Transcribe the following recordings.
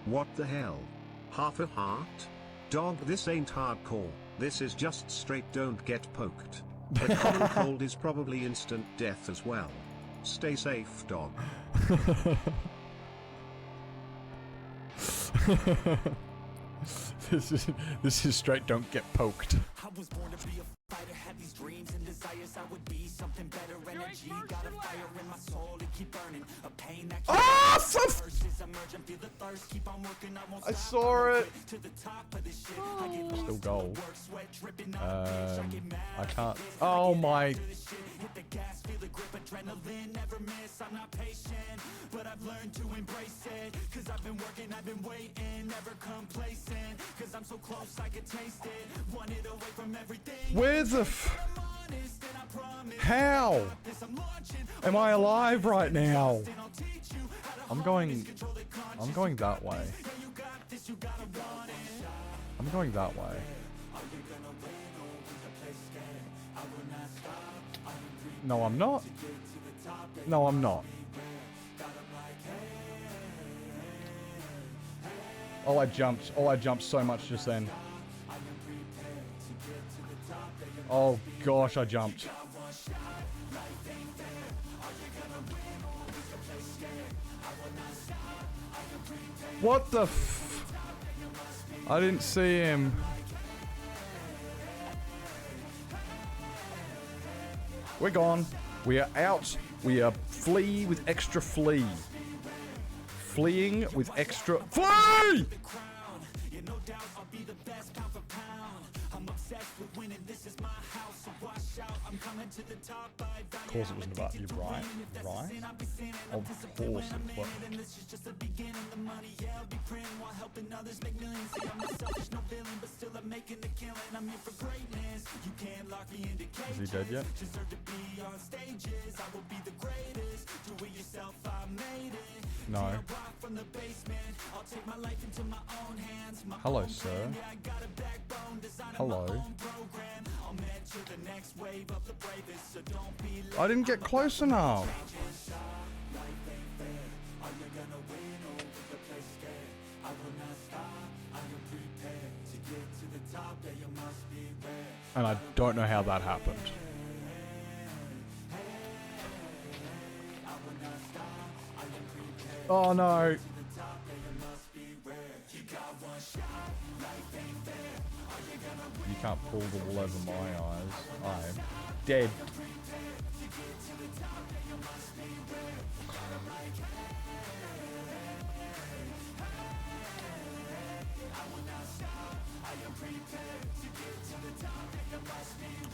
What the hell? Half a heart? Dog, this ain't hardcore, this is just straight don't get poked. A common cold is probably instant death as well. Stay safe, dog. This is straight don't get poked. I was born to be a fighter, had these dreams and desires. I would be something better. Energy, got a fire in my soul to keep burning. A pain that feel the thirst, keep on working, I won't I stop. saw it. To the top of this shit. I get Still lost, gold. work, sweat dripping on the beach. I get mad, I can't. Oh my. hit the gas, feel the grip, adrenaline, never miss. I'm not patient, but I've learned to embrace it. Cause I've been working, I've been waiting, never complacent. Cause I'm so close, I can taste it. Want it away from everything. Where the How? Am I alive right now? I'm going that way. I'm going that way. No, I'm not. No, I'm not. Oh, I jumped. Oh, I jumped so much just then. Oh gosh, I jumped. What the f... I didn't see him. We're gone. We are out. We are flee with extra flee. Fleeing with extra... Flee! Of course it wasn't about you, right? Right? Of course it was. Is he dead yet? No. Hello, sir. Hello. I didn't get close enough. And I don't know how that happened. Oh no. You can't pull the wool over my eyes. I'm dead.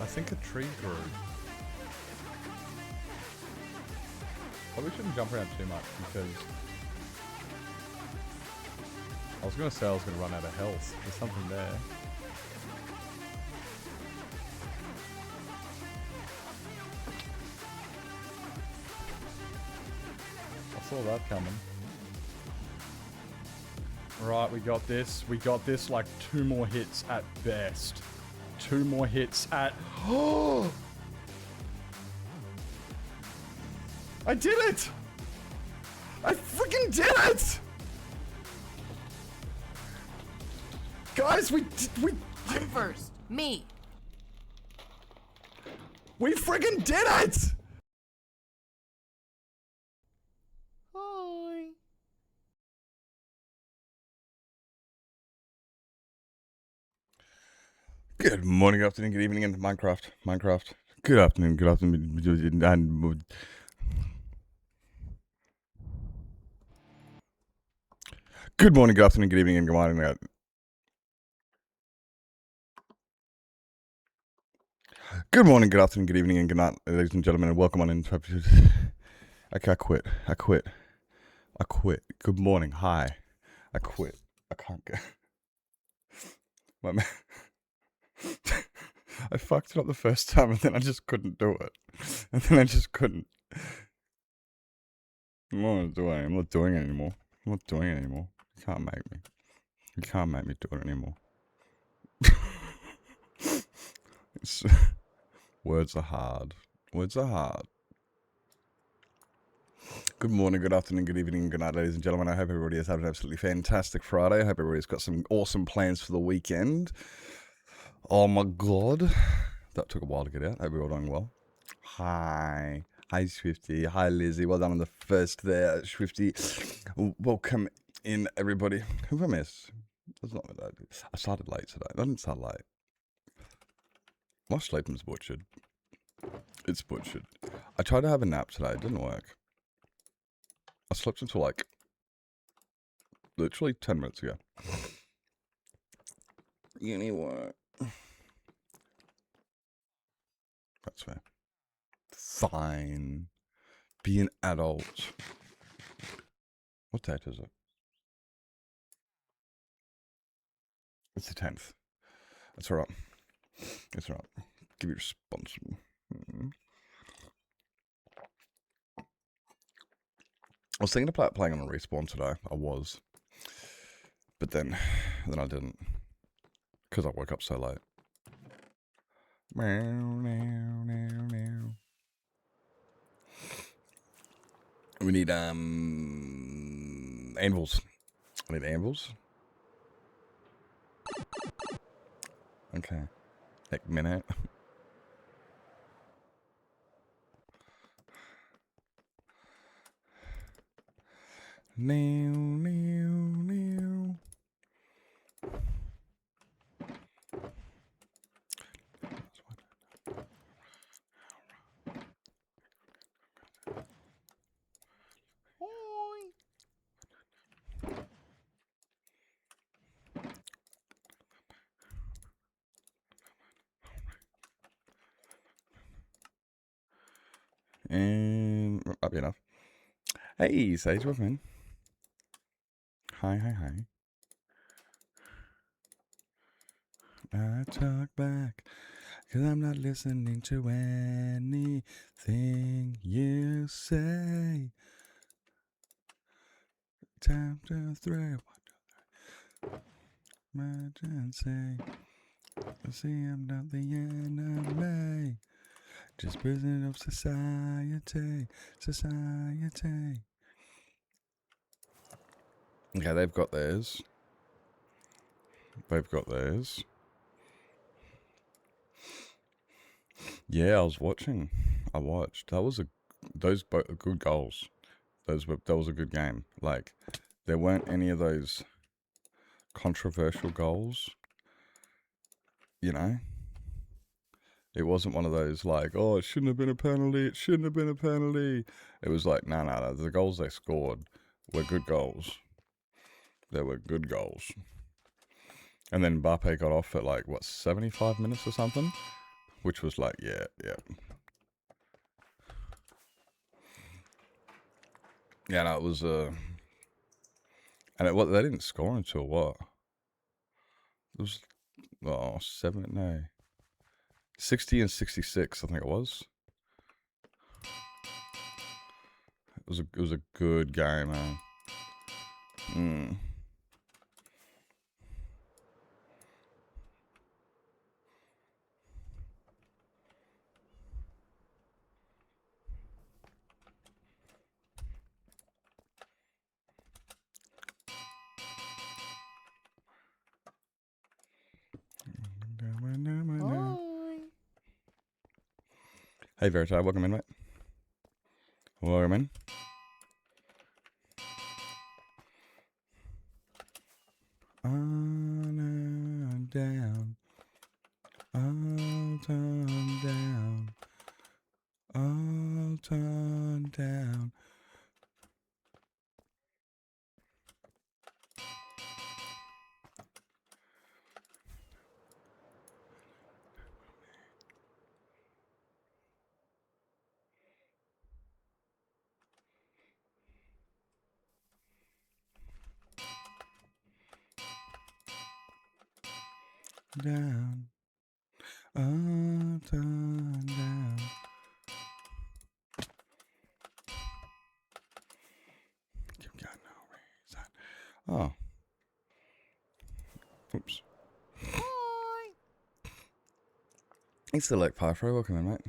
I think a tree grew. Probably shouldn't jump around too much because I was going to say I was going to run out of health. There's something there. I saw that coming. Right, we got this. We got this. Like 2 more hits at best. 2 more hits at... Oh! I did it! I freaking did it! Guys, we I'm first. Me. We friggin' did it! Hi. Good morning, good afternoon, good evening, and Minecraft. Good afternoon, and... Good morning, good afternoon, good evening, and good morning. Good morning, good afternoon, good evening, and good night, ladies and gentlemen, and welcome on in. Okay, I quit. Good morning, hi. I quit. I can't go. My man. I fucked it up the first time, and then I just couldn't do it. And then I just couldn't. I'm not doing it anymore. You can't make me. You can't make me do it anymore. Words are hard. Good morning, good afternoon, good evening, good night, ladies and gentlemen. I hope everybody has had an absolutely fantastic Friday. I hope everybody's got some awesome plans for the weekend. Oh my god. That took a while to get out. Hope you're all doing well. Hi. Hi, Swifty. Hi, Lizzie. Well done on the first there, Swifty. Welcome in, everybody. Who have I missed? That's not what I did. I started late today. I didn't start late. My sleeping's butchered. It's butchered. I tried to have a nap today. It didn't work. I slept until like literally 10 minutes ago. Uni work. That's fair. Fine. Be an adult. What date is it? It's the 10th. That's alright. It's alright. Give you responsible. I was thinking about playing on a respawn today. I was. But then I didn't. Because I woke up so late. We need anvils. I need anvils. Okay. Heck minute. New. And might be enough. Hey, Sage, welcome in. Hi. I talk back, 'cause I'm not listening to anything you say. Time to throw emergency. See, I'm not the enemy. Just prisoner of society. Okay, they've got theirs. Yeah, I watched. Those both good goals. That was a good game. Like, there weren't any of those controversial goals. You know? It wasn't one of those like, oh, it shouldn't have been a penalty. It was like, no. The goals they scored were good goals. They were good goals. And then Mbappe got off at like, 75 minutes or something? Which was like, yeah. Yeah, no, it was, and they didn't score until what? It was, 60 and 66, I think it was. It was a good game, man. Hey, Verita, welcome in, mate. Welcome in. On and down. All turned down. All turned down. Down. All turned down. You've got no reason. Oh. Oops. It's the Lake Pythro. Welcome in, mate.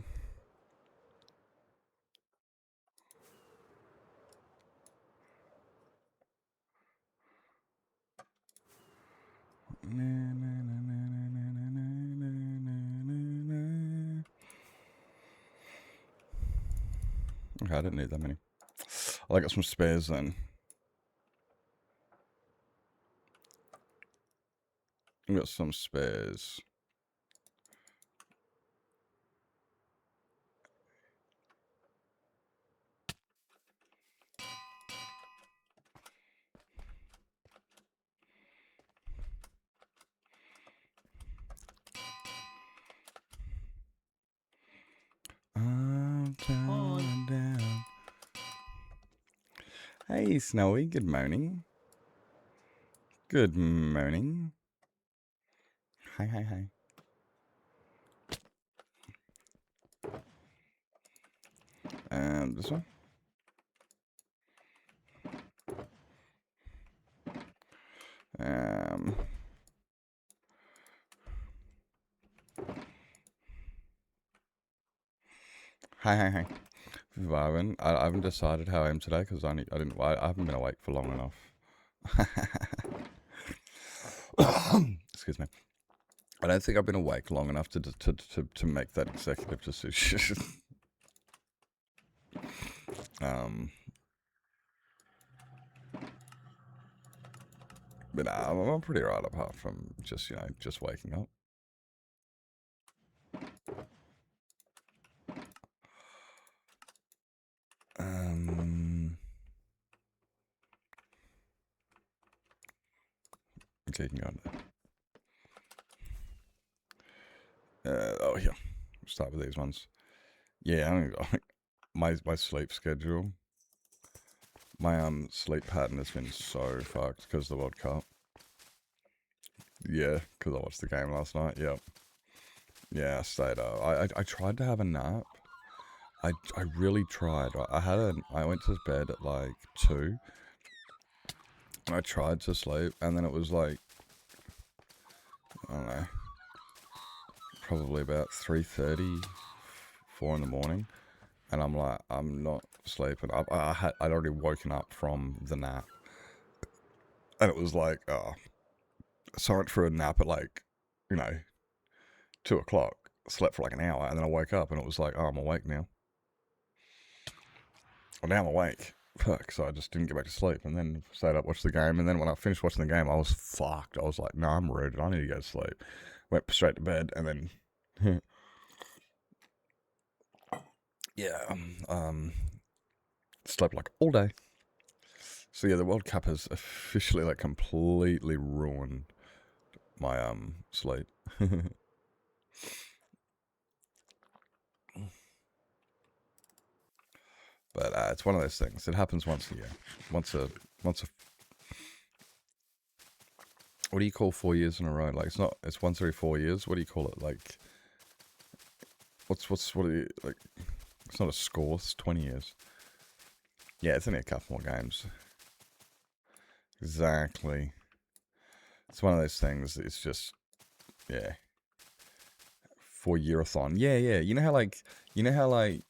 Okay, I didn't need that many. I got some spares then. I got some spares. Down. Hey, Snowy. Good morning. Good morning. Hi. And this one. Hi. Varvin, I haven't decided how I am today because I haven't been awake for long enough. Excuse me. I don't think I've been awake long enough to make that executive decision. But I'm pretty right apart from just waking up. Okay, you can go on there. Oh, yeah. Start with these ones. Yeah, my sleep schedule. My sleep pattern has been so fucked because of the World Cup. Yeah, because I watched the game last night. Yep. Yeah, I stayed up. I tried to have a nap. I really tried. I went to bed at like 2. And I tried to sleep, and then it was like, I don't know, probably about 3:30, 4 in the morning, and I'm like, I'm not sleeping. I'd already woken up from the nap, and it was like, so I went for a nap at like, 2 o'clock, slept for like an hour, and then I woke up, and it was like, oh, I'm awake now. Well, now I'm awake. Fuck, so I just didn't get back to sleep, and then stayed up, watched the game, and then when I finished watching the game, I was fucked. I was like, no, I'm rooted, I need to go to sleep. Went straight to bed, and then, yeah, slept like all day. So yeah, the World Cup has officially like completely ruined my sleep. But it's one of those things. It happens once a year. Once a. What do you call 4 years in a row? Like it's once every 4 years. What do you call it? Like, what do you, like, it's not a score, it's 20 years. Yeah, it's only a couple more games. Exactly. It's one of those things, it's just, yeah. 4-year-a-thon. Yeah. You know how like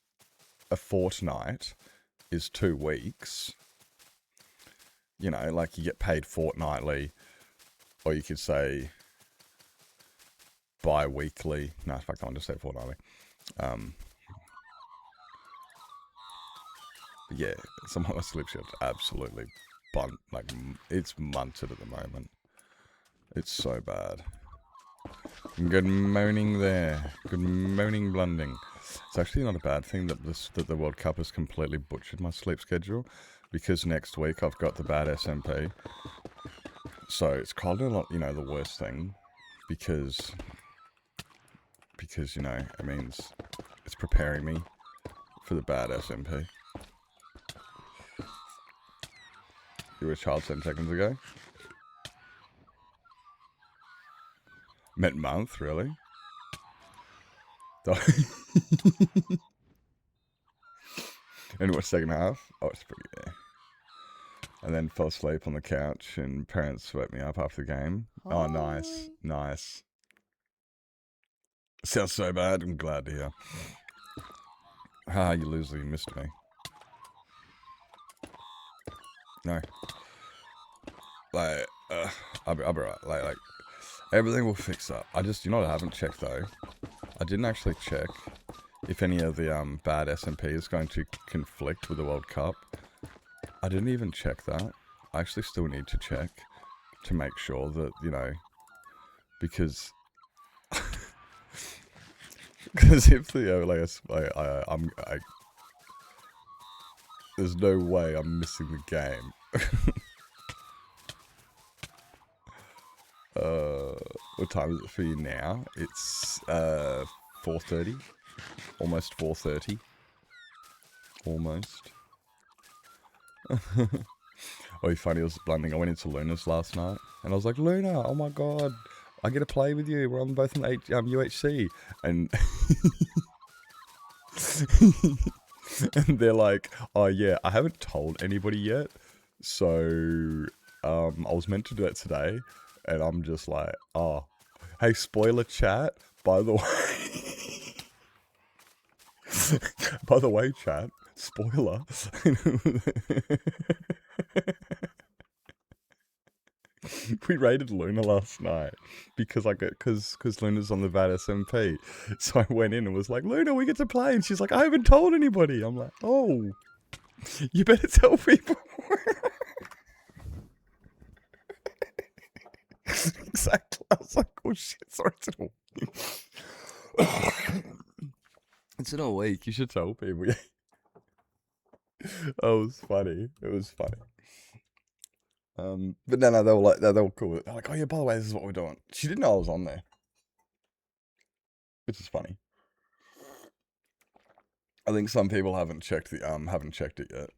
a fortnight is 2 weeks? Like you get paid fortnightly, or you could say bi-weekly. No, in fact, I want to say fortnightly. But yeah, some of my sleep shifts absolutely like it's munted at the moment. It's so bad. Good morning there. Good morning, Blunding. It's actually not a bad thing that the World Cup has completely butchered my sleep schedule, because next week I've got the bad SMP. So it's kind of not, the worst thing, because it means it's preparing me for the bad SMP. You were a child 10 seconds ago? Meant month, really? And what, second half? Oh, it's pretty, yeah. And then fell asleep on the couch, and parents woke me up after the game. Hi. Oh, nice. Sounds so bad. I'm glad to hear. You loser, you missed me. No. Like, I'll be right. Like, everything will fix up. I just, what I haven't checked though? I didn't actually check if any of the bad SMP is going to conflict with the World Cup. I didn't even check that. I actually still need to check to make sure that, you know, because if the there's no way I'm missing the game. What time is it for you now? It's 4:30, almost 4:30, almost. Oh, funny, it was blending. I went into Luna's last night, and I was like, Luna, oh my god, I get to play with you. We're on both in UHC, and and they're like, oh yeah, I haven't told anybody yet, so I was meant to do that today, and I'm just like, oh, hey, spoiler chat, by the way, by the way, chat, spoiler. We raided Luna last night because Luna's on the VAT SMP. So I went in and was like, Luna, we get to play, and she's like, I haven't told anybody. I'm like, oh, you better tell people. Exactly. I was like, oh shit, sorry, it's in a week. You should tell people. Oh, it was funny. It was funny. But no, they were like, they were cool. They're like, oh yeah, by the way, this is what we're doing. She didn't know I was on there, which is funny. I think some people haven't checked it yet.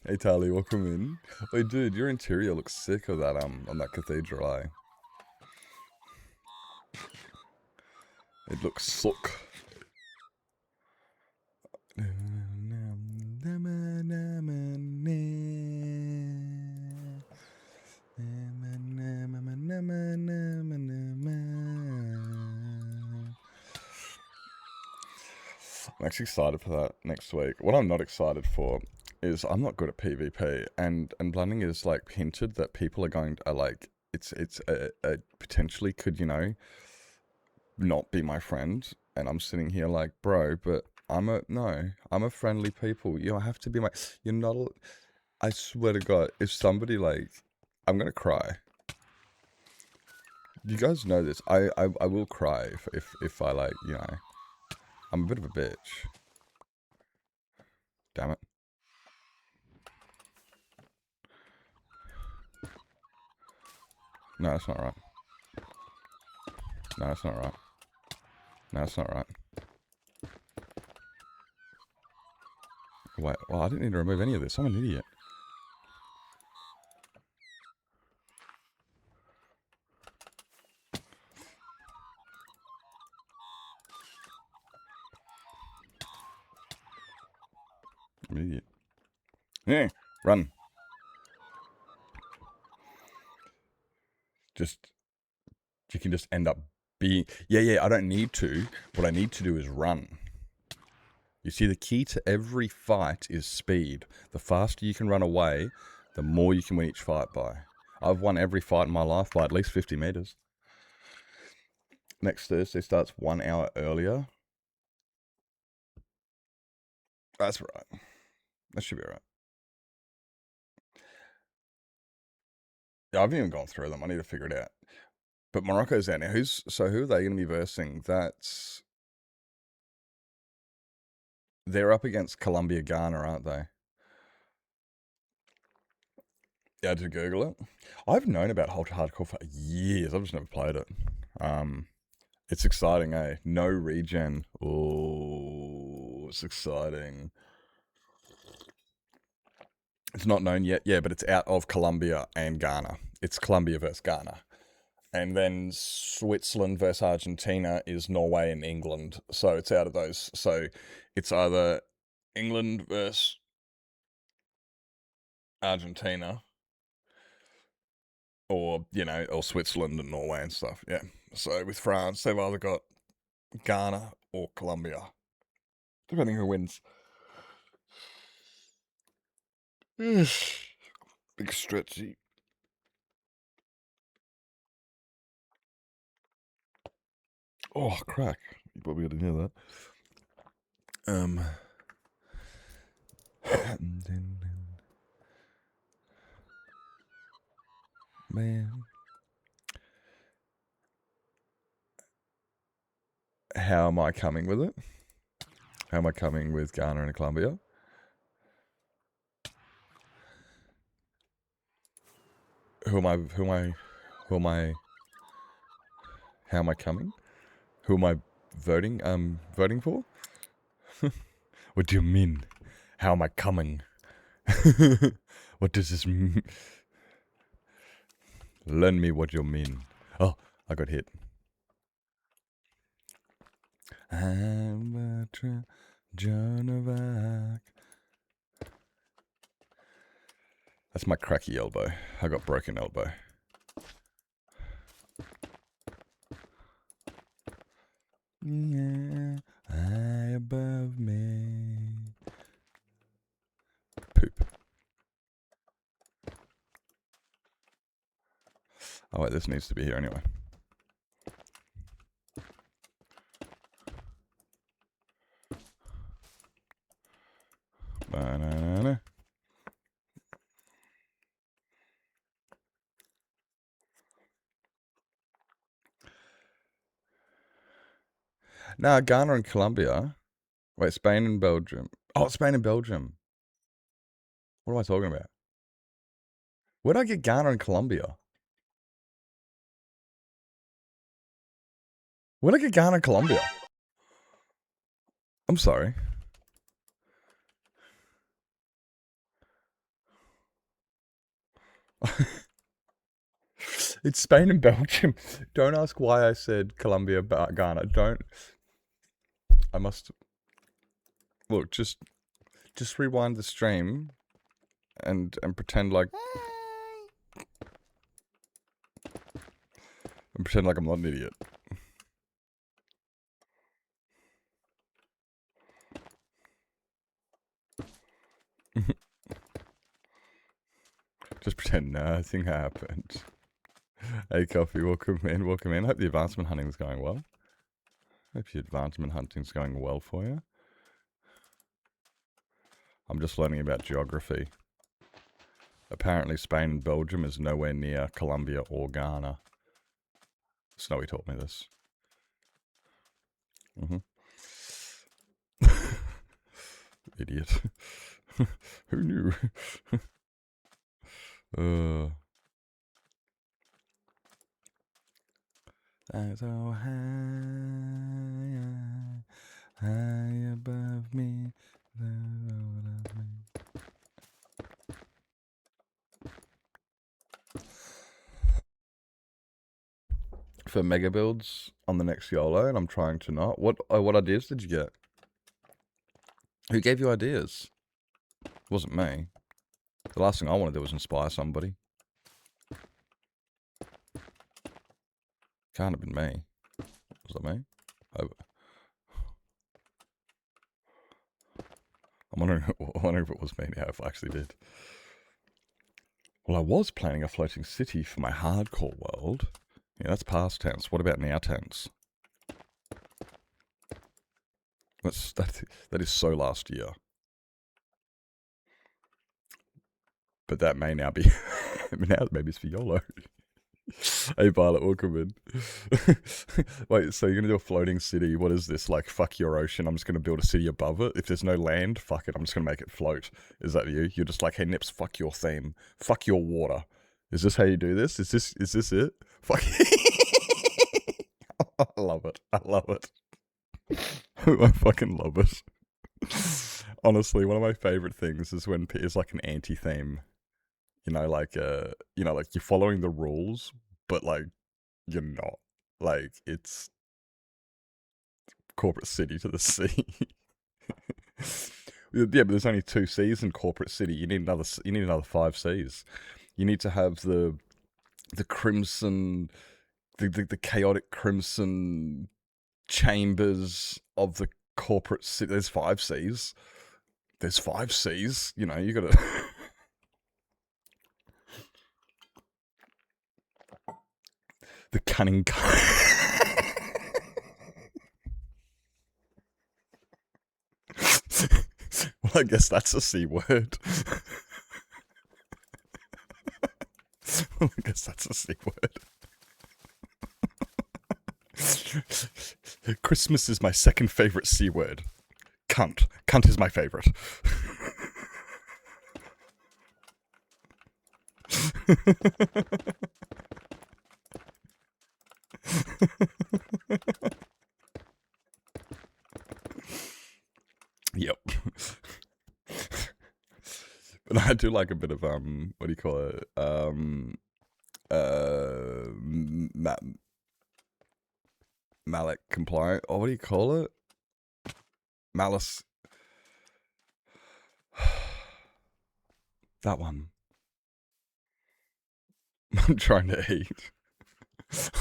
Hey Tali, welcome in. Oh dude, your interior looks sick of that on that cathedral eye. It looks sook. I'm actually excited for that next week. What I'm not excited for is I'm not good at PvP, and Blending is like hinted that people are going to like it's potentially could, you know, not be my friend, and I'm sitting here like, bro, but I'm a friendly people. You don't have to be my. You're not. I swear to God, if somebody like, I'm gonna cry. You guys know this. I will cry if I like, you know. I'm a bit of a bitch. Damn it. No, that's not right. No, that's not right. No, that's not right. Wait, well, I didn't need to remove any of this. I'm an idiot. I'm an idiot. Yeah, run. You can just end up being... Yeah, I don't need to. What I need to do is run. You see, the key to every fight is speed. The faster you can run away, the more you can win each fight by. I've won every fight in my life by at least 50 meters. Next Thursday starts 1 hour earlier. That's right. That should be right. Yeah, I haven't even gone through them. I need to figure it out. But Morocco's out now. Who are they going to be versing? They're up against Colombia, Ghana, aren't they? Yeah, I did Google it. I've known about Ultra Hardcore for years. I've just never played it. It's exciting, eh? No regen. Oh, it's exciting. It's not known yet. Yeah, but it's out of Colombia and Ghana. It's Colombia versus Ghana. And then Switzerland versus Argentina is Norway and England. So it's out of those. So it's either England versus Argentina or, you know, or Switzerland and Norway and stuff. Yeah. So with France, they've either got Ghana or Colombia, depending who wins. Big stretchy. Oh, crack. You probably didn't hear that. Um. Man. How am I coming with it? How am I coming with Ghana and Colombia? Who am I, how am I coming? Who am I voting for? What do you mean? How am I coming? What does this mean? Learn me what you mean. Oh, I got hit. I'm a Joan of Arc. That's my cracky elbow. I got broken elbow. Yeah, high above me. Poop. Oh wait, this needs to be here anyway. Banana. Nah, Ghana and Colombia. Wait, Spain and Belgium. Oh, Spain and Belgium. What am I talking about? Where'd I get Ghana and Colombia? Where'd I get Ghana and Colombia? I'm sorry. It's Spain and Belgium. Don't ask why I said Colombia, Ghana. Don't. I must. Look, just rewind the stream, and pretend like. And pretend like I'm not an idiot. Just pretend nothing happened. Hey, Coffee, welcome in, welcome in. Hope the advancement hunting's going well. Hope the advancement hunting's going well for you. I'm just learning about geography. Apparently Spain and Belgium is nowhere near Colombia or Ghana. Snowy taught me this. Idiot. Who knew? So high, high above me. For mega builds on the next YOLO, and I'm trying to not. What ideas did you get? Who gave you ideas? It wasn't me. The last thing I want to do was inspire somebody. Can't have been me. Was that me? I'm wondering if it was me now, if I actually did. Well, I was planning a floating city for my hardcore world. Yeah, that's past tense. What about now tense? That is so last year. But that may now be... now maybe it's for YOLO. Hey Violet, welcome in. Wait, so you're gonna do a floating city? What is this? Like, fuck your ocean, I'm just gonna build a city above it? If there's no land, fuck it, I'm just gonna make it float. Is that you? You're just like, hey Nips, fuck your theme. Fuck your water. Is this how you do this? Is this it? Fuck. I love it. I love it. I fucking love it. Honestly, one of my favorite things is when it's like an anti-theme. You know, like like you're following the rules, but like you're not. Like it's corporate city to the sea. Yeah, but there's only 2 C's in corporate city. You need another 5 C's. You need to have the crimson, the chaotic crimson chambers of the corporate city. There's 5 C's. There's 5 C's. You know, you gotta. The cunning. I guess that's a C word. I guess that's a C word. Christmas is my second favorite C word. Cunt. Cunt is my favorite. Yep. But I do like a bit of what do you call it? Malice compliant. Oh, what do you call it? Malice. That one. I'm trying to eat.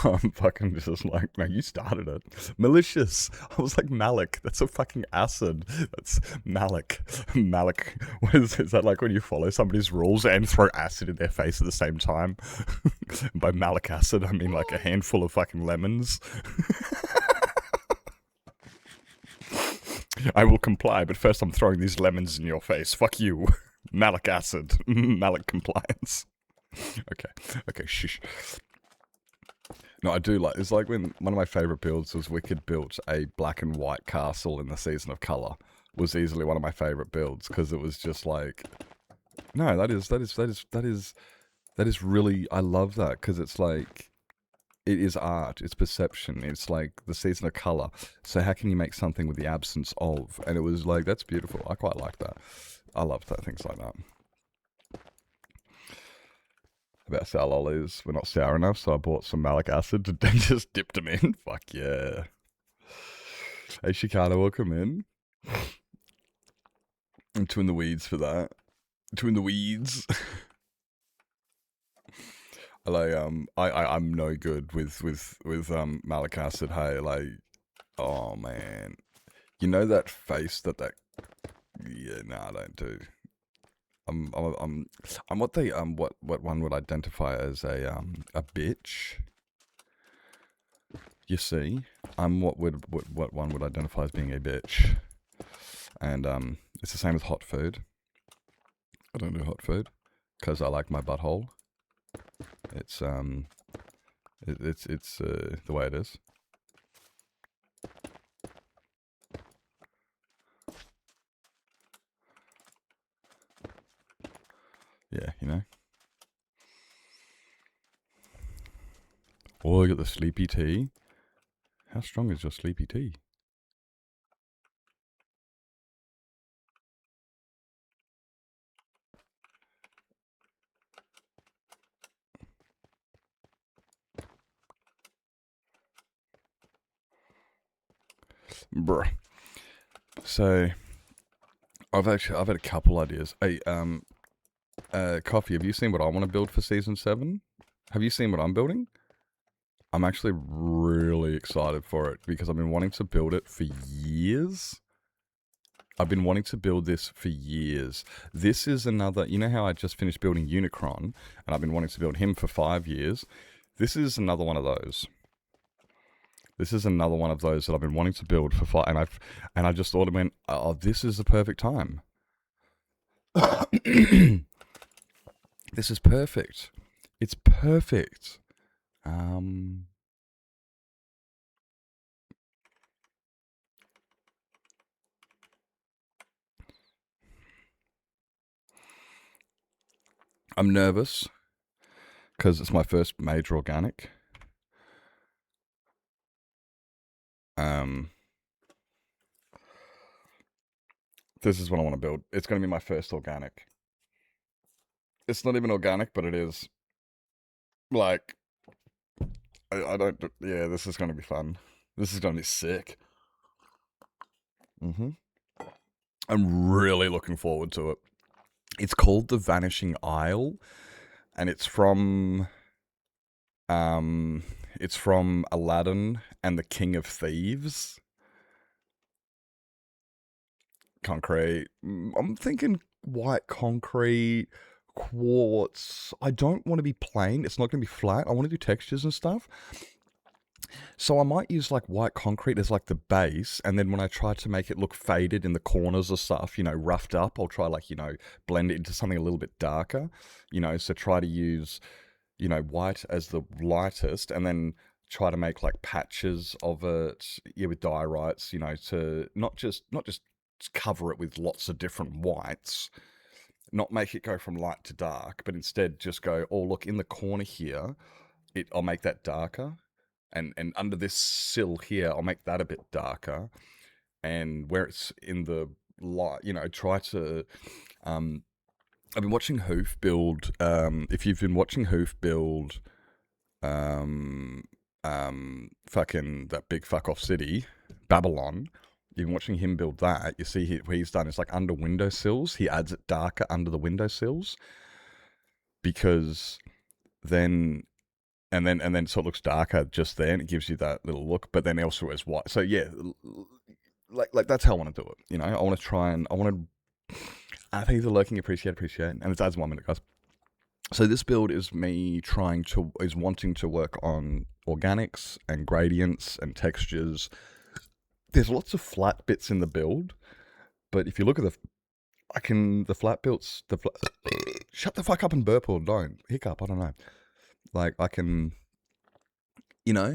I'm fucking just like, no, you started it. Malicious. I was like, Malik. That's a fucking acid. That's Malik. Malik. What is that like when you follow somebody's rules and throw acid in their face at the same time? By malic acid, I mean like a handful of fucking lemons. I will comply, but first I'm throwing these lemons in your face. Fuck you. Malic acid. Malic compliance. Okay, shush. No, I do like, it's like when one of my favourite builds was Wicked built a black and white castle in the Season of Colour. Was easily one of my favourite builds, because it was just like, no, that is really, I love that, because it's like, it is art, it's perception, it's like the Season of Colour. So how can you make something with the absence of? And it was like, that's beautiful. I quite like that. I love that, things like that. About sour lollies, we're not sour enough, so I bought some malic acid and then just dipped them in. Fuck yeah. Hey, Chicano, welcome in. I'm two in the weeds for that. Two in the weeds. I'm no good with malic acid. Hey, like, oh man, you know that face that yeah, no, I don't do. I'm what one would identify as a bitch. You see, I'm what one would identify as being a bitch, and it's the same with hot food. I don't do hot food because I like my butthole. It's the way it is. Yeah, you know. Oh, I got the sleepy tea. How strong is your sleepy tea? Bruh. So, I've had a couple ideas. Hey, Coffee, have you seen what I want to build for Season 7? Have you seen what I'm building? I'm actually really excited for it because I've been wanting to build it for years. I've been wanting to build this for years. This is another, you know how I just finished building Unicron and I've been wanting to build him for 5 years? This is another one of those. This is another one of those that I've been wanting to build for 5, and I just thought, oh, this is the perfect time. This is perfect. It's perfect. I'm nervous because it's my first major organic. This is what I want to build. It's going to be my first organic. It's not even organic, but it is. Like, I don't, yeah, this is going to be fun. This is going to be sick. I'm really looking forward to it. It's called The Vanishing Isle, and it's from Aladdin and the King of Thieves. Concrete. I'm thinking white concrete, quartz. I don't want to be plain. It's not going to be flat. I want to do textures and stuff. So I might use like white concrete as like the base, and then when I try to make it look faded in the corners or stuff, roughed up, I'll try like, blend it into something a little bit darker, so try to use, white as the lightest, and then try to make like patches of it, yeah, with diorites, to not just cover it with lots of different whites, not make it go from light to dark, but instead just go, oh, look, in the corner here, I'll make that darker. And under this sill here, I'll make that a bit darker. And where it's in the light, try to... I've been watching Hoof build... if you've been watching Hoof build... fucking that big fuck off city, Babylon... You've been watching him build that. You see what he's done. It's like under windowsills. He adds it darker under the windowsills. Because then... And then so it looks darker just there, and it gives you that little look. But then also as white. So yeah, like that's how I want to do it. I want to try and thank you for lurking. Appreciate. And it's adds 1 minute, guys. So this build is me wanting to work on organics and gradients and textures. There's lots of flat bits in the build, but if you look at the flat bits, shut the fuck up and burp or don't hiccup. I don't know. Like, I can, yeah.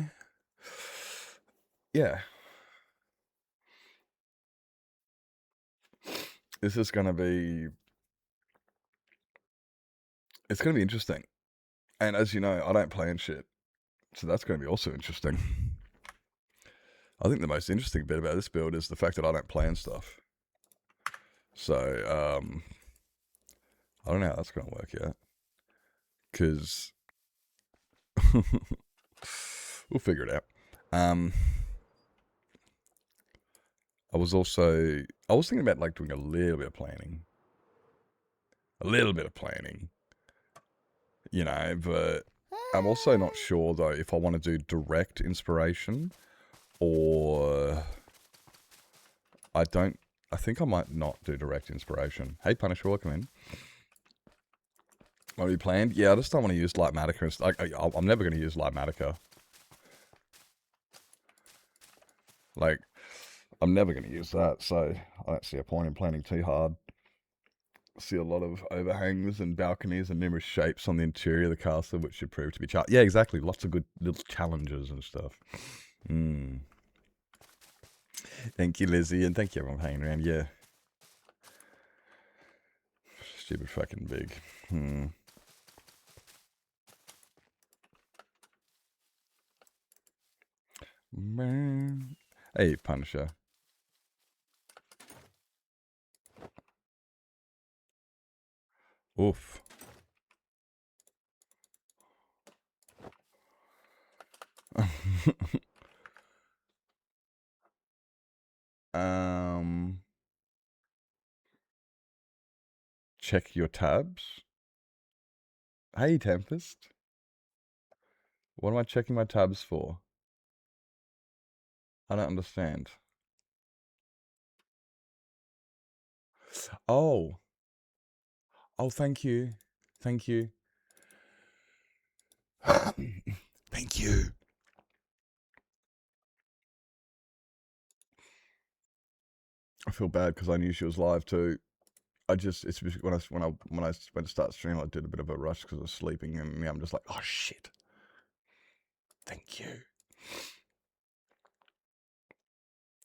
This is going to be, it's going to be interesting. And as you know, I don't plan shit. So that's going to be also interesting. I think the most interesting bit about this build is the fact that I don't plan stuff. So, I don't know how that's going to work yet. Because... we'll figure it out. I was thinking about like doing a little bit of planning, but I'm also not sure though if I want to do direct inspiration or I think I might not do direct inspiration. Hey Punisher, welcome in. What have you planned? Yeah, I just don't want to use Lightmatica. I'm never going to use Lightmatica. Like, I'm never going to use that, so I don't see a point in planning too hard. I see a lot of overhangs and balconies and numerous shapes on the interior of the castle, which should prove to be yeah, exactly. Lots of good little challenges and stuff. Thank you, Lizzie, and thank you everyone hanging around. Yeah. Stupid fucking big. Man. Hey, Punisher. Oof. Check your tabs. Hey, Tempest. What am I checking my tabs for? I don't understand. Oh. Oh, thank you. Thank you. Thank you. I feel bad because I knew she was live too. It's when I went to start streaming, I did a bit of a rush because I was sleeping, and I'm just like, oh shit. Thank you.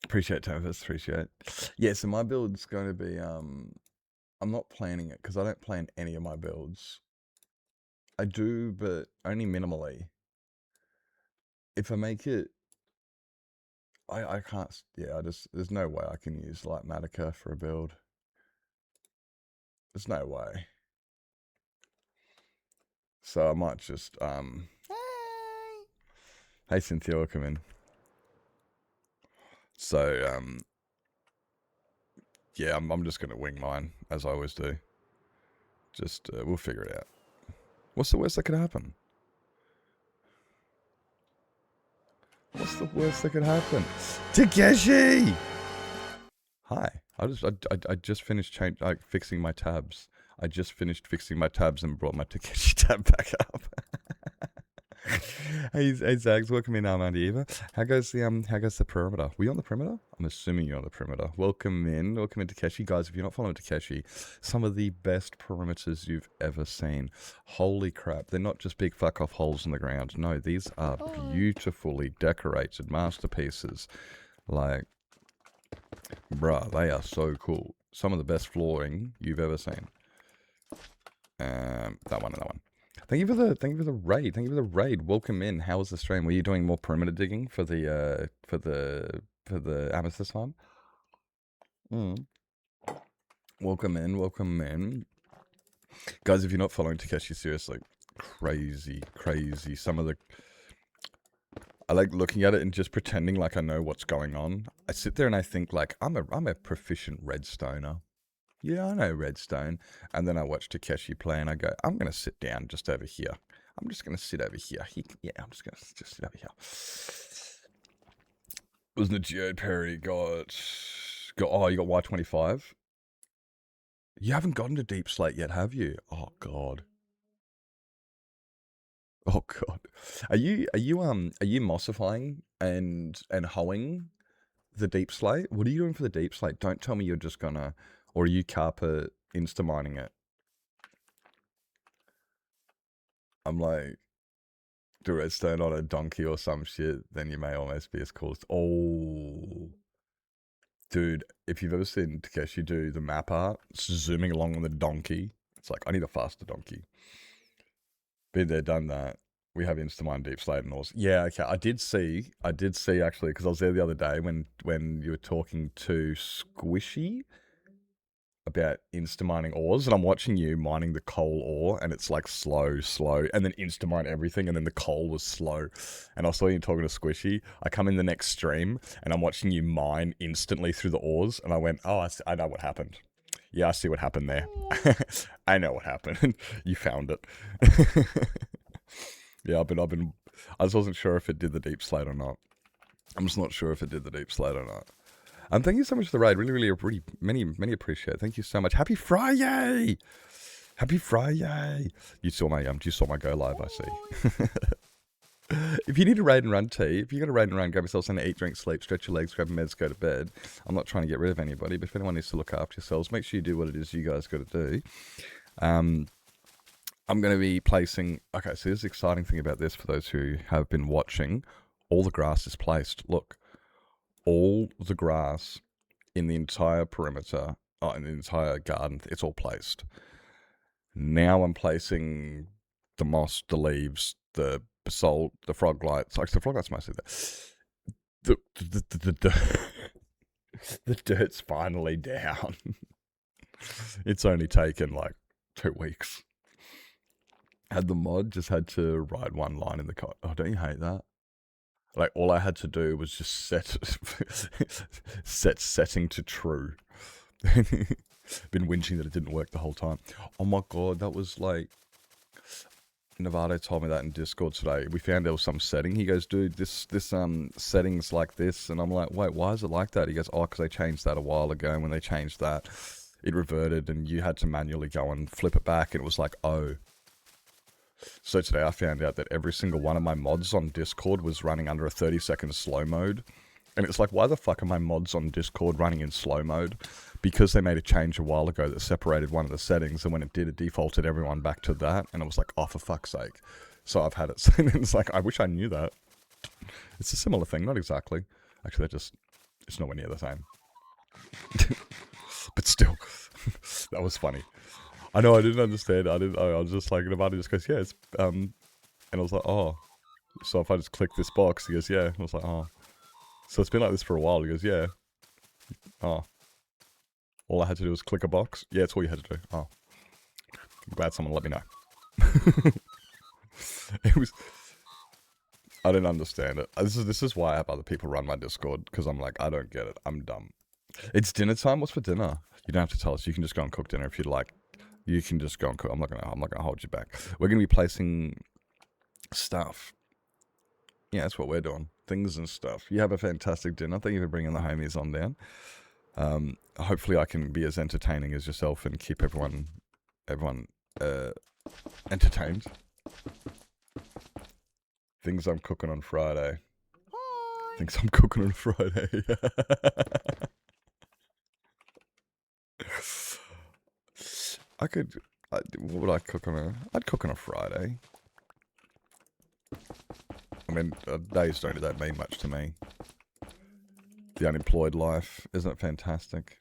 Appreciate it, Tempest. Appreciate it. Yeah, so my build's going to be, I'm not planning it because I don't plan any of my builds. I do, but only minimally. If I make it, I can't, yeah, there's no way I can use Lightmatica for a build. There's no way. So I might just, Hey Cynthia, welcome in. So, yeah, I'm just going to wing mine, as I always do. Just, we'll figure it out. What's the worst that could happen? What's the worst that could happen? Takeshi! Hi. I just finished fixing my tabs. I just finished fixing my tabs and brought my Takeshi tab back up. Hey Zags, welcome in, Armand Eva. How goes the perimeter? Were you on the perimeter? I'm assuming you're on the perimeter. Welcome in Takeshi. Guys, if you're not following Takeshi, some of the best perimeters you've ever seen. Holy crap, they're not just big fuck off holes in the ground. No, these are beautifully decorated masterpieces. Like, bruh, they are so cool. Some of the best flooring you've ever seen. That one and that one. Thank you for the raid. Thank you for the raid. Welcome in. How was the stream? Were you doing more perimeter digging for the amethyst farm? Welcome in. Guys, if you're not following Takeshi, seriously, crazy. Some of the I like looking at it and just pretending like I know what's going on. I sit there and I think like I'm a proficient redstoner. Yeah, I know redstone. And then I watch Takeshi play and I go, I'm going to sit down just over here. I'm just going to sit over here. I'm just going to sit over here. Wasn't it Geode Perry you got Y25? You haven't gotten to Deep Slate yet, have you? Oh, God. Oh, God. Are you mossifying and hoeing the Deep Slate? What are you doing for the Deep Slate? Don't tell me you're just going to... Or are you carpet insta-mining it? I'm like, do redstone on a donkey or some shit, then you may almost be as cool as... Oh. Dude, if you've ever seen Takeshi do the map art, zooming along on the donkey, it's like, I need a faster donkey. Been there, done that. We have Instamine Deep Slate and all. Yeah, okay. I did see actually, because I was there the other day when you were talking to Squishy about insta-mining ores, and I'm watching you mining the coal ore, and it's like slow, and then insta-mine everything, and then the coal was slow. And I saw you talking to Squishy. I come in the next stream, and I'm watching you mine instantly through the ores, and I went, oh, I know what happened. Yeah, I see what happened there. I know what happened. You found it. Yeah, I just wasn't sure if it did the Deep Slate or not. I'm just not sure if it did the Deep Slate or not. Thank you so much for the raid. Really, many appreciate it. Thank you so much. Happy Friday! Happy Friday! You saw my go live, I see. If you need a raid and run tea, if you got a raid and run, grab yourself something to eat, drink, sleep, stretch your legs, grab meds, go to bed. I'm not trying to get rid of anybody, but if anyone needs to look after yourselves, make sure you do what it is you guys got to do. I'm going to be placing... Okay, so there's the exciting thing about this for those who have been watching. All the grass is placed. Look. All the grass in the entire perimeter, in the entire garden, it's all placed. Now I'm placing the moss, the leaves, the basalt, the frog lights. Like, the frog lights mostly there. The dirt's finally down. It's only taken like 2 weeks. Had the mod just had to write one line in the code. Oh, don't you hate that? Like, all I had to do was just set setting to true. Been whinging that it didn't work the whole time. Oh my God, that was like... Novato told me that in Discord today. We found there was some setting. He goes, dude, this setting's like this. And I'm like, wait, why is it like that? He goes, oh, because they changed that a while ago. And when they changed that, it reverted and you had to manually go and flip it back. And it was like, oh... So today I found out that every single one of my mods on Discord was running under a 30-second slow mode. And it's like, why the fuck are my mods on Discord running in slow mode? Because they made a change a while ago that separated one of the settings, and when it did, it defaulted everyone back to that. And I was like, oh, for fuck's sake. So I've had it. And it's like, I wish I knew that. It's a similar thing, not exactly. Actually, it's nowhere near the same. But still, that was funny. I know, I didn't understand. I was just like, Nirvana just goes, yeah, it's, and I was like, oh. So if I just click this box, he goes, yeah. I was like, oh. So it's been like this for a while. He goes, yeah. Oh. All I had to do was click a box? Yeah, it's all you had to do. Oh. I'm glad someone let me know. It was... I didn't understand it. This is why I have other people run my Discord, because I'm like, I don't get it. I'm dumb. It's dinner time? What's for dinner? You don't have to tell us. You can just go and cook dinner if you'd like. You can just go and cook. I'm not gonna hold you back. We're gonna be placing stuff. Yeah, that's what we're doing. Things and stuff. You have a fantastic dinner. Thank you for bringing the homies on down. Hopefully I can be as entertaining as yourself and keep everyone entertained. Things I'm cooking on Friday. Things I'm cooking on Friday. What would I cook on I'd cook on a Friday. I mean, days don't mean much to me. The unemployed life, isn't it fantastic?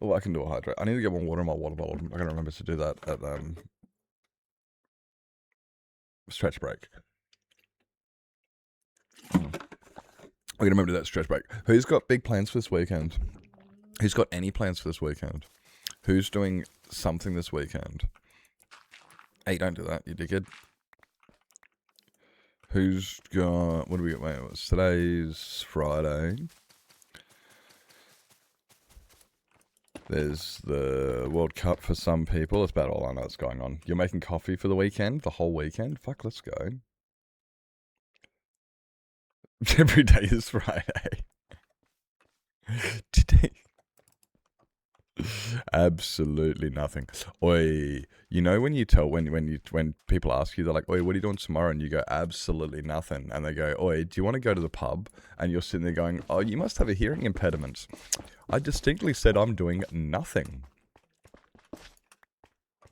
Oh, I can do a hydrate. I need to get more water in my water bottle. I gotta remember to do that at stretch break. We're gonna remember that stretch break. Who's got big plans for this weekend? Who's got any plans for this weekend? Who's doing something this weekend? Hey, don't do that, you dickhead. Who's got... What do we got? Wait, today's Friday. There's the World Cup for some people. That's about all I know that's going on. You're making coffee for the weekend? The whole weekend? Fuck, let's go. Every day is Friday. Today... Absolutely nothing. Oi, you know when you tell when people ask you, they're like, "Oi, what are you doing tomorrow?" And you go, "Absolutely nothing." And they go, "Oi, do you want to go to the pub?" And you're sitting there going, "Oh, you must have a hearing impediment." I distinctly said I'm doing nothing.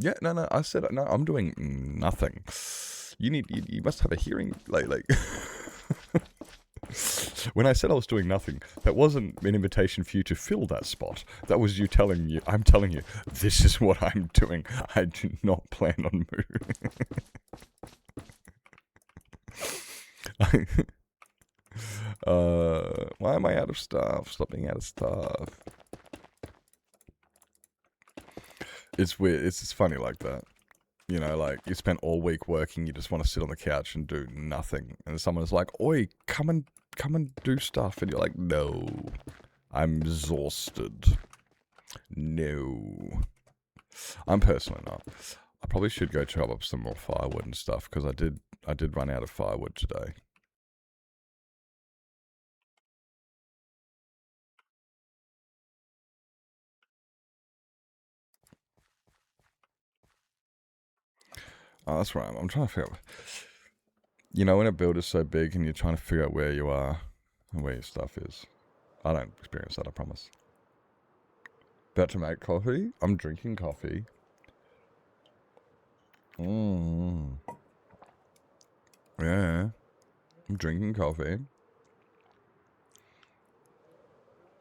Yeah, no, I said no, I'm doing nothing. You must have a hearing like. When I said I was doing nothing, that wasn't an invitation for you to fill that spot. That was you telling you, I'm telling you, this is what I'm doing. I do not plan on moving. Why am I out of stuff? Stop being out of stuff. It's weird. It's funny like that. You know, like, you spent all week working, you just want to sit on the couch and do nothing. And someone's like, "Oi, come and do stuff." And you're like, "No, I'm exhausted. No." I'm personally not. I probably should go chop up some more firewood and stuff, because I did run out of firewood today. Oh, that's right. I'm trying to figure out... You know, when a build is so big and you're trying to figure out where you are and where your stuff is. I don't experience that, I promise. About to make coffee? I'm drinking coffee. Yeah. I'm drinking coffee.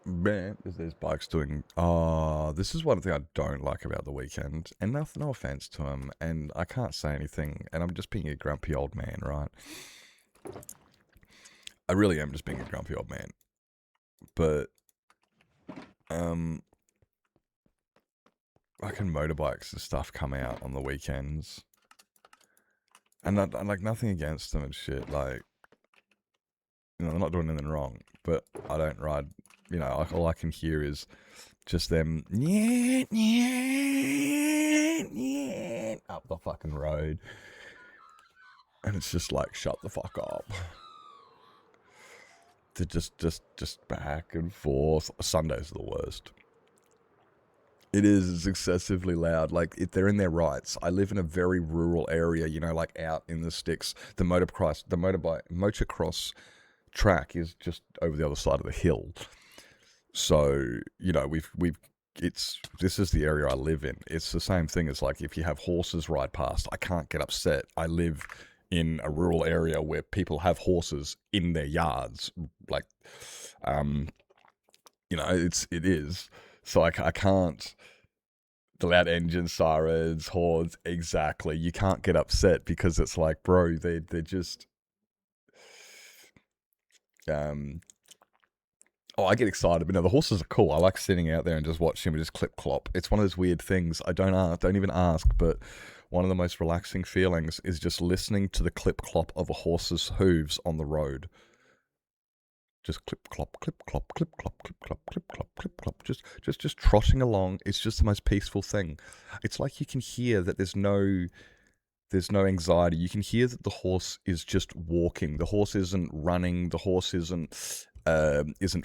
Man, there's bikes doing... Oh, this is one thing I don't like about the weekend. And no offense to him. And I can't say anything. And I'm just being a grumpy old man, right? I really am just being a grumpy old man. But... fucking motorbikes and stuff come out on the weekends. And I like, nothing against them and shit. Like... You know, they're not doing anything wrong. But I don't ride... You know, all I can hear is just them up the fucking road. And it's just like, shut the fuck up. They're just back and forth. Sundays are the worst. It is. It's excessively loud. Like, if they're in their rights. I live in a very rural area, you know, like out in the sticks. The motocross track is just over the other side of the hill. So, you know, this is the area I live in. It's the same thing as, like, if you have horses ride past, I can't get upset. I live in a rural area where people have horses in their yards. Like, you know, it is. So I can't, the loud engine, sirens, horns, exactly. You can't get upset because it's like, bro, they're just, oh, I get excited, but no, the horses are cool. I like sitting out there and just watching them just clip clop. It's one of those weird things. I don't even ask, but one of the most relaxing feelings is just listening to the clip clop of a horse's hooves on the road. Just clip clop, clip clop, clip clop, clip clop, clip clop, clip clop. Just trotting along. It's just the most peaceful thing. It's like you can hear that there's no anxiety. You can hear that the horse is just walking. The horse isn't running. The horse isn't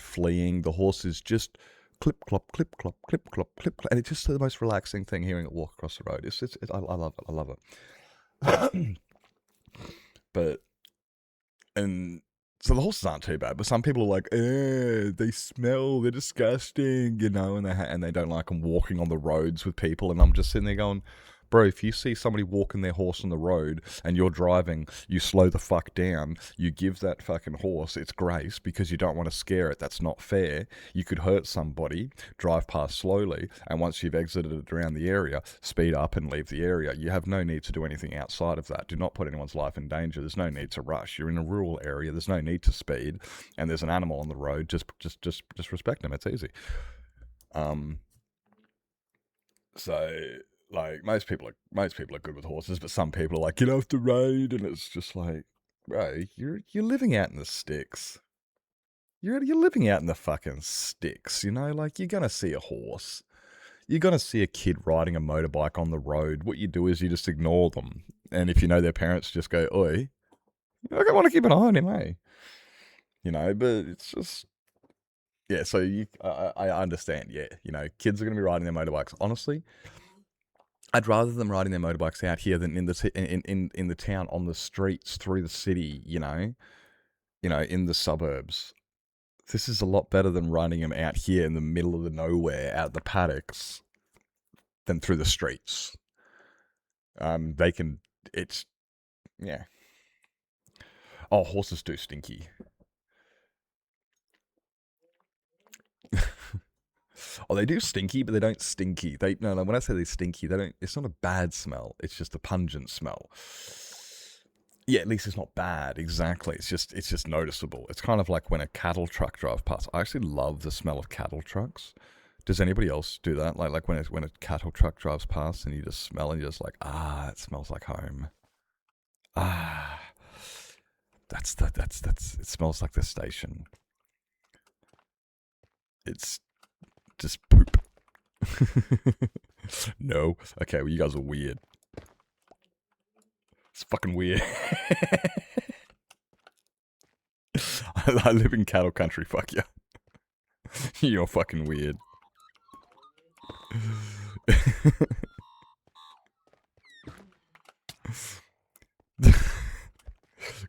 fleeing. The horse is just clip clop, clip clop, clip clop, clip clop, and it's just the most relaxing thing hearing it walk across the road. I love it. I love it. But horses aren't too bad, but some people are like, they smell, they're disgusting, you know, and they don't like them walking on the roads with people. And I'm just sitting there going, bro, if you see somebody walking their horse on the road and you're driving, you slow the fuck down. You give that fucking horse its grace because you don't want to scare it. That's not fair. You could hurt somebody, drive past slowly, and once you've exited it around the area, speed up and leave the area. You have no need to do anything outside of that. Do not put anyone's life in danger. There's no need to rush. You're in a rural area. There's no need to speed. And there's an animal on the road. Just respect them. It's easy. So... like, most people are good with horses, but some people are like, get off the road, and it's just like, bro, you're living out in the sticks. You're living out in the fucking sticks, you know? Like, you're gonna see a horse. You're gonna see a kid riding a motorbike on the road. What you do is you just ignore them. And if you know their parents, just go, oi, I want to keep an eye on him, eh? You know, but it's just... yeah, so I understand, yeah. You know, kids are gonna be riding their motorbikes. Honestly... I'd rather them riding their motorbikes out here than in the town, on the streets, through the city, you know, in the suburbs. This is a lot better than riding them out here in the middle of the nowhere, out the paddocks, than through the streets. Yeah. Oh, horses do stinky. Oh, they do stinky, but they don't stinky. No, when I say they stinky, they don't. It's not a bad smell. It's just a pungent smell. Yeah, at least it's not bad. Exactly. It's just noticeable. It's kind of like when a cattle truck drives past. I actually love the smell of cattle trucks. Does anybody else do that? Like when a cattle truck drives past and you just smell and you're just like, it smells like home. It smells like the station. It's just poop. No. Okay, well, you guys are weird. It's fucking weird. I live in cattle country, fuck yeah. You're fucking weird.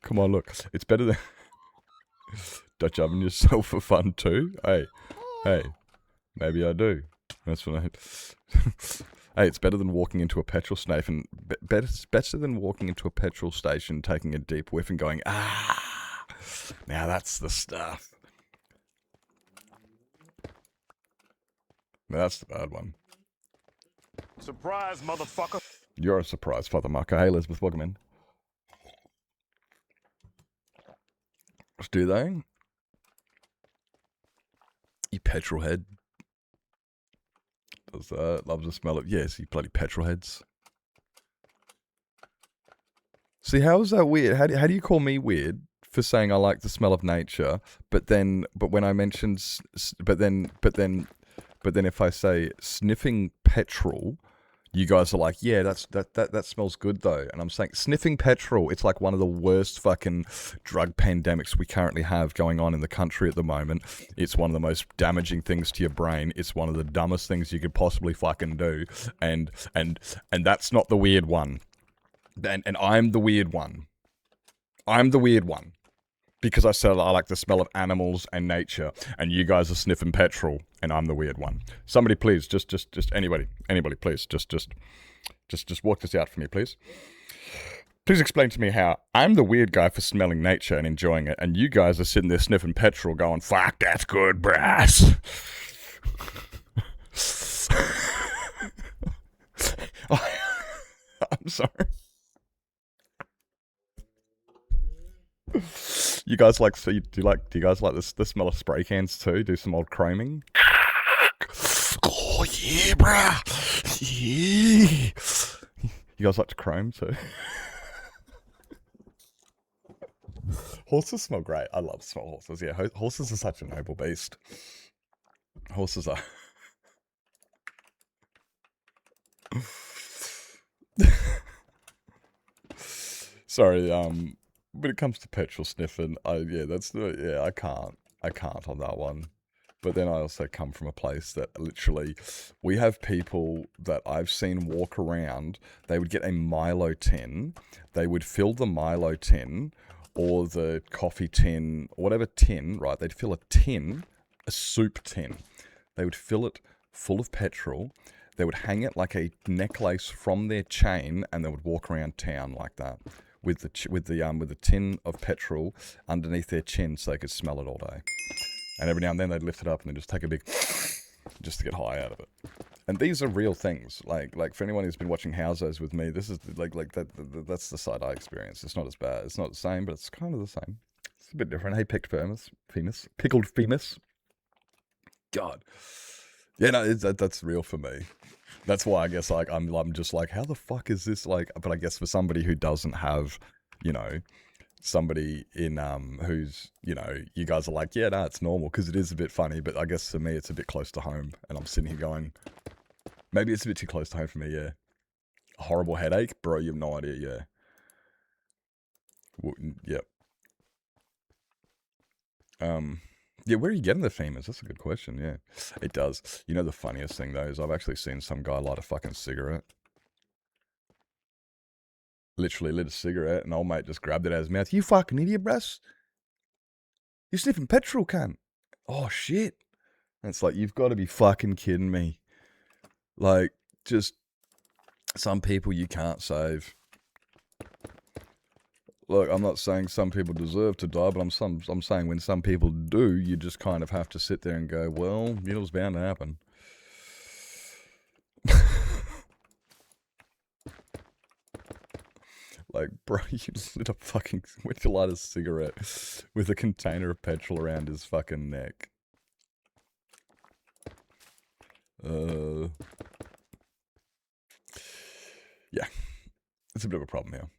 Come on, look. It's better than... Dutch oven yourself for fun too? Hey. Maybe I do. That's what Hey, it's better than walking into a petrol station. Better than walking into a petrol station, taking a deep whiff and going, now that's the stuff. Now that's the bad one. Surprise, motherfucker. You're a surprise, Father Marco. Hey, Elizabeth, welcome in. Do they? You petrol head. Loves the smell of... Yes, you bloody petrol heads. See, how is that weird? How do you call me weird for saying I like the smell of nature, but when I mention... But then if I say sniffing petrol... You guys are like, yeah, that smells good though. And I'm saying, sniffing petrol, it's like one of the worst fucking drug pandemics we currently have going on in the country at the moment. It's one of the most damaging things to your brain. It's one of the dumbest things you could possibly fucking do. And that's not the weird one. And I'm the weird one. I'm the weird one. Because I said I like the smell of animals and nature, and you guys are sniffing petrol, and I'm the weird one. Somebody please, just anybody please, just walk this out for me, please. Please explain to me how I'm the weird guy for smelling nature and enjoying it, and you guys are sitting there sniffing petrol going, fuck, that's good, brass. I'm sorry. You guys like? Do you guys like the smell of spray cans too? Do some old chroming. Oh yeah, bruh. Yeah. You guys like to chrome too? Horses smell great. I love smell horses. Yeah, horses are such a noble beast. Horses are. Sorry. When it comes to petrol sniffing, I can't on that one. But then I also come from a place that literally, we have people that I've seen walk around, they would get a Milo tin, they would fill the Milo tin or the coffee tin, or whatever tin, right? They'd fill a tin, a soup tin. They would fill it full of petrol. They would hang it like a necklace from their chain, and they would walk around town like that with the tin of petrol underneath their chin, so they could smell it all day. And every now and then they'd lift it up and then just take a big, just to get high out of it. And these are real things. Like for anyone who's been watching Houses with me, this is like that. That's the side I experience. It's not as bad. It's not the same, but it's kind of the same. It's a bit different. Hey, pickled Femus. God, yeah, no, that's real for me. That's why I guess like I'm just like, how the fuck is this like? But I guess for somebody who doesn't have, you know, somebody in who's, you know, you guys are like, yeah, no, it's normal because it is a bit funny. But I guess for me, it's a bit close to home, and I'm sitting here going, maybe it's a bit too close to home for me. Yeah, a horrible headache, bro. You have no idea. Yeah. Yep. Yeah, where are you getting the famous? That's a good question. Yeah, it does. You know, the funniest thing though is I've actually seen some guy light a fucking cigarette. Literally lit a cigarette, and old mate just grabbed it out of his mouth. You fucking idiot, bruss. You're sniffing petrol, cunt. Oh shit. And it's like, you've got to be fucking kidding me. Like, just some people you can't save. Look, I'm not saying some people deserve to die, but I'm saying when some people do, you just kind of have to sit there and go, well, it was bound to happen. Like, bro, you lit a fucking, went to light a cigarette with a container of petrol around his fucking neck. Yeah, it's a bit of a problem here.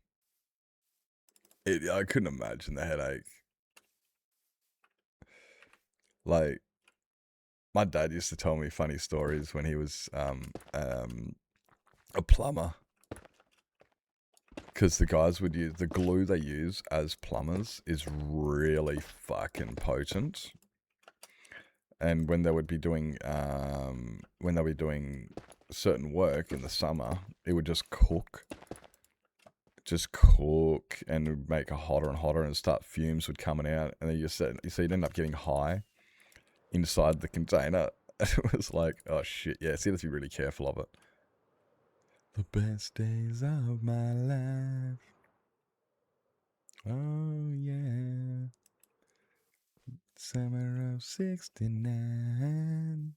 I couldn't imagine the headache. Like, my dad used to tell me funny stories when he was a plumber. Because the guys would use, the glue they use as plumbers is really fucking potent. And when they would be doing, certain work in the summer, it would just cook and it would make it hotter and hotter, and start fumes would coming out, and then you'd end up getting high inside the container. It was like, oh shit, yeah, so you have to be really careful of it. The best days of my life. Oh yeah. Summer of 69.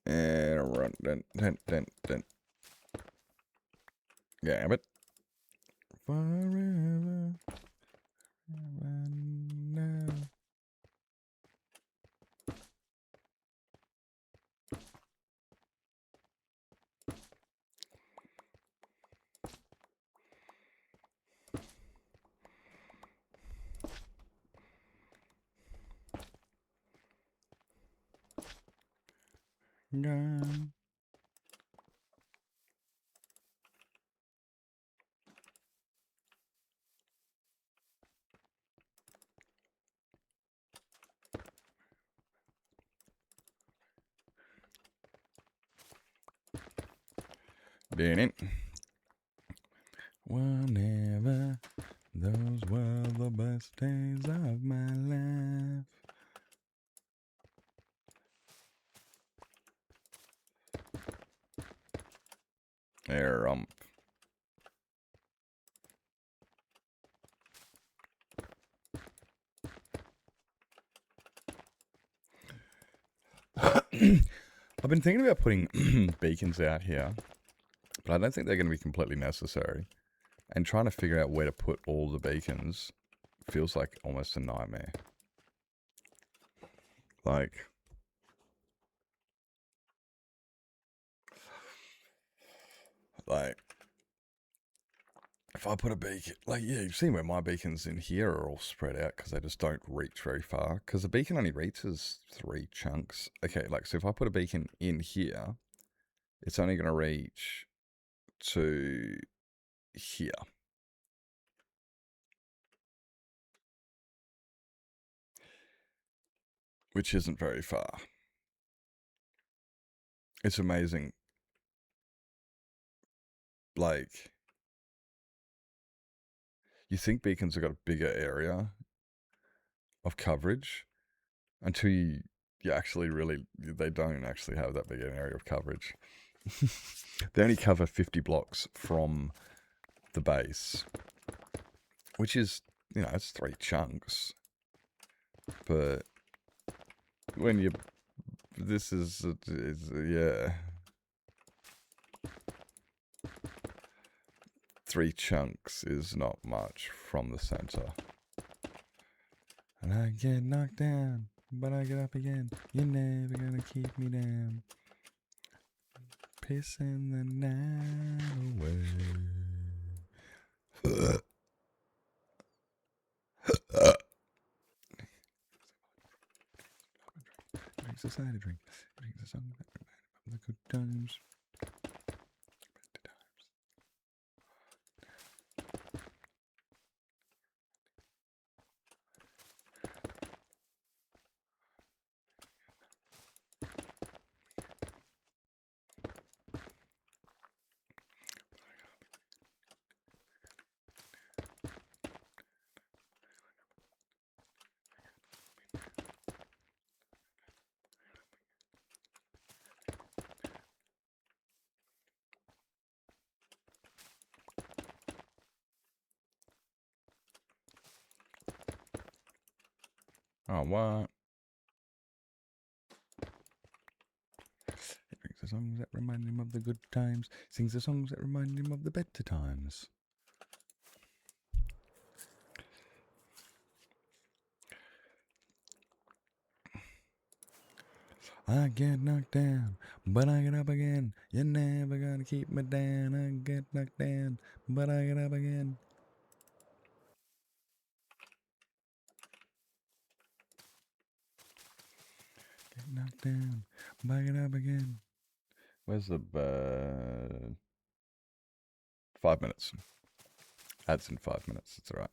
And run, dun. Gambit. Forever. Now. Gone. Did it? Whenever, those were the best days of my life. There, I've been thinking about putting beacons out here, but I don't think they're going to be completely necessary. And trying to figure out where to put all the beacons feels like almost a nightmare. Like, if I put a beacon, like, yeah, you've seen where my beacons in here are all spread out because they just don't reach very far. Because the beacon only reaches 3 chunks. Okay, like, so if I put a beacon in here, it's only going to reach to here. Which isn't very far. It's amazing. Like, you think beacons have got a bigger area of coverage until you actually really, they don't actually have that big an area of coverage. They only cover 50 blocks from the base, which is, it's 3 chunks. But when you, this is yeah. 3 chunks is not much from the center. And I get knocked down, but I get up again. You're never gonna keep me down. Pissing the night away. Drinks a cider drink. Drinks a song that reminds the good times. Oh, what? He drinks the songs that remind him of the good times. Sings the songs that remind him of the better times. I get knocked down, but I get up again. You're never gonna keep me down. I get knocked down, but I get up again. Get knocked down, but I get up again. Where's the 5 minutes? Adds in 5 minutes. It's alright.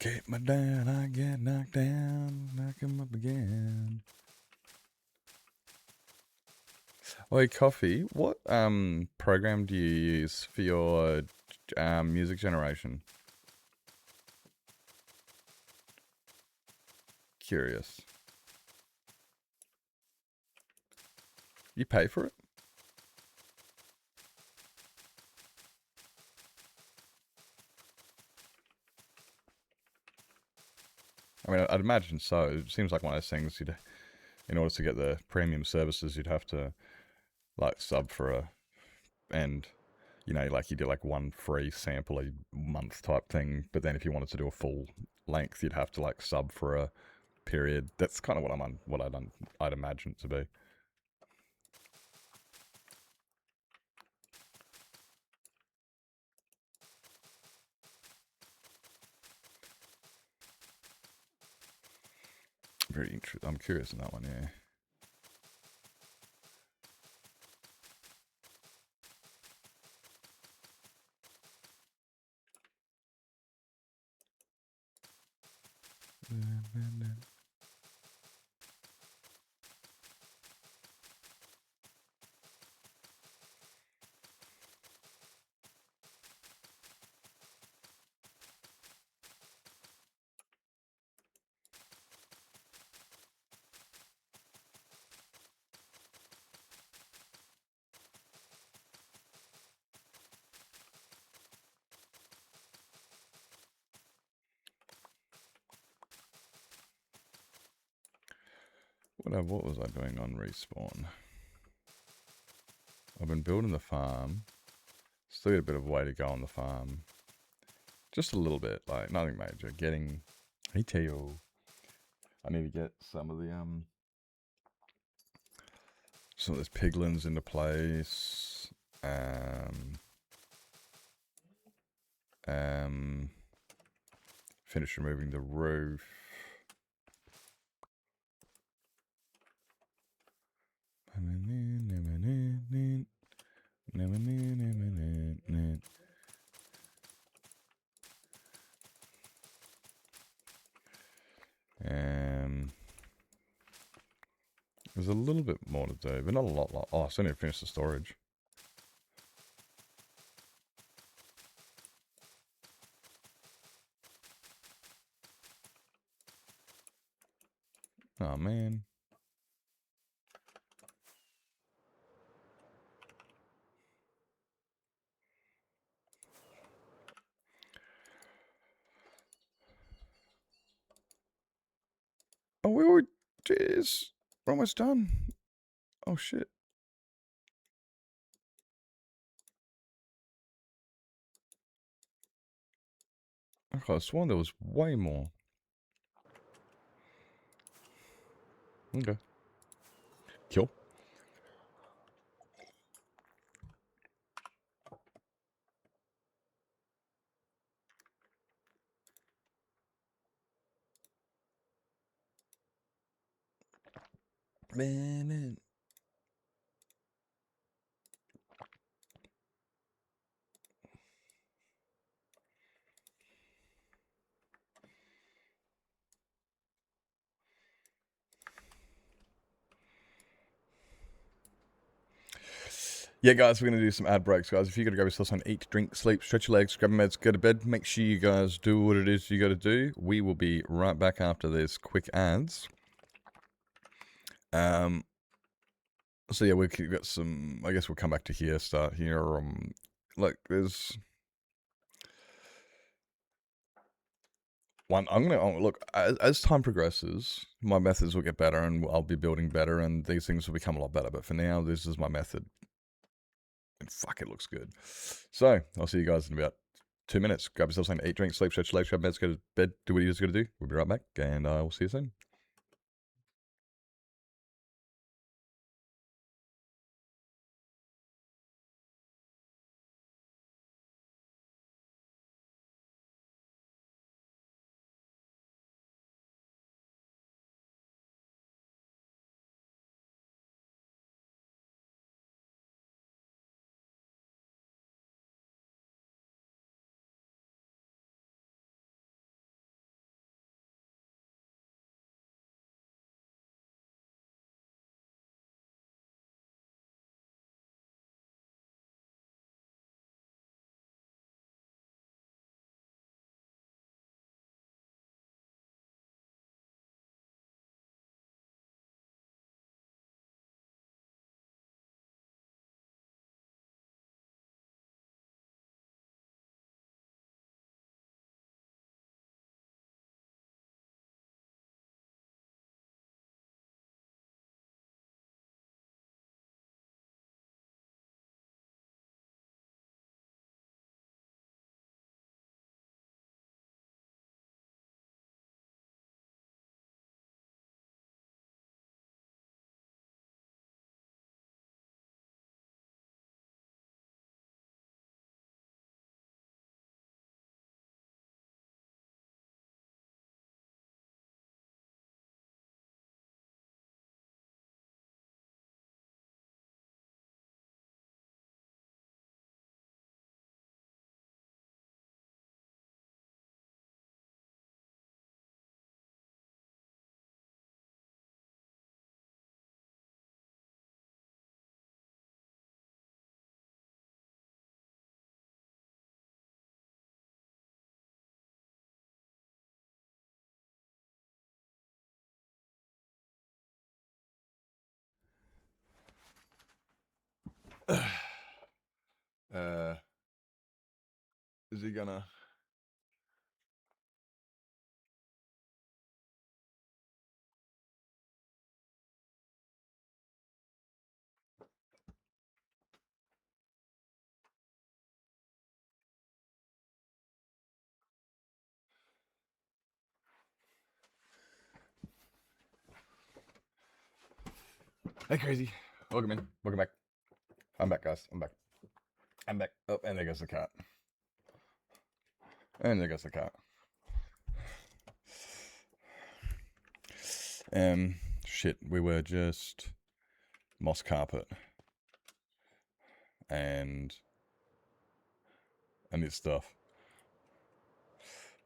Keep me down, I get knocked down, knock him up again. Oi, Coffee, what program do you use for your music generation? Curious. You pay for it? I mean, I'd imagine so. It seems like one of those things in order to get the premium services, you'd have to like sub for and like you do like one free sample a month type thing. But then if you wanted to do a full length, you'd have to like sub for a period. That's kind of what I'd imagine it to be. Very interesting. I'm curious in that one, yeah. What was I doing on Respawn? I've been building the farm. Still got a bit of way to go on the farm. Just a little bit, like nothing major. Hey Teo. I need to get some of those piglins into place. Finish removing the roof. There's a little bit more to do, but not a lot. Oh, I still need to finish the storage. Oh, man. Oh, we were... Jeez. We're almost done. Oh, shit. I could have sworn there was way more. Okay. Cool. Man. Yeah, guys, we're going to do some ad breaks, guys. If you're going to grab yourself something, eat, drink, sleep, stretch your legs, grab your meds, go to bed, make sure you guys do what it is you got to do. We will be right back after these quick ads. So yeah, we've got some, I guess we'll come back to here, start here. Like, there's one, look, as time progresses, my methods will get better and I'll be building better and these things will become a lot better. But for now, this is my method. And fuck, it looks good. So, I'll see you guys in about 2 minutes. Grab yourself something to eat, drink, sleep, stretch your legs, grab meds, go to bed, do what you just got to do. We'll be right back, and we'll see you soon. Is he gonna... Hey, crazy. Welcome in. Welcome back. I'm back, guys. I'm back. I'm back. Oh, and there goes the cat. And there goes the cat. Shit, we were just moss carpet and this stuff.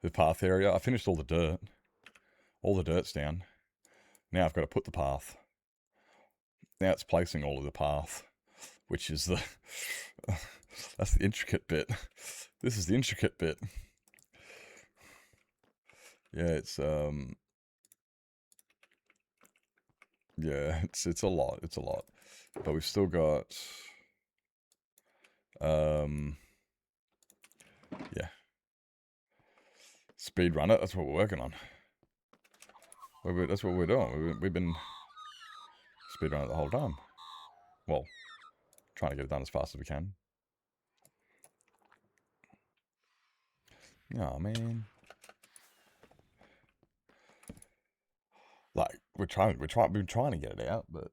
The path area. I finished all the dirt. All the dirt's down. Now I've got to put the path. Now it's placing all of the path, which is the... that's the intricate bit. This is the intricate bit. Yeah, it's yeah, it's a lot. It's a lot. But we've still got yeah. Speed run it, that's what we're working on. That's what we're doing. We've been speed running it the whole time. Well, trying to get it done as fast as we can. Oh man. Like we've been trying to get it out, but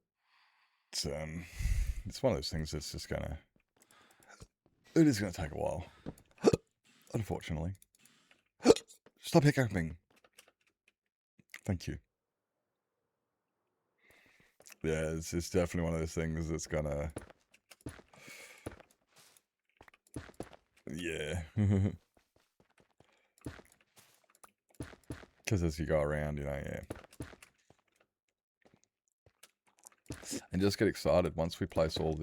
it's one of those things that's just it is gonna take a while. Unfortunately. Stop hiccuping. Thank you. Yeah, it's definitely one of those things that's gonna... Yeah. Because as you go around, you know, yeah. And just get excited once we place all of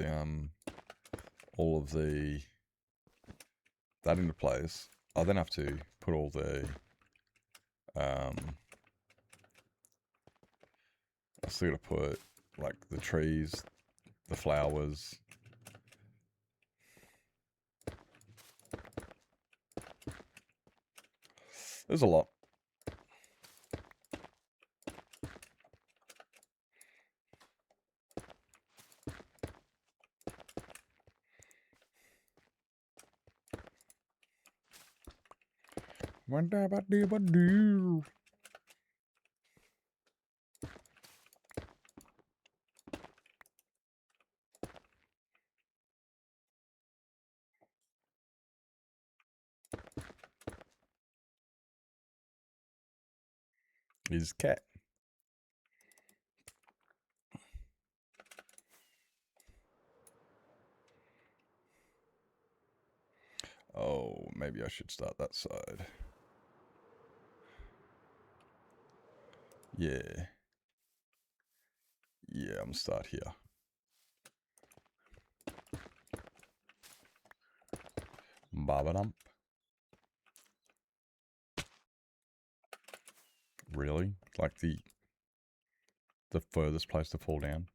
that into place. I'll then have to put all the I still gotta put like the trees, the flowers. There's a lot. Is cat. Oh, maybe I should start that side. Yeah. Yeah, I'm gonna start here. Babadump. Really? Like the furthest place to fall down?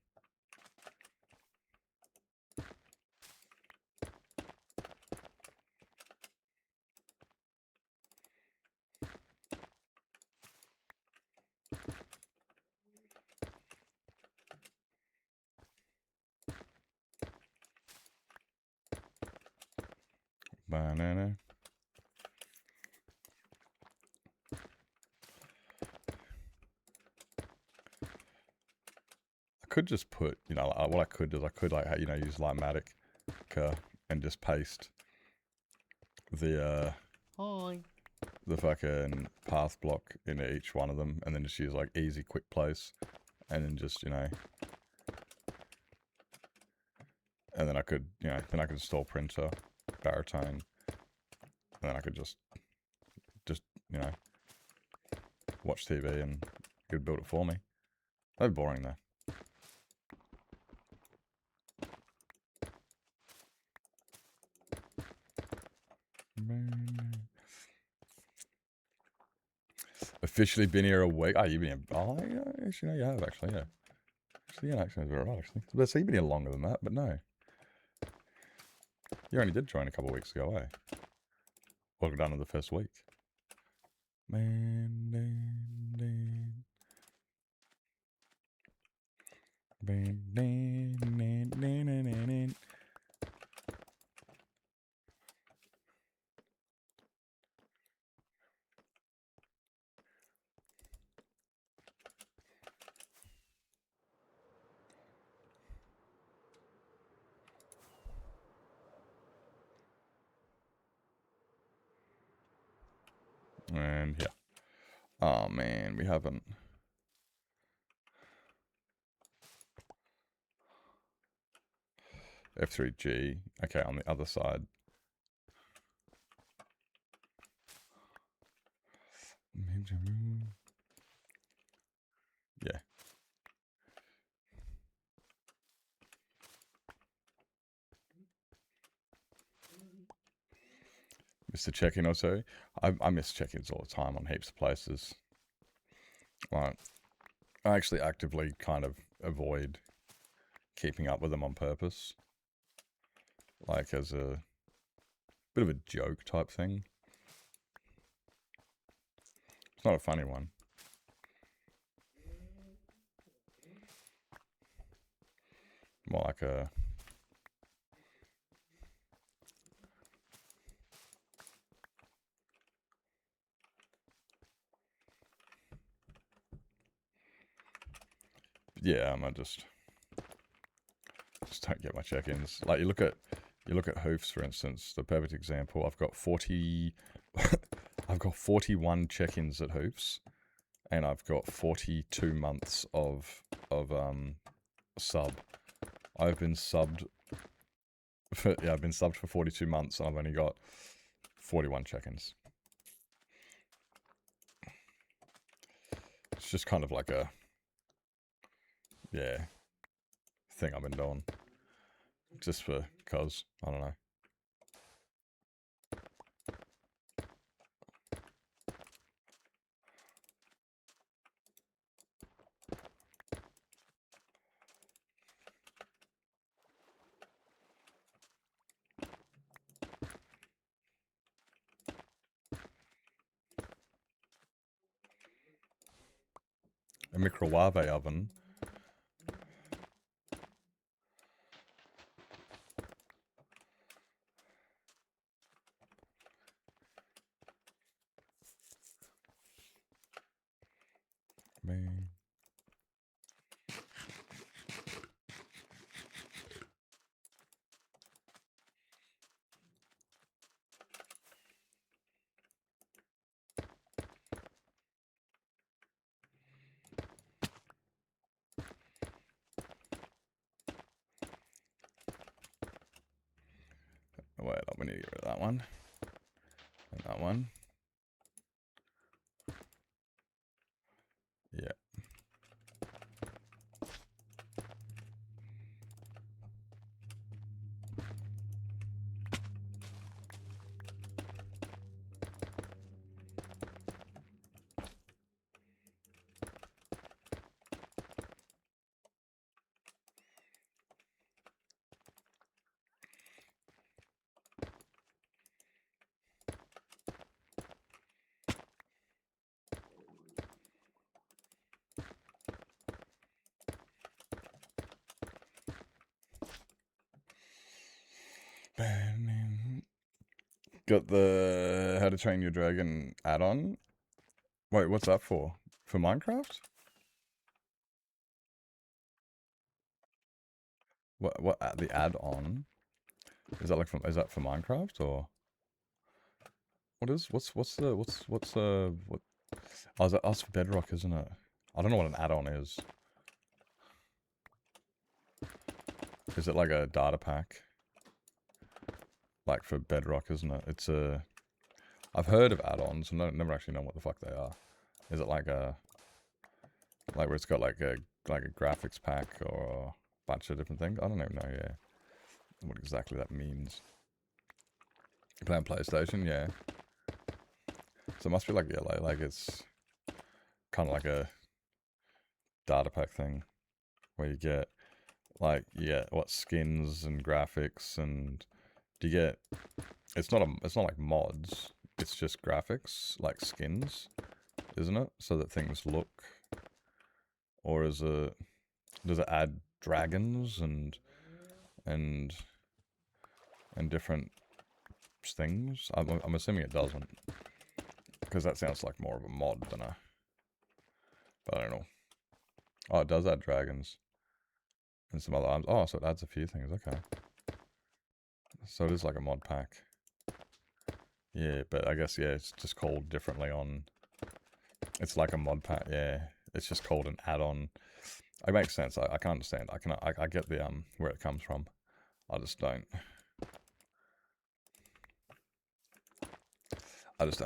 Banana. I could just put, you know, what I could do is I could, like, you know, use Lightmatic and just paste the fucking path block into each one of them, and then just use like easy quick place, and then just, you know, and then I could, you know, then I could install printer, baritone, and then I could just, you know, watch TV and it could build it for me. That'd be boring though. Officially been here a week. Oh, you've been here. Oh, yeah, actually, no, you have, actually, yeah. Actually, yeah, actually, that's right, actually. So you've been here longer than that, but no. You only did join a couple of weeks ago, eh? Welcome down to the first week. And yeah. Oh man, we haven't. F3G. Okay, on the other side. Yeah. Missed a check-in or two. I miss check-ins all the time on heaps of places. Like, I actually actively kind of avoid keeping up with them on purpose. Like, as a bit of a joke type thing. It's not a funny one. More like a... Yeah, I just don't get my check-ins. Like, you look at Hoofs, for instance, the perfect example. I've got 40 I've got 41 check-ins at Hoofs, and I've got 42 months of sub. I've been subbed for 42 months, and I've only got 41 check-ins. It's just kind of like a thing I've been doing. Just for cause, I don't know. A microwave oven. Man. Wait, I'm gonna get rid of that one. And that one. Yeah. Got the How to Train Your Dragon add-on. Wait, what's that for? For Minecraft? What the add-on? Is that is that for Minecraft or what's what? Oh, that's for Bedrock, isn't it? I don't know what an add-on is. Is it like a data pack? Like for Bedrock, isn't it? It's a... I've heard of add-ons, and never actually know what the fuck they are. Is it like a... Like where it's got like a graphics pack or a bunch of different things? I don't even know, yeah. What exactly that means. You play on PlayStation, yeah. So it must be like, yeah, like it's kind of like a data pack thing. Where you get, like, what skins and graphics and... Do you get... It's not like mods. It's just graphics, like skins, isn't it? So that things look... Or is it... Does it add dragons and different things? I'm assuming it doesn't. Because that sounds like more of a mod than a... But I don't know. Oh, it does add dragons. And some other items. Oh, so it adds a few things, okay. So it is like a mod pack. Yeah, but I guess, yeah, it's just called differently on... It's like a mod pack, yeah. It's just called an add-on. It makes sense. I can understand. I get the where it comes from. I just don't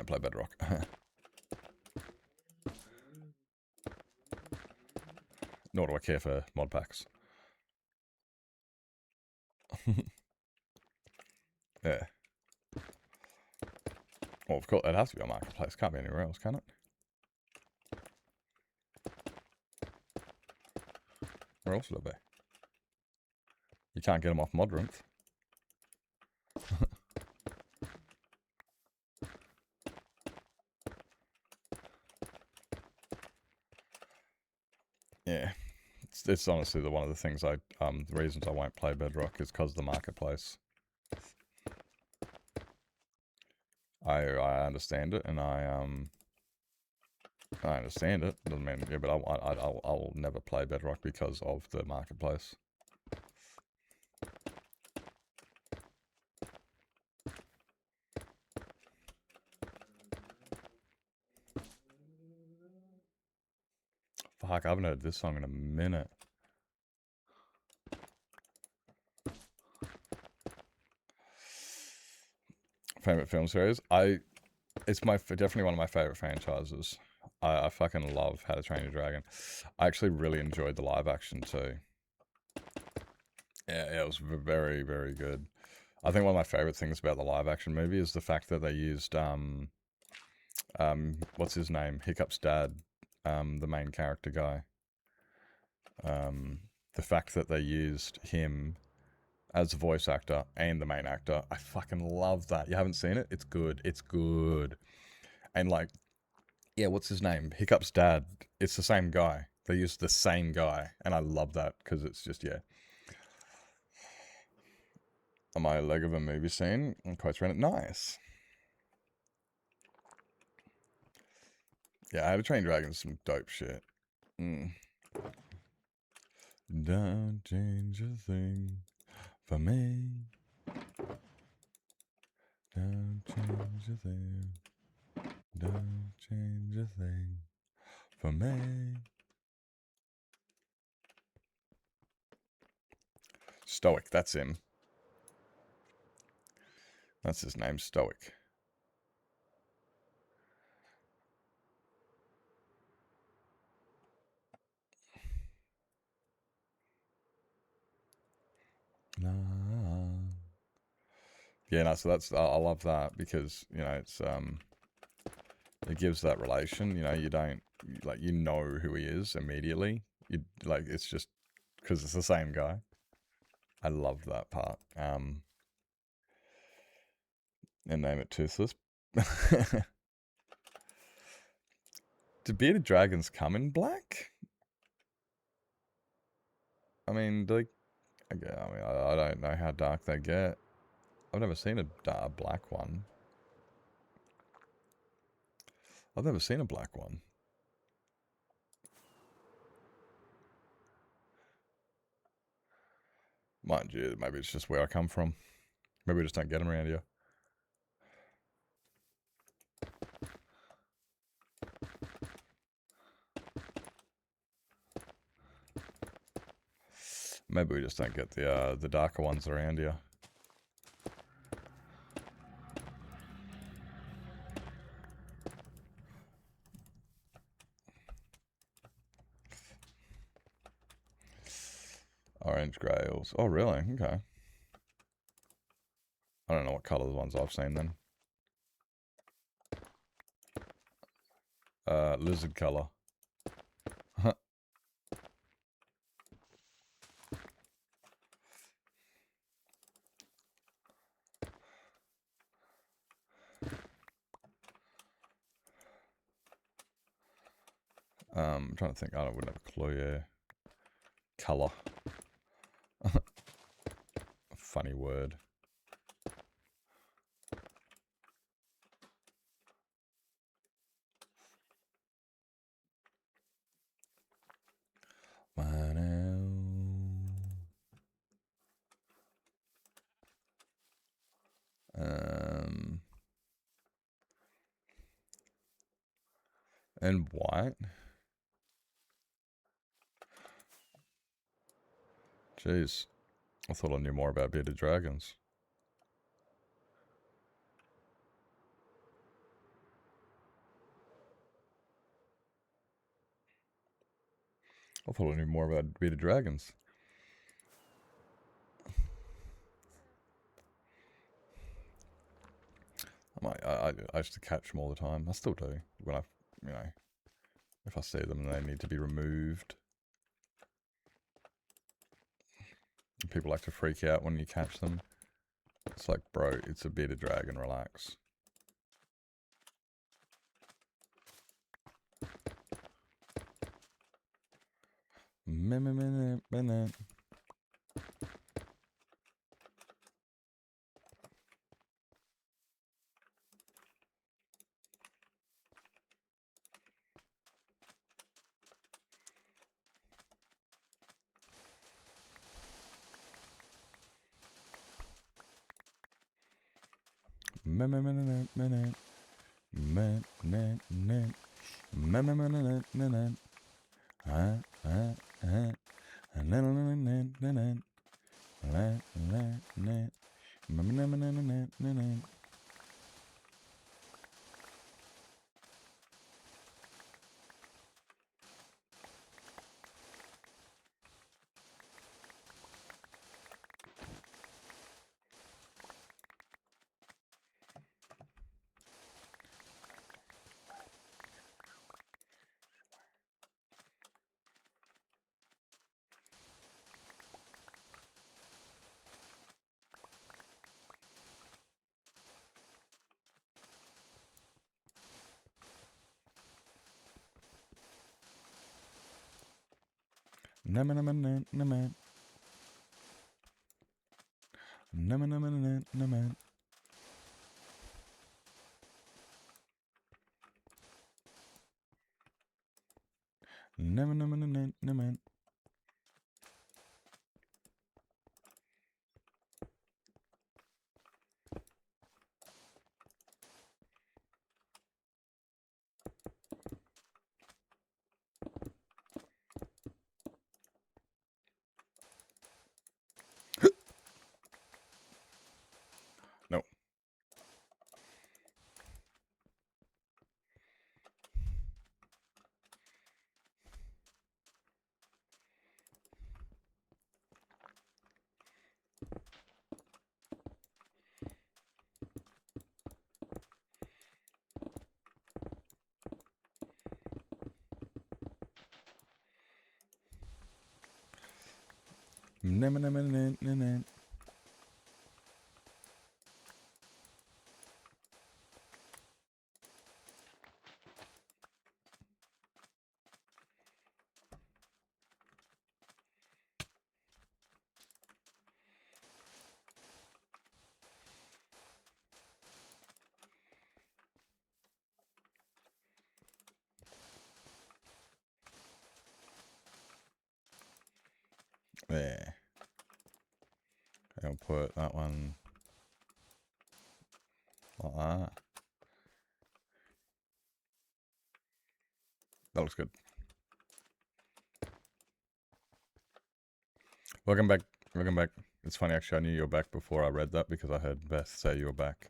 play Bedrock. Nor do I care for mod packs. Yeah. Well, of course, it has to be on Marketplace. Can't be anywhere else, can it? Where else would it be? You can't get them off Modrinth. Yeah. It's honestly one of the things the reasons I won't play Bedrock is because of the Marketplace. I understand it, and I understand it. Doesn't mean, yeah, but I'll never play Bedrock because of the Marketplace. Fuck, I haven't heard this song in a minute. Favorite film series? It's definitely one of my favorite franchises. I fucking love How to Train Your Dragon. I actually really enjoyed the live action too. Yeah, it was very, very good. I think one of my favorite things about the live action movie is the fact that they used what's his name? Hiccup's dad, the main character guy. The fact that they used him as the voice actor and the main actor, I fucking love that. You haven't seen it? It's good. It's good. And like, yeah, what's his name? Hiccup's dad. It's the same guy. They used the same guy, and I love that because it's just, yeah. Am I a leg of a movie scene? And quotes around it. Nice. Yeah, How to Train Your Dragon is some dope shit. Don't change a thing for me. Don't change a thing. Don't change a thing for me. Stoic, that's him. That's his name, Stoic. Yeah, no, so I love that because, you know, it's it gives that relation, you know, you don't like, you know who he is immediately. You like, it's just because it's the same guy. I love that part. And name it Toothless. Do bearded dragons come in black? I mean, I don't know how dark they get. I've never seen a black one. I've never seen a black one. Mind you, maybe it's just where I come from. Maybe we just don't get them around here. Maybe we just don't get the darker ones around here. Orange grails. Oh, really? Okay. I don't know what color the ones I've seen then. Lizard color. I'm trying to think. I wouldn't have a clue. Yeah. Color. Funny word. And white. Jeez. I thought I knew more about bearded dragons. I thought I knew more about bearded dragons. I used to catch them all the time. I still do when if I see them and they need to be removed. People like to freak out when you catch them. It's like, bro, it's a bearded dragon, relax. Minute. No. There. I'll put that one like that. That looks good. Welcome back. Welcome back. It's funny, actually, I knew you were back before I read that because I heard Beth say you were back.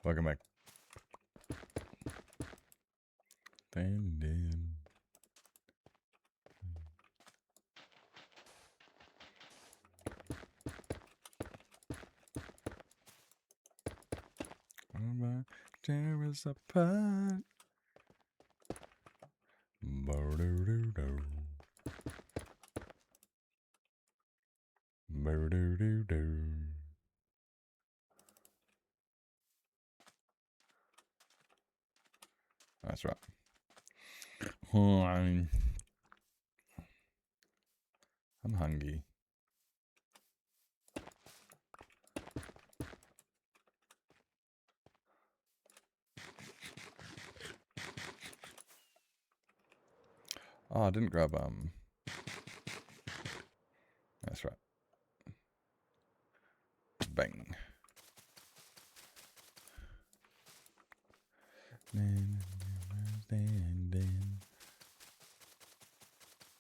Welcome back. Tear us apart. Bo-do-do-do. Bo-do-do-do. That's right. Oh, I'm hungry. Oh, I didn't grab That's right. Bang.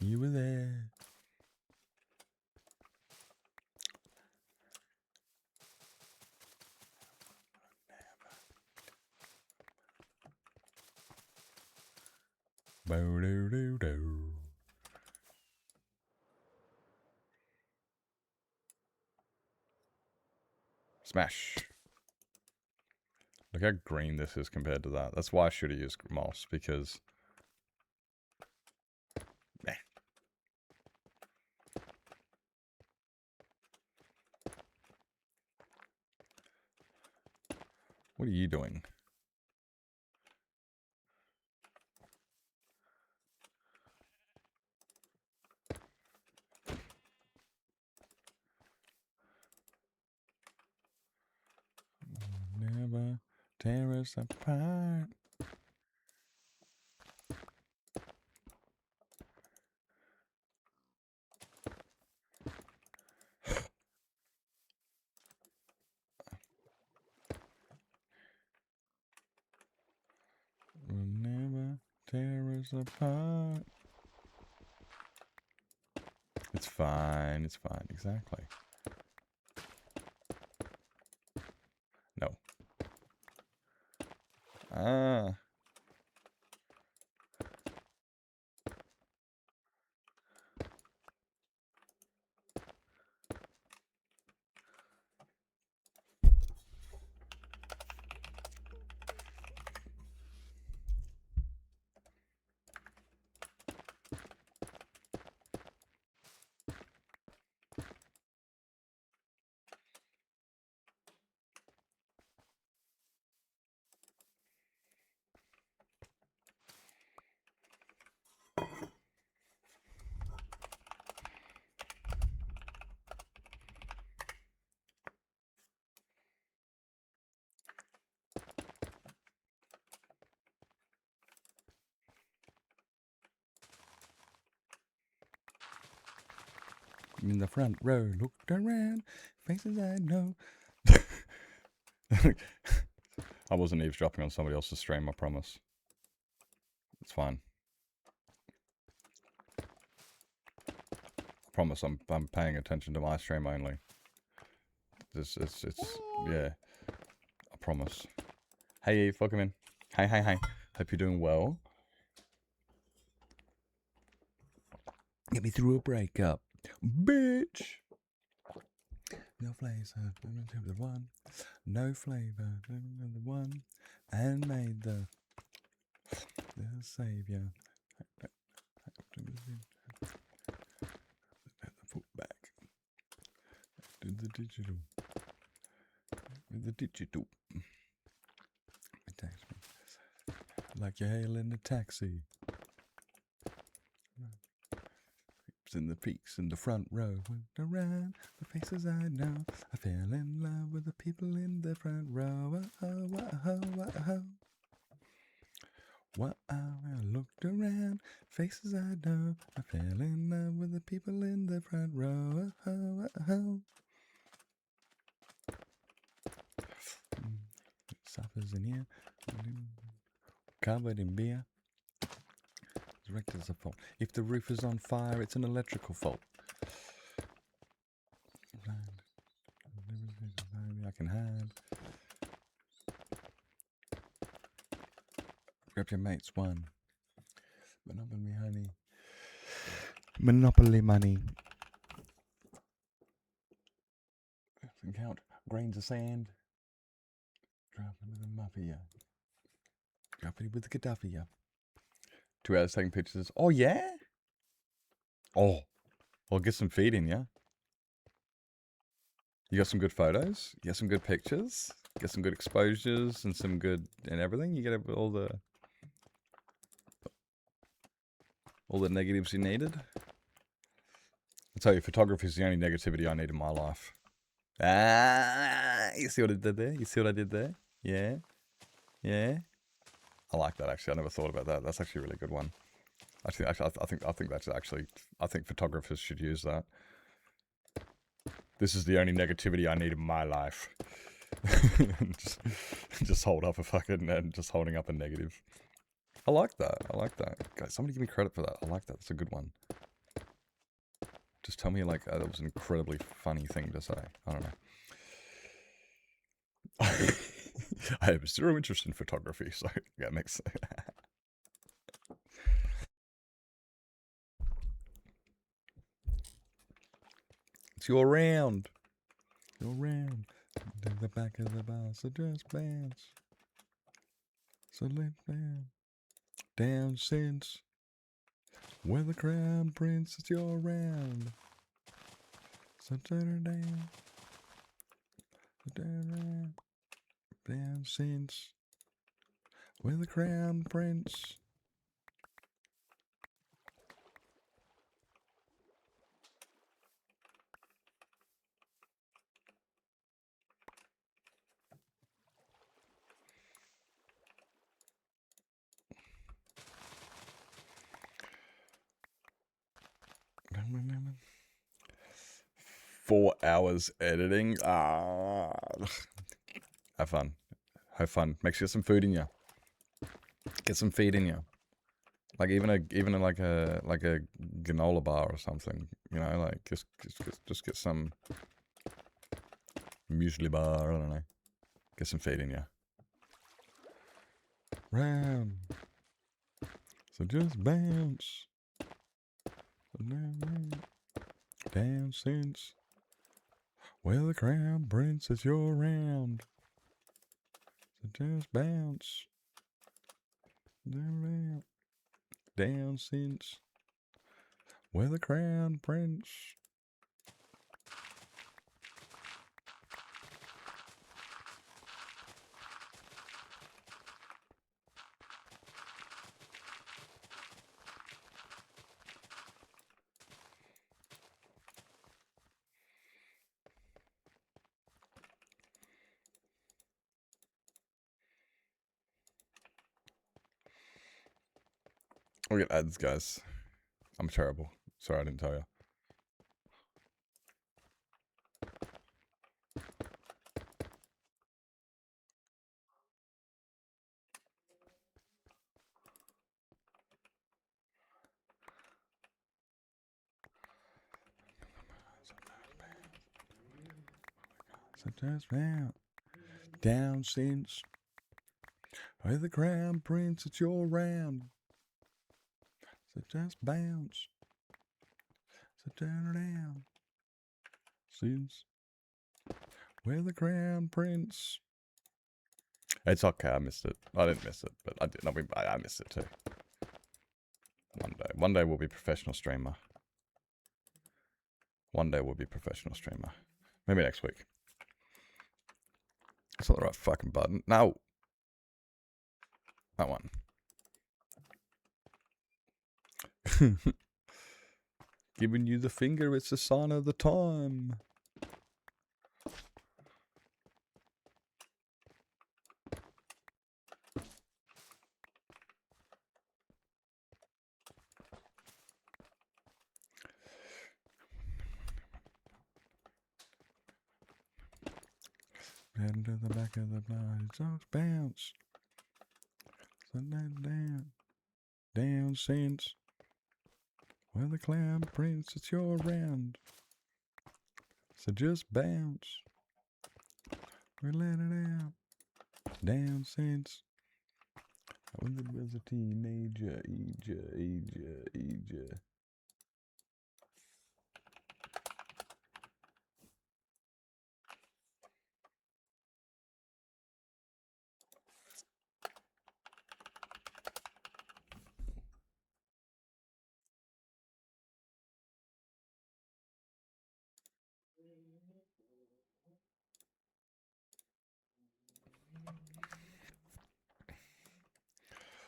You were there. Bo-do-do-do. Smash. Look how green this is compared to that. That's why I should have used moss, because... Meh. What are you doing? Never tear us apart. Will never tear us apart. It's fine, exactly. No. Ah. In the front row, looked around, faces I know. I wasn't eavesdropping on somebody else's stream, I promise. It's fine. I promise I'm paying attention to my stream only. It's yeah. I promise. Hey Eve, welcome in. Hey. Hope you're doing well. Get me through a breakup. Bitch! No flavor, the one. No flavor, the one. And made the savior. Put the foot back. Do the digital. With the digital. It takes me. Like you're hailing a taxi. In the peaks in the front row, went around the faces I know. I fell in love with the people in the front row. What I looked around, faces I know. I fell in love with the people in the front row. Suffers in here, covered in beer. Director's a fault. If the roof is on fire, it's an electrical fault. I can hide. Grab your mates, one. Monopoly honey. Monopoly money. And count grains of sand. Drop it with a mafia. Drop it with the Gaddafi, yeah. 2 hours taking pictures. Oh, yeah? Oh. I'll get some feed in, yeah? You got some good photos? You got some good pictures? You got some good exposures and some good... and everything? You get all the negatives you needed? I'll tell you, photography is the only negativity I need in my life. Ah, you see what I did there? You see what I did there? Yeah? Yeah? I like that, actually. I never thought about that. That's actually a really good one. Actually, I think that's actually... I think photographers should use that. This is the only negativity I need in my life. just hold up a fucking... and just holding up a negative. I like that. I like that. Guys, somebody give me credit for that. I like that. That's a good one. Just tell me, like, that was an incredibly funny thing to say. I don't know. I have zero interest in photography, so yeah, it makes sense. It's your round. Your round. the back of the bar, so just bounce. So let's bounce. Down since where the crown prince is your round. So turn her down. Down, down since where the crown prince. "4 hours editing. Have fun. Have fun. Make sure you get some food in you. Get some feed in you. Like even like a granola bar or something. You know, like just get some muesli bar. I don't know. Get some feed in you. Round. So just bounce. Down since where the crown prince is your round. So just bounce. Down since where the crown prince. We'll get ads, guys. I'm terrible. Sorry I didn't tell you. Sometimes round. Down since where the crown prince is your round. So just bounce. So turn her down. Since where the crown prince. It's okay, I missed it. I didn't miss it, but I did. I missed it too. One day we'll be professional streamer. One day we'll be professional streamer. Maybe next week. It's not the right fucking button. No. That one. Giving you the finger, it's a sign of the time. Head to the back of the bar, just bounce. So down. Down since where the clown prince is your round. So just bounce. We let it out. Down since I was a teenager.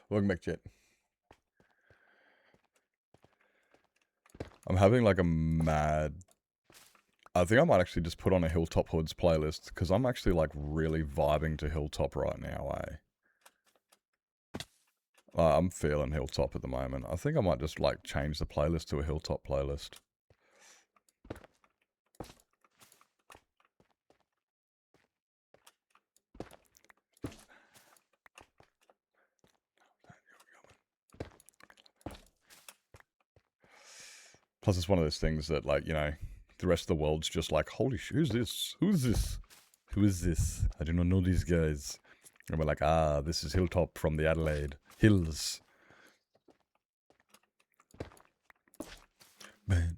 Welcome back, chat. I'm having like a mad... I think I might actually just put on a Hilltop Hoods playlist, because I'm actually like really vibing to Hilltop right now, I'm feeling Hilltop at the moment. I think I might just like change the playlist to a Hilltop playlist. Plus, it's one of those things that, like, you know, the rest of the world's just like, holy shit, who's this? Who's this? Who is this? I do not know these guys. And we're like, this is Hilltop from the Adelaide Hills. Man,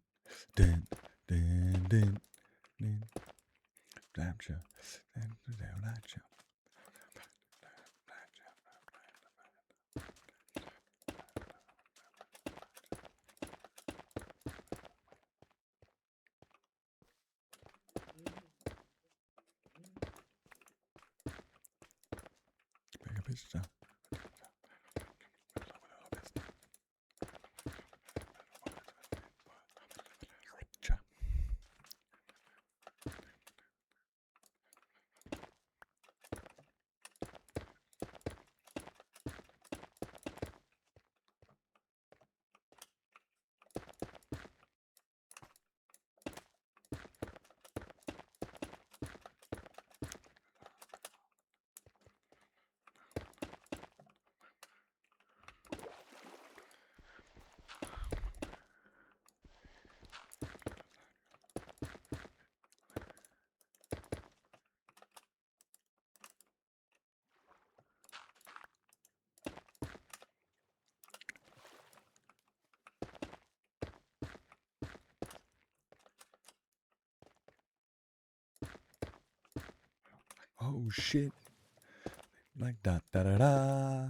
dun, dun, dun, dun. Rapture. Dun, Bigger picture. Oh shit. Like da da da da.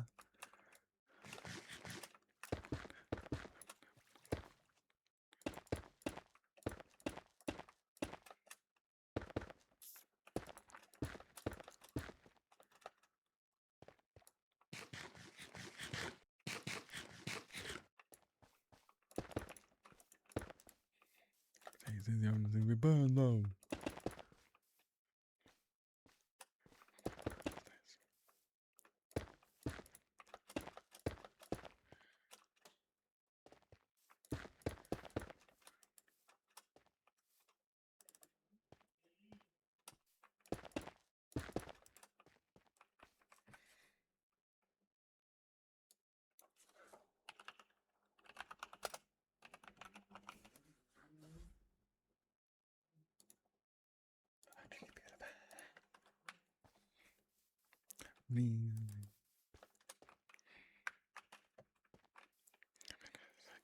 This is the only thing we burn though.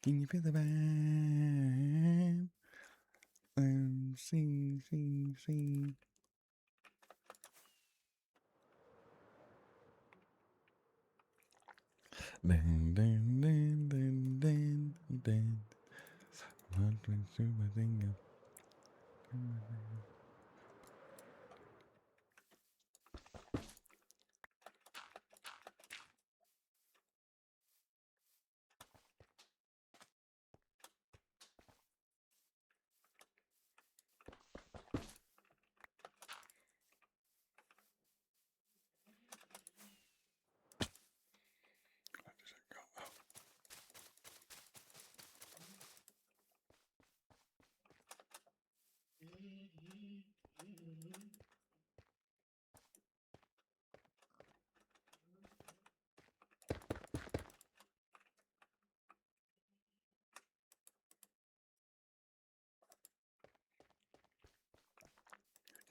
Can you feel the vibe? Sing, sing, sing. Dun, dun, dun, dun, dun, dun. Wondering super thing.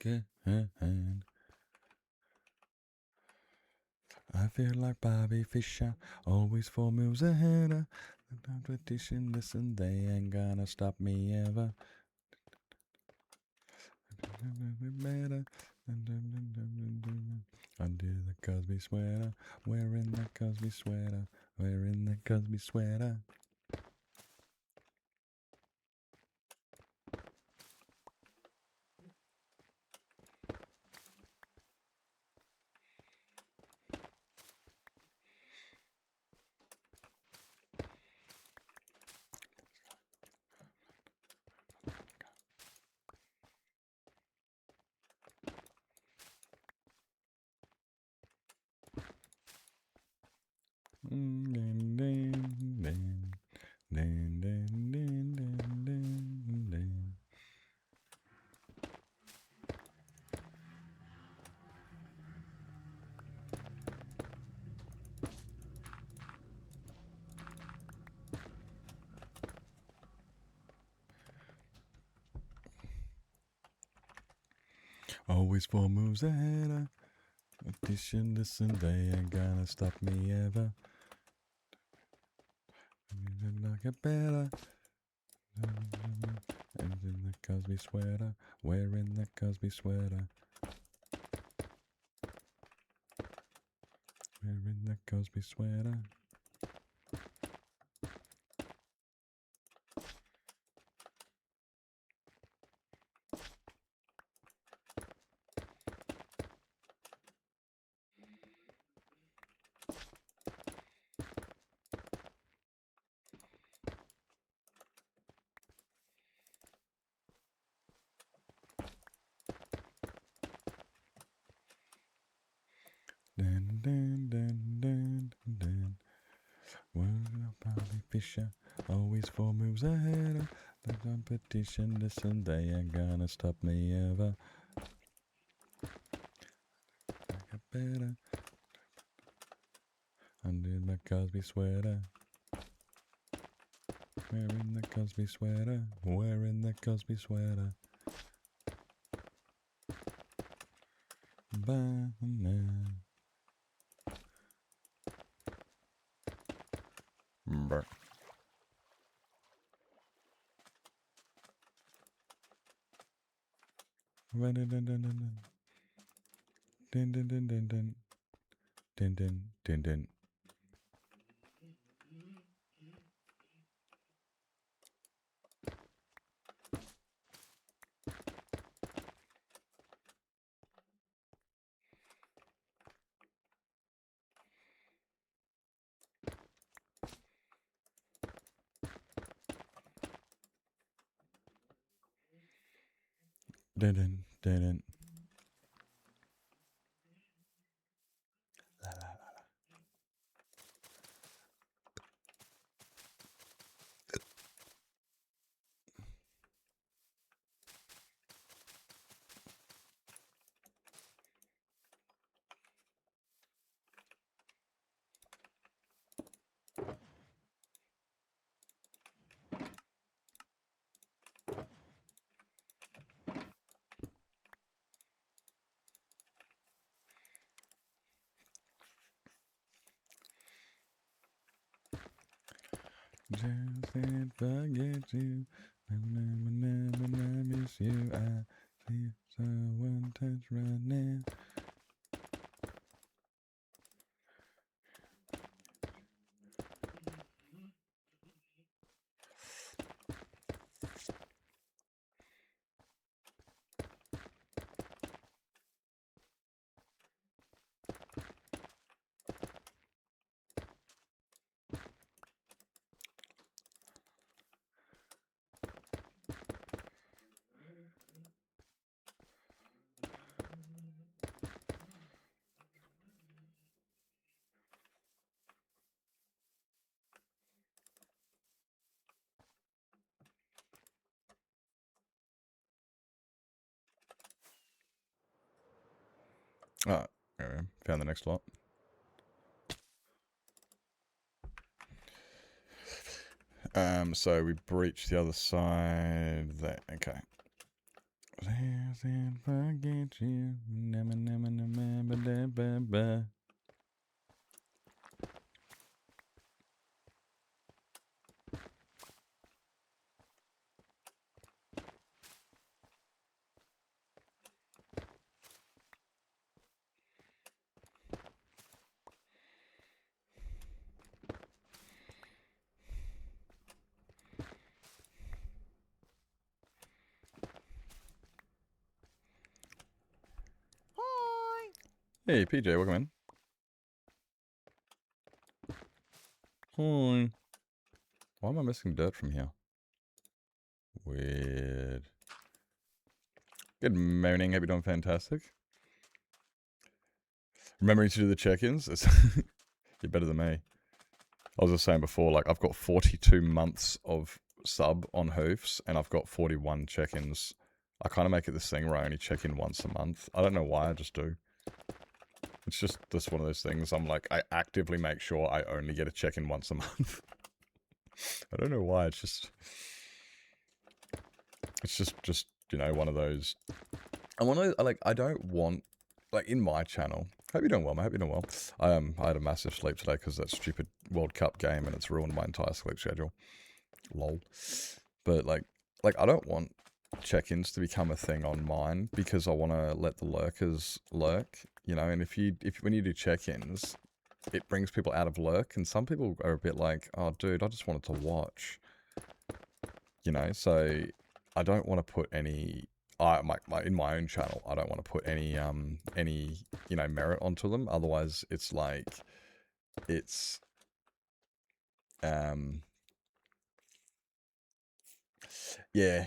Good. I feel like Bobby Fischer, always 4 moves ahead of the competition. Listen, they ain't gonna stop me ever. Better. Under the Cosby sweater, wearing the Cosby sweater, wearing the Cosby sweater. Always 4 moves ahead of competition. Listen, they ain't gonna stop me ever. Like a better. And in the Cosby sweater, wearing the Cosby sweater. Wearing the Cosby sweater. Dun, dun, dun, dun, dun. Well, Bobby Fischer, always 4 moves ahead of the competition. Listen, they ain't gonna stop me ever. I got better. Under my Cosby sweater. Wearing the Cosby sweater. Wearing the Cosby sweater. Banana. Brr. Dun dun dun dun dun dun dun dun dun dun dun dun dun dun. Dun dun dun dun. La la la la. Just can't forget you. When I miss you, I see someone touch right now. Oh, there we go. Found the next lot. So we breached the other side there. Okay. Forget you. Hey, PJ, welcome in. Hi. Why am I missing dirt from here? Weird. Good morning. Hope you're doing fantastic. Remembering to do the check-ins? You're better than me. I was just saying before, like, I've got 42 months of sub on Hoofs, and I've got 41 check-ins. I kind of make it this thing where I only check in once a month. I don't know why, I just do. It's just one of those things. I'm like, I actively make sure I only get a check-in once a month. I don't know why. It's just you know, one of those. And one of those, like, I don't want, like, in my channel. Hope you're doing well, mate. Hope you're doing well. I had a massive sleep today because that stupid World Cup game, and it's ruined my entire sleep schedule. Lol. But like I don't want check-ins to become a thing on mine because I want to let the lurkers lurk, you know. And if when you do check-ins, it brings people out of lurk, and some people are a bit like, oh dude, I just wanted to watch, you know. So I don't want to put any in my own channel, I don't want to put any you know, merit onto them. Otherwise it's like, it's yeah,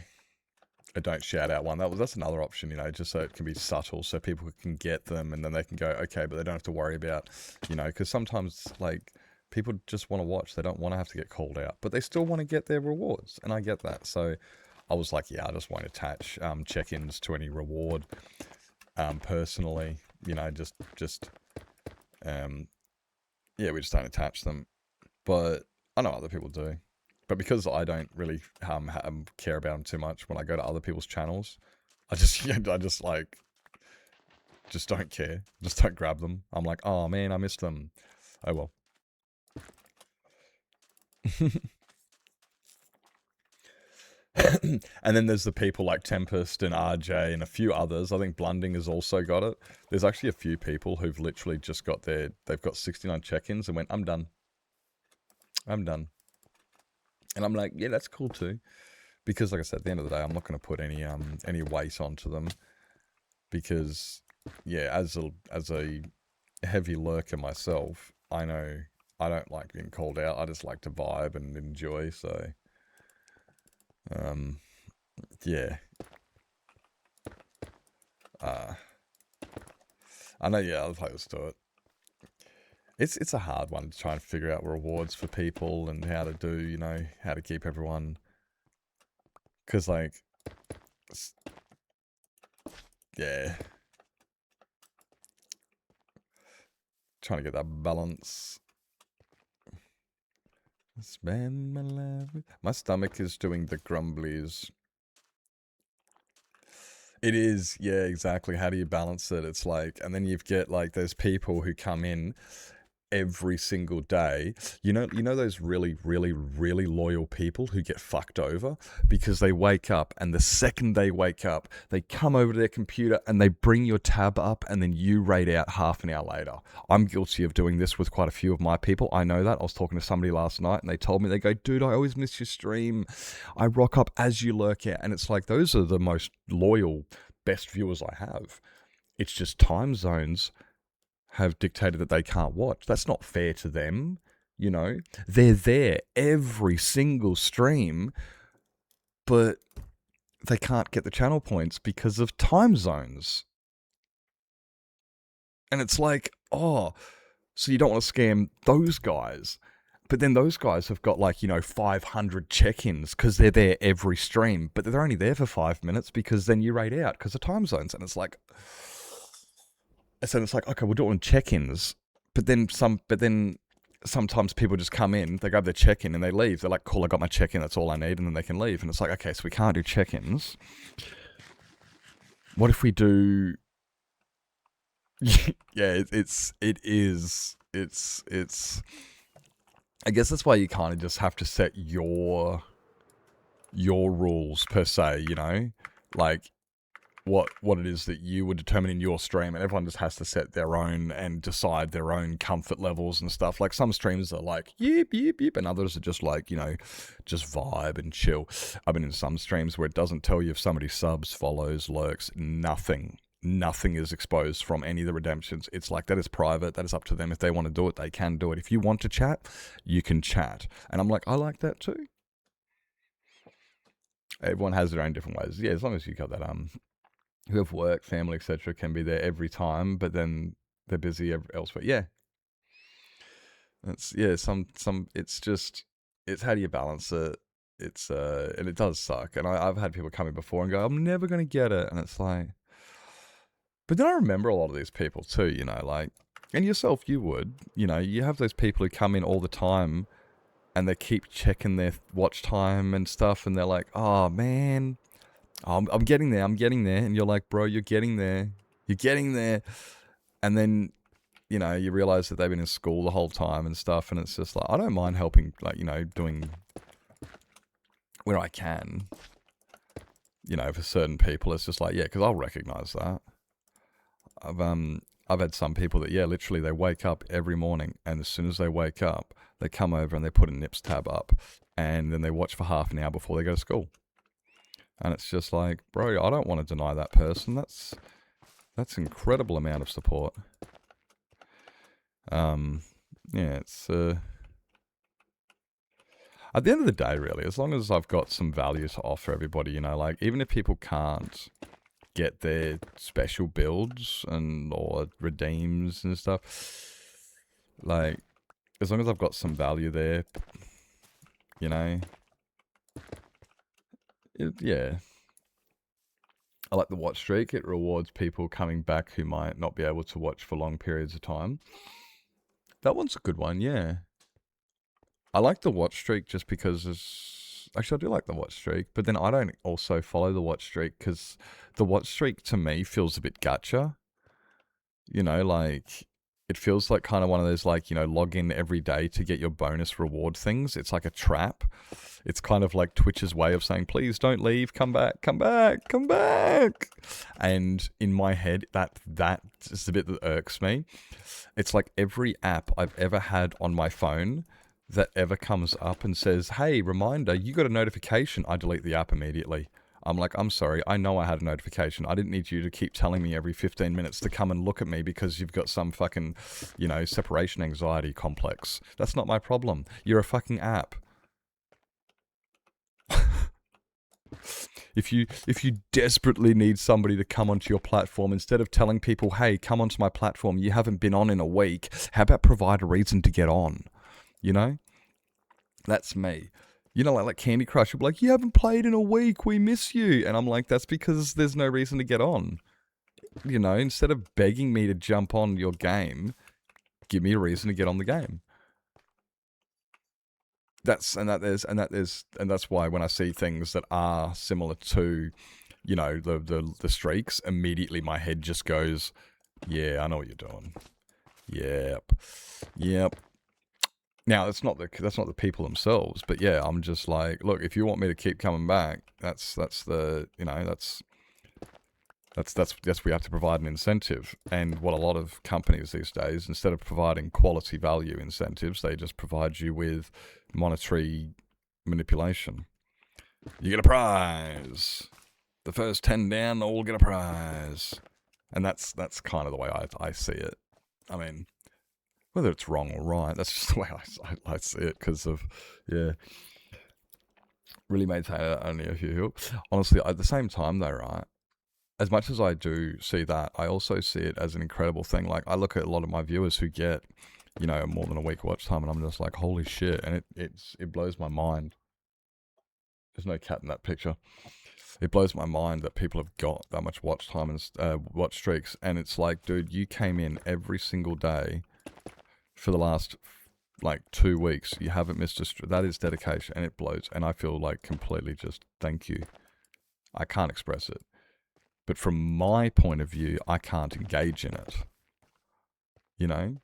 a don't shout out one. That's another option, you know, just so it can be subtle, so people can get them, and then they can go, okay, but they don't have to worry about, you know, because sometimes like people just want to watch, they don't want to have to get called out, but they still want to get their rewards, and I get that. So I was like, yeah, I just won't attach check-ins to any reward personally, you know, just yeah, we just don't attach them, but I know other people do. But because I don't really care about them too much, when I go to other people's channels, I just like, just don't care. Just don't grab them. I'm like, oh man, I missed them. Oh well. And then there's the people like Tempest and RJ and a few others. I think Blunding has also got it. There's actually a few people who've literally just got they've got 69 check-ins and went, I'm done. I'm done. And I'm like, yeah, that's cool too. Because like I said, at the end of the day, I'm not going to put any weight onto them. Because, yeah, as a heavy lurker myself, I know I don't like being called out. I just like to vibe and enjoy, so... yeah. I know, yeah, other players do it. It's a hard one to try and figure out rewards for people and how to do, you know, how to keep everyone... Because, like... Yeah. Trying to get that balance. Spend my life with... My stomach is doing the grumblies. It is, yeah, exactly. How do you balance it? It's like, and then you get like those people who come in every single day. You know those really, really, really loyal people who get fucked over because they wake up, and the second they wake up, they come over to their computer and they bring your tab up, and then you raid out half an hour later. I'm guilty of doing this with quite a few of my people. I know that. I was talking to somebody last night and they told me, they go, dude, I always miss your stream. I rock up as you lurk out. And it's like, those are the most loyal, best viewers I have. It's just time zones have dictated that they can't watch. That's not fair to them, you know? They're there every single stream, but they can't get the channel points because of time zones. And it's like, oh, so you don't want to scam those guys. But then those guys have got like, you know, 500 check-ins because they're there every stream, but they're only there for 5 minutes because then you raid out because of time zones. And it's like... So it's like, okay, we'll do it on check-ins, but then sometimes people just come in, they grab their check-in and they leave. They're like, cool, I got my check-in, that's all I need, and then they can leave. And it's like, okay, so we can't do check-ins. What if we do... Yeah, it's... I guess that's why you kind of just have to set your rules per se, you know? Like... what it is that you would determine in your stream, and everyone just has to set their own and decide their own comfort levels and stuff. Like some streams are like yip yip yip, and others are just like, you know, just vibe and chill. I've been in some streams where it doesn't tell you if somebody subs, follows, lurks, nothing is exposed from any of the redemptions. It's like, that is private, that is up to them. If they want to do it, they can do it. If you want to chat, you can chat. And I'm like, I like that too. Everyone has their own different ways. Yeah, as long as you got that who have work, family, etc., can be there every time, but then they're busy elsewhere. Yeah, it's it's how do you balance it? It's and it does suck. And I've had people come in before and go, I'm never gonna get it, and it's like, but then I remember a lot of these people too, you know, like, and yourself, you would, you know, you have those people who come in all the time, and they keep checking their watch time and stuff, and they're like, oh man. I'm getting there, and you're like, bro, you're getting there, and then, you know, you realize that they've been in school the whole time and stuff, and it's just like, I don't mind helping, like, you know, doing where I can, you know, for certain people. It's just like, yeah, because I'll recognize that. I've had some people that, yeah, literally they wake up every morning, and as soon as they wake up, they come over and they put a Nips tab up, and then they watch for half an hour before they go to school. And it's just like, bro, I don't want to deny that person. That's incredible amount of support. Yeah, it's at the end of the day, really, as long as I've got some value to offer everybody, you know, like, even if people can't get their special builds and or redeems and stuff, like, as long as I've got some value there, you know, yeah. I like the watch streak. It rewards people coming back who might not be able to watch for long periods of time. That one's a good one, yeah. I like the watch streak just because actually, I do like the watch streak, but then I don't also follow the watch streak because the watch streak to me feels a bit gacha. You know, like, it feels like kind of one of those, like, you know, log in every day to get your bonus reward things. It's like a trap. It's kind of like Twitch's way of saying, please don't leave, come back, come back, come back. And in my head, that is the bit that irks me. It's like every app I've ever had on my phone that ever comes up and says, hey, reminder, you got a notification, I delete the app immediately. I'm like, I'm sorry, I know I had a notification. I didn't need you to keep telling me every 15 minutes to come and look at me because you've got some fucking, you know, separation anxiety complex. That's not my problem. You're a fucking app. If you desperately need somebody to come onto your platform, instead of telling people, hey, come onto my platform, you haven't been on in a week, how about provide a reason to get on? You know? That's me. You know, like Candy Crush, you'll be like, you haven't played in a week, we miss you. And I'm like, that's because there's no reason to get on. You know, instead of begging me to jump on your game, give me a reason to get on the game. That's why when I see things that are similar to, you know, the streaks, immediately my head just goes, yeah, I know what you're doing. Yep. Now, that's not the people themselves, but yeah, I'm just like, look, if you want me to keep coming back, that's we have to provide an incentive. And what a lot of companies these days, instead of providing quality value incentives, they just provide you with monetary manipulation. You get a prize. The first 10 down all get a prize. And that's kind of the way I see it. I mean, whether it's wrong or right, that's just the way I see it, because of, yeah. Really maintain only a few. Honestly, at the same time though, right, as much as I do see that, I also see it as an incredible thing. Like, I look at a lot of my viewers who get, you know, more than a week watch time, and I'm just like, holy shit, and it blows my mind. There's no cat in that picture. It blows my mind that people have got that much watch time and watch streaks, and it's like, dude, you came in every single day for the last, like, 2 weeks. You haven't missed a that is dedication, and it blows, and I feel like completely just, thank you. I can't express it. But from my point of view, I can't engage in it. You know?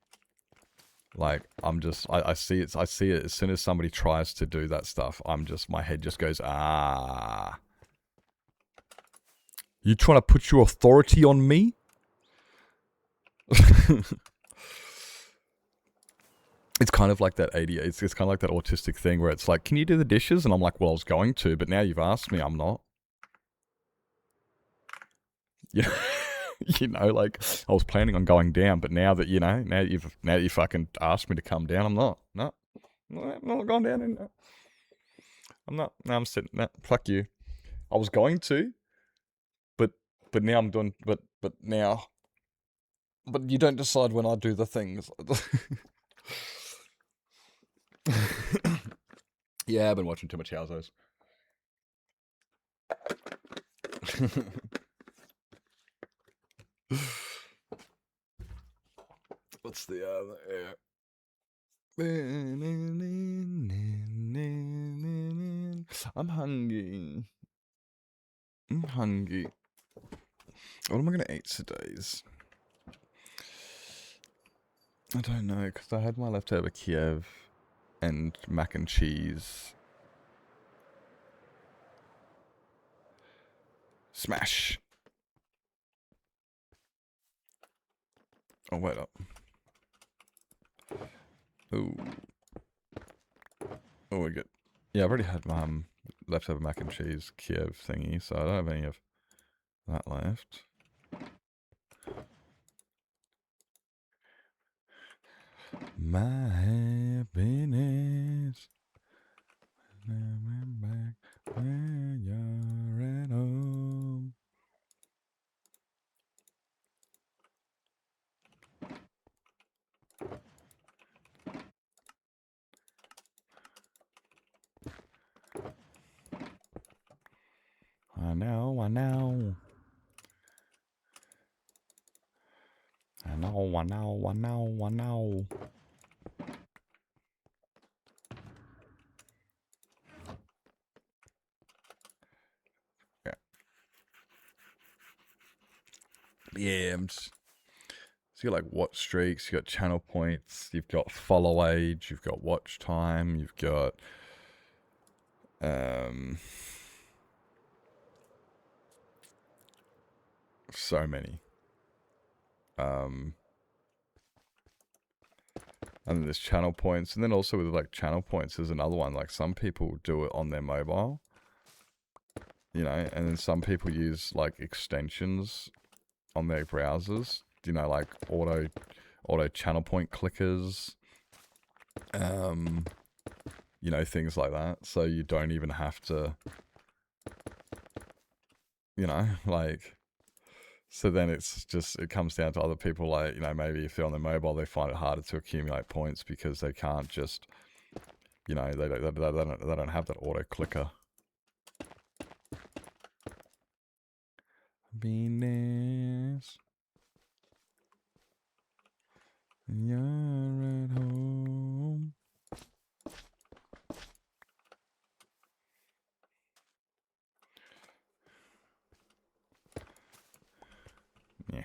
Like, I'm just, I see it as soon as somebody tries to do that stuff, my head just goes, ah. You trying to put your authority on me? It's kind of like that it's kind of like that autistic thing where it's like, can you do the dishes? And I'm like, well, I was going to, but now you've asked me, I'm not. Yeah. You know, like, I was planning on going down, but now that, you know, now you fucking asked me to come down, I'm not. No, I'm not going down. No. I'm not. No, I'm sitting. No, fuck you. I was going to, but now I'm doing. But now. But you don't decide when I do the things. Yeah, I've been watching too much Houseos. What's the other? I'm hungry. What am I gonna eat today's? I don't know, because I had my leftover Kiev and mac and cheese. Smash. Oh, wait up. Ooh. Oh, we get. Yeah, I've already had leftover mac and cheese Kiev thingy, so I don't have any of that left. My happiness. Back when you're at home. I know, I know. I know, I know, I know, I know. Yeah. Yeah, so you got like watch streaks, you got channel points, you've got follow age, you've got watch time, you've got so many. And then there's channel points, and then also with like channel points, there's another one. Like some people do it on their mobile, you know, and then some people use like extensions on their browsers, you know, like auto channel point clickers, you know, things like that. So you don't even have to, you know, like. So then it's just, it comes down to other people, like, you know, maybe if they're on their mobile, they find it harder to accumulate points because they can't just, you know, they don't have that auto clicker. Venus, you're at home. Yeah.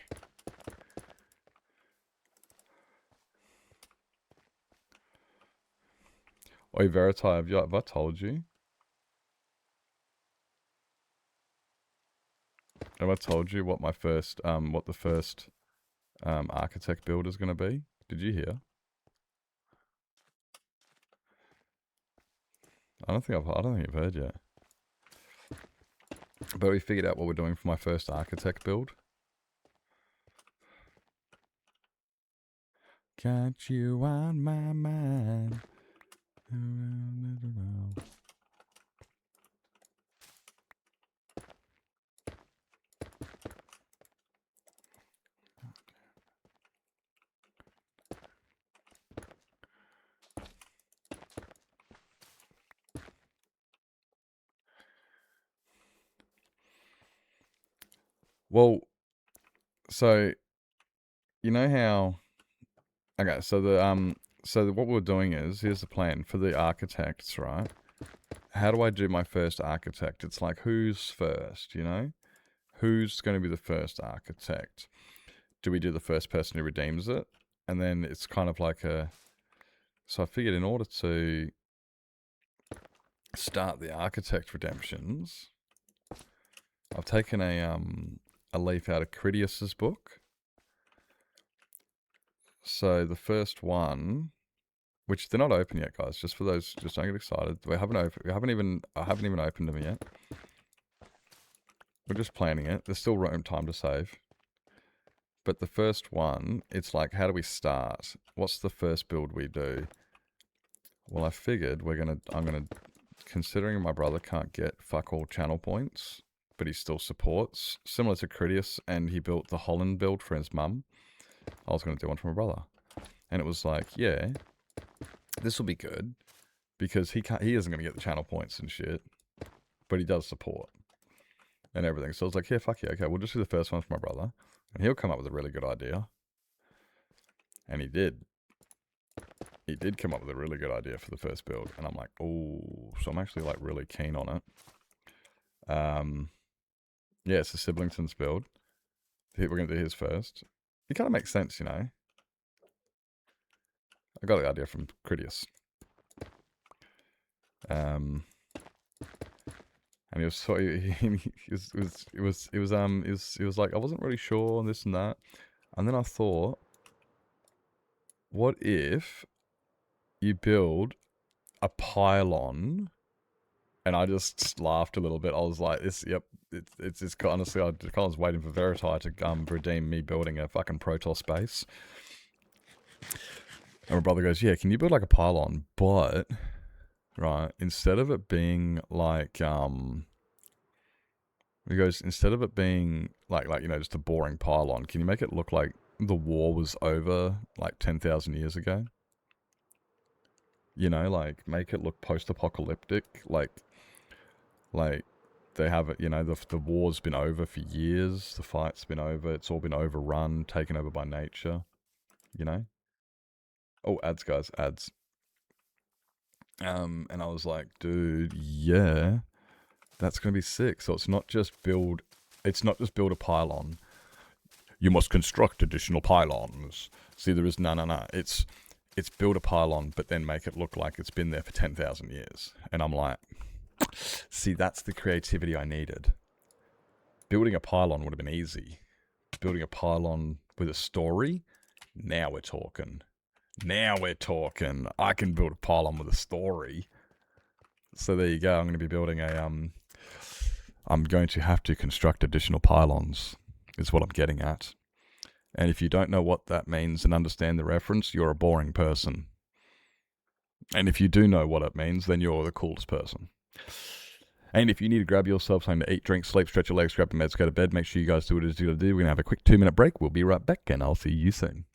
Oi, Veritai, have I told you? Have I told you what my first, what the first, architect build is going to be? Did you hear? I don't think you've heard yet. But we figured out what we're doing for my first architect build. Got you on my mind. Well, so you know how? Okay, so what we're doing is, here's the plan for the architects, right? How do I do my first architect? It's like, who's first, you know? Who's going to be the first architect? Do we do the first person who redeems it? And then it's kind of like a... So I figured in order to start the architect redemptions, I've taken a leaf out of Critias's book. So the first one, which they're not open yet, guys. Just for those, just don't get excited. I haven't even opened them yet. We're just planning it. There's still time to save. But the first one, it's like, how do we start? What's the first build we do? Well, I figured I'm gonna, considering my brother can't get fuck all channel points, but he still supports, similar to Critias, and he built the Holland build for his mum. I was gonna do one for my brother. And it was like, yeah, this will be good, because he isn't gonna get the channel points and shit, but he does support and everything. So I was like, yeah, fuck yeah, okay, we'll just do the first one for my brother, and he'll come up with a really good idea. And he did. He did come up with a really good idea for the first build, and I'm like, oh, so I'm actually like really keen on it. Yeah, it's the Siblingtons build. We're gonna do his first. It kind of makes sense, you know. I got the idea from Critias. And he was so it was like, I wasn't really sure on this and that, and then I thought, What if you build a pylon? And I just laughed a little bit. I was like, "This, yep, it's just honestly, I was waiting for Veriti to redeem me building a fucking Protoss base." And my brother goes, "Yeah, can you build like a pylon, but right instead of it being like he goes, instead of it being like just a boring pylon, can you make it look like the war was over like 10,000 years ago? You know, like make it look post-apocalyptic, like." They have it, you know, the war's been over for years, the fight's been over, it's all been overrun, taken over by nature, you know? Oh, ads, guys, ads. And I was like, dude, yeah, that's gonna be sick. So it's not just build a pylon. You must construct additional pylons. See, there is no. It's build a pylon, but then make it look like it's been there for 10,000 years. And I'm like, see, that's the creativity I needed. Building a pylon would have been easy. Building a pylon with a story, now we're talking. Now we're talking. I can build a pylon with a story. So there you go. I'm going to be building I'm going to have to construct additional pylons, is what I'm getting at. And if you don't know what that means and understand the reference, you're a boring person. And if you do know what it means, then you're the coolest person. And if you need to grab yourself something to eat, drink, sleep, stretch your legs, grab your meds, go to bed, make sure you guys do what it is you gotta do. We're going to have a quick 2-minute break. We'll be right back, and I'll see you soon.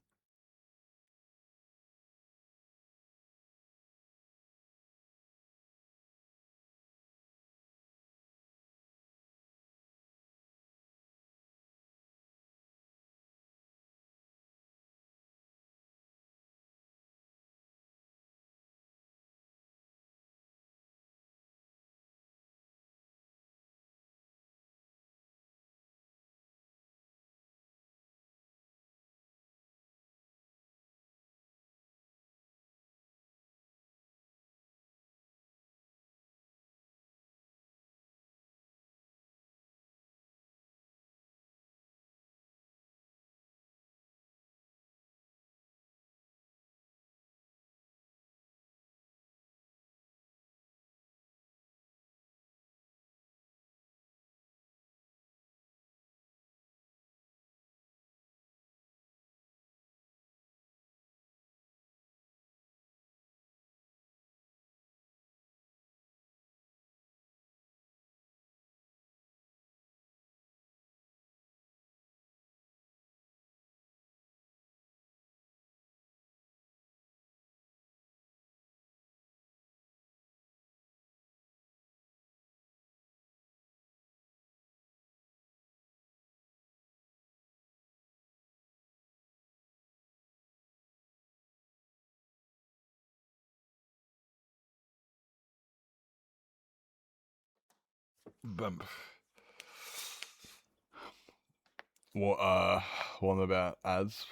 What, one about ads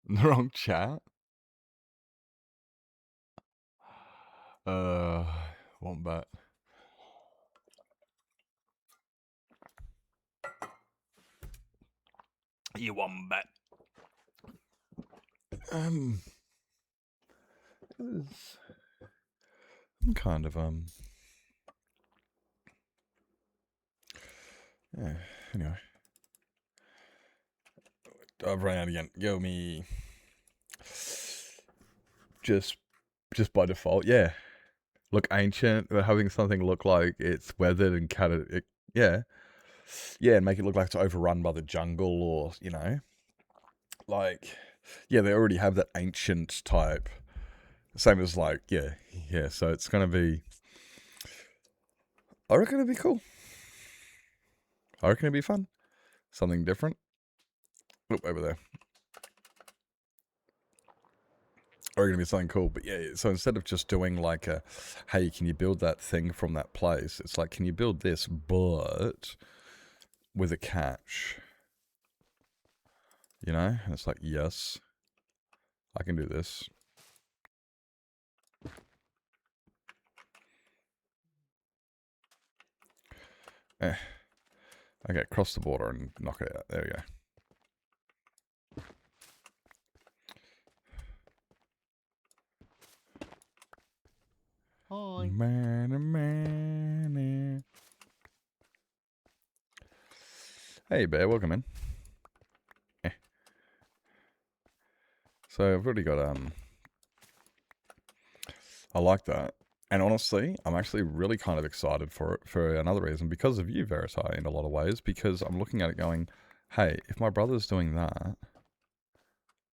in the wrong chat? Wombat. You wombat. I'm kind of, yeah, anyway. I've run out again. Go me. Just by default, yeah. Look ancient, but having something look like it's weathered and cut it, yeah. Yeah, and make it look like it's overrun by the jungle or, you know. Like, yeah, they already have that ancient type. Same as like, yeah. So it's gonna be, I reckon it'd be cool. I reckon it'd be fun. Something different. Oop, over there. I reckon it'd be something cool. But yeah, so instead of just doing like a, hey, can you build that thing from that place? It's like, can you build this, but with a catch? You know? And it's like, yes, I can do this. Okay, cross the border and knock it out. There we go. actually. Hey, Bear, welcome in. So I've already got I like that. And honestly, I'm actually really kind of excited for it for another reason, because of you, Veritai, in a lot of ways, because I'm looking at it going, hey, if my brother's doing that,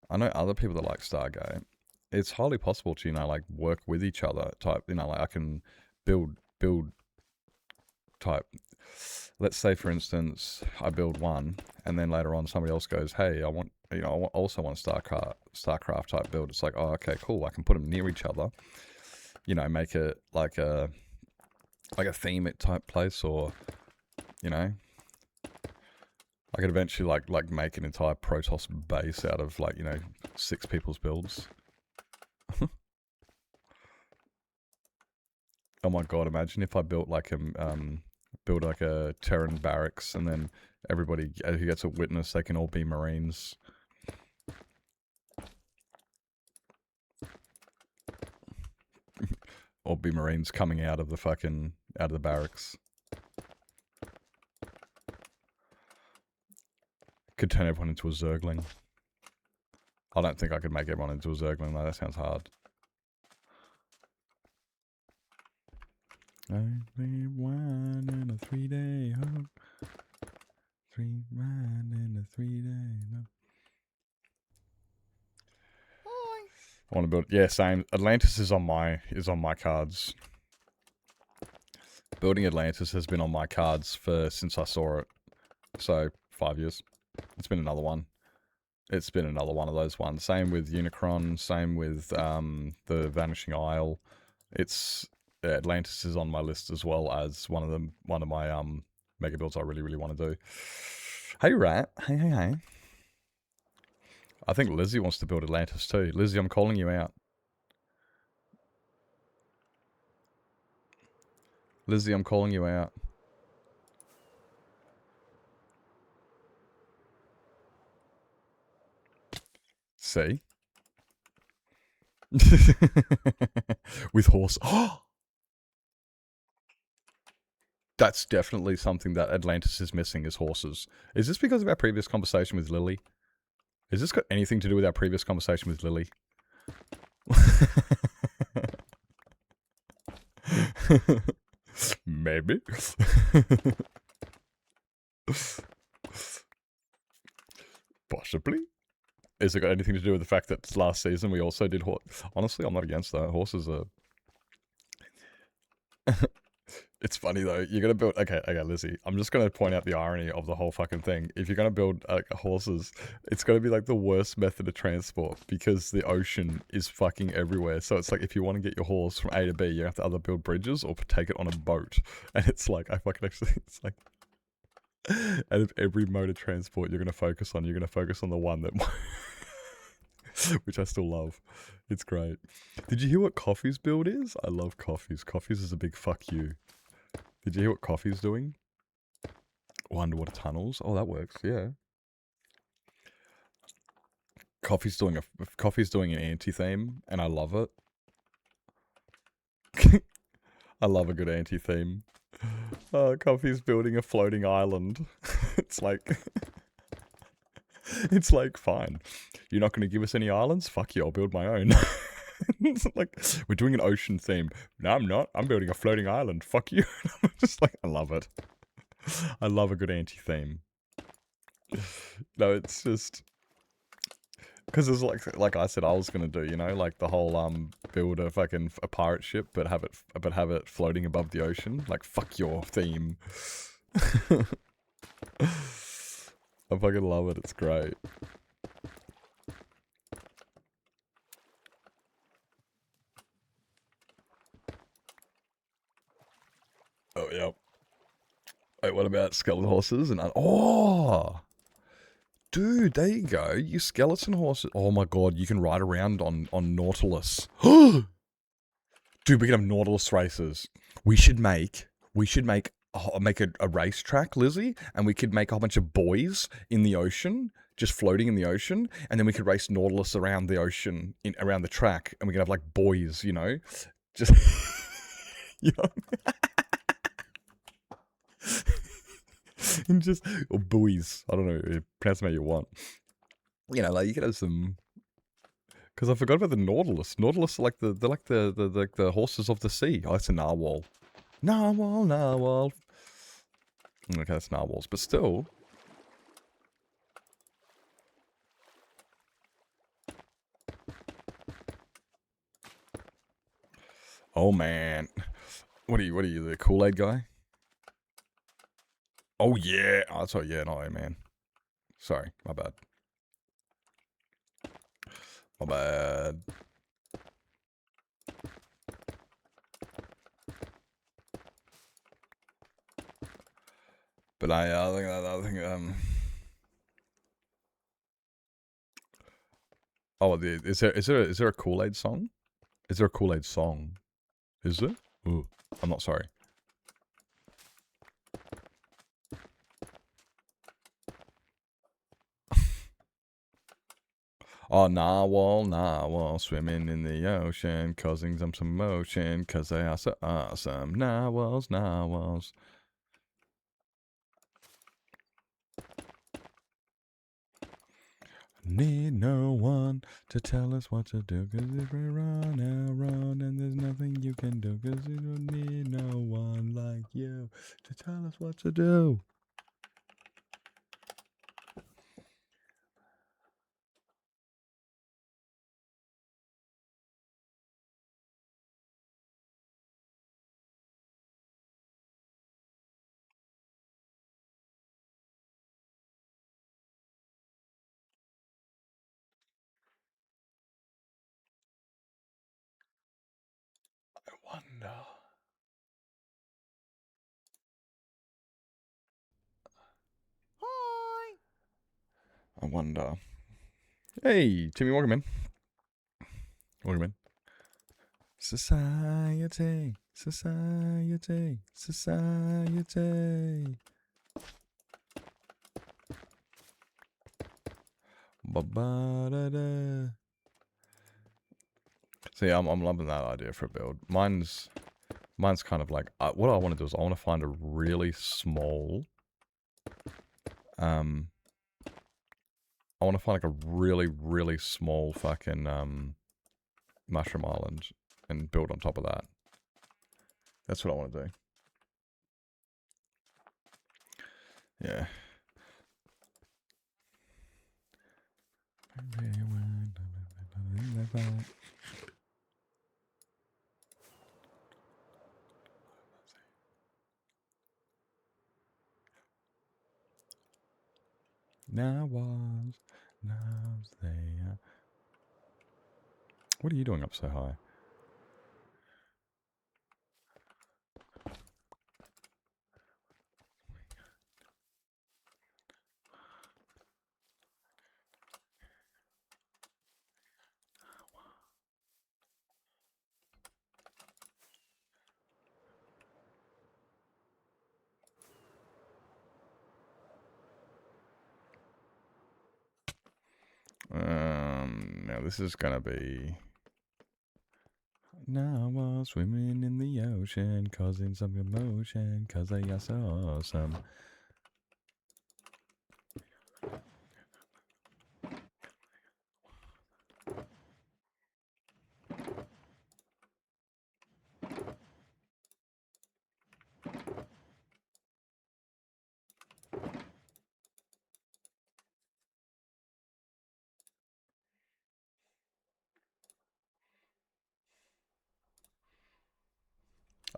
I know other people that like Stargate, it's highly possible to, like, work with each other type, like I can build type. Let's say, for instance, I build one, and then later on somebody else goes, hey, I also want StarCraft type build. It's like, oh, okay, cool. I can put them near each other, make it like a theme type place, or, I could eventually like make an entire Protoss base out of 6 people's builds. Oh my god, imagine if I built like a Terran barracks, and then everybody who gets a witness, they can all be Marines. Or be Marines coming out of the barracks. Could turn everyone into a Zergling. I don't think I could make everyone into a Zergling though, that sounds hard. I need wine and a 3-day hug. 3 wine and a 3-day hug. I want to build, yeah, same. Atlantis is on my cards. Building Atlantis has been on my cards since I saw it. So 5 years. It's been another one. It's been another one of those ones. Same with Unicron. Same with the Vanishing Isle. Atlantis is on my list as well as one of my mega builds I really want to do. Hey Rat. Hey. I think Lizzie wants to build Atlantis too. Lizzie, I'm calling you out. Lizzie, I'm calling you out. See? With horse. Oh! That's definitely something that Atlantis is missing, is horses. Is this because of our previous conversation with Lily? Has this got anything to do with our previous conversation with Lily? Maybe. Possibly. Has it got anything to do with the fact that last season we also did horse? Honestly, I'm not against that. Horses are... It's funny though, you're gonna build... Okay, Lizzie. I'm just gonna point out the irony of the whole fucking thing. If you're gonna build horses, it's gonna be like the worst method of transport, because the ocean is fucking everywhere. So it's like, if you want to get your horse from A to B, you have to either build bridges or take it on a boat. And it's like, it's like... Out of every mode of transport you're gonna focus on the one that... Which I still love. It's great. Did you hear what Coffee's build is? I love Coffee's. Coffee's is a big fuck you. Did you hear what Coffee's doing? Oh, underwater tunnels. Oh, that works. Yeah. Coffee's doing an anti-theme, and I love it. I love a good anti-theme. Oh, Coffee's building a floating island. It's like... It's like, fine. You're not going to give us any islands? Fuck you, I'll build my own. It's like, we're doing an ocean theme. No, I'm not. I'm building a floating island. Fuck you. I'm just like, I love it. I love a good anti-theme. No, it's just... Because it's like I said I was going to do, like the whole, build a fucking a pirate ship, but have it floating above the ocean. Like, fuck your theme. I fucking love it, it's great. Oh, yeah. Wait, what about skeleton horses? Oh! Dude, there you go. You skeleton horses. Oh my god, you can ride around on Nautilus. Dude, we can have Nautilus races. We should make a racetrack, Lizzie, and we could make a whole bunch of buoys in the ocean, just floating in the ocean, and then we could race Nautilus around the ocean, around the track, and we could have like buoys, just And just, or buoys. I don't know, pronounce them how you want. You know, like you could have some. Because I forgot about the Nautilus. Nautilus are like they're like the horses of the sea. Oh, it's a narwhal. Narwhal. Okay, that's narwhals, but still. Oh man, what are you, the Kool-Aid guy? Oh yeah, oh, sorry, yeah, no, man. Sorry, my bad. My bad. But I think oh, is there a Kool-Aid song? Is there a Kool-Aid song? Is there? Ooh, I'm not sorry. Oh, narwhal, swimming in the ocean, causing some motion, cause they are so awesome. Narwhals. Need no one to tell us what to do, cause if we run, and there's nothing you can do, cause we don't need no one like you to tell us what to do. I wonder. Hi. I wonder. Hey, Timmy, welcome in. Welcome in. Society. Ba-ba-da-da. See, I'm loving that idea for a build. Mine's kind of like what I want to do is I want to find a really small. I want to find like a really small fucking mushroom island and build on top of that. That's what I want to do. Yeah. Now they are. What are you doing up so high? Now this is gonna be. Now swimming in the ocean, causing some commotion, cause they are so awesome.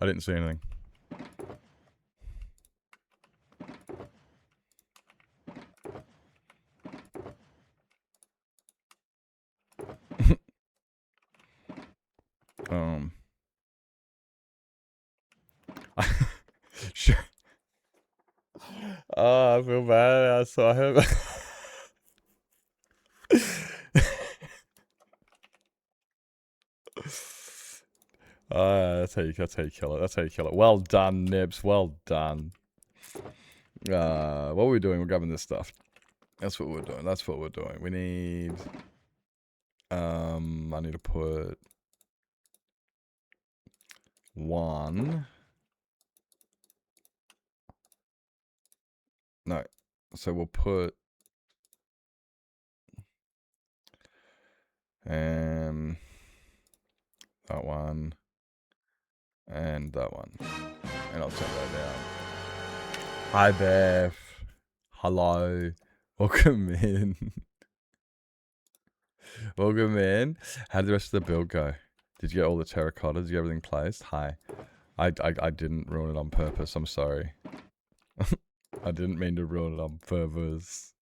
I didn't see anything. Sure. Oh, I feel bad. I saw him. That's how you kill it. That's how you kill it. Well done, Nibs. Well done. What are we doing? We're grabbing this stuff. That's what we're doing. We need. I need to put. 1. No. So we'll put that one and that one. And I'll turn that down. Hi Beth. Hello. Welcome in. Welcome in. How did the rest of the build go? Did you get all the terracotta? Did you get everything placed? Hi. I didn't ruin it on purpose. I'm sorry. I didn't mean to ruin it on purpose.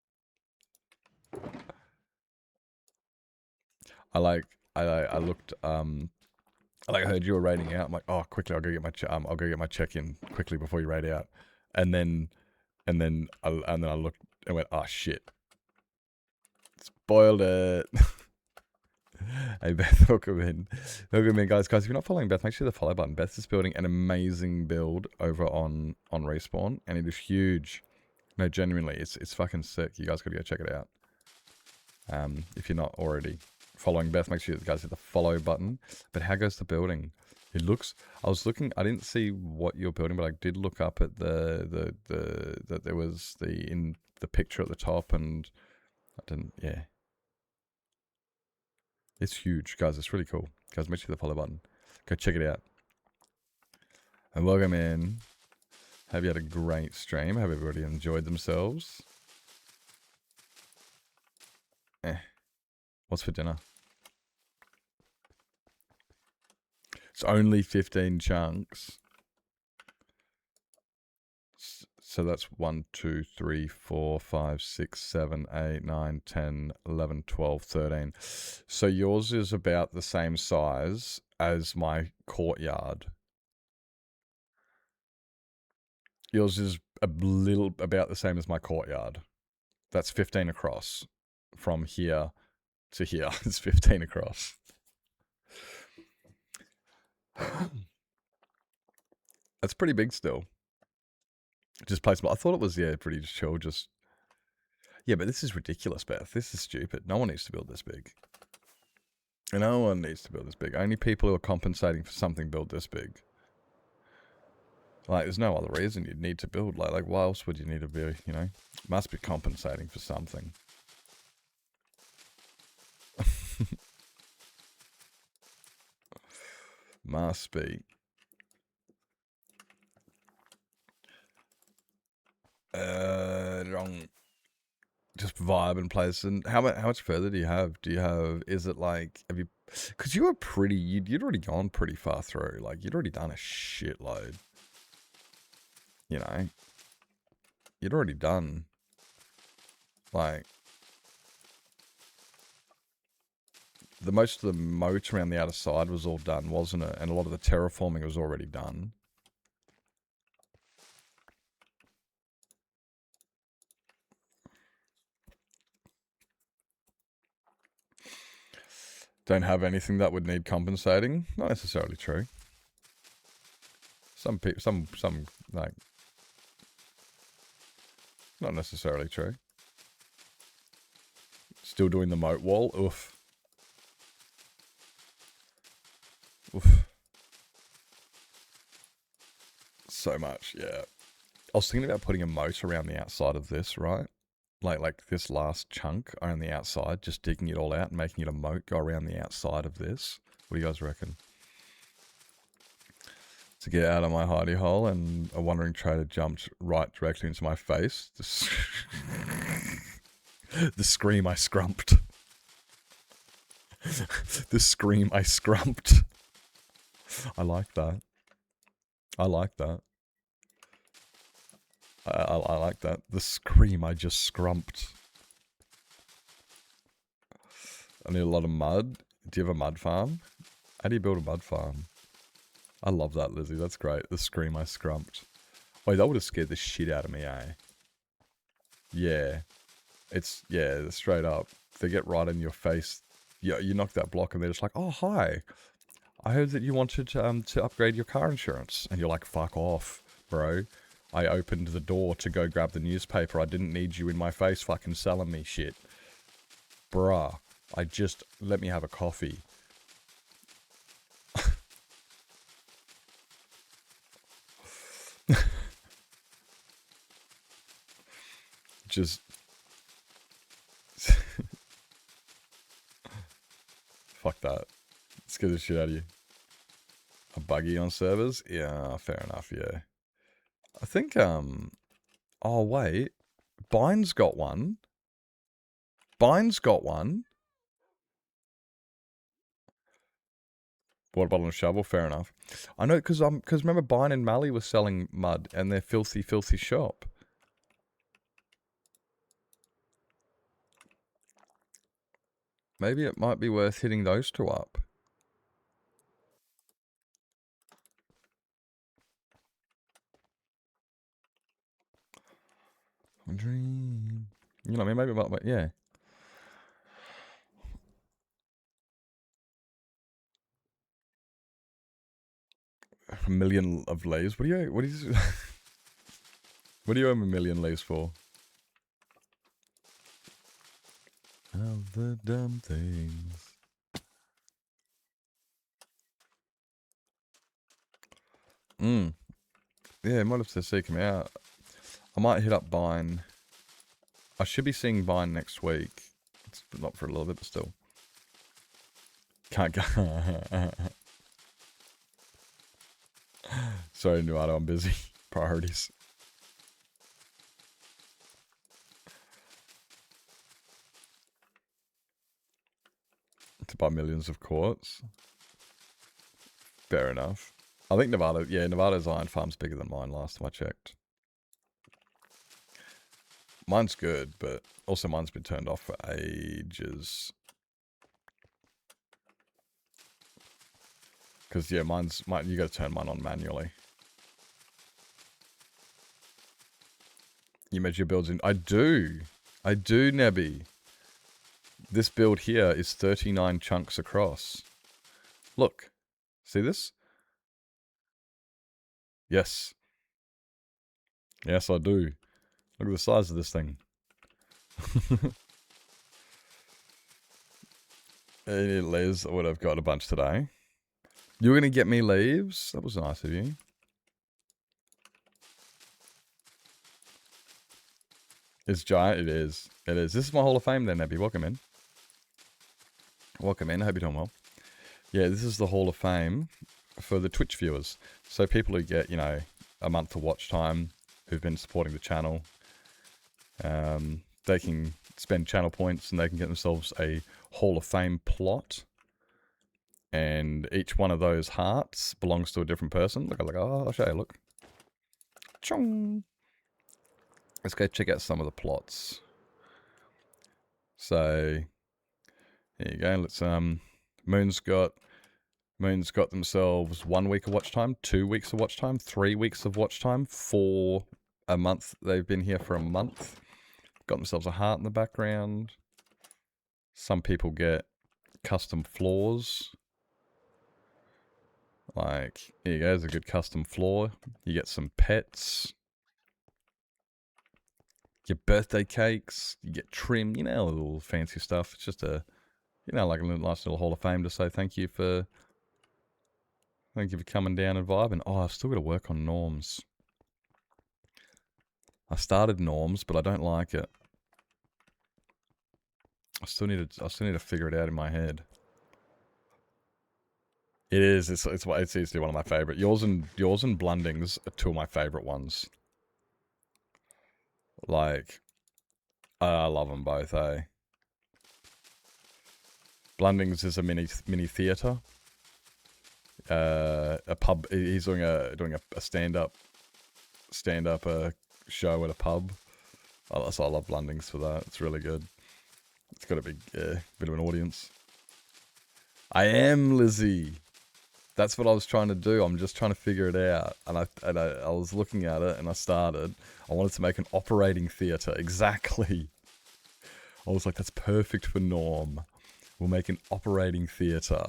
I looked I heard you were raiding out. I'm like, oh, quickly, I'll go get my check-in quickly before you raid out. And then I looked and went, oh shit. Spoiled it. Hey Beth, welcome in. Welcome in, guys. Guys, if you're not following Beth, make sure the follow button. Beth is building an amazing build over on Respawn, and it is huge. No, genuinely, it's fucking sick. You guys gotta go check it out. If you're not already following Beth, make sure you guys hit the follow button. But how goes the building? It looks. I was looking. I didn't see what you're building, but I did look up at that there was in the picture at the top, and I didn't. Yeah. It's huge, guys. It's really cool. Guys, make sure you hit the follow button. Go check it out. And welcome in. Hope you had a great stream. Hope everybody enjoyed themselves. What's for dinner? It's only 15 chunks. So that's 1, 2, 3, 4, 5, 6, 7, 8, 9, 10, 11, 12, 13. So yours is about the same size as my courtyard. Yours is about the same as my courtyard. That's 15 across. From here to here. It's 15 across. That's pretty big still. Just placement. I thought it was, yeah, pretty chill. Just, yeah, but this is ridiculous, Beth. This is stupid. No one needs to build this big. No one needs to build this big. Only people who are compensating for something build this big. Like, there's no other reason you'd need to build. Like, why else would you need to be, you know? Must be compensating for something. Must be. Wrong. Just vibe and place. And how much further do you have? Is it like, because you were pretty, you'd already gone pretty far through. Like, you'd already done a shitload. You know? You'd already done, like, most of the moat around the outer side was all done, wasn't it? And a lot of the terraforming was already done. Don't have anything that would need compensating? Not necessarily true. Some like, not necessarily true. Still doing the moat wall? Oof. Oof. So much, yeah. I was thinking about putting a moat around the outside of this, right? Like this last chunk on the outside, just digging it all out and making it a moat go around the outside of this. What do you guys reckon? To get out of my hidey hole, and a wandering trader jumped right directly into my face. The scream I scrumped. The scream I scrumped. I like that. I like that. I like that. The scream I just scrumped. I need a lot of mud. Do you have a mud farm? How do you build a mud farm? I love that, Lizzie. That's great. The scream I scrumped. Wait, that would have scared the shit out of me, eh? Yeah. Yeah, straight up. They get right in your face. Yeah, you knock that block and they're just like, oh, hi. I heard that you wanted to upgrade your car insurance. And you're like, fuck off, bro. I opened the door to go grab the newspaper. I didn't need you in my face fucking selling me shit. Bruh. Let me have a coffee. Just fuck that. Scare the shit out of you. A buggy on servers? Yeah, fair enough, yeah. I think, oh wait. Bine's got one. Bine's got one. Water bottle and shovel, fair enough. I know, because remember Bine and Mally were selling mud and their filthy, filthy shop. Maybe it might be worth hitting those two up. Dream. You know what I mean? Maybe about, yeah. A million of leaves? What do you what do you owe a million leaves for? Of the dumb things. Yeah, I might have to seek him out. I might hit up Bine. I should be seeing Bine next week. It's not for a little bit, but still. Can't go. Sorry, Nuado, I'm busy. Priorities. To buy millions of quartz. Fair enough. I think Nevada, yeah, Nevada's iron farm's bigger than mine last time I checked. Mine's good, but also mine's been turned off for ages. Because, yeah, you gotta turn mine on manually. You measure your builds in... I do, Nebby. This build here is 39 chunks across. Look. See this? Yes. Yes, I do. Look at the size of this thing. Hey, Liz, I would have got a bunch today. You were going to get me leaves? That was nice of you. It's giant. It is. It is. This is my Hall of Fame then, Nebby. Welcome in. Welcome in. I hope you're doing well. Yeah, this is the Hall of Fame for the Twitch viewers. So people who get, you know, a month of watch time, who've been supporting the channel, they can spend channel points and they can get themselves a Hall of Fame plot. And each one of those hearts belongs to a different person. Look, oh, I'll show you, look. Chong. Let's go check out some of the plots. So, here you go. Let's, Moon's got themselves 1 week of watch time, 2 weeks of watch time, 3 weeks of watch time, for a month. They've been here for a month. Got themselves a heart in the background. Some people get custom floors. Like, here you go, there's a good custom floor. You get some pets. Your birthday cakes. You get trim, you know, little fancy stuff. It's just a, you know, like a nice little Hall of Fame to say thank you for coming down and vibing. Oh, I've still got to work on norms. I started norms, but I don't like it. I still need to figure it out in my head. It is. It's easily one of my favorite. Yours and Blundings are two of my favorite ones. Like, I love them both. Blundings is a mini theater. A pub. He's doing a stand up show at a pub. So I love Blundings for that. It's really good. It's got a big bit of an audience. I am Lizzie. That's what I was trying to do. I'm just trying to figure it out. And I was looking at it and I wanted to make an operating theatre. Exactly. I was like, that's perfect for Norm. We'll make an operating theatre.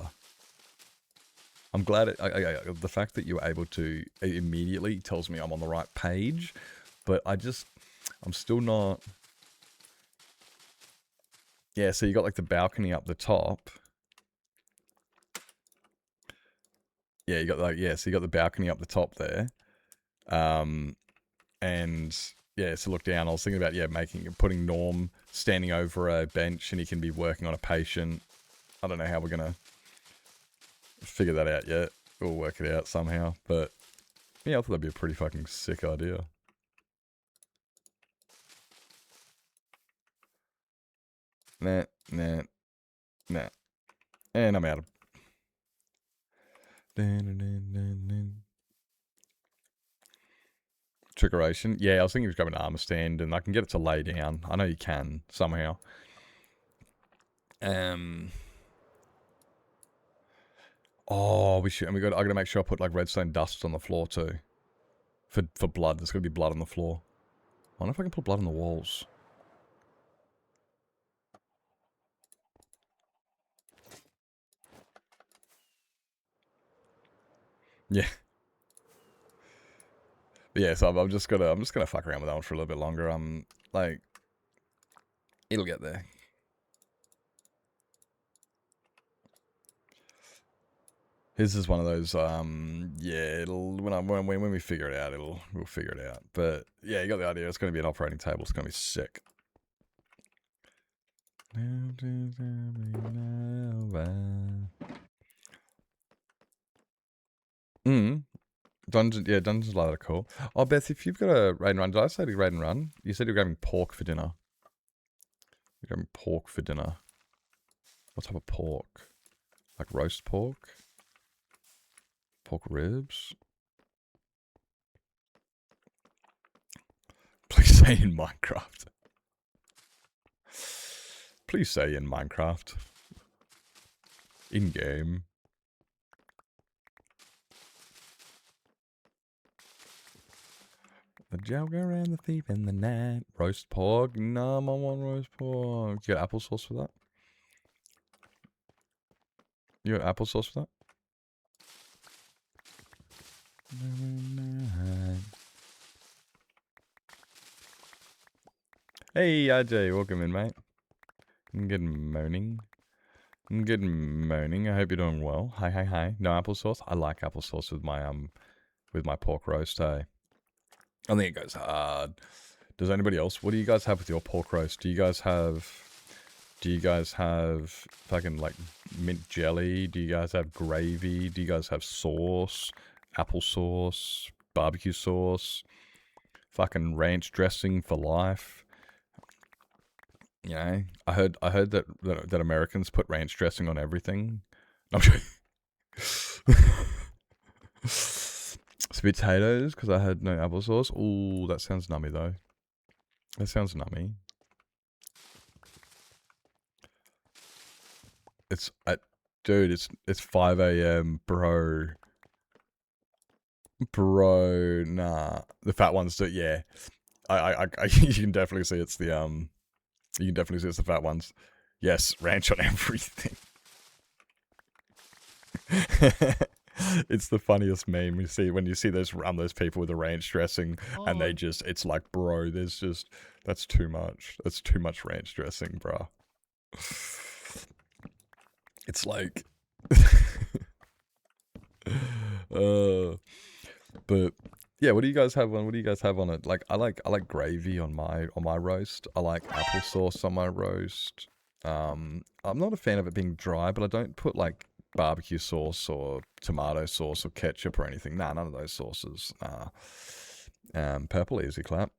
I'm glad the fact that you're able to immediately tells me I'm on the right page. But I'm still not. Yeah, so you got like the balcony up the top. Yeah, so you got the balcony up the top there. And yeah, to look down. I was thinking about, putting Norm standing over a bench and he can be working on a patient. I don't know how we're going to figure that out yet. We'll work it out somehow. But, yeah, I thought that'd be a pretty fucking sick idea. Nah. And I'm out of... Trickeration. Yeah, I was thinking of grabbing an armor stand and I can get it to lay down. I know you can, somehow. Oh, we should... And I gotta make sure I put, like, redstone dust on the floor, too. For blood. There's gotta be blood on the floor. I wonder if I can put blood on the walls. Yeah. But yeah, so I'm just gonna fuck around with that one for a little bit longer. Like, it'll get there. His is one of those, yeah, it'll, when we figure it out, we'll figure it out. But, yeah, you got the idea. It's gonna be an operating table. It's gonna be sick. Dungeons like that are cool. Oh, Beth, if you've got a raid and run, did I say to raid and run? You said you're grabbing pork for dinner. You're grabbing pork for dinner. What type of pork? Like roast pork? Pork ribs? Please say in Minecraft. Please say in Minecraft. In game. The Joker and the thief in the night. Roast pork. No, I want roast pork. You got applesauce for that? You got applesauce for that? Hey, RJ, welcome in, mate. Good morning. Good morning. I hope you're doing well. Hi. No applesauce? I like applesauce with my pork roast, hey. I think it goes hard. Does anybody else? What do you guys have with your pork roast? Do you guys have fucking like mint jelly? Do you guys have gravy? Do you guys have sauce? Applesauce? Barbecue sauce? Fucking ranch dressing for life? You know, I heard that Americans put ranch dressing on everything. I'm joking. Potatoes, because I had no applesauce. Ooh, that sounds nummy though. That sounds nummy. Dude, it's 5 a.m, bro. Bro, nah. The fat ones do, yeah. I you can definitely see it's the you can definitely see it's the fat ones. Yes, ranch on everything. It's the funniest meme you see when you see those people with the ranch dressing, and they just, it's like, bro, that's too much. That's too much ranch dressing, bro. It's like, but yeah, what do you guys have on? What do you guys have on it? Like, I like gravy on my roast. I like applesauce on my roast. I'm not a fan of it being dry, but I don't put like barbecue sauce or tomato sauce or ketchup or anything. Nah, none of those sauces. Purple, easy clap.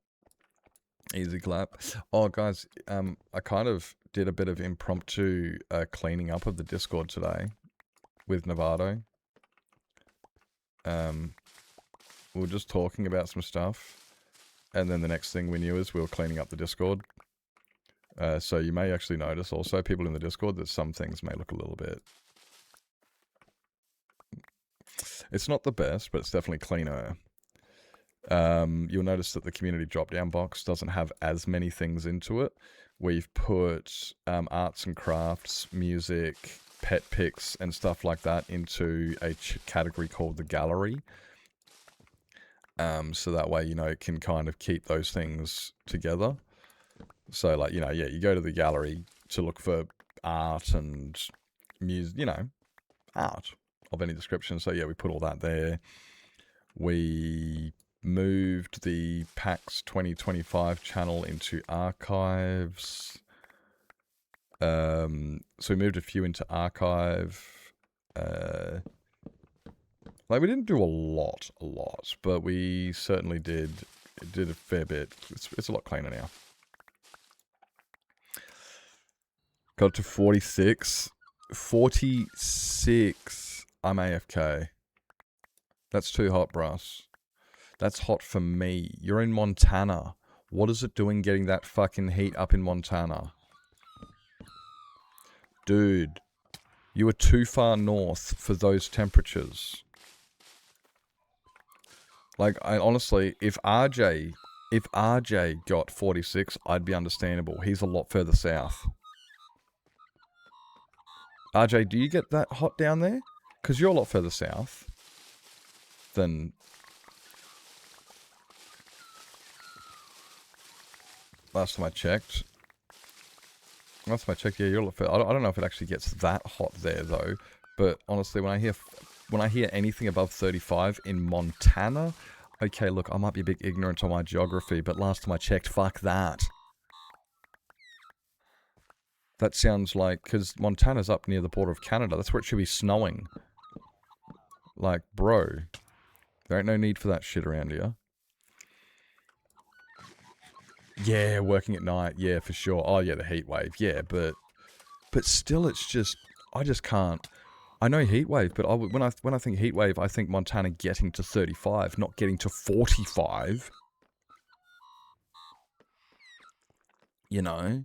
Easy clap. Oh, guys, I kind of did a bit of impromptu cleaning up of the Discord today with Novato. We were just talking about some stuff, and then the next thing we knew is we were cleaning up the Discord. So you may actually notice also, people in the Discord, that some things may look a little bit... It's not the best, but it's definitely cleaner. You'll notice that the community drop-down box doesn't have as many things into it. We've put arts and crafts, music, pet pics, and stuff like that into a category called the gallery. So that way, you know, it can kind of keep those things together. So, like, you know, yeah, you go to the gallery to look for art and music, you know, art of any description. So, yeah, we put all that there. We moved the PAX 2025 channel into archives. So we moved a few into archive. Like, we didn't do a lot, but we certainly did a fair bit. It's a lot cleaner now. Got to 46. 46. I'm AFK. That's too hot, Brass. That's hot for me. You're in Montana. What is it doing getting that fucking heat up in Montana? Dude, you were too far north for those temperatures. Like, I honestly, if RJ got 46, I'd be understandable. He's a lot further south. RJ, do you get that hot down there? Because you're a lot further south than... Last time I checked, yeah, you're a lot further. I don't know if it actually gets that hot there, though. But honestly, when I hear anything above 35 in Montana... Okay, look, I might be a bit ignorant on my geography, but last time I checked, fuck that. That sounds like... Because Montana's up near the border of Canada. That's where it should be snowing. Like, bro. There ain't no need for that shit around here. Yeah, working at night. Yeah, for sure. Oh, yeah, the heat wave. Yeah, but still, it's just... I just can't... I know heat wave, but when I think heat wave, I think Montana getting to 35, not getting to 45. You know?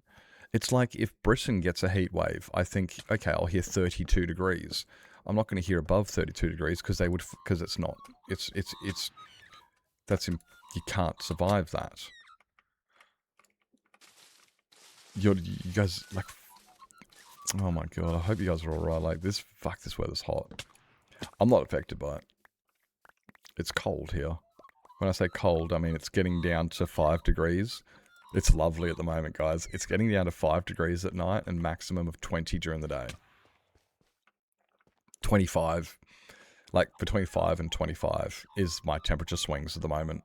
It's like if Britain gets a heat wave, I think, okay, I'll hear 32 degrees. I'm not going to hear above 32 degrees because it's not. You can't survive that. You guys, like, oh my god, I hope you guys are alright. Like, this weather's hot. I'm not affected by it. It's cold here. When I say cold, I mean it's getting down to 5 degrees. It's lovely at the moment, guys. It's getting down to 5 degrees at night and maximum of 20 during the day. 25. Like, between 5 and 25 is my temperature swings at the moment.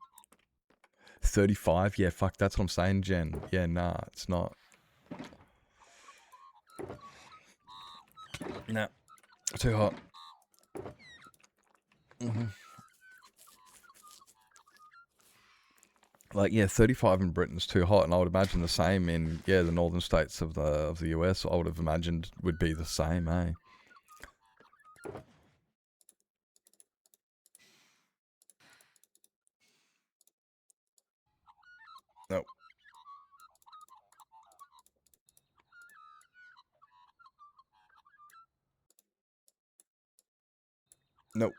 35? Yeah, fuck, that's what I'm saying, Jen. Yeah, nah, it's not. Nah, too hot. Like, yeah, 35 in Britain's too hot, and I would imagine the same in, yeah, the northern states of the US, I would have imagined would be the same, eh? Nope.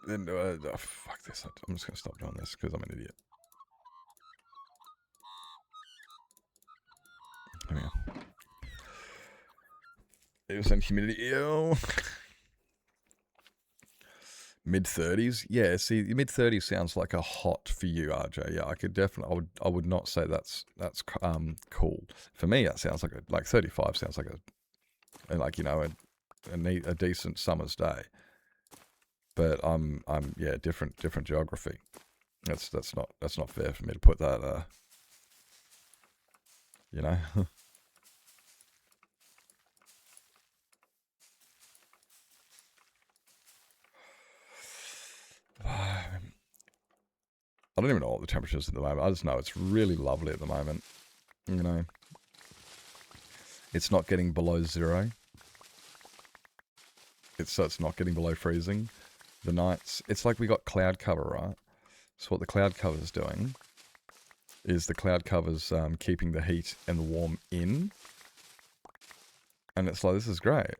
Nope. Fuck this. I'm just gonna stop doing this because I'm an idiot. There we go. It was in humidity. Ew. Mid-30s? Yeah, see, mid-30s sounds like a hot for you, RJ. Yeah, I could definitely, I would not say that's cool. For me, that sounds like 35 sounds like like, you know, a decent summer's day. But I'm yeah, different geography. That's not fair for me to put that, you know. I don't even know what the temperature is at the moment. I just know it's really lovely at the moment. You know, it's not getting below 0. It's not getting below freezing. The nights, it's like we got cloud cover, right? So what the cloud cover is doing is the cloud cover's keeping the heat and the warm in. And it's like, this is great.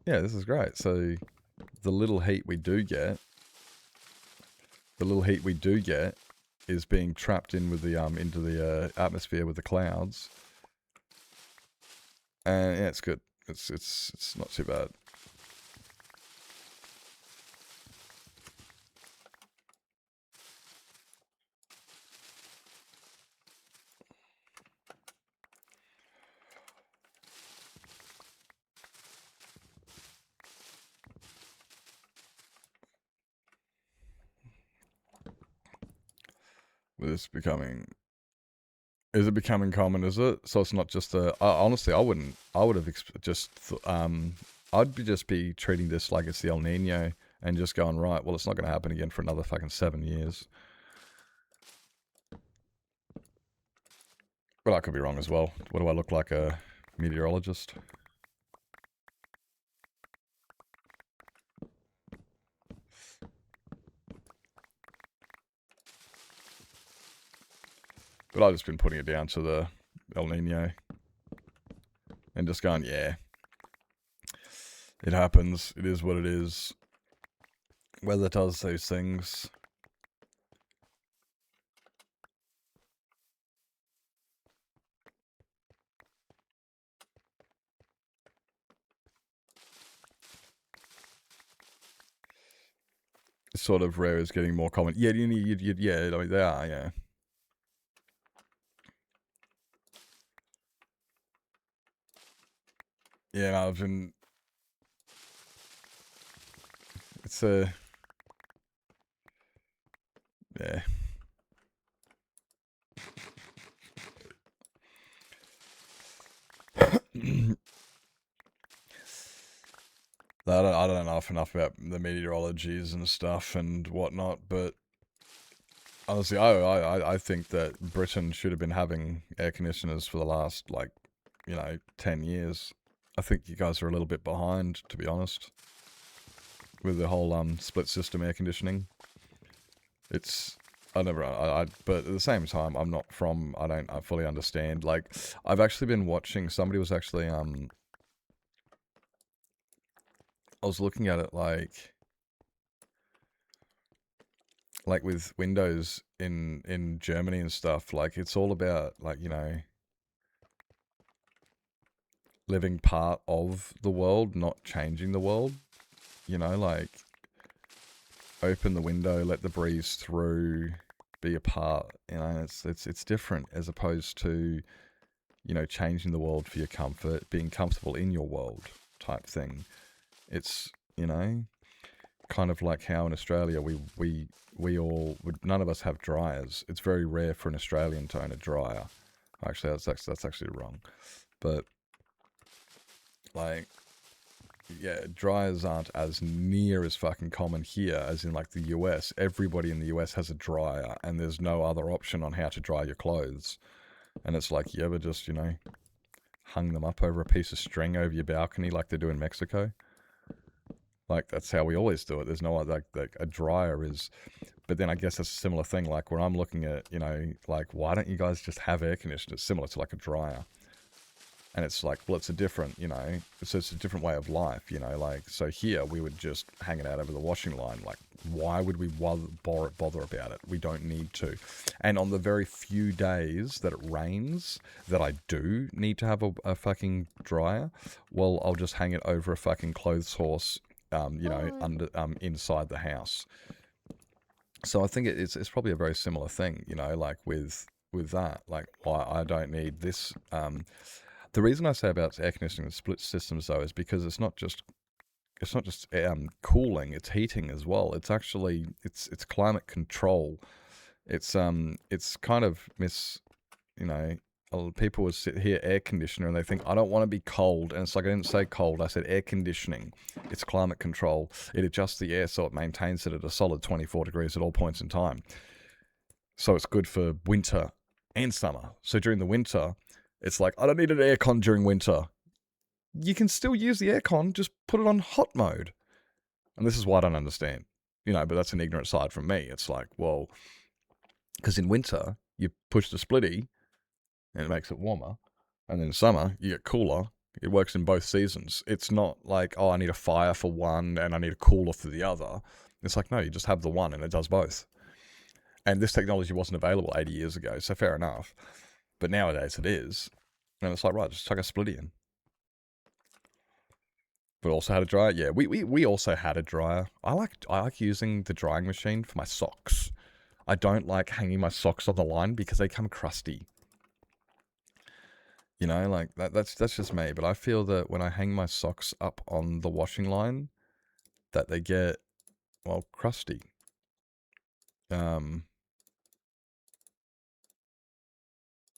Yeah, this is great. So the little heat we do get is being trapped in with the into the atmosphere with the clouds. And yeah, it's good. It's not too bad. Is it becoming common, is it? So it's not just honestly, I would have I'd just be treating this like it's the El Nino and just going, right, well, it's not going to happen again for another fucking 7 years. But I could be wrong as well. What do I look like, a meteorologist? But I've just been putting it down to the El Nino. And just going, yeah. It happens. It is what it is. Weather does those things. Sort of rare is getting more common. Yeah, yeah, I mean, they are, yeah. Yeah, I've been... It's a... Yeah. I don't know enough about the meteorologies and stuff and whatnot, but honestly, I think that Britain should have been having air conditioners for the last, 10 years. I think you guys are a little bit behind, to be honest, with the whole split system air conditioning. But at the same time, I don't fully understand. Like, I've actually been watching, somebody was actually, I was looking at it like with Windows in Germany and stuff, like it's all about living part of the world, not changing the world. Like open the window, let the breeze through, be a part. It's different as opposed to changing the world for your comfort, being comfortable in your world type thing. It's kind of like how in Australia none of us have dryers. It's very rare for an Australian to own a dryer. Actually, that's actually wrong. But dryers aren't as near as fucking common here as in like the US. Everybody in the US has a dryer, and there's no other option on how to dry your clothes. And it's like, you ever just hung them up over a piece of string over your balcony like they do in Mexico? Like, that's how we always do it. There's no other, a dryer is... But then I guess it's a similar thing, like when I'm looking at, why don't you guys just have air conditioners similar to like a dryer? And it's like, well, it's a different, it's a different way of life, so here we would just hang it out over the washing line. Like, why would we bother about it? We don't need to. And on the very few days that it rains, that I do need to have a fucking dryer, well, I'll just hang it over a fucking clothes horse, inside the house. So I think it's probably a very similar thing, like with that, like why I don't need this. The reason I say about air conditioning and split systems though is because it's not just cooling, it's heating as well. It's actually it's climate control. It's kind of people would sit here air conditioner and they think, I don't want to be cold. And it's like, I didn't say cold, I said air conditioning. It's climate control. It adjusts the air so it maintains it at a solid 24 degrees at all points in time. So it's good for winter and summer. So during the winter, it's like, I don't need an aircon during winter. You can still use the aircon, just put it on hot mode. And this is why I don't understand. But that's an ignorant side from me. It's like, well, because in winter, you push the splitty, and it makes it warmer. And then summer, you get cooler. It works in both seasons. It's not like, oh, I need a fire for one and I need a cooler for the other. It's like, no, you just have the one and it does both. And this technology wasn't available 80 years ago, so fair enough. But nowadays it is. And it's like, right, just chuck a splitty in. But also had a dryer. Yeah, we also had a dryer. I like using the drying machine for my socks. I don't like hanging my socks on the line because they come crusty. Like that's just me. But I feel that when I hang my socks up on the washing line, that they get, well, crusty.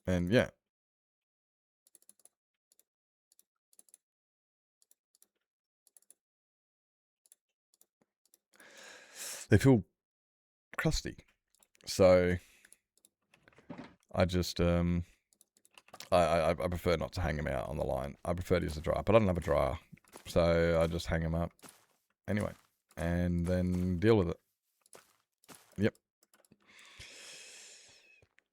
And yeah. They feel crusty. So I just I prefer not to hang them out on the line. I prefer to use a dryer, but I don't have a dryer, so I just hang them up anyway, and then deal with it. Yep.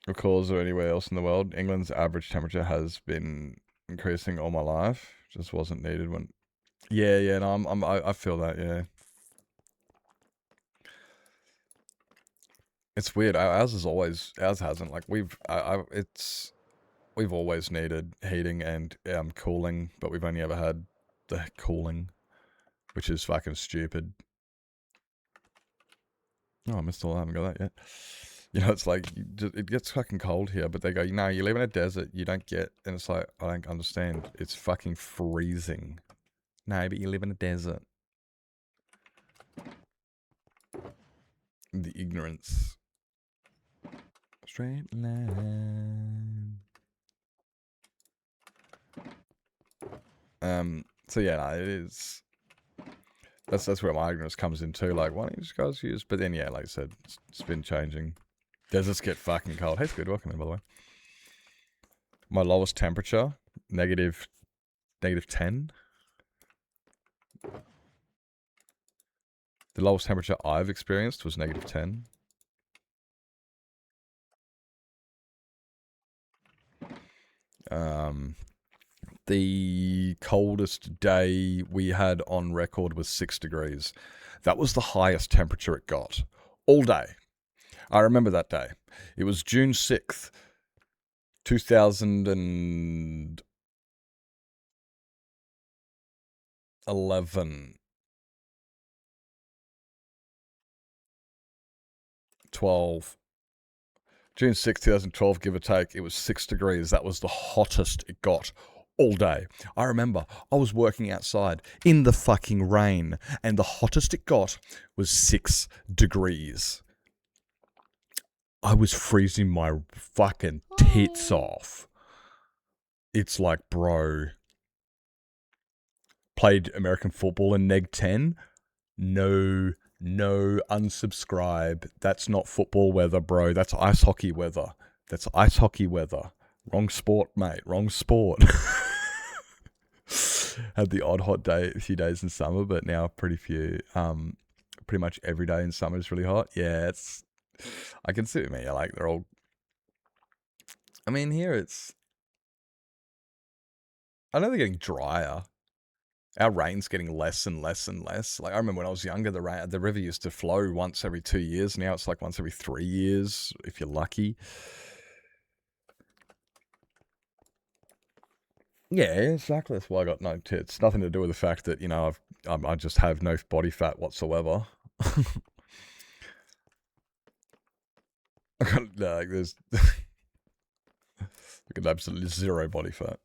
Of course, or anywhere else in the world, England's average temperature has been increasing all my life. Just wasn't needed when. Yeah. No, I feel that. Yeah. It's weird. Ours hasn't. Like we've always needed heating and cooling, but we've only ever had the cooling, which is fucking stupid. Oh, I missed all that. I haven't got that yet. You know, it's like, it gets fucking cold here, but they go, no, you live in a desert, you don't get, and it's like, I don't understand. It's fucking freezing. No, but you live in a desert. The ignorance. Straight line. So yeah, no, it is. That's where my ignorance comes in too. Like, why don't you just guys use? But then yeah, like I said, it's been changing. Deserts get fucking cold. Hey, Squid, welcome in, by the way. My lowest temperature, negative 10. The lowest temperature I've experienced was negative 10. The coldest day we had on record was 6 degrees. That was the highest temperature it got. All day. I remember that day. It was June 6th, 2011. 12. June 6th, 2012, give or take. It was 6 degrees. That was the hottest it got all day. I remember I was working outside in the fucking rain, and the hottest it got was 6 degrees. I was freezing my fucking tits off. It's like, bro. Played American football in Neg 10? No, unsubscribe. That's not football weather, bro. That's ice hockey weather. Wrong sport, mate. Wrong sport. Had the odd hot day a few days in summer, but now pretty few. Pretty much every day in summer is really hot. Yeah, I can see what you mean. Like, they're all. I mean, here it's. I know they're getting drier. Our rain's getting less and less and less. Like, I remember when I was younger, the river used to flow once every 2 years. Now it's like once every 3 years, if you're lucky. Yeah, exactly. That's why I got no tits. Nothing to do with the fact that, you know, I just have no body fat whatsoever. I got, like, there's... I got absolutely zero body fat.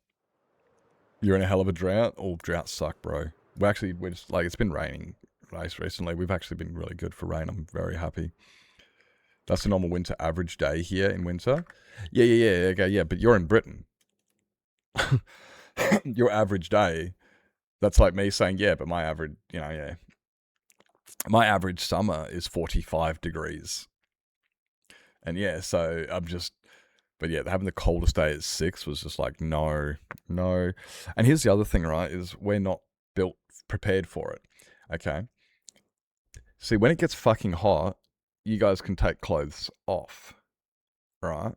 You're in a hell of a drought? All droughts suck, bro. We're just, like, it's been raining nice recently. We've actually been really good for rain. I'm very happy. That's the normal winter average day here in winter. Yeah, okay, yeah, but you're in Britain. Your average day, that's like me saying, yeah, but my average, you know, yeah. My average summer is 45 degrees. And yeah, so I'm just... But yeah, having the coldest day at 6 was just like, no. And here's the other thing, right, is we're not prepared for it, okay? See, when it gets fucking hot, you guys can take clothes off, right?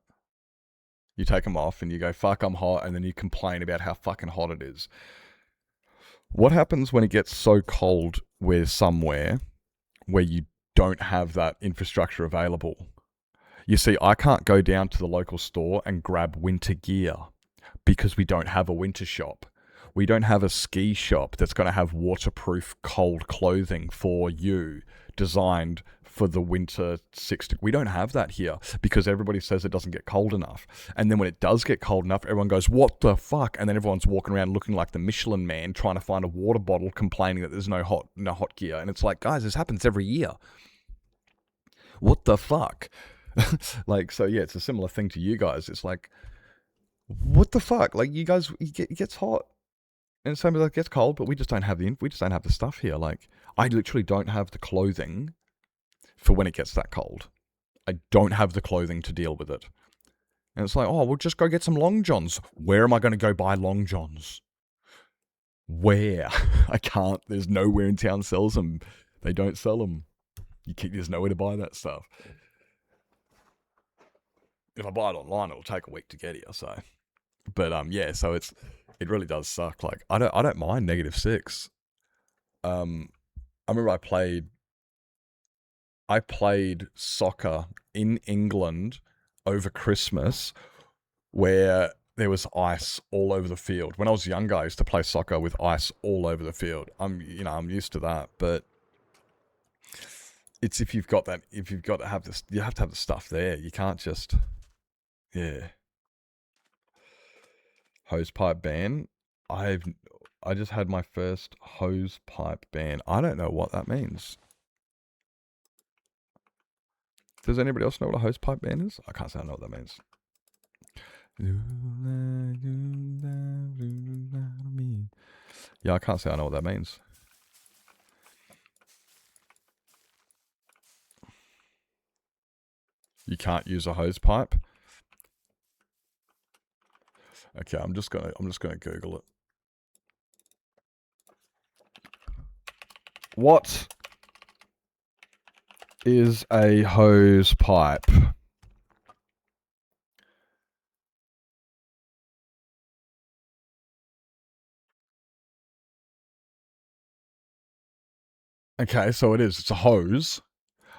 You take them off and you go, fuck, I'm hot, and then you complain about how fucking hot it is. What happens when it gets so cold somewhere where you don't have that infrastructure available? You see, I can't go down to the local store and grab winter gear because we don't have a winter shop. We don't have a ski shop that's going to have waterproof cold clothing for you, designed for the winter 60. We don't have that here because everybody says it doesn't get cold enough. And then when it does get cold enough, everyone goes, what the fuck? And then everyone's walking around looking like the Michelin Man trying to find a water bottle, complaining that there's no hot gear. And it's like, guys, this happens every year. What the fuck? Like, so yeah, it's a similar thing to you guys. It's like, What the fuck? Like, you guys, it gets hot. And same as it gets cold, but we just don't have the stuff here. Like, I literally don't have the clothing for when it gets that cold. I don't have the clothing to deal with it. And it's like, oh, we'll just go get some long johns. Where am I going to go buy long johns? Where? I can't. There's nowhere in town sells them. They don't sell them. There's nowhere to buy that stuff. If I buy it online, it'll take a week to get here. So, but yeah. So it really does suck. Like, I don't mind -6. I remember I played soccer in England over Christmas, where there was ice all over the field. When I was younger, I used to play soccer with ice all over the field. I'm used to that, but it's if you've got to have this, you have to have the stuff there. You can't just, yeah. Hose pipe ban. I just had my first hose pipe ban. I don't know what that means. Does anybody else know what a hose pipe ban is? I can't say I know what that means. Yeah, I can't say I know what that means. You can't use a hose pipe. Okay, I'm just gonna Google it. What is a hose pipe? Okay, so it's a hose.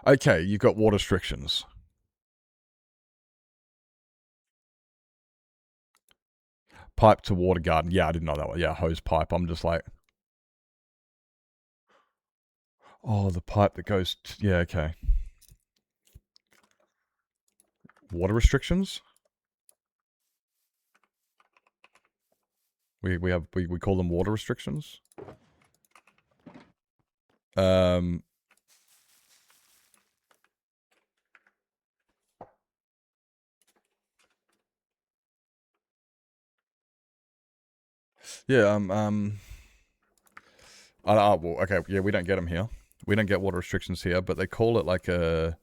Okay, you've got water restrictions. Pipe to water garden. Yeah, I didn't know that one. Yeah, hose pipe. I'm just like, oh, the pipe that goes yeah, okay. Water restrictions? We call them water restrictions. Yeah, well, okay, yeah, we don't get them here. We don't get water restrictions here, but they call it like a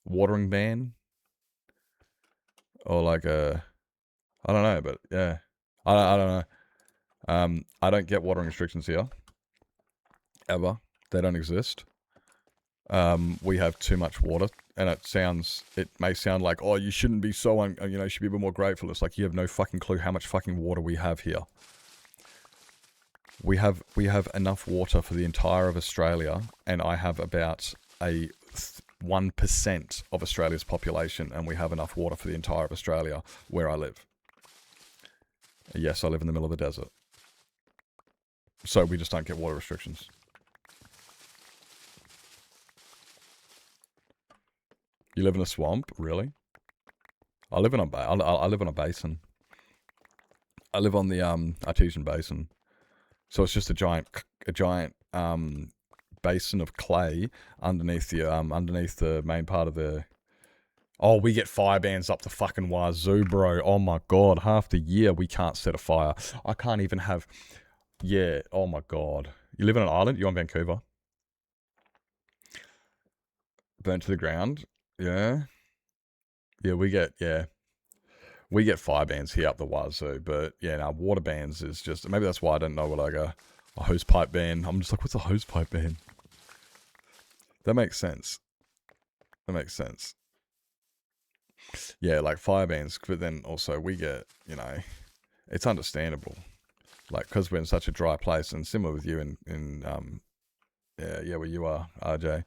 watering ban. Or like a, I don't know, but yeah. I don't know. I don't get watering restrictions here. Ever. They don't exist. We have too much water, and it may sound like, oh, you shouldn't be so, you should be a bit more grateful. It's like, you have no fucking clue how much fucking water we have here. We have enough water for the entire of Australia, and I have about 1% of Australia's population, and we have enough water for the entire of Australia where I live. Yes, I live in the middle of the desert. So we just don't get water restrictions. You live in a swamp? Really? I live in a basin. I live on the Artesian Basin. So it's just a giant basin of clay underneath the main part of the. Oh, we get fire bans up the fucking wazoo, bro. Oh my god, half the year we can't set a fire. I can't even have. Yeah. Oh my god. You live on an island? You're on Vancouver. Burnt to the ground. Yeah. Yeah, we get fire bans here up the wazoo, but yeah, no, water bans is just, maybe that's why I don't know what like a hose pipe ban. I'm just like, what's a hose pipe ban? That makes sense. Yeah, like fire bans, but then also we get, it's understandable. Like, because we're in such a dry place, and similar with you in where you are, RJ,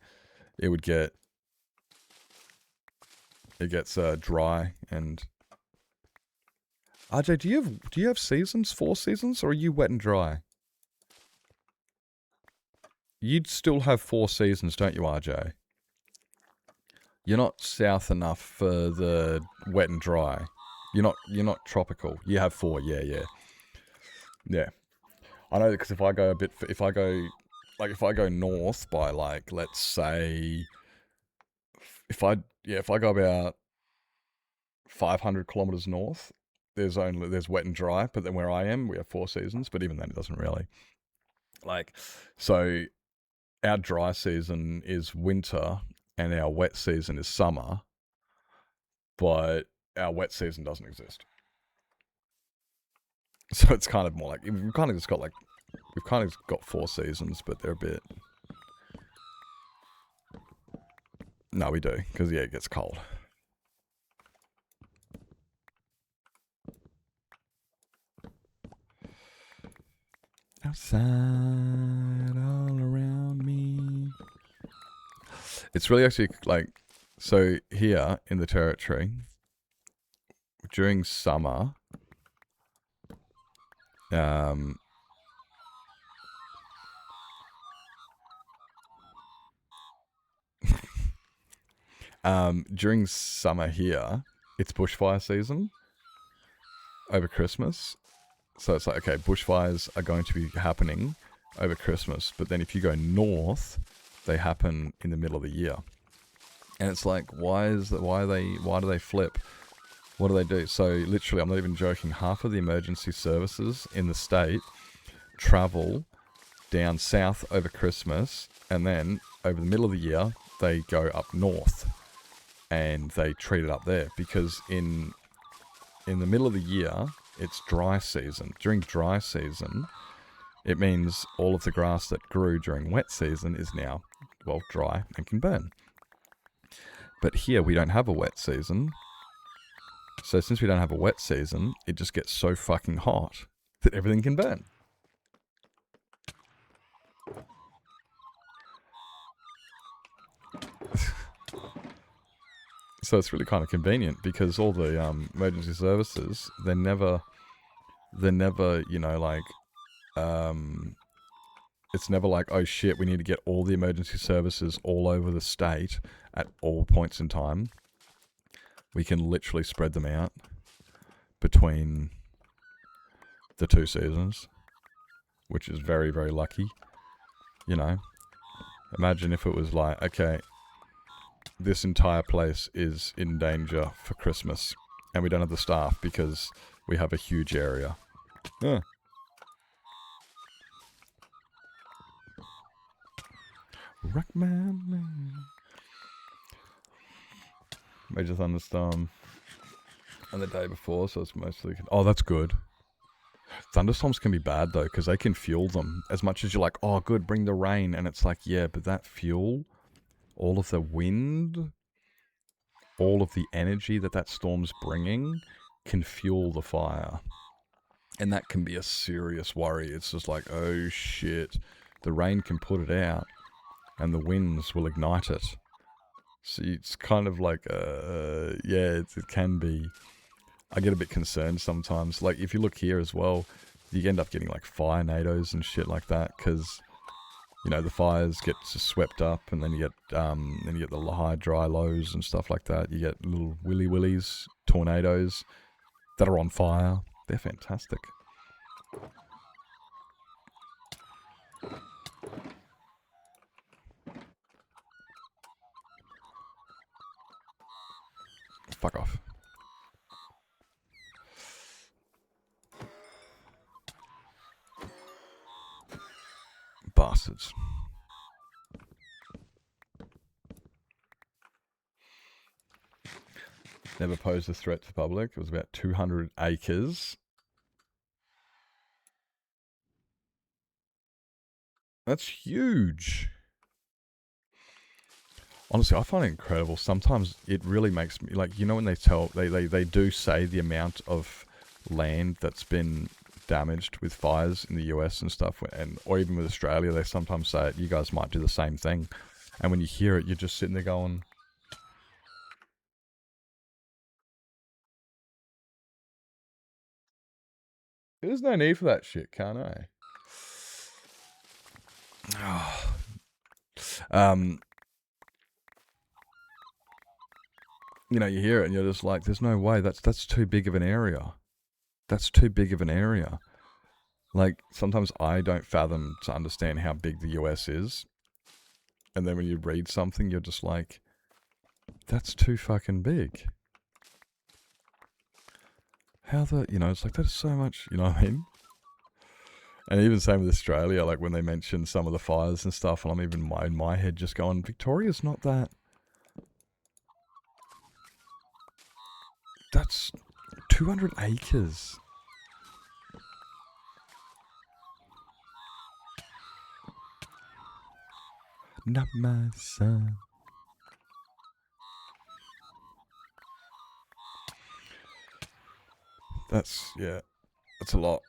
it gets dry. And RJ, do you have seasons, 4 seasons, or are you wet and dry? You'd still have 4 seasons, don't you, RJ? You're not south enough for the wet and dry. You're not tropical. You have 4, yeah. I know, because if I go north by, like, let's say, if I go about 500 kilometers north, there's wet and dry, but then where I am, we have 4 seasons, but even then it doesn't really. Like, so our dry season is winter and our wet season is summer, but our wet season doesn't exist. So it's kind of more like, we've kind of got 4 seasons, but they're a bit... No, we do, because yeah, it gets cold. Outside, all around me. It's really actually like, so here in the territory, during summer, during summer here, it's bushfire season over Christmas. So it's like, okay, bushfires are going to be happening over Christmas, but then if you go north, they happen in the middle of the year. And it's like, why do they flip? What do they do? So literally, I'm not even joking, half of the emergency services in the state travel down south over Christmas, and then over the middle of the year, they go up north and they treat it up there, because in the middle of the year, it's dry season. During dry season, it means all of the grass that grew during wet season is now, well, dry and can burn. But here we don't have a wet season. So since we don't have a wet season, it just gets so fucking hot that everything can burn. So it's really kind of convenient, because all the emergency services, they're never, you know, like, it's never like, oh shit, we need to get all the emergency services all over the state at all points in time. We can literally spread them out between the 2 seasons, which is very, very lucky. You know, imagine if it was like, okay, this entire place is in danger for Christmas, and we don't have the staff because we have a huge area. Huh. Rockman. Major thunderstorm and the day before, so it's mostly... Oh, that's good. Thunderstorms can be bad, though, because they can fuel them. As much as you're like, oh, good, bring the rain. And it's like, yeah, but that fuel, all of the wind, all of the energy that storm's bringing can fuel the fire. And that can be a serious worry. It's just like, oh, shit. The rain can put it out, and the winds will ignite it. So it's kind of like, yeah, it can be. I get a bit concerned sometimes. Like, if you look here as well, you end up getting like fire nados and shit like that, because, you know, the fires get swept up, and then you get the high dry lows and stuff like that. You get little willies, tornadoes that are on fire. They're fantastic. Fuck off. Bastards. Never posed a threat to the public. It was about 200 acres. That's huge. Honestly, I find it incredible. Sometimes it really makes me, like, you know, when they do say the amount of land that's been damaged with fires in the US and stuff, or even with Australia, they sometimes say it. You guys might do the same thing. And when you hear it, you're just sitting there going, there's no need for that shit, can't I? You know, you hear it and you're just like, there's no way, that's too big of an area. That's too big of an area. Like, sometimes I don't fathom to understand how big the US is. And then when you read something, you're just like, that's too fucking big. how the, you know, it's like, that's so much, you know what I mean? And even same with Australia, like when they mention some of the fires and stuff, and I'm even in my head just going, Victoria's not that. That's 200 acres. Not my son. That's, yeah, that's a lot.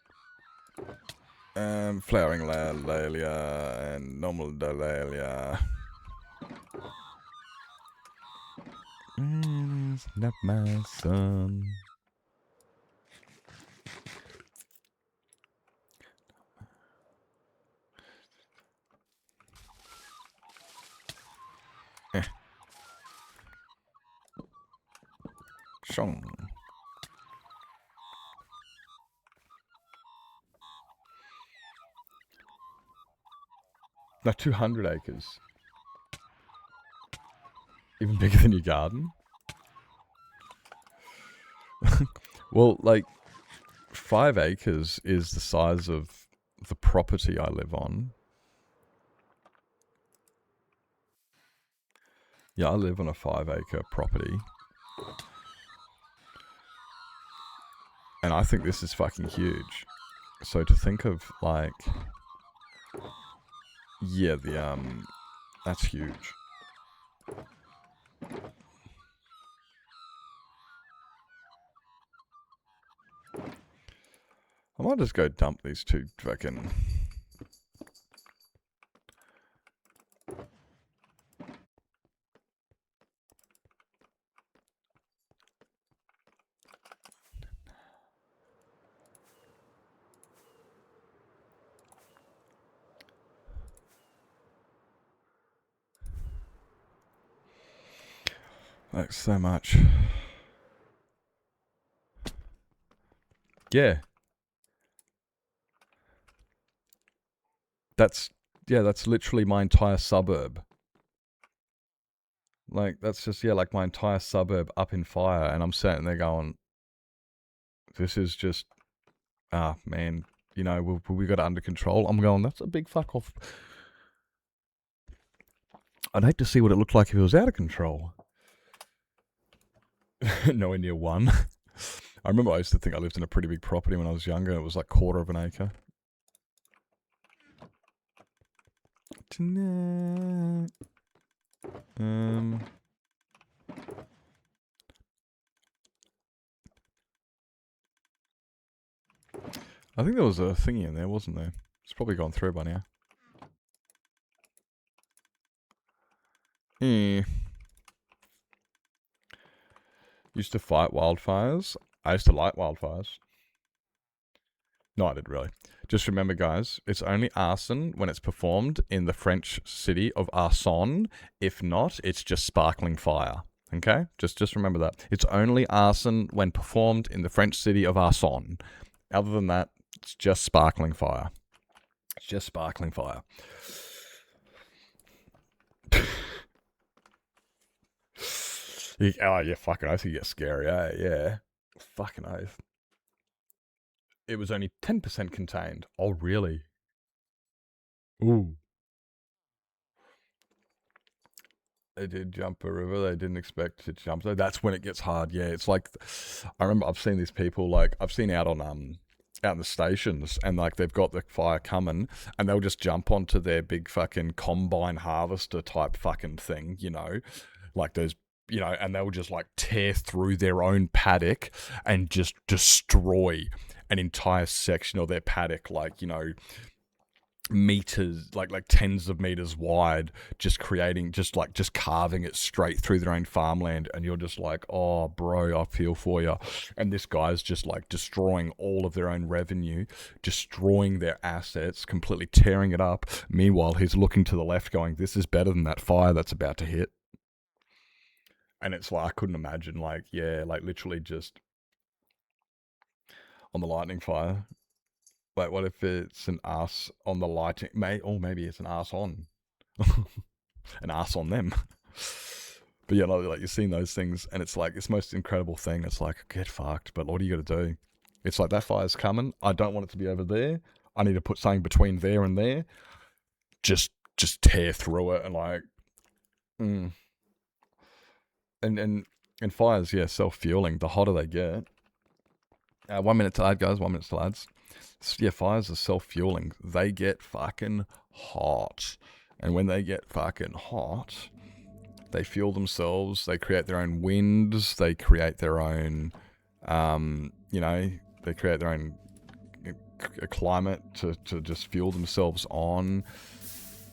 Flowering Dahlia and normal Dahlia. It's not my son. Shong. No, 200 acres. Even bigger than your garden? Well, like, 5 acres is the size of the property I live on. Yeah, I live on a 5-acre property. And I think this is fucking huge. So to think of, like... Yeah, that's huge. I might just go dump these two fucking... Like, so much. Yeah. That's literally my entire suburb. Like, that's just, yeah, like my entire suburb up in fire, and I'm sitting there going, this is just, man, you know, we got it under control. I'm going, that's a big fuck off. I'd hate to see what it looked like if it was out of control. Nowhere near 1. I remember I used to think I lived in a pretty big property when I was younger. It was like 1/4 of an acre. Tonight. I think there was a thingy in there, wasn't there? It's probably gone through by now. Used to fight wildfires. I used to light wildfires. No, I didn't really. Just remember, guys, it's only arson when it's performed in the French city of Arson. If not, it's just sparkling fire. Okay? Just remember that. It's only arson when performed in the French city of Arson. Other than that, it's just sparkling fire. It's just sparkling fire. Oh, yeah, fucking oath, you get scary, eh? Yeah. Fucking oath. It was only 10% contained. Oh, really? Ooh. They did jump a river. They didn't expect to jump. So that's when it gets hard. Yeah, it's like, I remember I've seen these people, like, I've seen out in the stations, and like they've got the fire coming, and they'll just jump onto their big fucking combine harvester type fucking thing, you know, like those, you know, and they'll just like tear through their own paddock and just destroy an entire section of their paddock, like, you know, meters, like tens of meters wide, just creating, just carving it straight through their own farmland. And you're just like, oh bro, I feel for you. And this guy's just like destroying all of their own revenue, destroying their assets, completely tearing it up. Meanwhile, he's looking to the left going, this is better than that fire that's about to hit. And it's like, I couldn't imagine, like, yeah, like literally just on the lightning fire. Like, what if it's an ass on the lighting? Or maybe it's an ass on. An ass on them. But yeah, like you're seeing those things, and it's like, it's the most incredible thing. It's like, get fucked, but what are you going to do? It's like, that fire's coming. I don't want it to be over there. I need to put something between there and there. Just tear through it and like, and fires, yeah, self-fueling. The hotter they get. 1 minute to add, guys. 1 minute to lads. Yeah, fires are self-fueling. They get fucking hot. And when they get fucking hot, they fuel themselves. They create their own winds. They create their own, they create their own climate to just fuel themselves on.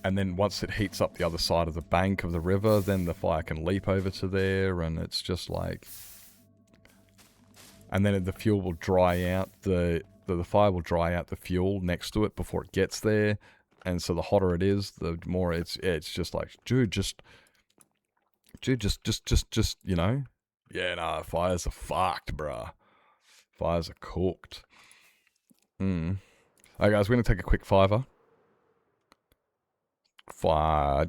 And then once it heats up the other side of the bank of the river, then the fire can leap over to there, and it's just like... And then the fuel will dry out, the fire will dry out the fuel next to it before it gets there. And so the hotter it is, the more it's just like, just, you know? Yeah, nah, fires are fucked, bruh. Fires are cooked. Alright, guys, we're going to take a quick fiver.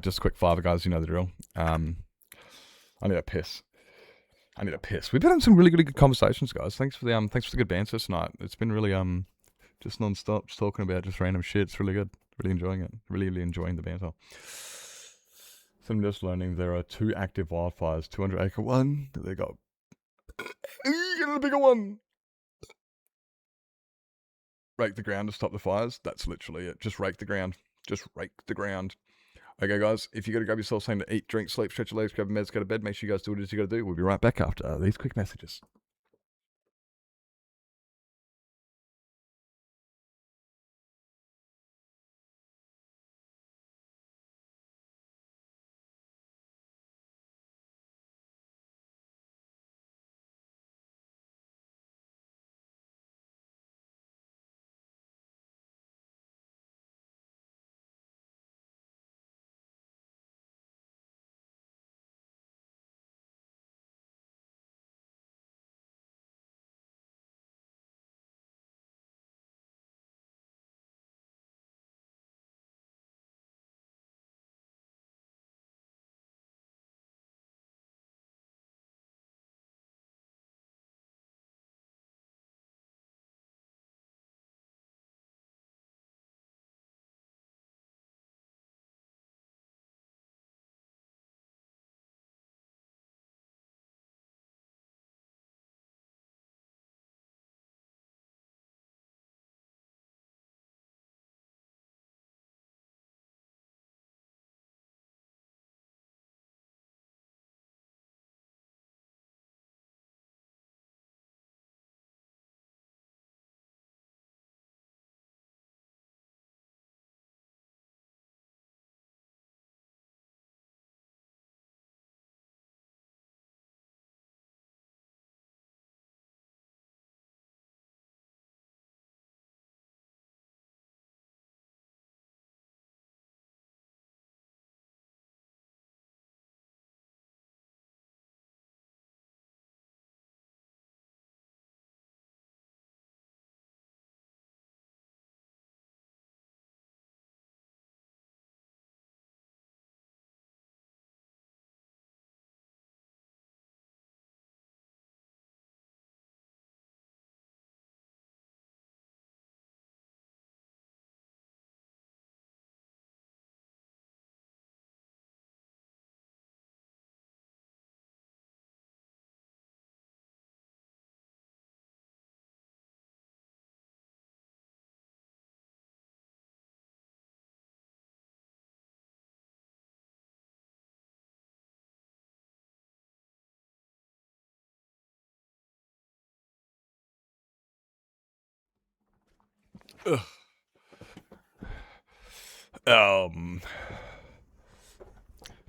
Just a quick fiver, guys, you know the drill. I need a piss. We've been having some really good conversations, guys. Thanks for the good banter tonight. It's been really just non-stop, just talking about just random shit. It's really good. Really enjoying it. Really enjoying the banter. So I'm just learning there are 2 active wildfires. 200-acre one. They got get a bigger one. Rake the ground to stop the fires. That's literally it. Just rake the ground. Okay, guys, if you got to grab yourself something to eat, drink, sleep, stretch your legs, grab your meds, go to bed, make sure you guys do what it is you got to do. We'll be right back after these quick messages.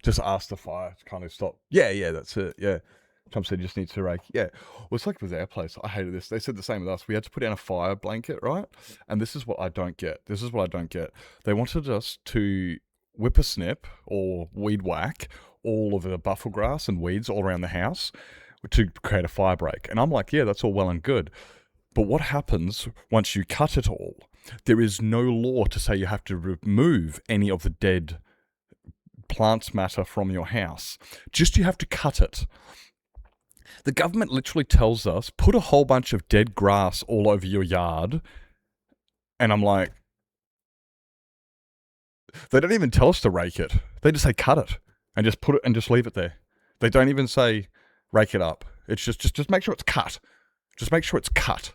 Just ask the fire to kind of stop. Yeah, that's it. Yeah. Trump said you just need to rake. Yeah. Well, it's like with our place. I hated this. They said the same with us. We had to put down a fire blanket, right? And this is what I don't get. They wanted us to whippersnip or weed whack all of the buffalo grass and weeds all around the house to create a fire break. And I'm like, yeah, that's all well and good. But what happens once you cut it all? There is no law to say you have to remove any of the dead plants matter from your house. Just you have to cut it. The government literally tells us, put a whole bunch of dead grass all over your yard. And I'm like, they don't even tell us to rake it. They just say cut it and just put it and just leave it there. They don't even say rake it up. It's just make sure it's cut. Just make sure it's cut.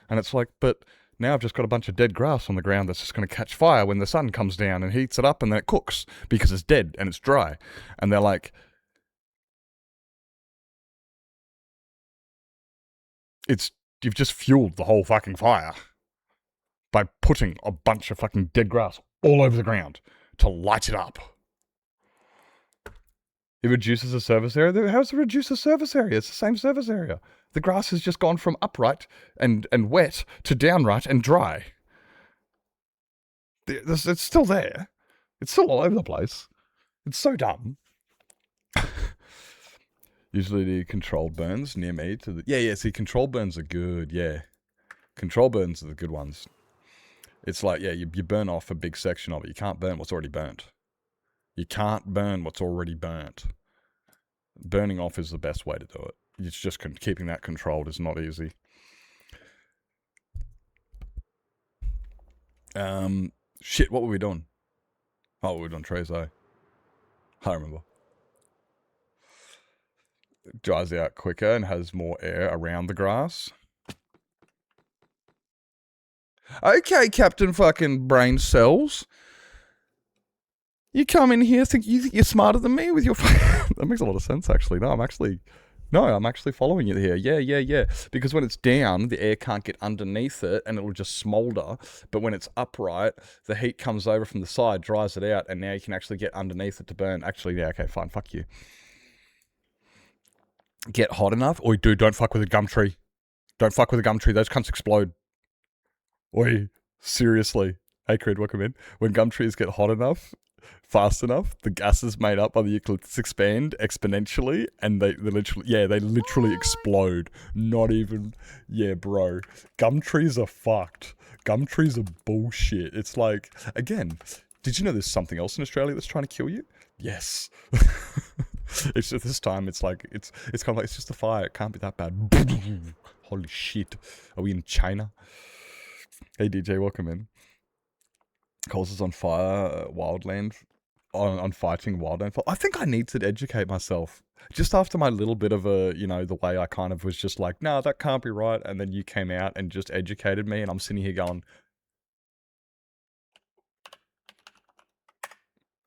And it's like, but now I've just got a bunch of dead grass on the ground that's just going to catch fire when the sun comes down and heats it up and then it cooks because it's dead and it's dry. And they're like, you've just fueled the whole fucking fire by putting a bunch of fucking dead grass all over the ground to light it up. It reduces the surface area. How does it reduce the surface area? It's the same surface area. The grass has just gone from upright and wet to downright and dry. It's still there. It's still all over the place. It's so dumb. Usually the controlled burns near me to the... Yeah, see, controlled burns are good, yeah. Controlled burns are the good ones. It's like, yeah, you burn off a big section of it. You can't burn what's already burnt. You can't burn what's already burnt. Burning off is the best way to do it. It's just keeping that controlled is not easy. Shit, what were we doing? Oh, we were doing trees, eh? I remember. It dries out quicker and has more air around the grass. Okay, Captain fucking Brain Cells. You come in here, think you're smarter than me with your... That makes a lot of sense, actually. No, I'm actually following you here. Yeah. Because when it's down, the air can't get underneath it and it'll just smolder. But when it's upright, the heat comes over from the side, dries it out, and now you can actually get underneath it to burn. Actually, yeah, okay, fine, fuck you. Get hot enough? Oi, dude, don't fuck with a gum tree. Don't fuck with a gum tree. Those cunts explode. Oi, seriously. Hey, Creed, welcome in. When gum trees get hot enough, fast enough, the gases made up by the eucalyptus expand exponentially, and they literally explode. Not even, yeah, bro. Gum trees are fucked. Gum trees are bullshit. It's like, again, did you know there's something else in Australia that's trying to kill you? Yes. It's just this time, it's like, it's kind of like, it's just a fire. It can't be that bad. Holy shit. Are we in China? Hey, DJ, welcome in. Coles is on fire, wildland, on fighting wildland. I think I need to educate myself. Just after my little bit of a, the way I kind of was just like, no, that can't be right. And then you came out and just educated me. And I'm sitting here going,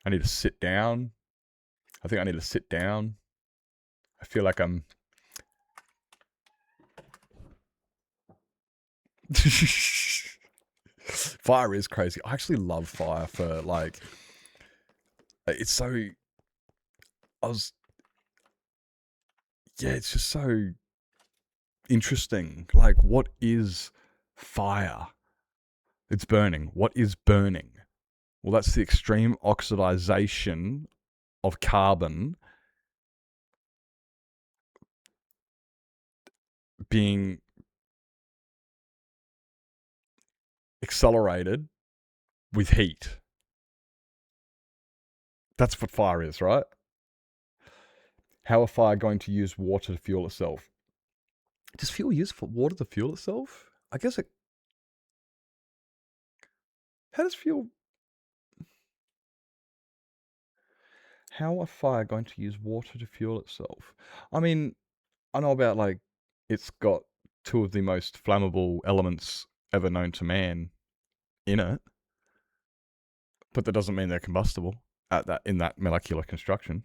I need to sit down. I think I need to sit down. I feel like I'm... Fire is crazy. I actually love fire for, like... It's so... Yeah, it's just so interesting. Like, what is fire? It's burning. What is burning? Well, that's the extreme oxidization of carbon being accelerated with heat. That's what fire is, right? How are fire going to use water to fuel itself? Does fuel use water to fuel itself? I guess it... How does fuel... How are fire going to use water to fuel itself? I mean, I know about, like, it's got two of the most flammable elements ever known to man in it, but that doesn't mean they're combustible in that molecular construction.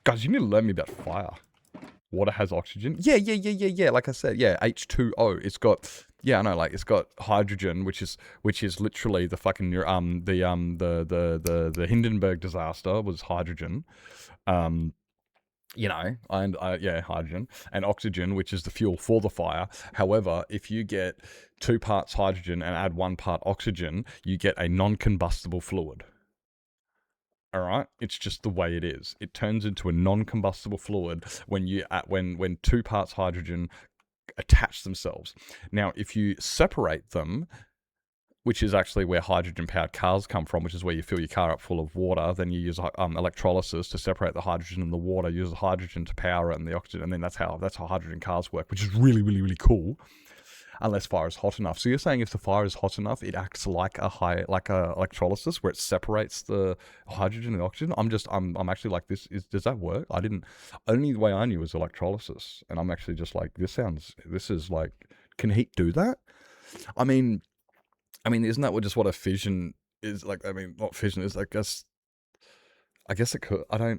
Guys, you need to learn me about fire. Water has oxygen. Yeah. Like I said, yeah, H2O. It's got, yeah, I know, like it's got hydrogen, which is literally the fucking the Hindenburg disaster was hydrogen. Yeah, hydrogen and oxygen, which is the fuel for the fire. However, if you get 2 parts hydrogen and add 1 part oxygen, you get a non-combustible fluid. All right, it's just the way it is. It turns into a non-combustible fluid when 2 parts hydrogen attach themselves. Now, if you separate them, which is actually where hydrogen-powered cars come from, which is where you fill your car up full of water. Then you use electrolysis to separate the hydrogen and the water. You use the hydrogen to power it and the oxygen, and then that's how hydrogen cars work, which is really, really, really cool. Unless fire is hot enough. So you're saying if the fire is hot enough, it acts like a electrolysis where it separates the hydrogen and the oxygen. I'm actually like, does that work? Only the way I knew was electrolysis, and I'm actually just like, this is like, can heat do that? I mean, isn't that what a fission is like? I mean, not fission is. I guess it could. I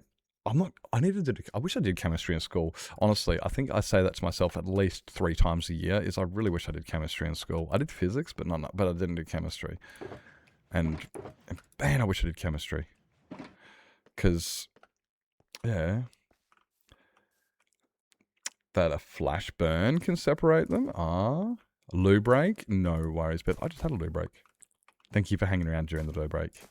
wish I did chemistry in school. Honestly, I think I say that to myself at least 3 times a year. I really wish I did chemistry in school. I did physics, but I didn't do chemistry. And man, I wish I did chemistry. Because, yeah, that a flash burn can separate them. A loo break, no worries. But I just had a loo break. Thank you for hanging around during the loo break.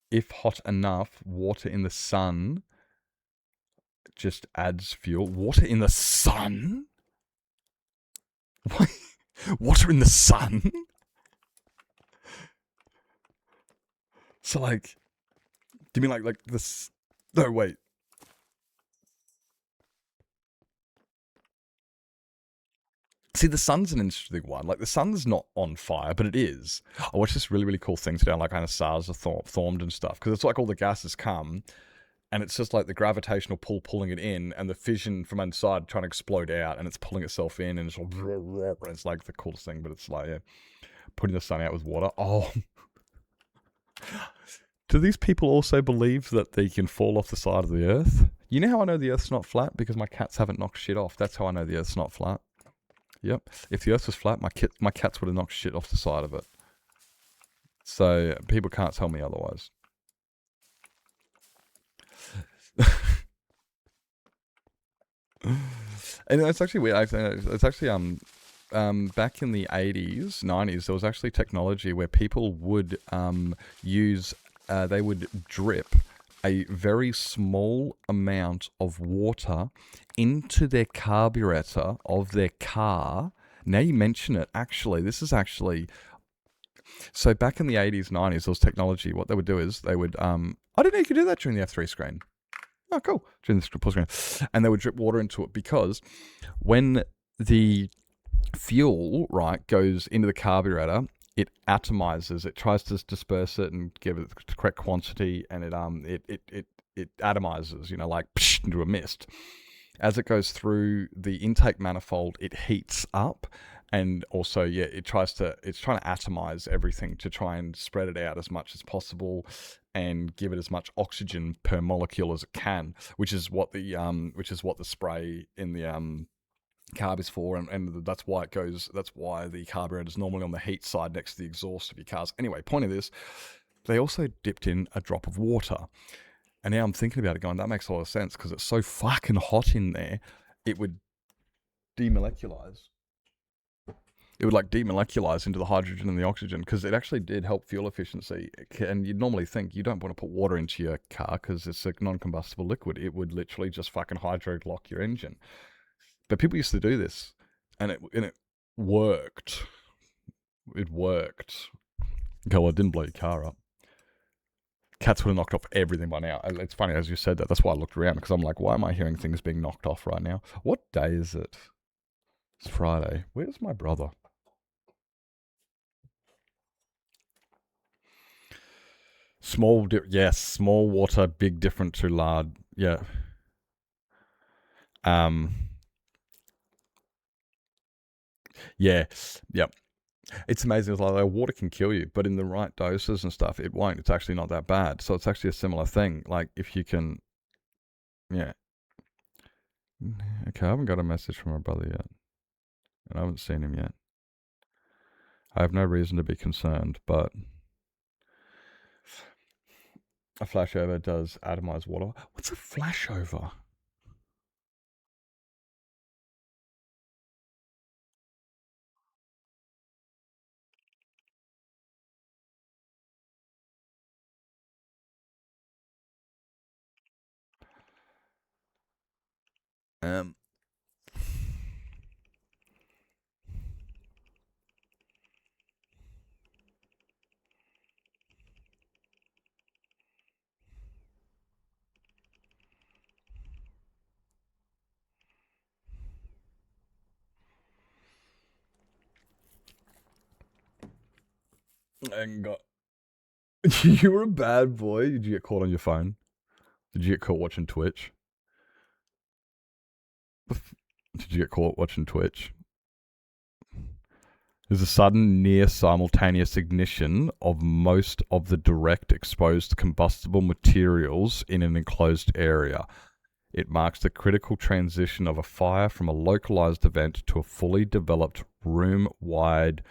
If hot enough, water in the sun just adds fuel. Water in the sun? Water in the sun? So like, do you mean like this? No, wait. See, the sun's an interesting one. Like, the sun's not on fire, but it is. I watched this really, really cool thing today on, like, kind of stars are formed and stuff. Because it's like all the gases come, and it's just like the gravitational pull pulling it in, and the fission from inside trying to explode out, and it's pulling itself in, and it's all... And it's like the coolest thing, but it's like, yeah, putting the sun out with water. Oh. Do these people also believe that they can fall off the side of the earth? You know how I know the earth's not flat? Because my cats haven't knocked shit off. That's how I know the earth's not flat. Yep. If the earth was flat, my cats would have knocked shit off the side of it. So people can't tell me otherwise. And it's actually weird. It's actually back in the 80s, 90s, there was actually technology where people would they would drip a very small amount of water into their carburetor of their car. Now you mention it, actually, this is actually... So back in the 80s, 90s, there was technology. What they would do is they would... I didn't know you could do that during the F3 screen. Oh, cool. During the pull screen. And they would drip water into it because when the fuel, right, goes into the carburetor, it atomizes. It tries to disperse it and give it the correct quantity, and it atomizes, you know, like into a mist. As it goes through the intake manifold, it heats up, and also, yeah, it's trying to atomize everything to try and spread it out as much as possible and give it as much oxygen per molecule as it can, which is what the spray in the carb is for, and that's why the carburetor is normally on the heat side next to the exhaust of your cars. Anyway, point of this, they also dipped in a drop of water. And now I'm thinking about it going, that makes a lot of sense because it's so fucking hot in there, it would demoleculize. It would like demoleculize into the hydrogen and the oxygen because it actually did help fuel efficiency. And you'd normally think you don't want to put water into your car because it's a non-combustible liquid. It would literally just fucking hydro lock your engine. But people used to do this, and it worked. It worked. Okay, well, it didn't blow your car up. Cats would have knocked off everything by now. It's funny, as you said that. That's why I looked around, because I'm like, why am I hearing things being knocked off right now? What day is it? It's Friday. Where's my brother? Small water, big different to large. Yeah. Yeah. Yep. It's amazing. It's like water can kill you, but in the right doses and stuff, it won't. It's actually not that bad. So it's actually a similar thing. Like if you can, yeah. Okay, I haven't got a message from my brother yet, and I haven't seen him yet. I have no reason to be concerned, but a flashover does atomize water. What's a flashover? And got... You were a bad boy. Did you get caught on your phone? Did you get caught watching Twitch? Did you get caught watching Twitch? There's a sudden near simultaneous ignition of most of the direct exposed combustible materials in an enclosed area. It marks the critical transition of a fire from a localized event to a fully developed room-wide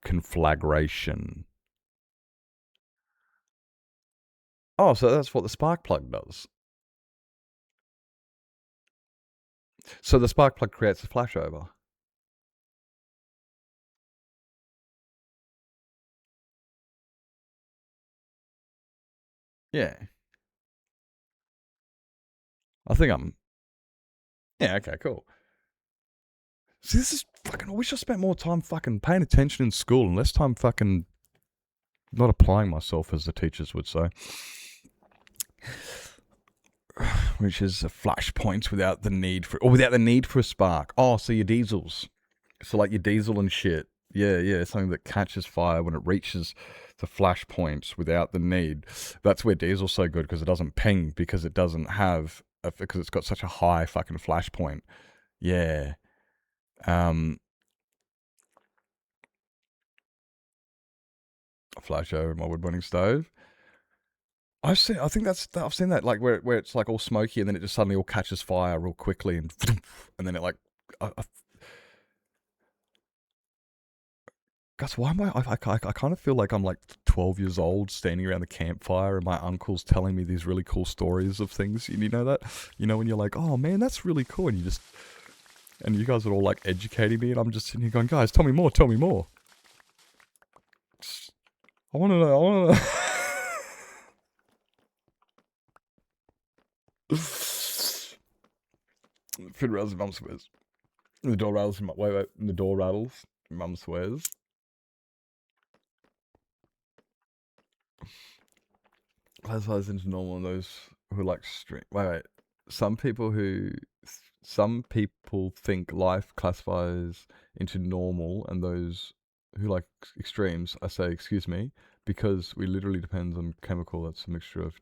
conflagration. Oh, so that's what the spark plug does. So the spark plug creates a flashover. Yeah. I think I'm... Yeah, okay, cool. See, this is fucking... I wish I spent more time fucking paying attention in school and less time fucking not applying myself, as the teachers would say. Which is a flashpoint without the need for... Or without the need for a spark. Oh, so your diesels. So like your diesel and shit. Yeah, something that catches fire when it reaches the flashpoints without the need. That's where diesel's so good, because it doesn't ping, because it doesn't have... Because it's got such a high fucking flashpoint. Yeah. Flash over my wood burning stove. I've seen that like where it's like all smoky and then it just suddenly all catches fire real quickly and then it like. Gus, why am I kind of feel like I'm like 12 years old standing around the campfire and my uncle's telling me these really cool stories of things. You know that? You know when you're like, oh man, that's really cool, and you guys are all like educating me, and I'm just sitting here going, guys, tell me more. I want to know. Finn rattles and Mum swears. The door rattles and the door rattles. Mum swears. Classifies into normal and those who like stream. Wait. Some people think life classifies into normal, and those who like extremes, I say, excuse me, because we literally depends on chemical. That's a mixture of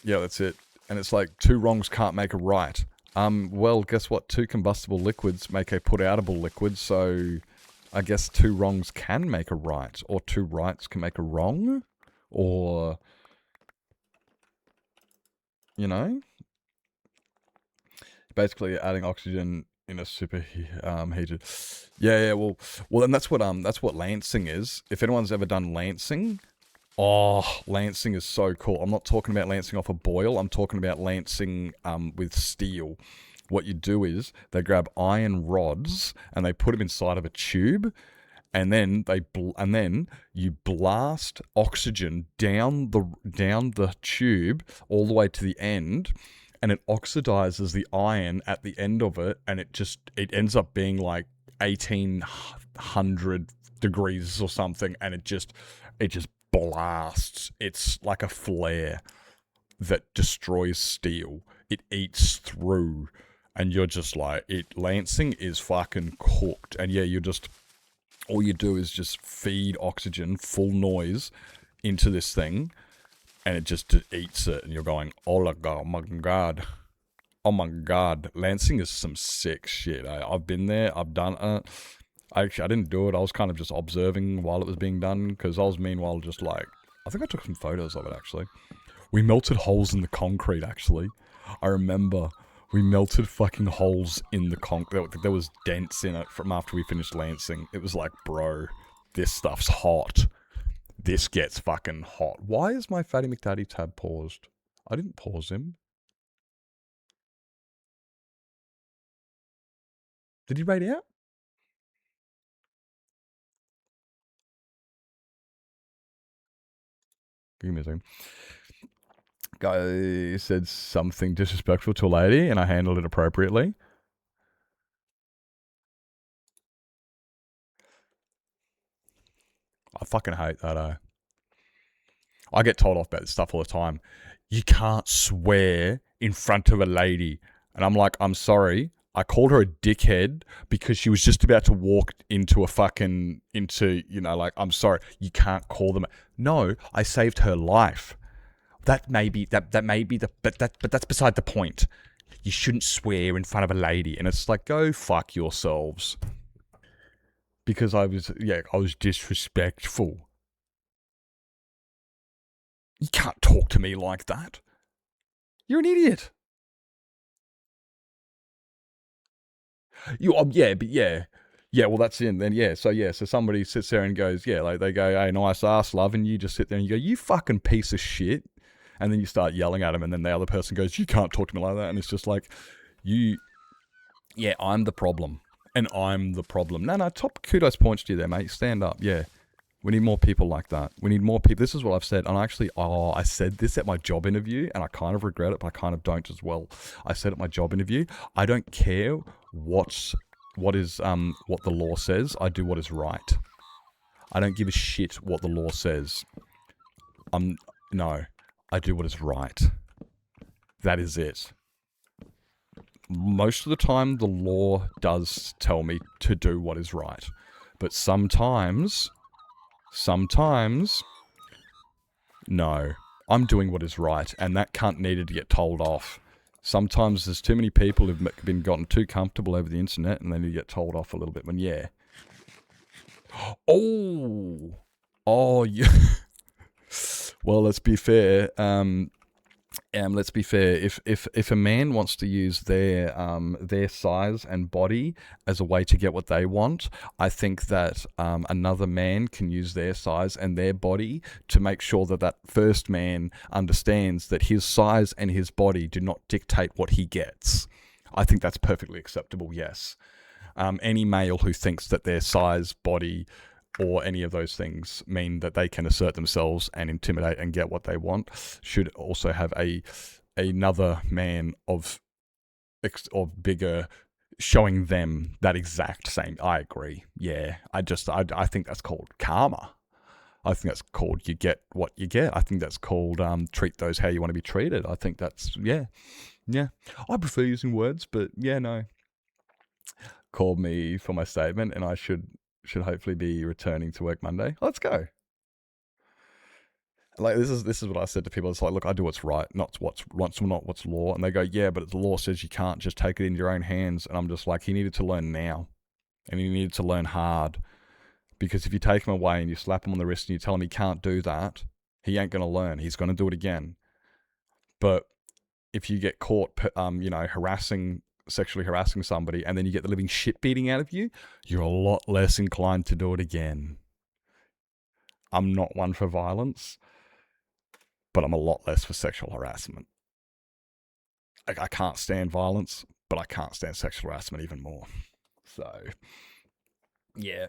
well, that's it. And it's like 2 wrongs can't make a right. Well, guess what? 2 combustible liquids make a put-outable liquid, so I guess 2 wrongs can make a right, or 2 rights can make a wrong, or, you know, basically adding oxygen in a super heated. Yeah. Well, and that's what lancing is. If anyone's ever done lancing, lancing is so cool. I'm not talking about lancing off a boil. I'm talking about lancing with steel. What you do is they grab iron rods and they put them inside of a tube, and then you blast oxygen down the tube all the way to the end, and it oxidizes the iron at the end of it, and it ends up being like 1800 degrees or something, and it just blasts. It's like a flare that destroys steel. It eats through, and you're just like, lancing is fucking cooked. And yeah, all you do is just feed oxygen, full noise, into this thing, and it just eats it, and you're going, oh my god. Lancing is some sick shit. I've been there, I've done it. I didn't do it, I was kind of just observing while it was being done, because I was meanwhile just like, I think I took some photos of it actually. We melted holes in the concrete actually. I remember we melted fucking holes in the concrete. There was dents in it from after we finished lancing. It was like, bro, this stuff's hot. This gets fucking hot. Why is my Fatty McDaddy tab paused? I didn't pause him. Did he raid out? Give me a second. Guy said something disrespectful to a lady, and I handled it appropriately. I fucking hate that, I get told off about this stuff all the time. You can't swear in front of a lady. And I'm like, I'm sorry, I called her a dickhead because she was just about to walk into like, I'm sorry, you can't call them. No, I saved her life. That may be but that's beside the point. You shouldn't swear in front of a lady, and it's like, go fuck yourselves. Because I was disrespectful. You can't talk to me like that. You're an idiot. Yeah, well, that's it. Then, so somebody sits there and goes, like they go, hey, nice ass, love, and you just sit there and you go, you fucking piece of shit. And then you start yelling at him, and then the other person goes, you can't talk to me like that. And it's just like, I'm the problem. And I'm the problem. No, top kudos points to you there, mate. Stand up, yeah. We need more people like that. We need more people. This is what I've said. And I said this at my job interview, and I kind of regret it, but I kind of don't as well. I said at my job interview, I don't care what the law says. I do what is right. I don't give a shit what the law says. No, I do what is right. That is it. Most of the time, the law does tell me to do what is right. But sometimes, no, I'm doing what is right, and that cunt needed to get told off. Sometimes there's too many people who've been gotten too comfortable over the internet, and they need to get told off a little bit. Yeah. Well, let's be fair. If a man wants to use their size and body as a way to get what they want, I think that another man can use their size and their body to make sure that first man understands that his size and his body do not dictate what he gets. I think that's perfectly acceptable, yes. Any male who thinks that their size, body, or any of those things mean that they can assert themselves and intimidate and get what they want should also have another man of bigger showing them that exact same. I agree. Yeah, I think that's called karma. I think that's called you get what you get. I think that's called treat those how you want to be treated. I think that's yeah. I prefer using words, but yeah, no. Called me for my statement, and I should hopefully be returning to work Monday. Let's go. Like this is what I said to people. It's like, look, I do what's right, not what's law. And they go, yeah, but the law says you can't just take it into your own hands. And I'm just like, he needed to learn now, and he needed to learn hard, because if you take him away and you slap him on the wrist and you tell him he can't do that, he ain't gonna learn. He's gonna do it again. But if you get caught, sexually harassing somebody, and then you get the living shit beating out of you, you're a lot less inclined to do it again. I'm not one for violence, but I'm a lot less for sexual harassment. I can't stand violence, but I can't stand sexual harassment even more. So, yeah.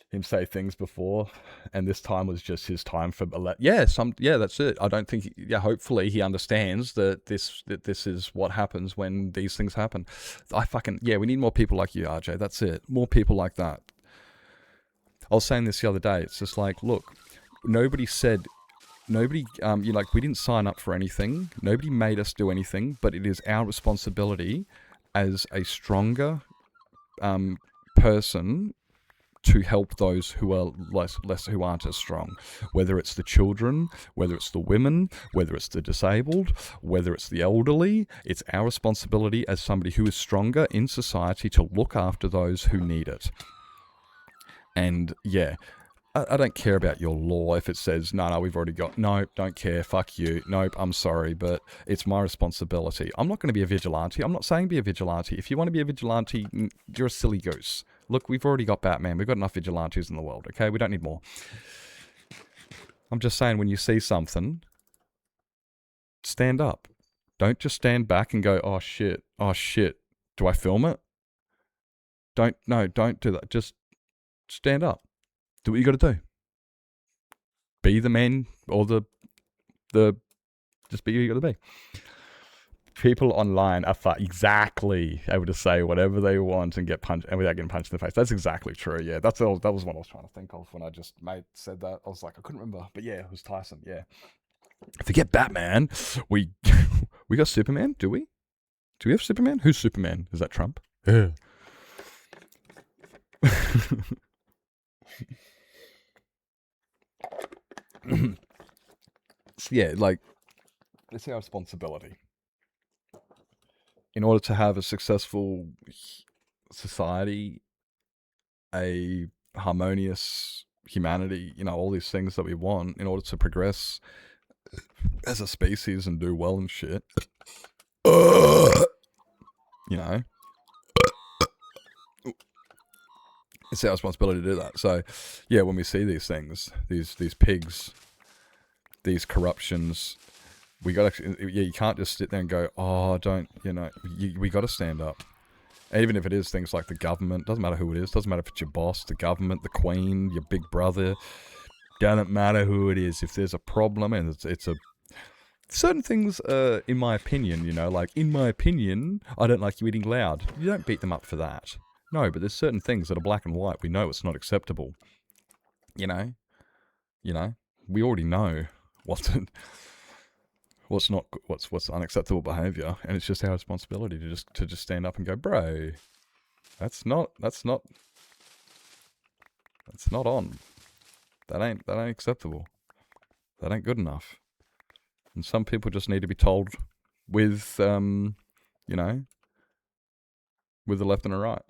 Him say things before, and this time was just his time for that's it. I don't think hopefully he understands that this is what happens when these things happen. We need more people like you, RJ. That's it. More people like that. I was saying this the other day. It's just like, look, we didn't sign up for anything. Nobody made us do anything, but it is our responsibility as a stronger person to help those who are who aren't as strong, whether it's the children, whether it's the women, whether it's the disabled, whether it's the elderly. It's our responsibility as somebody who is stronger in society to look after those who need it. And yeah, I don't care about your law if it says, no, we've already got, no, don't care, fuck you, nope, I'm sorry, but it's my responsibility. I'm not going to be a vigilante. I'm not saying be a vigilante. If you want to be a vigilante, you're a silly goose. Look, we've already got Batman. We've got enough vigilantes in the world, okay? We don't need more. I'm just saying, when you see something, stand up. Don't just stand back and go, oh shit, do I film it? Don't do that. Just stand up. Do what you got to do. Be the man, or just be who you got to be. People online are exactly able to say whatever they want and get punched, and without getting punched in the face. That's exactly true. Yeah, that was what I was trying to think of when I just said that. I was like, I couldn't remember, but yeah, it was Tyson. Yeah. Forget Batman. We got Superman. Do we? Do we have Superman? Who's Superman? Is that Trump? Yeah. So yeah, like, it's our responsibility. In order to have a successful society, a harmonious humanity, you know, all these things that we want, in order to progress as a species and do well and shit, you know, it's our responsibility to do that. So, yeah, when we see these things, these pigs, these corruptions, we got to, yeah, you can't just sit there and go, oh, don't, you know, we got to stand up. Even if it is things like the government, doesn't matter who it is, doesn't matter if it's your boss, the government, the Queen, your big brother, doesn't matter who it is. If there's a problem, and it's a certain things, in my opinion, you know, like, in my opinion, I don't like you eating loud. You don't beat them up for that. No, but there's certain things that are black and white. We know it's not acceptable. You know, we already know what's unacceptable behavior, and it's just our responsibility to just stand up and go, bro, that's not on. That ain't acceptable. That ain't good enough. And some people just need to be told with, you know, with a left and a right.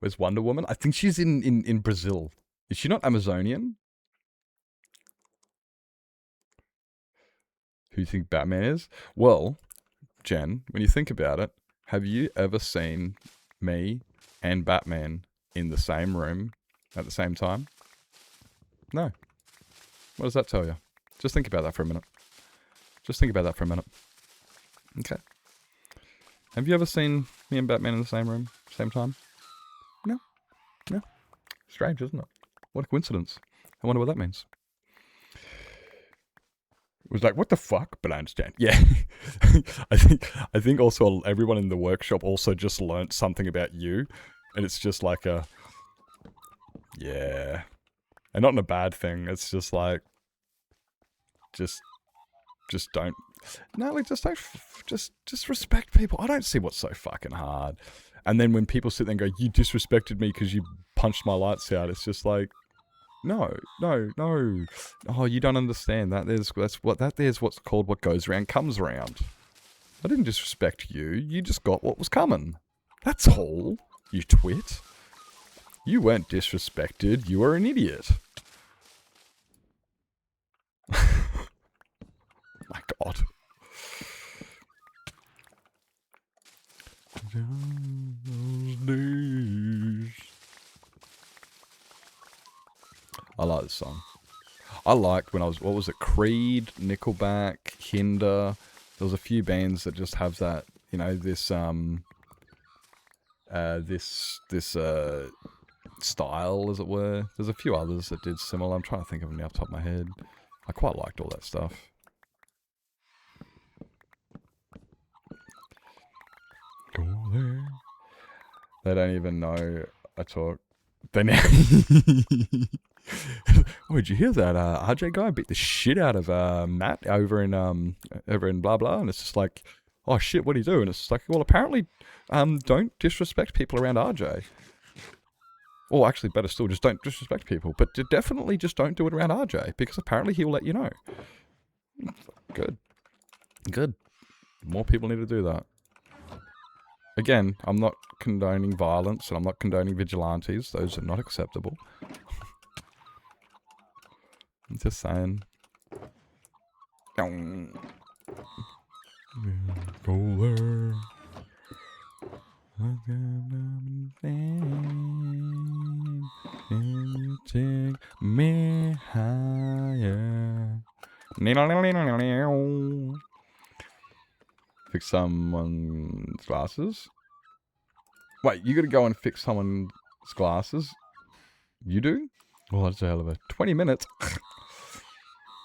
Where's Wonder Woman? I think she's in Brazil. Is she not Amazonian? Who do you think Batman is? Well, Jen, when you think about it, have you ever seen me and Batman in the same room at the same time? No. What does that tell you? Just think about that for a minute. Okay. Have you ever seen me and Batman in the same room, same time? No. Strange, isn't it? What a coincidence. I wonder what that means. It was like, what the fuck? But I understand. Yeah. I think also everyone in the workshop also just learnt something about you. And it's just like yeah. And not in a bad thing. It's just like, just don't. No, like, just don't, just respect people. I don't see what's so fucking hard. And then when people sit there and go, you disrespected me because you punched my lights out, it's just like, no. Oh, you don't understand that. There's what's called what goes around comes around. I didn't disrespect you. You just got what was coming. That's all, you twit. You weren't disrespected. You were an idiot. My God. I like this song. I liked when I was, what was it, Creed, Nickelback, Hinder. There was a few bands that just have that, you know, this style, as it were. There's a few others that did similar. I'm trying to think of them off the top of my head. I quite liked all that stuff. Go there. They don't even know I talk. They now. Oh, did you hear that? RJ guy beat the shit out of Matt over in blah blah, and it's just like, oh shit, what do you do? And it's just like, well, apparently, don't disrespect people around RJ. Or actually, better still, just don't disrespect people. But definitely just don't do it around RJ, because apparently he'll let you know. Good. More people need to do that. Again, I'm not condoning violence, and I'm not condoning vigilantes. Those are not acceptable. I'm just saying. Go there. And you take me higher. Fix someone's glasses? Wait, you gotta go and fix someone's glasses? You do? Well, that's a hell of a 20 minutes.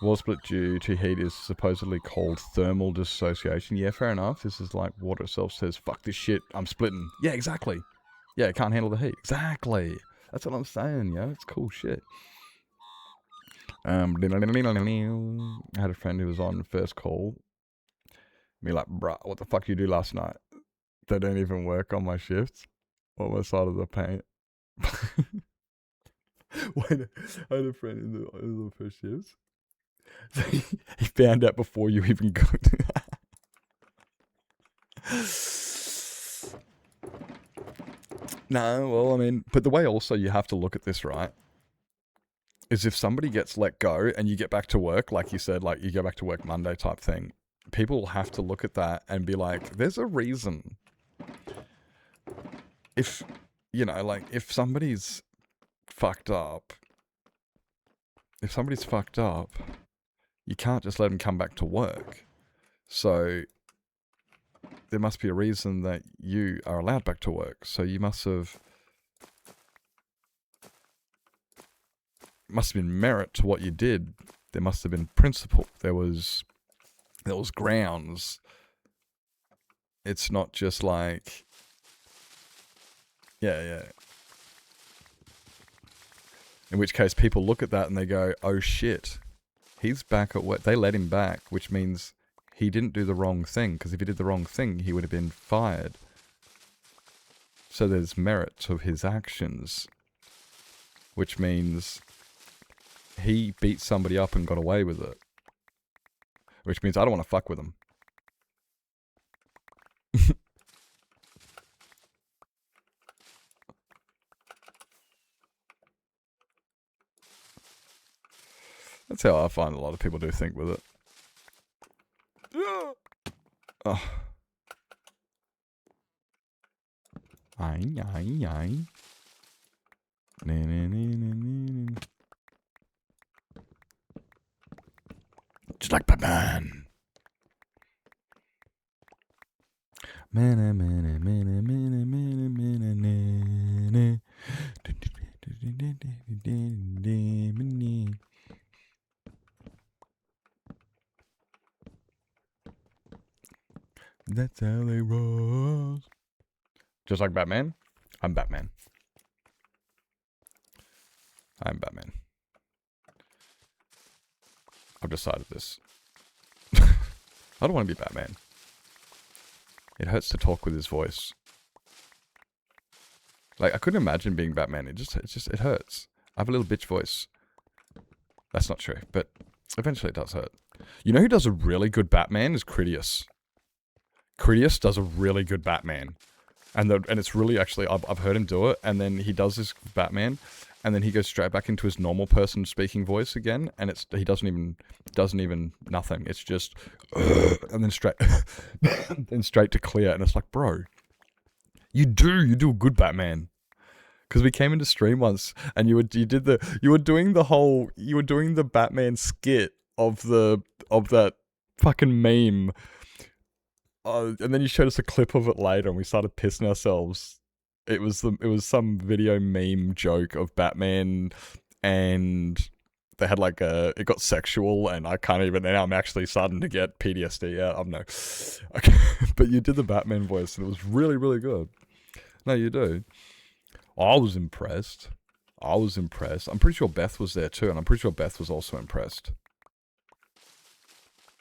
Wall split due to heat is supposedly called thermal dissociation. Yeah, fair enough. This is like water itself says, fuck this shit, I'm splitting. Yeah, exactly. Yeah, it can't handle the heat. Exactly. That's what I'm saying, yo. It's cool shit. I had a friend who was on first call. Me like, bruh, what the fuck you do last night? They don't even work on my shifts or my side of the paint. Wait, I had a friend in the first shifts. He found out before you even got. No, well, I mean, but the way also you have to look at this, right, is if somebody gets let go and you get back to work, like you said, like you go back to work Monday type thing, people will have to look at that and be like, there's a reason. If, you know, like, if somebody's fucked up, you can't just let them come back to work. So there must be a reason that you are allowed back to work. So you must have been merit to what you did. There must have been principle. There was grounds. It's not just like, yeah. In which case people look at that and they go, oh shit, he's back at work. They let him back, which means he didn't do the wrong thing, because if he did the wrong thing, he would have been fired. So there's merit to his actions, which means he beat somebody up and got away with it. Which means I don't want to fuck with him. That's how I find a lot of people do think with it. Oh. Aye. Just like Batman. That's how they roll. Just like Batman, I'm Batman. I'm Batman. I've decided this. I don't want to be Batman. It hurts to talk with his voice. Like, I couldn't imagine being Batman. It hurts. I have a little bitch voice. That's not true, but eventually it does hurt. You know who does a really good Batman is Critias. Critias does a really good Batman. And it's really actually, I've heard him do it, and then he does this Batman, and then he goes straight back into his normal person speaking voice again, and he doesn't even nothing. It's just, and then straight to clear, and it's like, bro, you do a good Batman. Because we came into stream once, and you were doing the Batman skit of that fucking meme. And then you showed us a clip of it later, and we started pissing ourselves. It was some video meme joke of Batman, and they had like it got sexual, and I can't even. Now I'm actually starting to get PTSD out. I'm no, okay. But you did the Batman voice, and it was really, really good. No, you do. I was impressed. I'm pretty sure Beth was there too, and I'm pretty sure Beth was also impressed.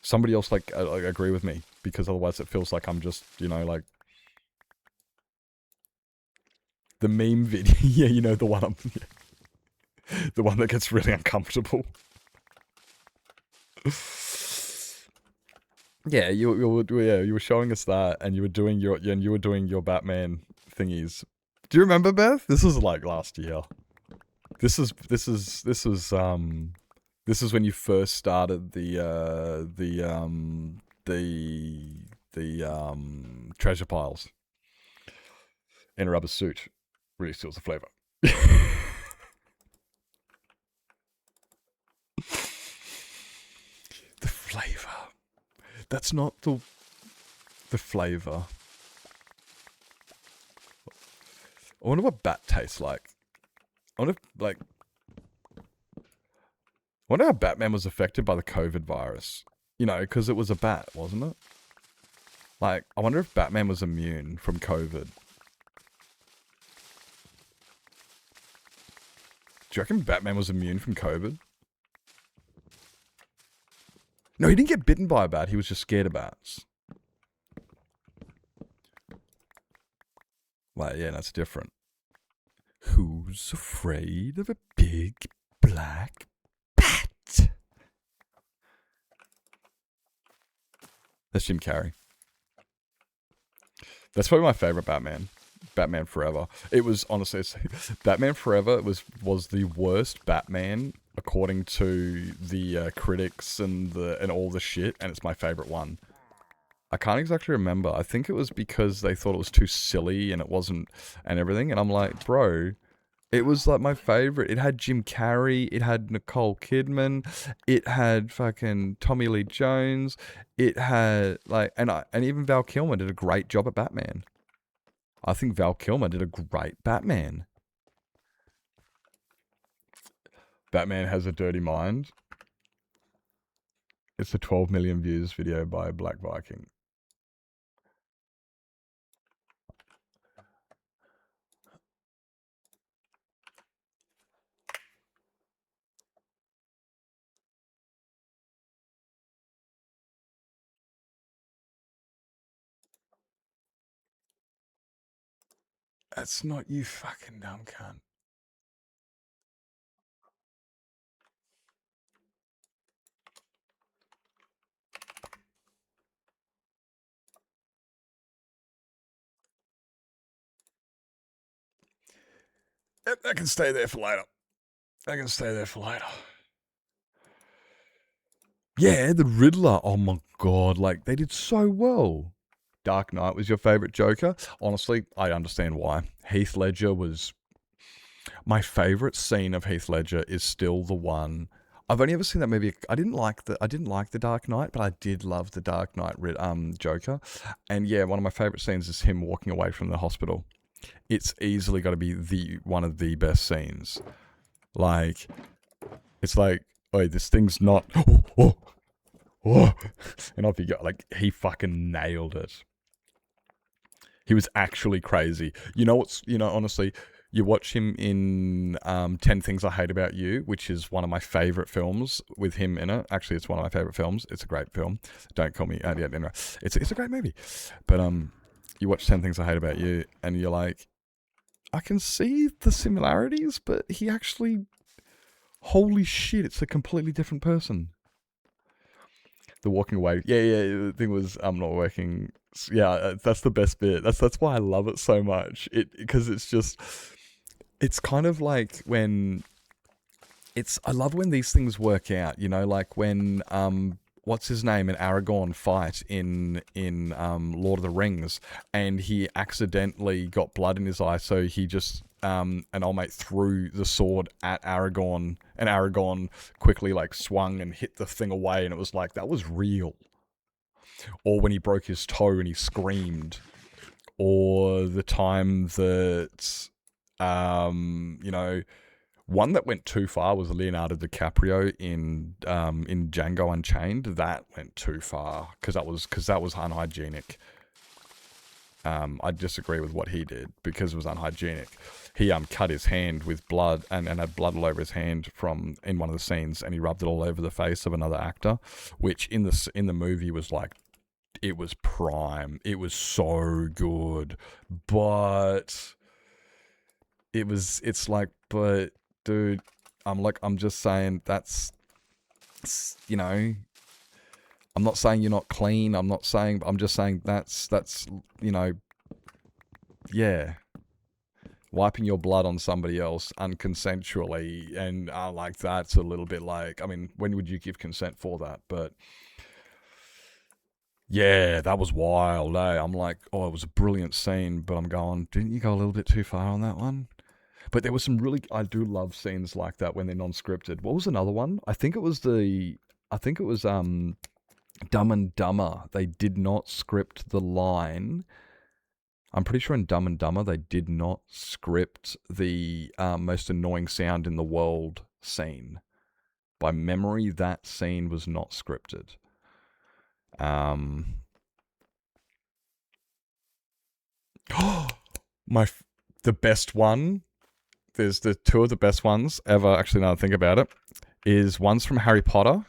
Somebody else like agree with me, because otherwise it feels like I'm just, like the meme video. Yeah, the one the one that gets really uncomfortable. Yeah, you were showing us that, and you were doing your Batman thingies. Do you remember, Beth? This was like last year. This is when you first started the treasure piles in a rubber suit. Really steals the flavor. The flavor. That's not the flavor. I wonder what bat tastes like. I wonder how Batman was affected by the COVID virus. Because it was a bat, wasn't it? Like, I wonder if Batman was immune from COVID. Do you reckon Batman was immune from COVID? No, he didn't get bitten by a bat. He was just scared of bats. Like, yeah, that's different. Who's afraid of a big black bat? That's Jim Carrey. That's probably my favorite Batman. Batman Forever. It was honestly, Batman Forever was the worst Batman according to the critics and all the shit, and it's my favorite one. I can't exactly remember. I think it was because they thought it was too silly and it wasn't, and everything. And I'm like, bro, it was like my favorite. It had Jim Carrey. It had Nicole Kidman. It had fucking Tommy Lee Jones. It had like, and even Val Kilmer did a great job at Batman. I think Val Kilmer did a great Batman. Batman Has a Dirty Mind. It's a 12 million views video by Black Viking. That's not you fucking dumb cunt. That can stay there for later. That can stay there for later. Yeah, the Riddler. Oh my god, like they did so well. Dark Knight was your favorite Joker. Honestly, I understand why. Heath Ledger was my favorite scene of Heath Ledger is still the one. I've only ever seen that movie. I didn't like the Dark Knight, but I did love the Dark Knight Joker. And yeah, one of my favorite scenes is him walking away from the hospital. It's easily got to be one of the best scenes. Like, it's like, oh, this thing's not. And off you go. Like, he fucking nailed it. He was actually crazy. Honestly, you watch him in 10 Things I Hate About You, which is one of my favorite films with him in it. Actually, it's one of my favorite films. It's a great film. Don't call me. Anyway, it's a great movie. But you watch 10 Things I Hate About You, and you're like, I can see the similarities, but he actually, holy shit, it's a completely different person. The walking away. Yeah, the thing was, I'm not working. Yeah, that's the best bit. That's why I love it so much. Because it's kind of like when I love when these things work out, like when what's his name and Aragorn fight in Lord of the Rings, and he accidentally got blood in his eye, so he just an old mate threw the sword at Aragorn, and Aragorn quickly like swung and hit the thing away, and it was like, that was real. Or when he broke his toe and he screamed, or the time that one that went too far was Leonardo DiCaprio in Django Unchained. That went too far because that was unhygienic. I disagree with what he did because it was unhygienic. He cut his hand with blood and had blood all over his hand in one of the scenes, and he rubbed it all over the face of another actor, which in the movie was like, it was prime. It was so good, but but dude, I'm just saying I'm not saying you're not clean. I'm just saying that's yeah. Wiping your blood on somebody else unconsensually and like that's a little bit like, I mean, when would you give consent for that? But yeah, that was wild, eh? I'm like, oh, it was a brilliant scene, but I'm going, didn't you go a little bit too far on that one? But there was some I do love scenes like that when they're non-scripted. What was another one? I think it was Dumb and Dumber. They did not script the line. I'm pretty sure in Dumb and Dumber they did not script the most annoying sound in the world scene. By memory, that scene was not scripted. The best one. There's the two of the best ones ever. Actually, now that I think about it, is one's from Harry Potter,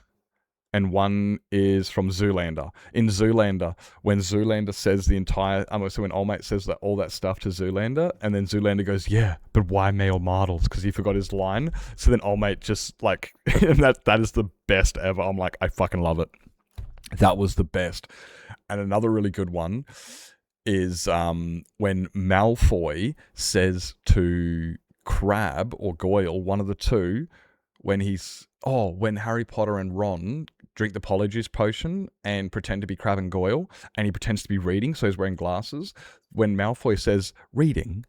and one is from Zoolander. In Zoolander, when Zoolander says the entire, so when Old Mate says that all that stuff to Zoolander, and then Zoolander goes, "Yeah, but why male models?" Because he forgot his line. So then Old Mate just like, and that is the best ever. I'm like, I fucking love it. That was the best. And another really good one is when Malfoy says to Crabbe or Goyle, one of the two, when Harry Potter and Ron drink the Polyjuice potion and pretend to be Crabbe and Goyle, and he pretends to be reading, so he's wearing glasses. When Malfoy says, "Reading?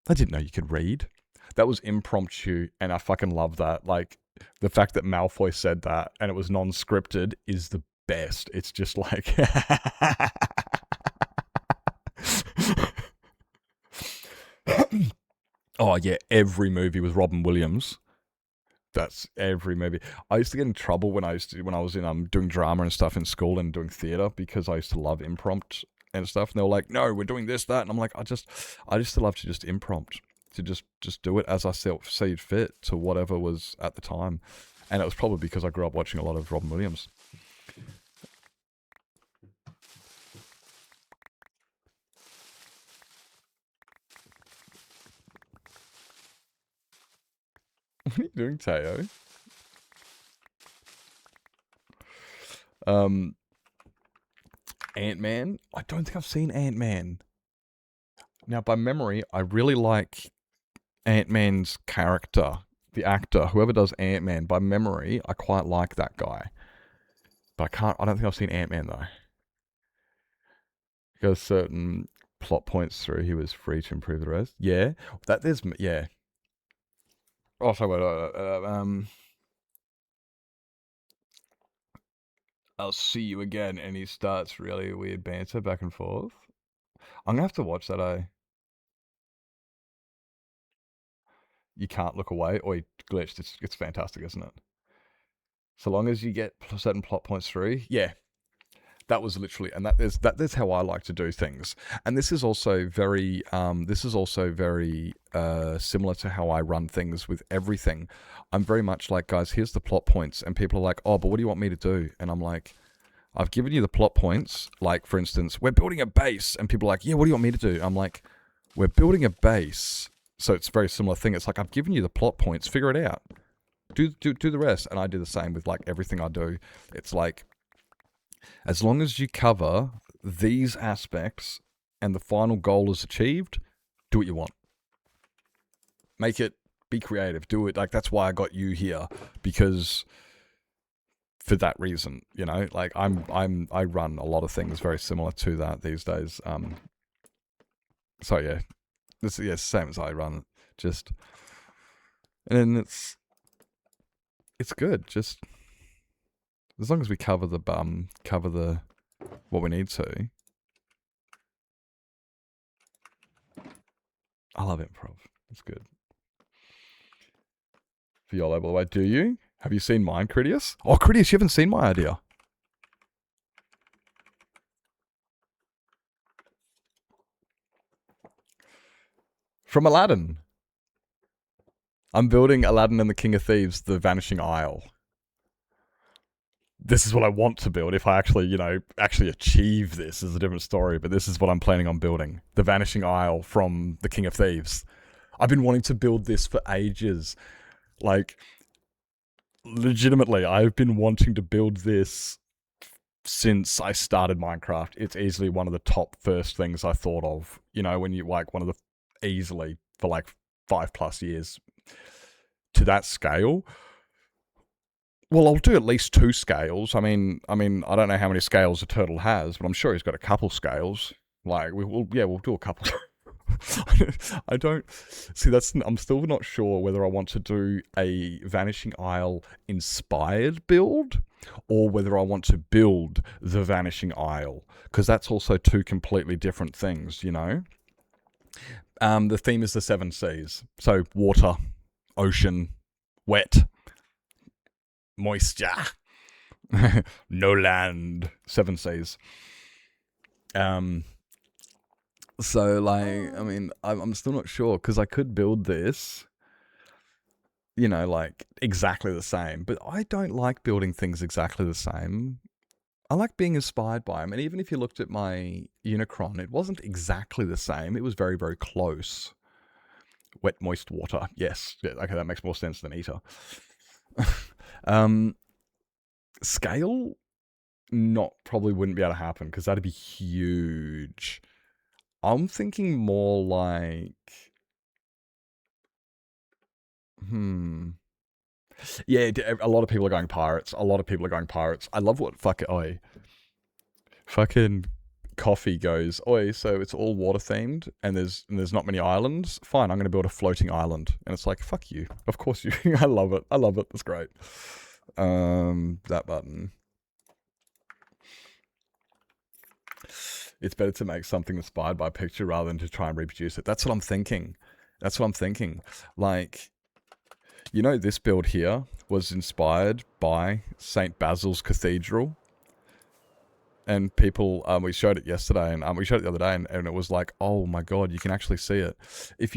I didn't know you could read." That was impromptu, and I fucking love that. Like, the fact that Malfoy said that, and it was non-scripted, is the best. It's just like... Oh, yeah, every movie with Robin Williams. That's every movie. I used to get in trouble when I was in doing drama and stuff in school and doing theater, because I used to love impromptu and stuff. And they were like, "No, we're doing this, that." And I'm like, I just love to just impromptu, to just do it as I see fit to whatever was at the time. And it was probably because I grew up watching a lot of Robin Williams. What are you doing, Teo? Ant-Man? I don't think I've seen Ant-Man. Now, by memory, I really like Ant-Man's character, the actor, whoever does Ant-Man. By memory, I quite like that guy. But I don't think I've seen Ant-Man, though. Because certain plot points through, he was free to improve the rest. Yeah. Yeah. Oh, sorry, "I'll see you again," and he starts really weird banter back and forth. I'm gonna have to watch that, You can't look away, or he glitched. It's fantastic, isn't it? So long as you get certain plot points through, yeah. That was literally, and that is how I like to do things. And this is also very similar to how I run things with everything. I'm very much like, "Guys, here's the plot points," and people are like, "Oh, but what do you want me to do?" And I'm like, "I've given you the plot points. Like, for instance, we're building a base," and people are like, "Yeah, what do you want me to do?" I'm like, "We're building a base." So it's a very similar thing. It's like, I've given you the plot points. Figure it out. Do the rest. And I do the same with like everything I do. It's like, as long as you cover these aspects and the final goal is achieved, do what you want. Make it, be creative, do it. Like, that's why I got you here, because for that reason, you know, like I run a lot of things very similar to that these days. So yeah, this is same as I run, just, and then it's good, just as long as we cover the what we need to. I love improv. It's good. Fiolo, by the way, do you? Have you seen mine, Critias? Oh, Critias, you haven't seen my idea. From Aladdin. I'm building Aladdin and the King of Thieves, The Vanishing Isle. This is what I want to build. If I actually achieve this, is a different story, but this is what I'm planning on building. The Vanishing Isle from The King of Thieves. I've been wanting to build this for ages. Like, legitimately, I've been wanting to build this since I started Minecraft. It's easily one of the top first things I thought of. You know, when you like one of the, easily for like 5+ years to that scale. Well, I'll do at least 2 scales. I mean, I don't know how many scales a turtle has, but I'm sure he's got a couple scales. Like, we'll do a couple. I don't see. I'm still not sure whether I want to do a Vanishing Isle inspired build or whether I want to build the Vanishing Isle, because that's also 2 completely different things, you know. The theme is the 7 seas, so water, ocean, wet, moisture, no land, 7 seas. So, like, I mean, I'm still not sure, because I could build this you know, like exactly the same. But I don't like building things exactly the same. I like being inspired by them. And even if you looked at my Unicron, it wasn't exactly the same. It was very, very close. Wet, moist water. Yes. Yeah, okay, that makes more sense than eater. Scale, probably wouldn't be able to happen because that'd be huge. I'm thinking more like, yeah, a lot of people are going pirates. I love what fucking coffee goes. Oi, so it's all water themed, and there's not many islands. Fine, I'm gonna build a floating island, and it's like, fuck you. Of course you. I love it. That's great. That button. It's better to make something inspired by a picture rather than to try and reproduce it. That's what I'm thinking. Like, you know, this build here was inspired by St. Basil's Cathedral. And people, we showed it yesterday, and we showed it the other day, and it was like, oh my god, you can actually see it. If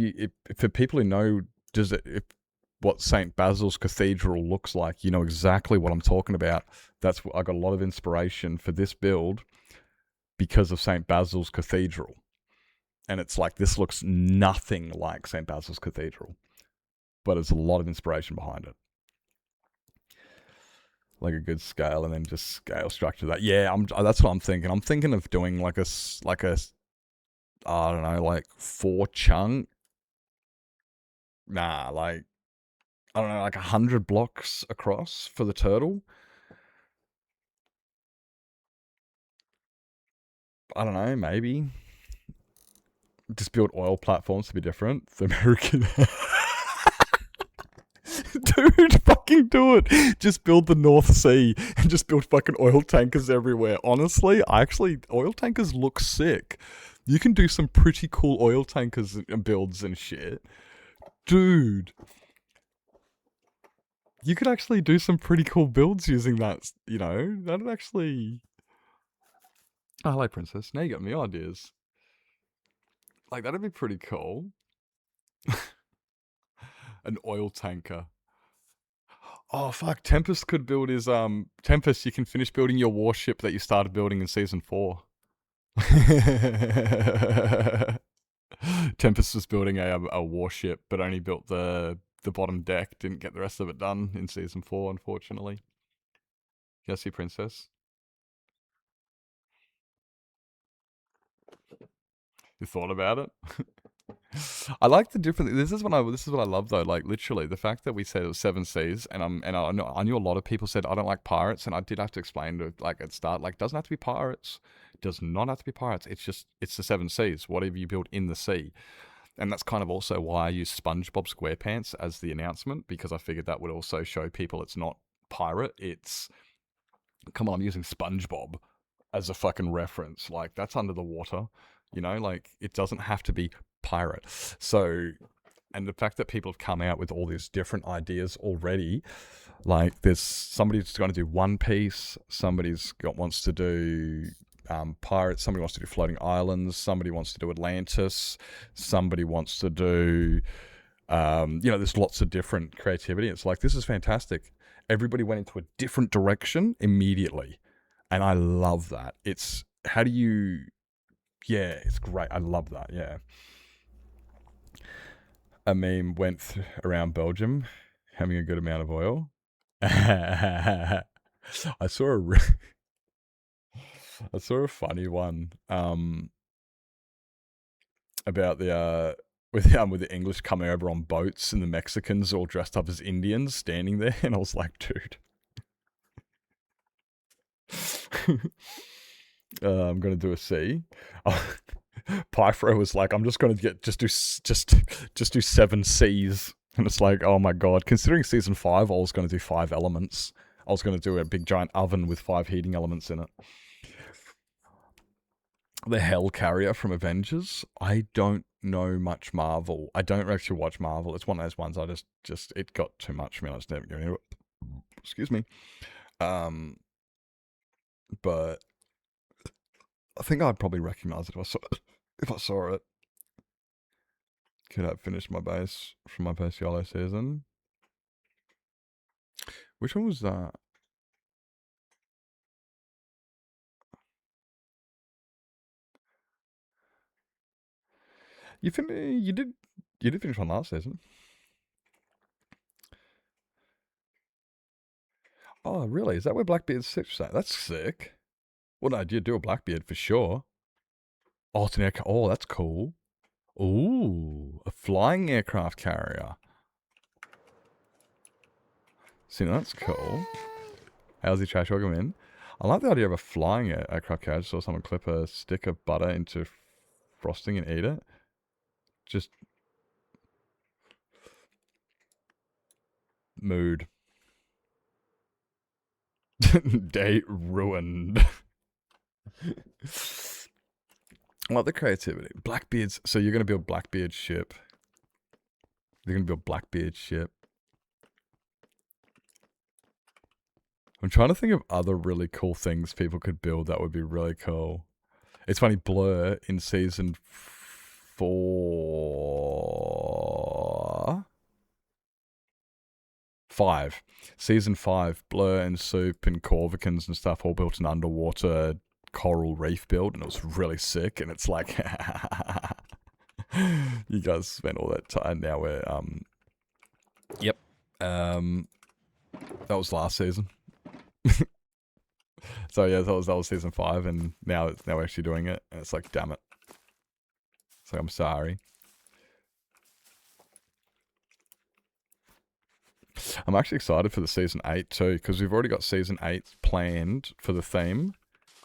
for people who know, what St. Basil's Cathedral looks like, you know exactly what I'm talking about. I got a lot of inspiration for this build because of St. Basil's Cathedral. And it's like, this looks nothing like St. Basil's Cathedral, but there's a lot of inspiration behind it. Like a good scale, and then just scale structure that. Yeah, that's what I'm thinking. I'm thinking of doing like a I don't know, like 4 chunk. Nah, like, I don't know, like 100 blocks across for the turtle. I don't know, maybe. Just build oil platforms to be different. The American... Dude, fucking do it. Just build the North Sea and just build fucking oil tankers everywhere. Honestly, oil tankers look sick. You can do some pretty cool oil tankers and builds and shit. Dude. You could actually do some pretty cool builds using that, you know? That'd actually... Oh, hello, Princess. Now you got me ideas. Like, that'd be pretty cool. An oil tanker. Oh, fuck. Tempest could build his, Tempest, you can finish building your warship that you started building in Season 4. Tempest was building a warship, but only built the bottom deck. Didn't get the rest of it done in Season 4, unfortunately. Yes, you, Princess. You thought about it? I like the different. This is what I love though. Like, literally, the fact that we said it was 7 seas, and I knew a lot of people said I don't like pirates, and I did have to explain to, like, at start, like, doesn't have to be pirates. Does not have to be pirates. It's the 7 seas. Whatever you build in the sea. And that's kind of also why I used SpongeBob SquarePants as the announcement, because I figured that would also show people it's not pirate. It's, come on, I'm using SpongeBob as a fucking reference. Like, that's under the water, you know? Like, it doesn't have to be pirate. So, and the fact that people have come out with all these different ideas already, like, there's somebody's going to do One Piece, wants to do pirates, somebody wants to do floating islands, somebody wants to do Atlantis, somebody wants to do there's lots of different creativity. It's like, this is fantastic. Everybody went into a different direction immediately, and I love that. It's it's great. I love that. Yeah. A meme went around Belgium having a good amount of oil. I saw a funny one about the with the English coming over on boats and the Mexicans all dressed up as Indians standing there, and I was like, dude. I'm gonna do a C. Pyfro was like, I'm just gonna just do 7 C's, and it's like, oh my god. Considering Season 5, I was gonna do 5 elements. I was gonna do a big giant oven with 5 heating elements in it. The Hell Carrier from Avengers. I don't know much Marvel. I don't actually watch Marvel. It's one of those ones I just it got too much for me. I just never get into it. Excuse me. But I think I'd probably recognize it if I saw it. Could I finish my base from my base YOLO season? Which one was that? You did finish one last season. Oh, really? Is that where Blackbeard's sits at? That's sick. Well, no, you do a Blackbeard for sure. Oh, it's an air. Oh, that's cool. Ooh, a flying aircraft carrier. See, that's cool. How's he trash? Welcome in. I like the idea of a flying aircraft carrier. I just saw someone clip a stick of butter into frosting and eat it. Just mood. Date ruined. I like the creativity. Blackbeards. So you're going to build Blackbeard ship. You're going to build Blackbeard ship. I'm trying to think of other really cool things people could build that would be really cool. It's funny, Blur in season 5. Season 5, Blur and Soup and Corvicans and stuff all built an underwater coral reef build, and it was really sick. And it's like, you guys spent all that time. Now we're, yep. That was last season. So yeah, that was season 5, and now we're actually doing it, and it's like, damn it. It's like, I'm sorry. I'm actually excited for the season 8 too, because we've already got season 8 planned for the theme,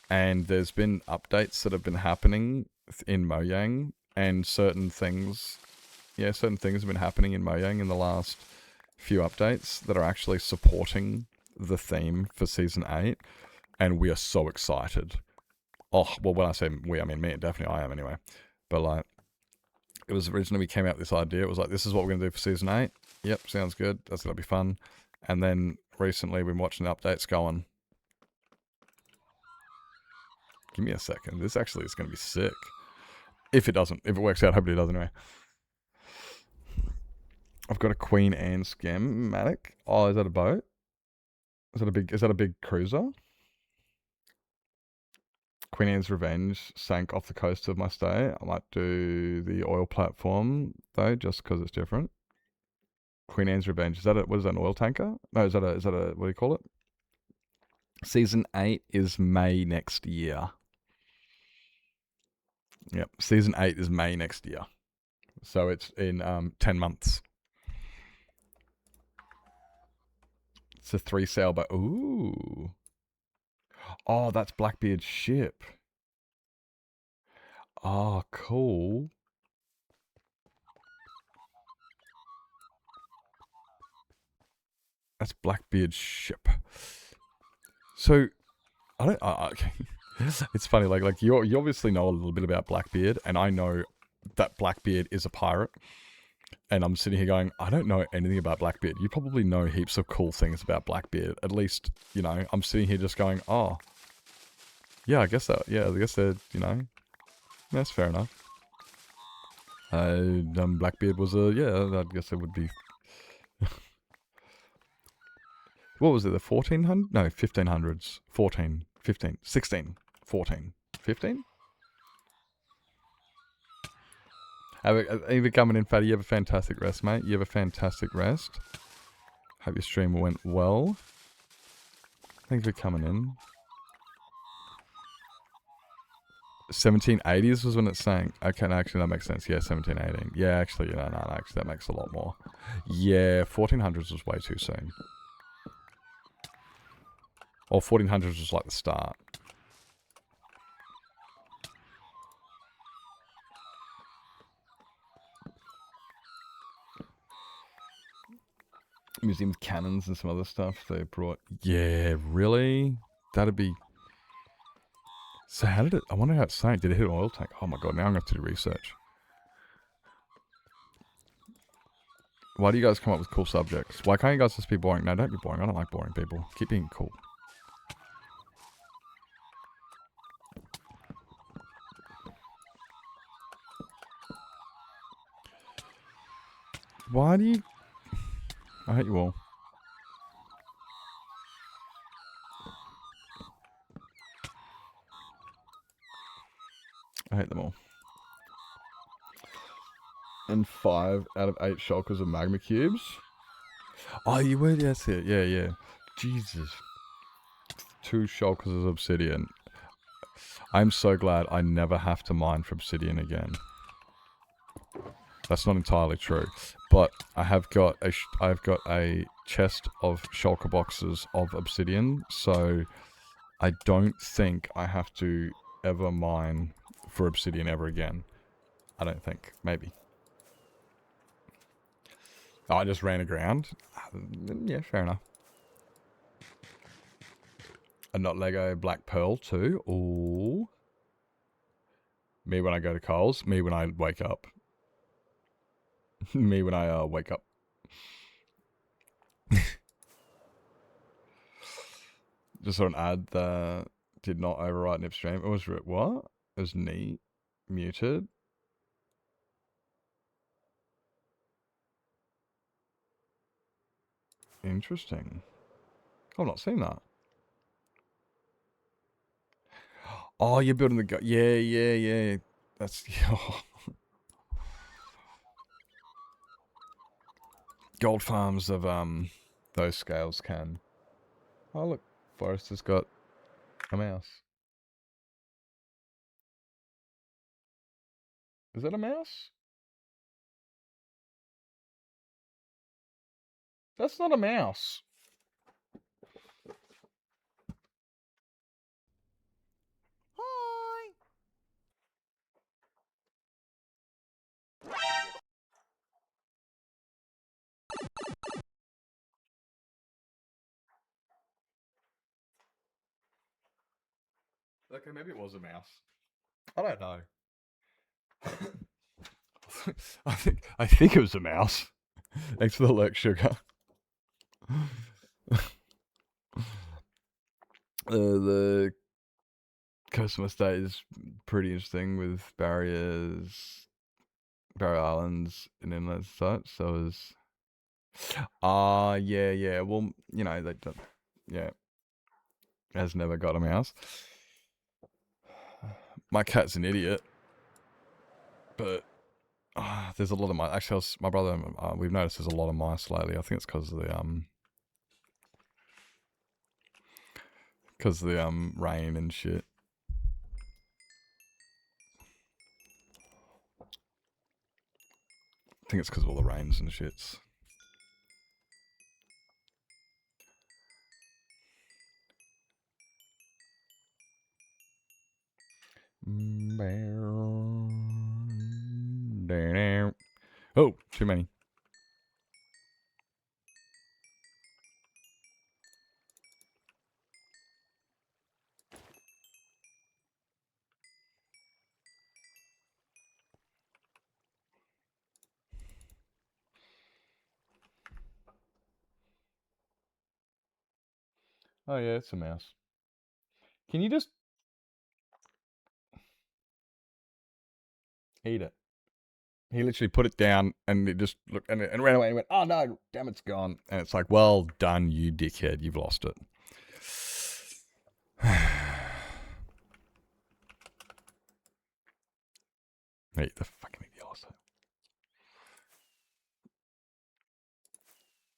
and there's been updates that have been happening in Mojang, and certain things have been happening in Mojang in the last few updates that are actually supporting the theme for season 8, and we are so excited. Oh, well, when I say we, I mean me, definitely I am anyway. But like, it was originally we came out with this idea, it was like, this is what we're going to do for season 8. Yep, sounds good, that's going to be fun. And then recently we've been watching the updates going, give me a second, this actually is going to be sick. If it works out, hopefully it does anyway. I've got a Queen Anne schematic. Oh, is that a boat? Is that a big cruiser? Queen Anne's Revenge sank off the coast of my stay. I might do the oil platform though, just because it's different. Queen Anne's Revenge. What is that, an oil tanker? No, is that a, what do you call it? Season 8 is May next year. Yep, season 8 is May next year. So it's in 10 months. It's a 3 sailboat. Ooh. Oh, that's Blackbeard's ship. Oh, cool. That's Blackbeard's ship. So, okay. It's funny, like you obviously know a little bit about Blackbeard, and I know that Blackbeard is a pirate. And I'm sitting here going, I don't know anything about Blackbeard. You probably know heaps of cool things about Blackbeard. At least, you know, I'm sitting here just going, oh, yeah, I guess they're, you know, that's fair enough. Blackbeard was I guess it would be. What was it, the 1400? No, 1500s. 14, 15, 16, 14, 15? Ava coming in, Fatty. You have a fantastic rest, mate. You have a fantastic rest. Hope your stream went well. Thanks for coming in. 1780s was when it sank. Okay, no, actually that makes sense. Yeah, 1718. Yeah, actually, no, actually that makes a lot more. Yeah, 1400s was way too soon. Or 1400s was like the start. Museum of cannons and some other stuff they brought. Yeah, really? That'd be... So how did it... I wonder how it sank. Did it hit an oil tank? Oh my god, now I'm going to have to do research. Why do you guys come up with cool subjects? Why can't you guys just be boring? No, don't be boring. I don't like boring people. Keep being cool. Why do you... I hate you all. I hate them all. And 5 out of 8 shulkers of magma cubes. Oh, you would? Yes, it. Yeah, yeah. Jesus. 2 shulkers of obsidian. I'm so glad I never have to mine for obsidian again. That's not entirely true, but I have got a chest of shulker boxes of obsidian, so I don't think I have to ever mine for obsidian ever again. I don't think. Maybe. Oh, I just ran aground. Yeah, fair enough. And not Lego Black Pearl too. Ooh. Me when I go to Coles. Me when I wake up. Me when I wake up. Just saw an ad that did not overwrite Nip stream. It was what? It was neat. Muted. Interesting. I've not seen that. Oh, you're building the yeah, yeah, yeah. That's gold farms of those scales can. Oh look, Forrest has got a mouse. Is that a mouse? That's not a mouse. Hi. Okay, maybe it was a mouse. I don't know. I think it was a mouse. Thanks for the lurk, sugar. The Coastal Estate is pretty interesting with barriers, barrier islands, and inlets and such. So is yeah, yeah. Well, you know they don't. Yeah, has never got a mouse. My cat's an idiot, but there's a lot of mice. Actually, my brother, we've noticed there's a lot of mice lately. I think it's because of the rain and shit. I think it's because of all the rains and shits. Oh, too many. Oh yeah, it's a mouse. Can you just eat it? He literally put it down and it just looked and it ran away and went, oh no, damn, it's gone. And it's like, well done, you dickhead, you've lost it. Hey, the fucking idiot also.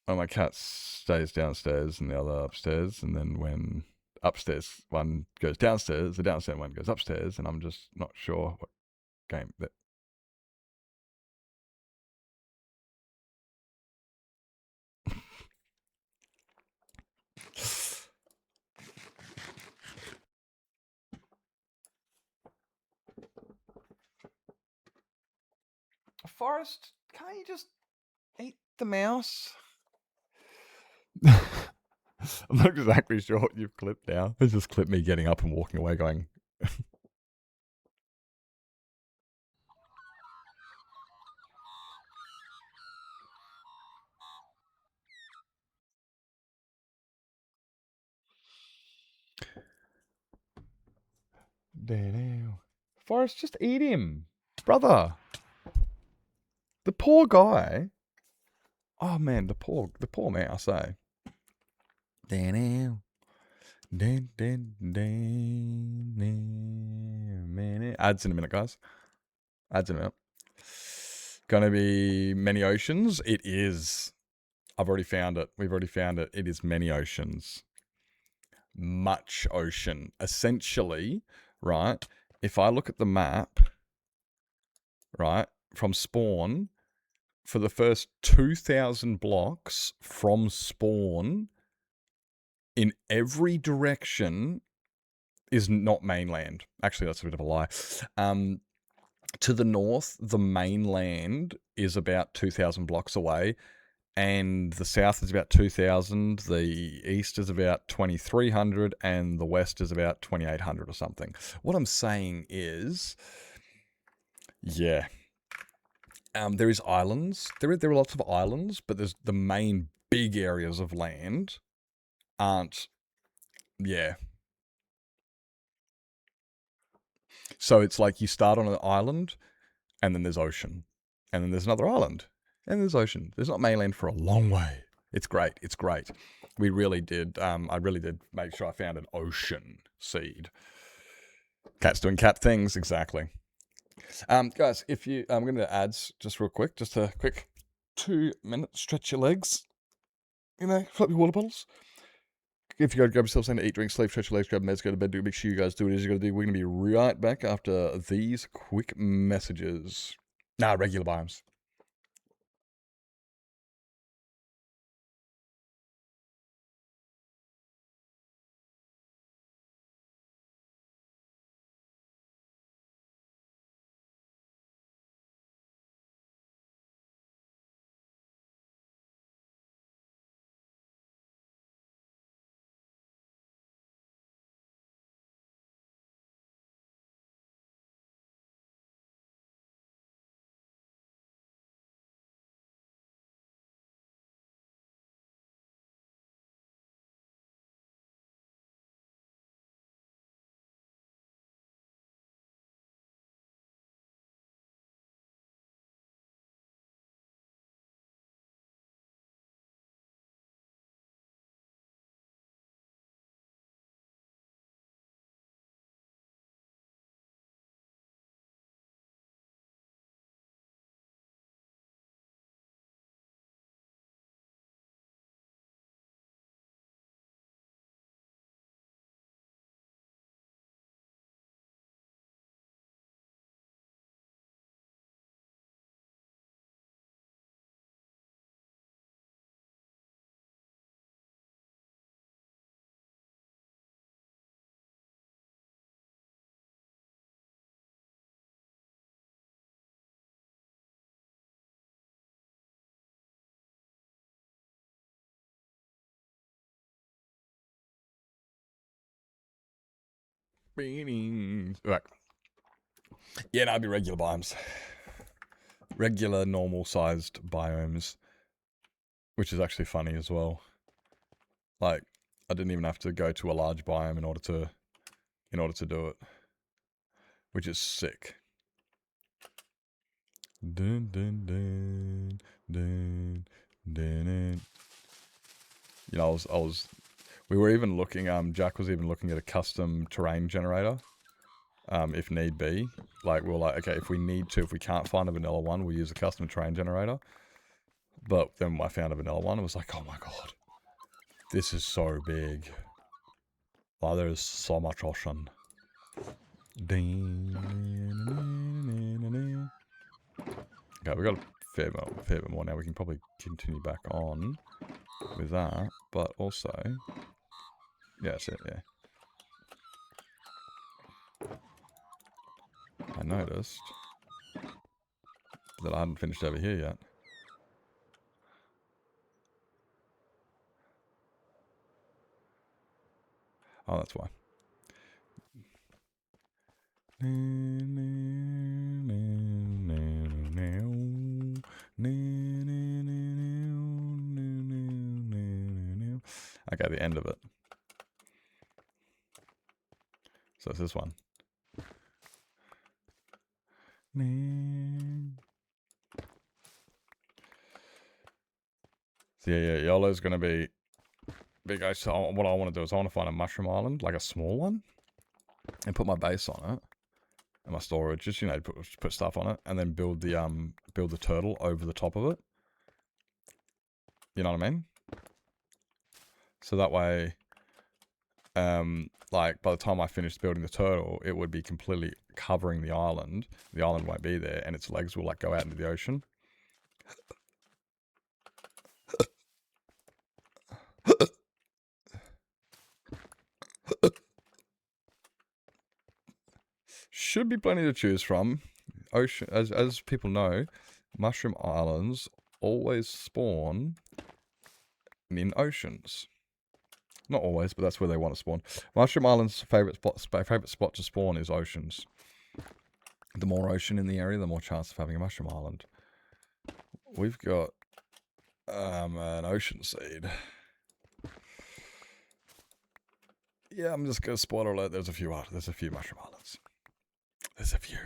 Oh, my cat stays downstairs and the other upstairs, and then when upstairs one goes downstairs, the downstairs one goes upstairs, and I'm just not sure what game that. Forrest, can't you just eat the mouse? I'm not exactly sure what you've clipped now. It's just clipped me getting up and walking away going... Forrest, just eat him. Brother. The poor guy. Oh man, the poor mouse, eh? Ads in a minute, guys. Ads in a minute. Gonna be many oceans. It is. I've already found it. We've already found it. It is many oceans. Much ocean. Essentially, right? If I look at the map, right, from spawn, for the first 2,000 blocks from spawn, in every direction is not mainland. Actually, that's a bit of a lie. To the north, the mainland is about 2,000 blocks away, and the south is about 2,000, the east is about 2,300, and the west is about 2,800 or something. What I'm saying is, yeah, there is islands. There are lots of islands, but there's the main big areas of land aren't, yeah. So it's like you start on an island, and then there's ocean, and then there's another island, and there's ocean. There's not mainland for a long way. It's great. It's great. We really did. I really did make sure I found an ocean seed. Cat's doing cat things. Exactly. Guys, if you, I'm going to ads just real quick. Just a quick 2 minutes. Stretch your legs. You know, flip your water bottles. If you go to grab yourself something to eat, drink, sleep, stretch your legs, grab meds, go to bed, make sure you guys do what it is you got to do. We're going to be right back after these quick messages. Regular biomes. Right. Yeah, no, it'd be regular biomes. Regular, normal-sized biomes. Which is actually funny as well. Like, I didn't even have to go to a large biome in order to do it. Which is sick. Dun, dun, dun, dun, dun, dun. You know, we were even looking, Jack was even looking at a custom terrain generator, if need be. Like, we were like, okay, if we can't find a vanilla one, we'll use a custom terrain generator. But then I found a vanilla one, and was like, oh my god, this is so big. Oh, there is so much ocean. Okay, we got a fair bit more now. We can probably continue back on with that, but also, yeah, that's it. Yeah, I noticed that I hadn't finished over here yet. Oh, that's why. Okay, the end of it. So it's this one. So yeah, YOLO's gonna be big ocean. So what I want to do is I want to find a mushroom island, like a small one, and put my base on it and my storage. Just, you know, put stuff on it, and then build the turtle over the top of it. You know what I mean? So that way, like by the time I finish building the turtle, it would be completely covering the island. The island won't be there, and its legs will like go out into the ocean. Should be plenty to choose from. Ocean, as people know, mushroom islands always spawn in oceans. Not always, but that's where they want to spawn. Mushroom Island's favorite spot to spawn is oceans. The more ocean in the area, the more chance of having a mushroom island. We've got an ocean seed. Yeah, I'm just gonna spoiler alert. There's a few mushroom islands. There's a few.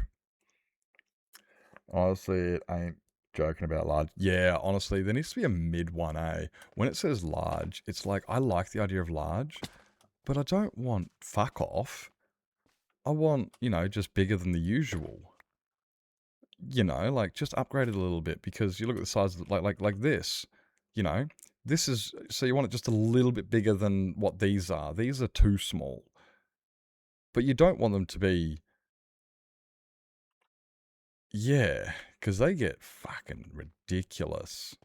Honestly, it ain't joking about large. Yeah, honestly, there needs to be a mid 1A. When it says large, it's like, I like the idea of large, but I don't want fuck off. I want, you know, just bigger than the usual. You know, like, just upgrade it a little bit, because you look at the size of like this, you know, this is, so you want it just a little bit bigger than what these are. These are too small. But you don't want them to be, yeah, because they get fucking ridiculous.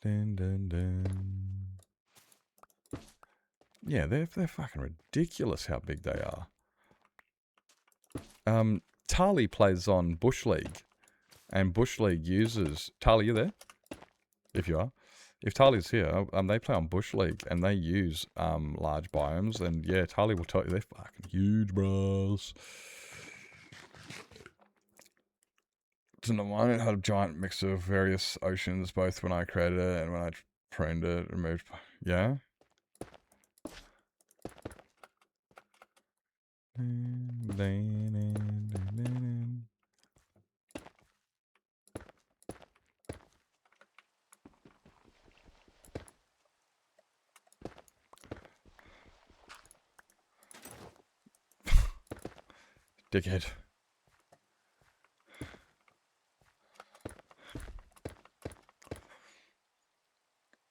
Dun, dun, dun. Yeah, they're fucking ridiculous how big they are. Tali plays on Bush League, and Bush League uses... Tali, you there? If you are. If Tali's here, they play on Bush League, and they use large biomes, and yeah, Tali will tell you they're fucking huge, bros. I had a giant mix of various oceans, both when I created it and when I pruned it, removed... Yeah? Dickhead.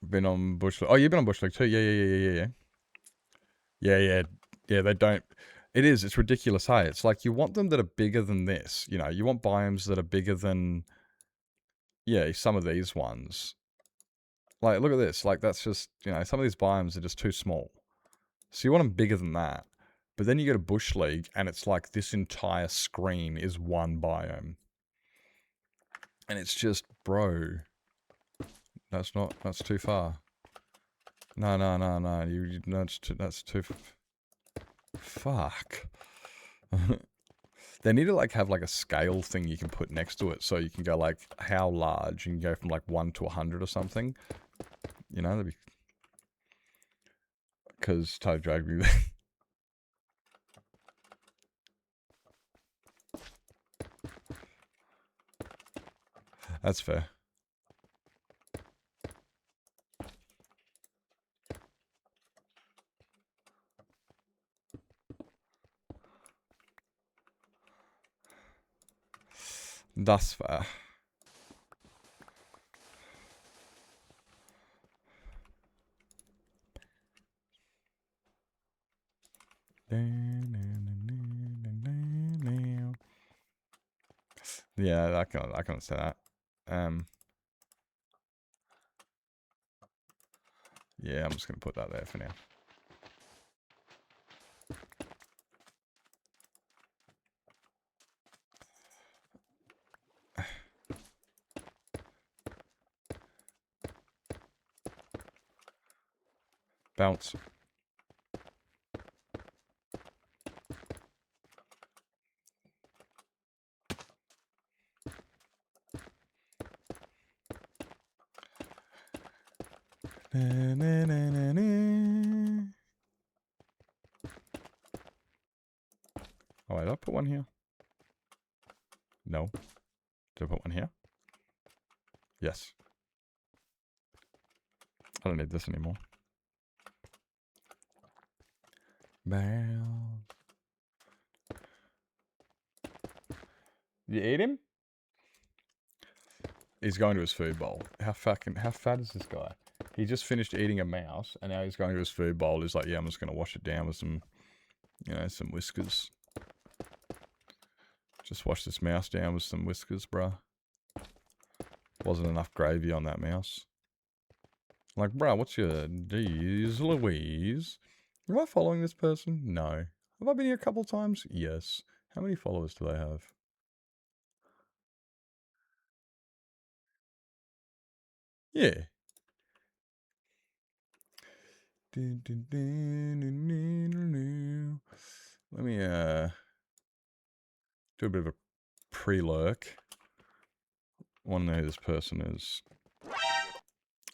Been on Bush League. Oh, you've been on Bush League too? Yeah. Yeah, they don't... It's ridiculous, hey? It's like, you want them that are bigger than this. You know, you want biomes that are bigger than... Yeah, some of these ones. Like, look at this. Like, that's just, you know, some of these biomes are just too small. So you want them bigger than that. But then you go to Bush League, and it's like this entire screen is one biome. And it's just, bro... That's too far. No. That's too... Fuck. They need to, like, have, like, a scale thing you can put next to it, so you can go, like, how large? You can go from, like, 1 to 100 or something. You know, that'd be... Because Tide dragged me there. That's fair. That's fair. Yeah, I can understand that. Yeah, I'm just gonna put that there for now. Bounce. Oh, did I put one here? No. Did I put one here? Yes. I don't need this anymore. Mouse. You eat him? He's going to his food bowl. How fat is this guy? He just finished eating a mouse, and now he's going to his food bowl. He's like, yeah, I'm just going to wash it down with some, you know, some whiskers. Just wash this mouse down with some whiskers, bruh. Wasn't enough gravy on that mouse. Like, bruh, what's your D's, Louise? Am I following this person? No. Have I been here a couple times? Yes. How many followers do they have? Yeah. Let me do a bit of a pre-lurk. Want to know who this person is.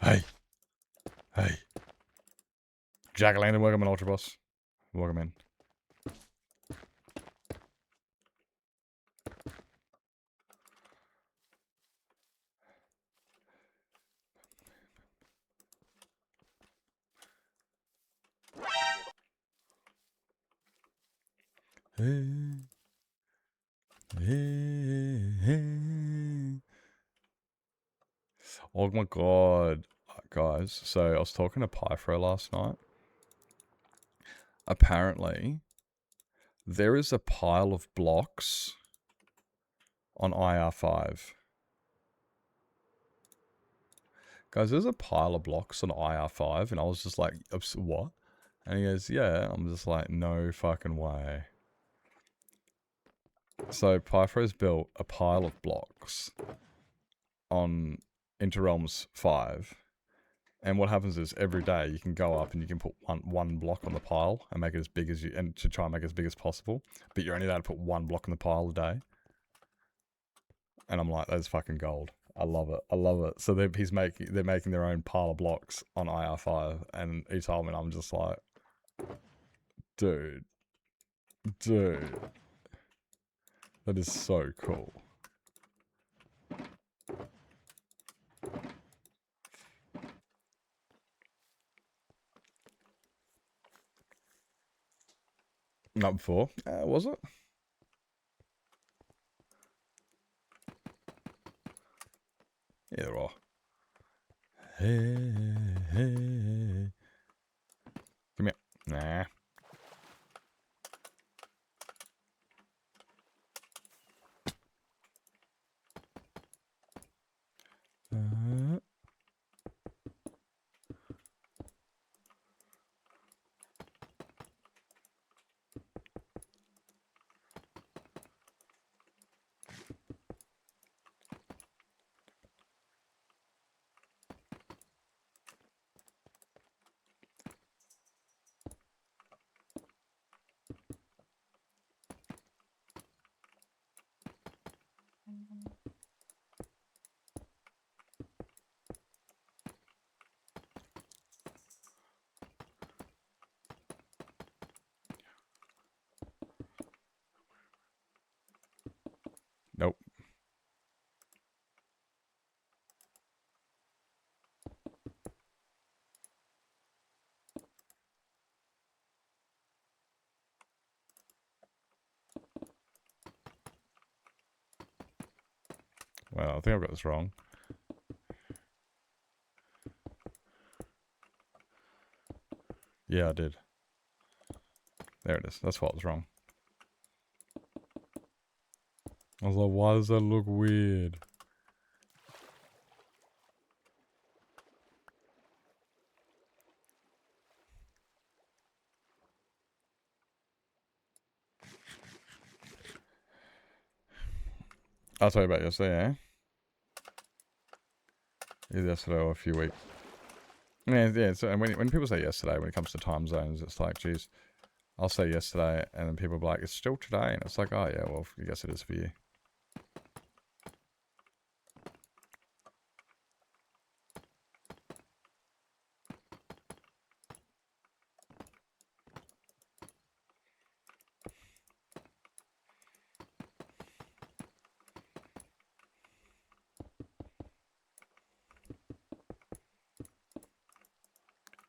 Hey. Hey. Jack Landon, welcome in, Ultra Boss. Welcome in. Hey. Hey. Oh my god. Guys, so I was talking to Pyfro last night. Apparently, there is a pile of blocks on IR5. Guys, there's a pile of blocks on IR5, and I was just like, what? And he goes, yeah. I'm just like, no fucking way. So Pyfro's built a pile of blocks on Interrealms 5. And what happens is every day you can go up and you can put one block on the pile and make it as big as you, and to try and make it as big as possible. But you're only allowed to put one block on the pile a day. And I'm like, that's fucking gold. I love it. I love it. So they're making their own pile of blocks on IR5, and he told me, and I'm just like, dude, that is so cool. Not before, was it? Yeah, there are. Hey. Come here. Nah. Nope. Well, I think I've got this wrong. Yeah, I did. There it is. That's what was wrong. I was like, why does that look weird? I'll tell you about yesterday, eh? Either yesterday or a few weeks. Yeah, so when people say yesterday, when it comes to time zones, it's like, geez, I'll say yesterday, and then people will be like, it's still today. And it's like, oh, yeah, well, I guess it is for you.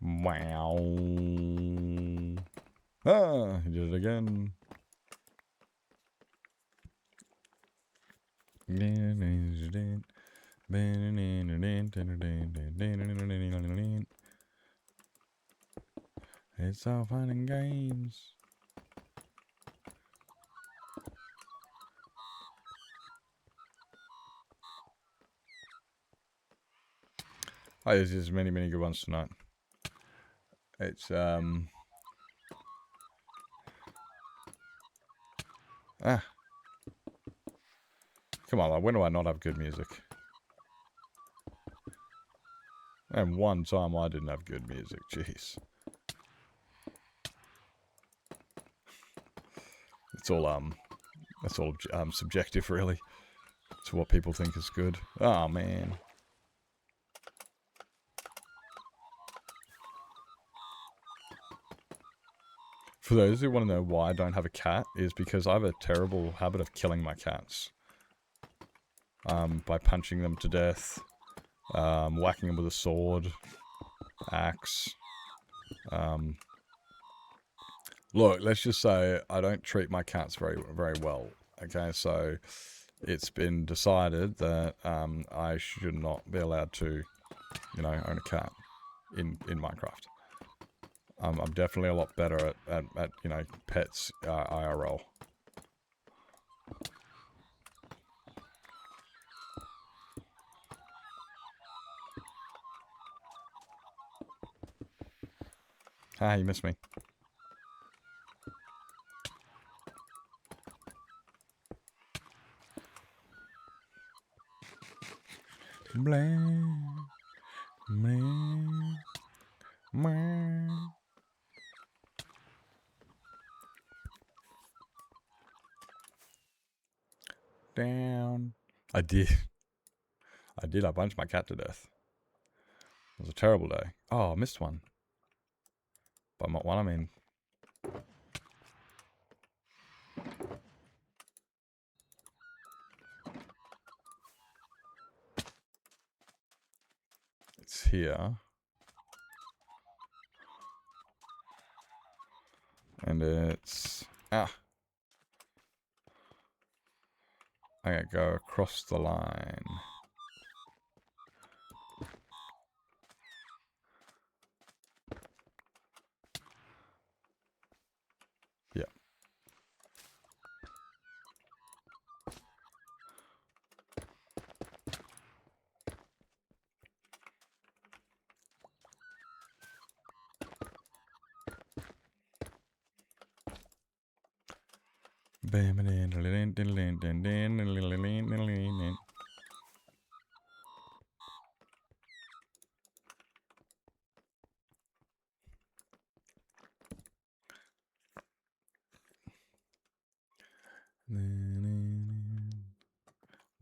Wow. Ah, he did it again. It's all fun and games. Oh, there's many, many good ones tonight. It's, Ah. Come on, when do I not have good music? And one time I didn't have good music, jeez. It's all, that's all, subjective, really. To what people think is good. Oh, man. For those who want to know why I don't have a cat, is because I have a terrible habit of killing my cats. By punching them to death, whacking them with a sword, axe. Look, let's just say I don't treat my cats very, very well. Okay, so it's been decided that I should not be allowed to, you know, own a cat in Minecraft. I'm definitely a lot better at you know, pets IRL. Ah, you missed me. Blah, blah, blah. Down. I did. I did. I punched my cat to death. It was a terrible day. Oh, I missed one. By one, I mean... It's here. And it's... Ah! I gotta go across the line. Yeah.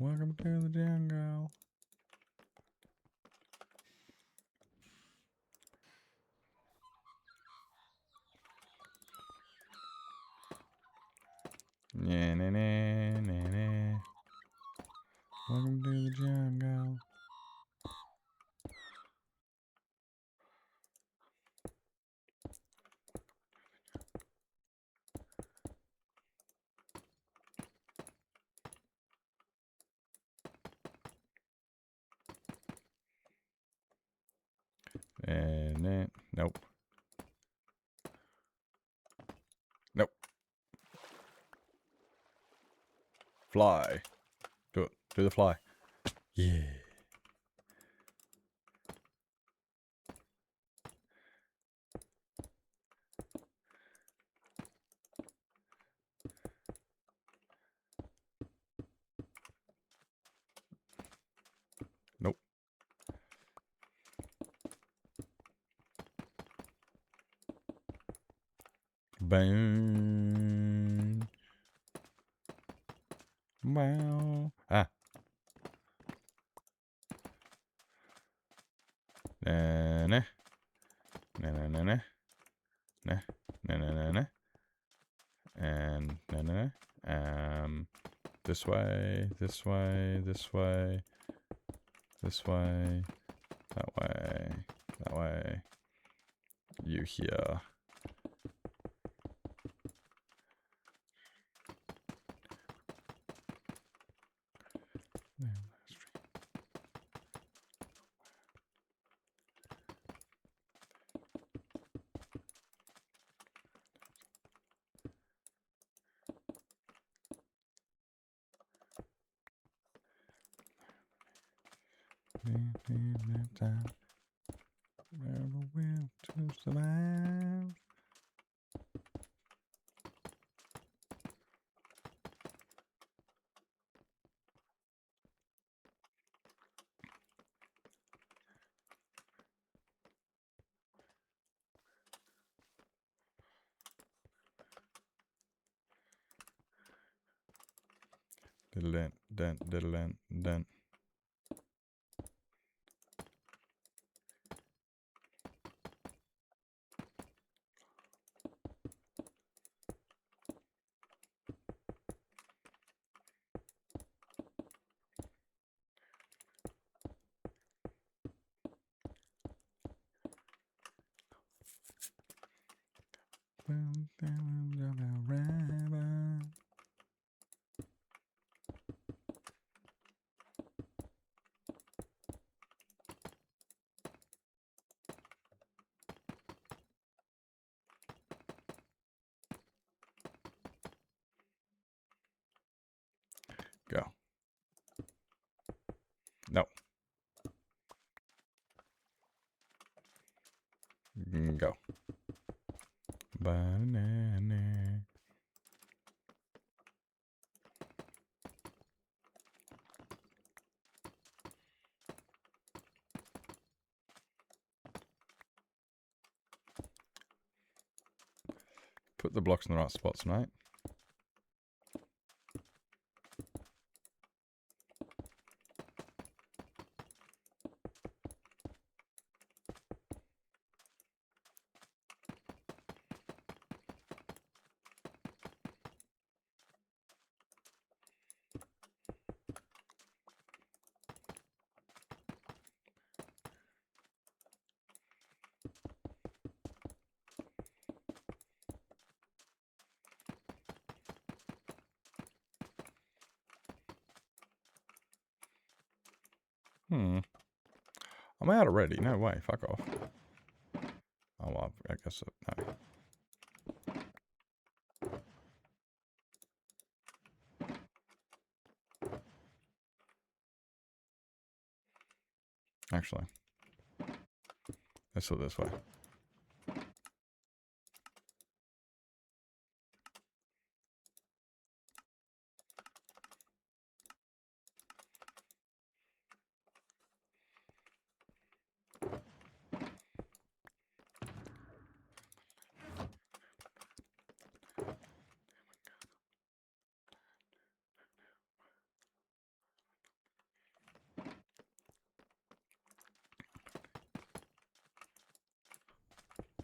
Welcome to the jungle. Yeah, nah, nah, nah, nah. Welcome to the jungle. And then, nope. Nope. Fly. Do it. Do the fly. Yeah. Nope. Bang. Wow. Ah. Nah, nah. Nah, nah, nah, nah. Nah, nah, nah, nah, nah. And nah, nah, nah. This way, this way, this way, this way, that way, that way. You here. time. Never will to survive. Diddle dent, diddle dent. Go. No. Go. Banana. Put the blocks in the right spots, mate. I'm out already. No way. Fuck off. Oh, well, I guess no. Actually, let's do it this way.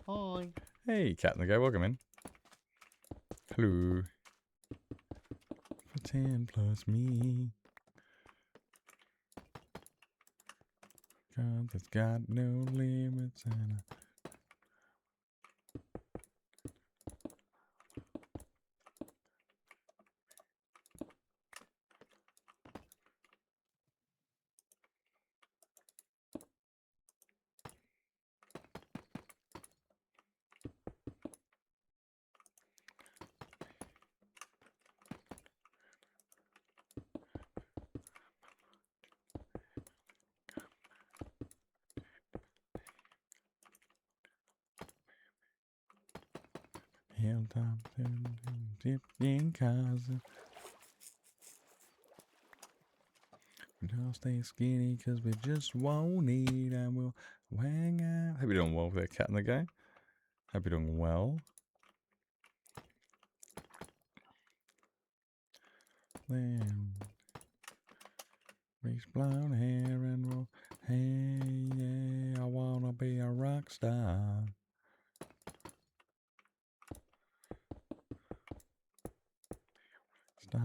Hi. Hey, Cat in the Go, welcome in. Hello. For 10 plus me. God, that's got no limits and hilltop dipped in casa. Don't stay skinny cause we just won't eat and we'll hang out. Hope you're doing well there, Cat in the Go. Hope you're doing well. Then bleach blonde hair and roll. Hey, yeah, I wanna be a rock star. Star.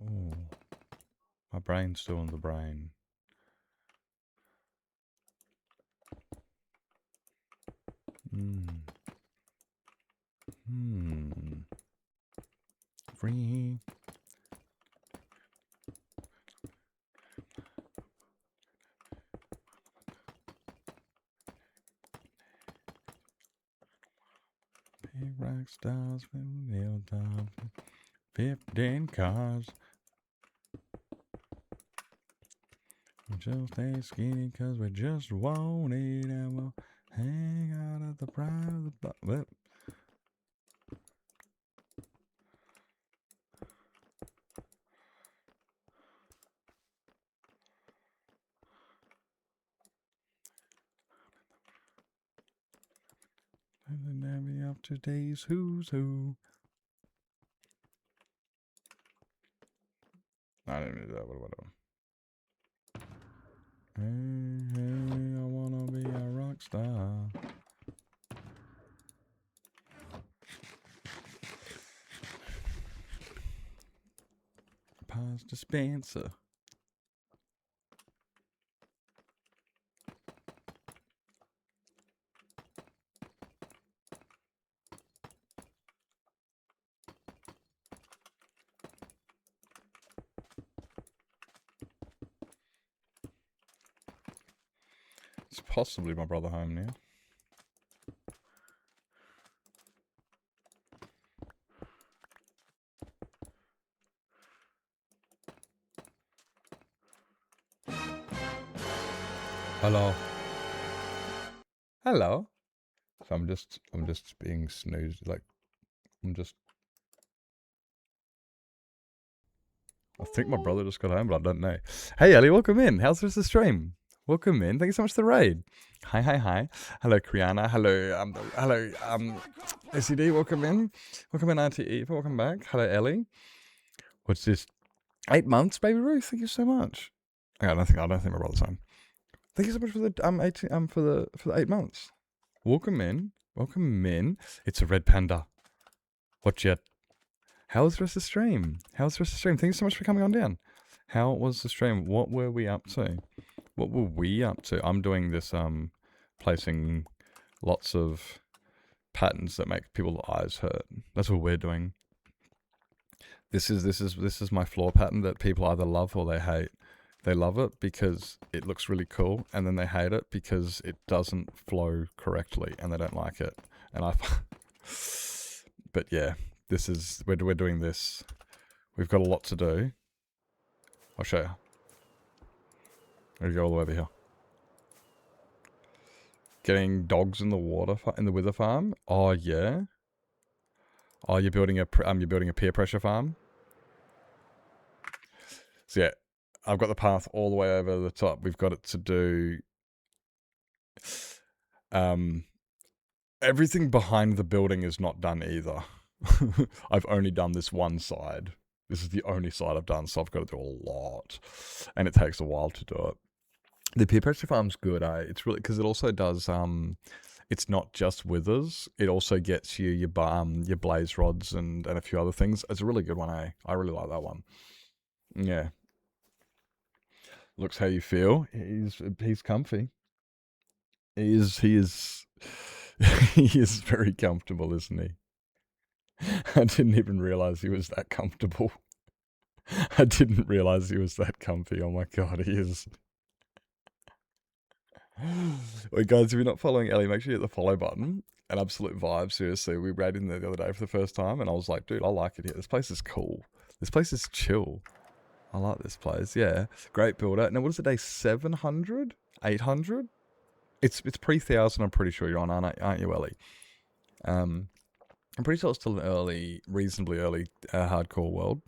Oh, my brain's still in the brain. Free. rock stars from the hilltop. 15 cars. We just stay skinny cause we just want it, and we'll hang out at the prime of the block. And then be up to today's who's who. I didn't do that, whatever. Hey, hey, I wanna be a rock star. Paz dispenser. It's possibly my brother home now. Hello. Hello. So I'm just being snoozed. Like, I think my brother just got home, but I don't know. Hey, Ellie, welcome in. How's the stream? Welcome in. Thank you so much for the raid. Hi, hi, hi. Hello, Kriana. Hello, SED, welcome in. Welcome in, Auntie Eva. Welcome back. Hello, Ellie. What's this? 8 months, baby Ruth. Thank you so much. I don't think my brother's home. Thank you so much for the for the 8 months. Welcome in. Welcome in. It's a red panda. Watch it. How was the rest of the stream? Thank you so much for coming on down. How was the stream? What were we up to? I'm doing this placing lots of patterns that make people's eyes hurt. That's what we're doing. This is my floor pattern that people either love or they hate. They love it because it looks really cool, and then they hate it because it doesn't flow correctly, and they don't like it. And but yeah, we're doing this. We've got a lot to do. I'll show you. We'll go all the way over here. Getting dogs in the water in the wither farm. Oh yeah. Oh, you're building a peer pressure farm. So yeah. I've got the path all the way over the top. We've got it to do everything behind the building is not done either. I've only done this one side. This is the only side I've done, so I've got to do a lot. And it takes a while to do it. The peer pressure farm's good, It's really, because it also does, it's not just withers. It also gets you your blaze rods and a few other things. It's a really good one, I really like that one. Yeah. Looks how you feel. He's comfy. He is he is very comfortable, isn't he? I didn't even realize he was that comfortable. I didn't realize he was that comfy. Oh my god, he is. Wait, guys, if you're not following Ellie, make sure you hit the follow button. An absolute vibe, seriously. We raided in there the other day for the first time, and I was like, dude, I like it here. This place is cool. This place is chill. I like this place, yeah. Great builder. Now, what is it, day 700? 800? It's pre-1000, I'm pretty sure you're on, aren't you, Ellie? I'm pretty sure it's still an reasonably early hardcore world.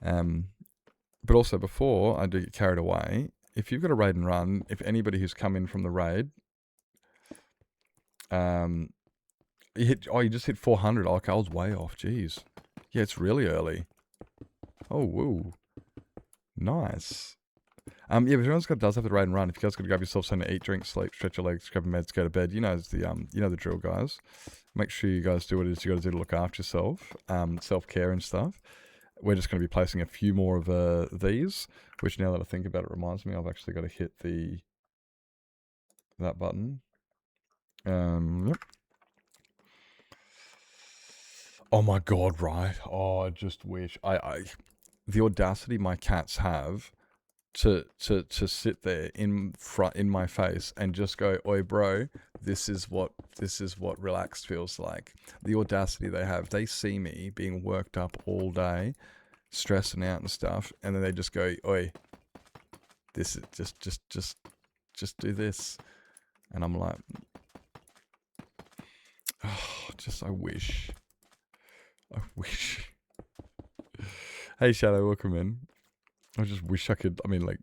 But also, before I do get carried away, if you've got a raid and run, if anybody who's come in from the raid, you just hit 400. Oh, okay, I was way off, jeez. Yeah, it's really early. Oh, woo. Nice. Yeah, if everyone's does have the raid and run, if you guys got to grab yourself something to eat, drink, sleep, stretch your legs, grab your meds, go to bed, you know the drill, guys. Make sure you guys do what it is you got to do to look after yourself, self-care and stuff. We're just going to be placing a few more of these, which now that I think about it reminds me I've actually got to hit that button. Yep. Oh my god, right. Oh, I just wish the audacity my cats have to sit there in my face and just go, "Oi, bro, this is what relaxed feels like." The audacity they have. They see me being worked up all day, stressing out and stuff, and then they just go, "Oi, this is just do this," and I'm like, oh, I wish. Hey, Shadow, welcome in. I just wish I could. I mean, like,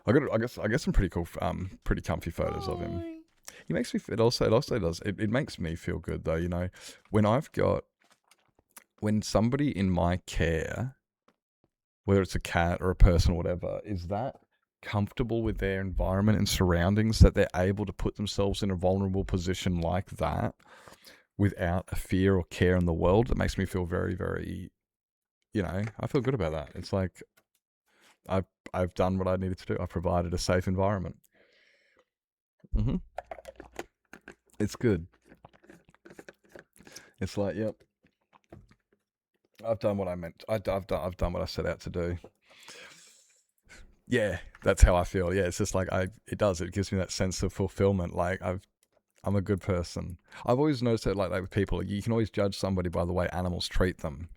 I got some pretty cool, pretty comfy photos of him. He makes me. It also does. It makes me feel good though. You know, when somebody in my care, whether it's a cat or a person or whatever, is that comfortable with their environment and surroundings that they're able to put themselves in a vulnerable position like that without a fear or care in the world, that makes me feel very, very, you know, I feel good about that. It's like I've done what I needed to do. I've provided a safe environment. It's good. It's like, yep, I've done what I meant. I've done what I set out to do. Yeah, that's how I feel. Yeah, it's just like it gives me that sense of fulfillment. Like I'm a good person. I've always noticed that like with people, you can always judge somebody by the way animals treat them.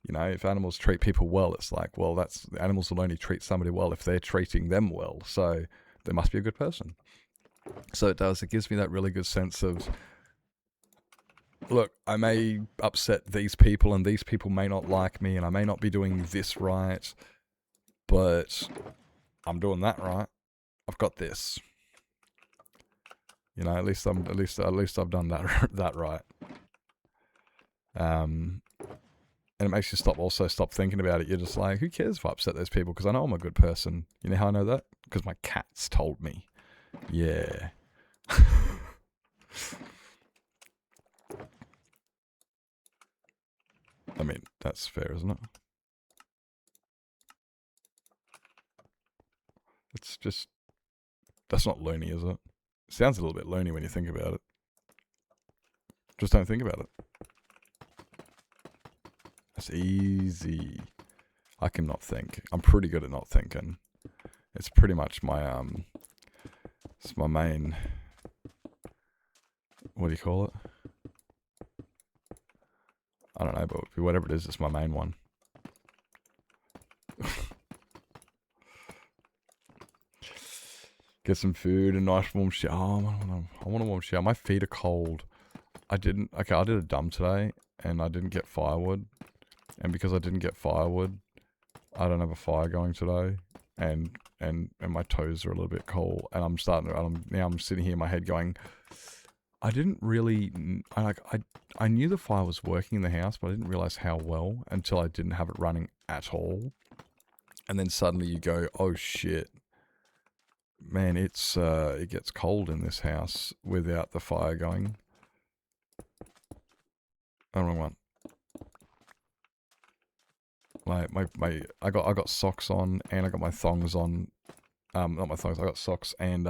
You know, if animals treat people well, it's like, well, the animals will only treat somebody well if they're treating them well. So they must be a good person. So it gives me that really good sense of, look, I may upset these people and these people may not like me and I may not be doing this right, but I'm doing that right. I've got this. You know, at least I've done that right. And it makes you stop thinking about it. You're just like, who cares if I upset those people? Because I know I'm a good person. You know how I know that? Because my cats told me. Yeah. I mean, that's fair, isn't it? It's just, that's not loony, is it? It sounds a little bit loony when you think about it. Just don't think about it. It's easy. I can not think. I'm pretty good at not thinking. It's pretty much my it's my main, what do you call it? I don't know, but whatever it is, it's my main one. Get some food, a nice warm shower. Oh, I want a warm shower. My feet are cold. I did a dump today and I didn't get firewood. And because I didn't get firewood, I don't have a fire going today, and my toes are a little bit cold, and I'm sitting here in my head going, I didn't really, I knew the fire was working in the house, but I didn't realize how well until I didn't have it running at all, and then suddenly you go, oh shit, man, it gets cold in this house without the fire going. Oh, wrong one. Like I got socks on and I got my thongs on. Not my thongs. I got socks and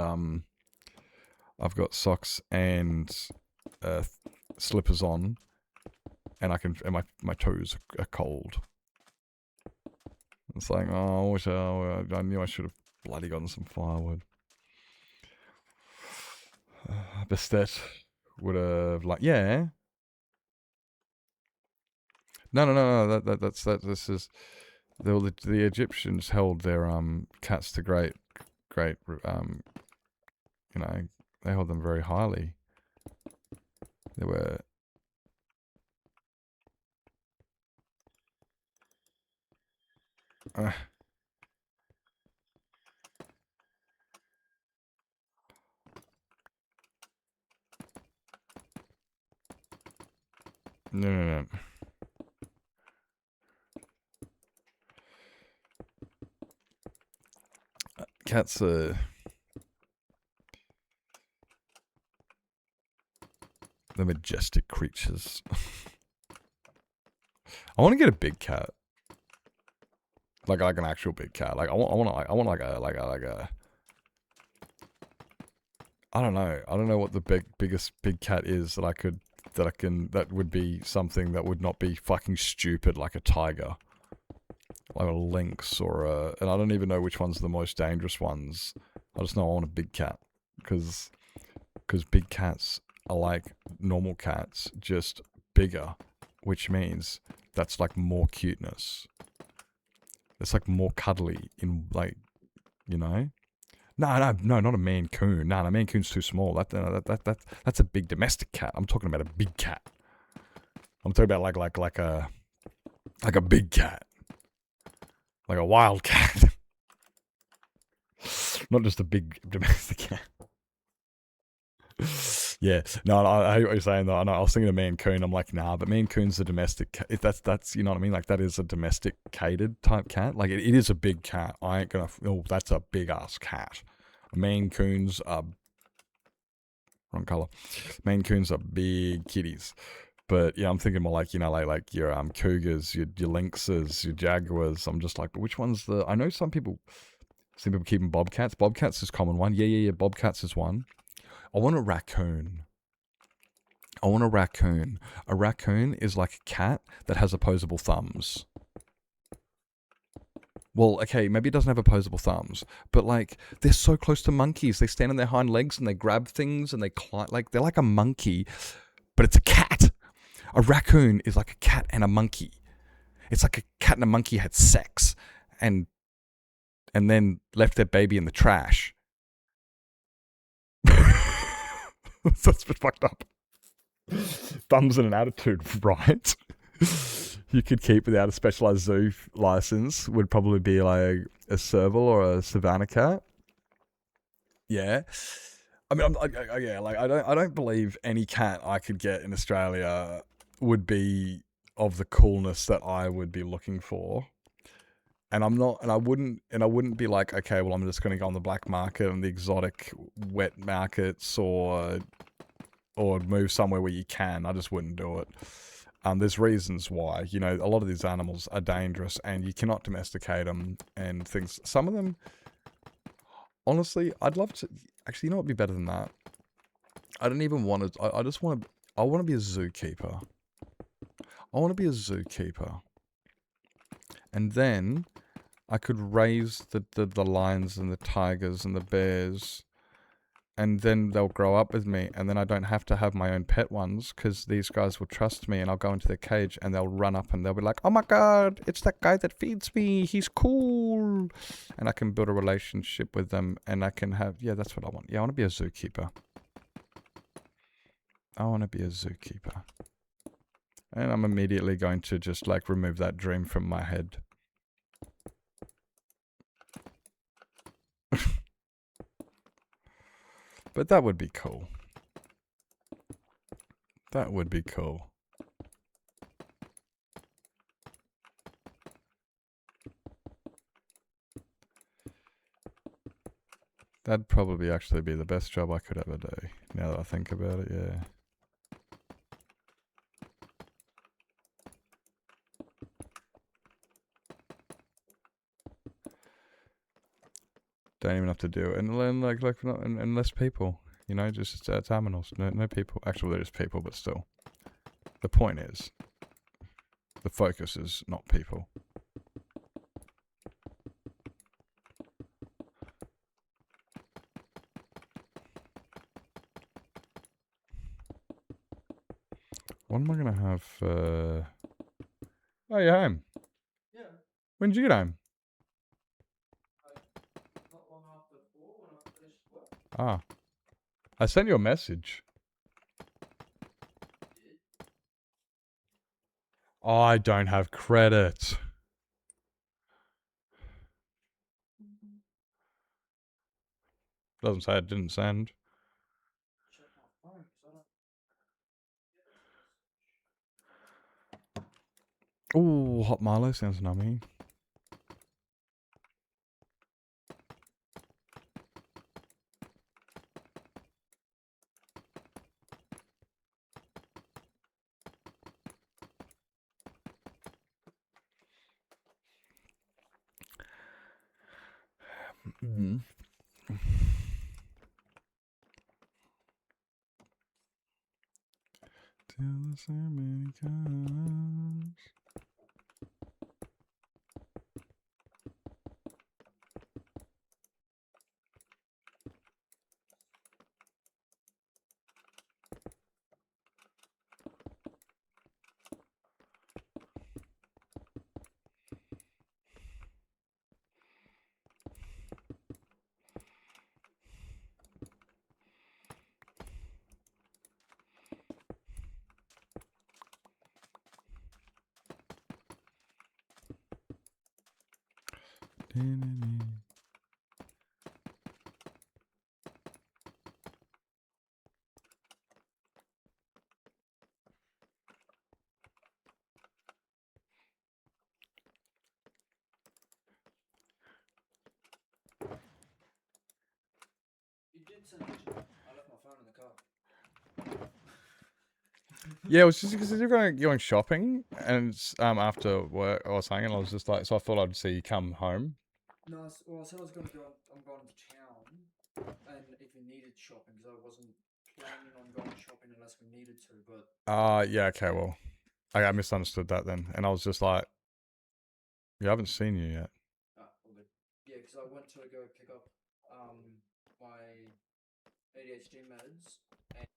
I've got socks and slippers on, and my toes are cold. It's like, oh, I knew I should have bloody gotten some firewood. Bastet would have yeah. No. This is the Egyptians held their cats to great you know, they held them very highly. They were no. Cats are the majestic creatures. I want to get a big cat, like an actual big cat. Like I want like a. I don't know what the biggest big cat is that would be something that would not be fucking stupid, like a tiger like a lynx or a, and I don't even know which one's the most dangerous ones. I just know I want a big cat because big cats are like normal cats, just bigger, which means that's like more cuteness. It's like more cuddly in like, you know. No, not a Maine Coon. No, Maine Coon's too small. That's a big domestic cat. I'm talking about a big cat. I'm talking about like a big cat, like a wild cat, not just a big domestic cat. Yeah, no, I hear what you're saying though. I was thinking of Maine Coon. I'm like, nah, but Maine Coon's a domestic cat. If that's you know what I mean. Like that is a domesticated type cat. Like it is a big cat. I ain't gonna. Oh, that's a big ass cat. Maine Coons are wrong color. Maine Coons are big kitties. But yeah, I'm thinking more like, you know, like your cougars, your lynxes, your jaguars. I'm just like, but which one's the? I know some people keeping bobcats. Bobcats is common one. Yeah. Bobcats is one. I want a raccoon. A raccoon is like a cat that has opposable thumbs. Well, okay, maybe it doesn't have opposable thumbs, but like they're so close to monkeys. They stand on their hind legs and they grab things and they climb. Like they're like a monkey, but it's a cat. A raccoon is like a cat and a monkey. It's like a cat and a monkey had sex and then left their baby in the trash. That's a bit fucked up. Thumbs and an attitude, right? You could keep without a specialized zoo license. Would probably be like a serval or a savannah cat. Yeah. I mean, I don't believe any cat I could get in Australia would be of the coolness that I would be looking for. And I wouldn't be like, okay, well, I'm just going to go on the black market and the exotic wet markets or move somewhere where you can. I just wouldn't do it. There's reasons why. You know, a lot of these animals are dangerous and you cannot domesticate them and things. Some of them, honestly, I'd love to. Actually, you know what would be better than that? I don't even want to. I want to be a zookeeper. And then I could raise the lions and the tigers and the bears. And then they'll grow up with me. And then I don't have to have my own pet ones because these guys will trust me. And I'll go into their cage and they'll run up and they'll be like, oh my God, it's that guy that feeds me. He's cool. And I can build a relationship with them. And I can have, yeah, that's what I want. Yeah, I want to be a zookeeper. And I'm immediately going to just like remove that dream from my head. But that would be cool. That'd probably actually be the best job I could ever do. Now that I think about it, yeah. Don't even have to do it, and then and less people, you know, just terminals, no people. Actually, there is people, but still, the point is, the focus is not people. What am I gonna have? Oh, you're home. Yeah. When did you get home? Not long after 4 when I finished work. Ah, I sent you a message. I don't have credit. Doesn't say it didn't send. Check my phone because I don't. Ooh, hot Milo sounds nummy. Mm. Till the ceremony comes. You did send a picture. I left my phone in the car. Yeah, it was just because you're going shopping and after work or something, and I was just like, so I thought I'd see you come home. No, well, I said I was going to go. I'm going to town, and if we needed shopping, because I wasn't planning on going shopping unless we needed to. But Yeah, okay, well, I misunderstood that then, and I was just like, yeah, I haven't seen you yet. all good. Yeah, because I went to go pick up my ADHD meds. And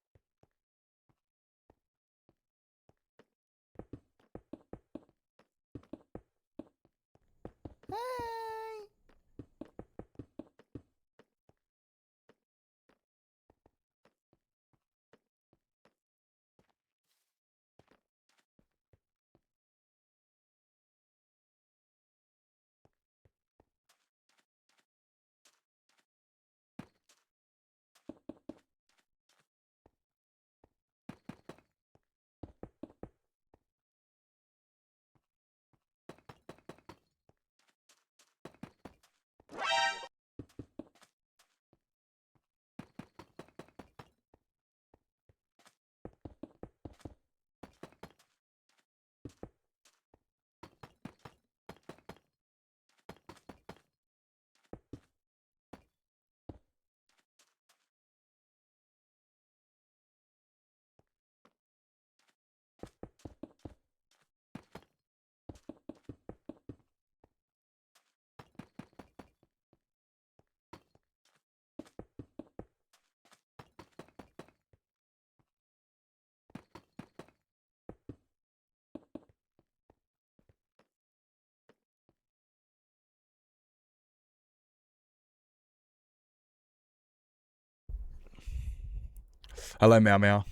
Hello, Meow Meow.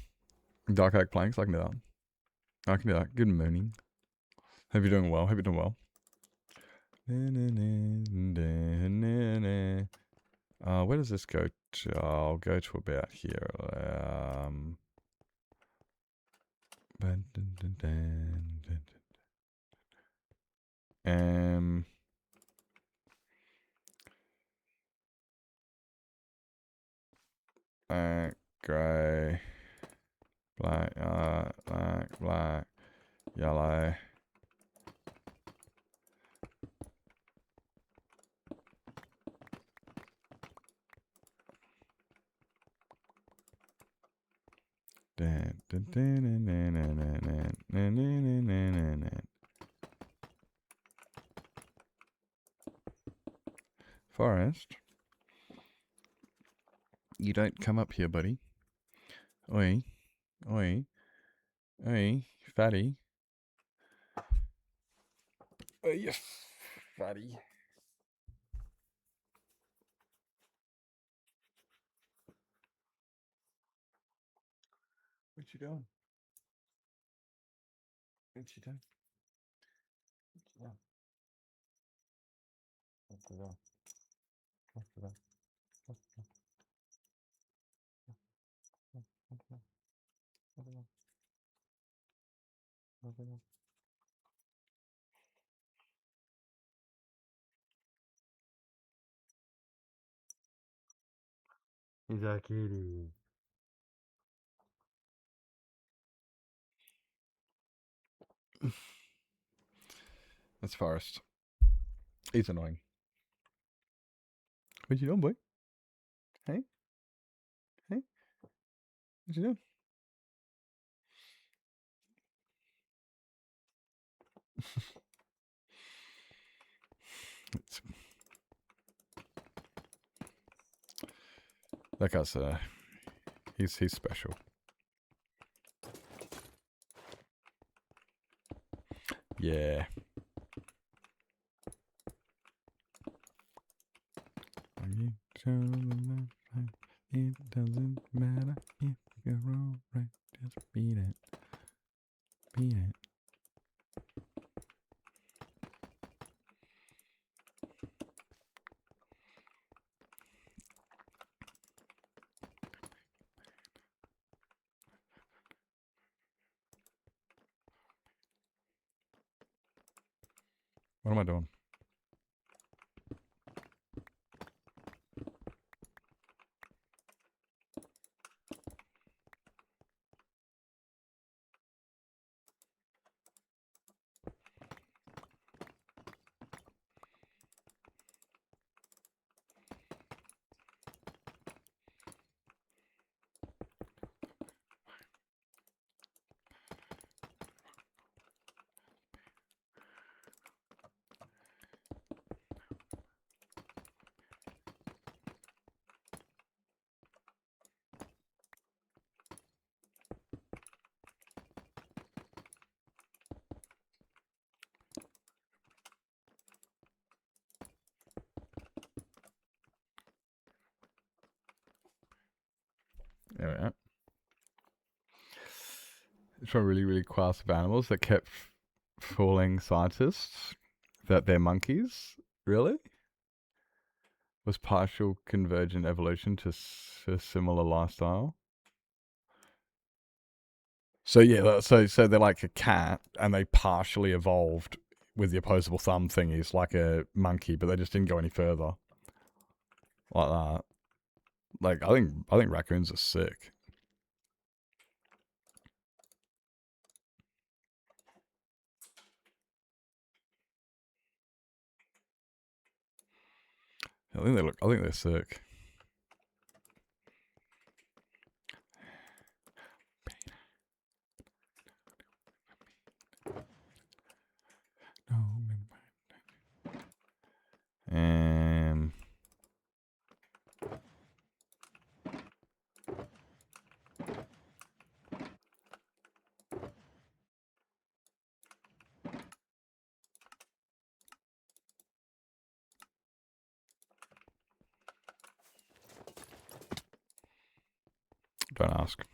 Dark Oak Planks, I can do that. I can do that. Good morning. Hope you're doing well. Hope you're doing well. Where does this go to? I'll go to about here. Grey, black, black, yellow. Forest, you don't come up here, buddy. Oi, oi, oi, fatty. Oi, fatty. What you doing? What you doing? What you doing? What's it on? What's it on? What's it on? What's it on? What's it on? What's it on? He's a kitty. That's Forrest. He's annoying. What you doing, boy? Hey? Hey? What you doing? It's, that guy's he's special. Yeah. You show them that it doesn't matter if you're wrong, right? Just beat it. Beat it. What am I doing? There we are. It's a really, really class of animals that kept fooling scientists that they're monkeys. Really? Was partial convergent evolution to a similar lifestyle? So yeah, so they're like a cat, and they partially evolved with the opposable thumb thingies, like a monkey, but they just didn't go any further, like that. Like I think raccoons are sick. I think they're sick. Um. Don't ask.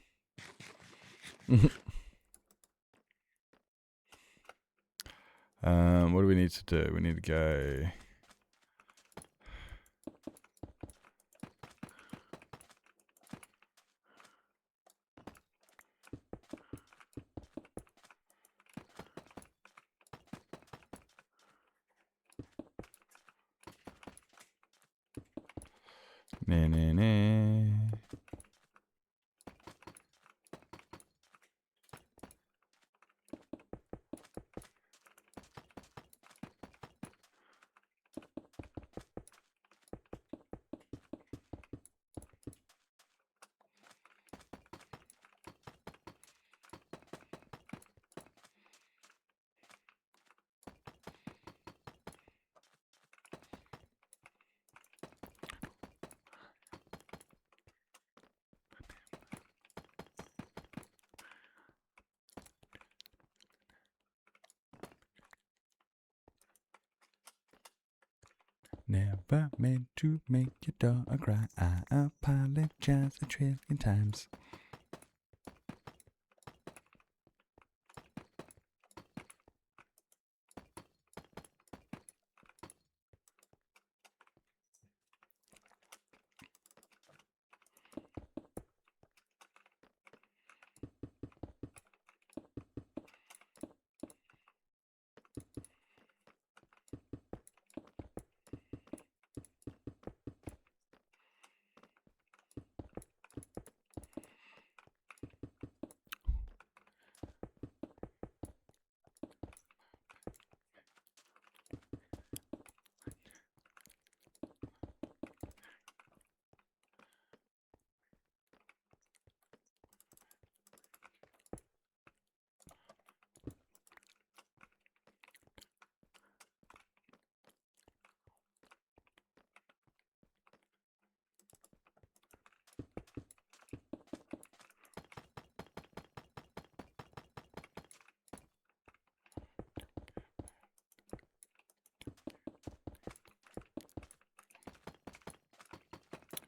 What do we need to do? We need to go. Nah. Never meant to make your dog cry. I apologize a trillion times.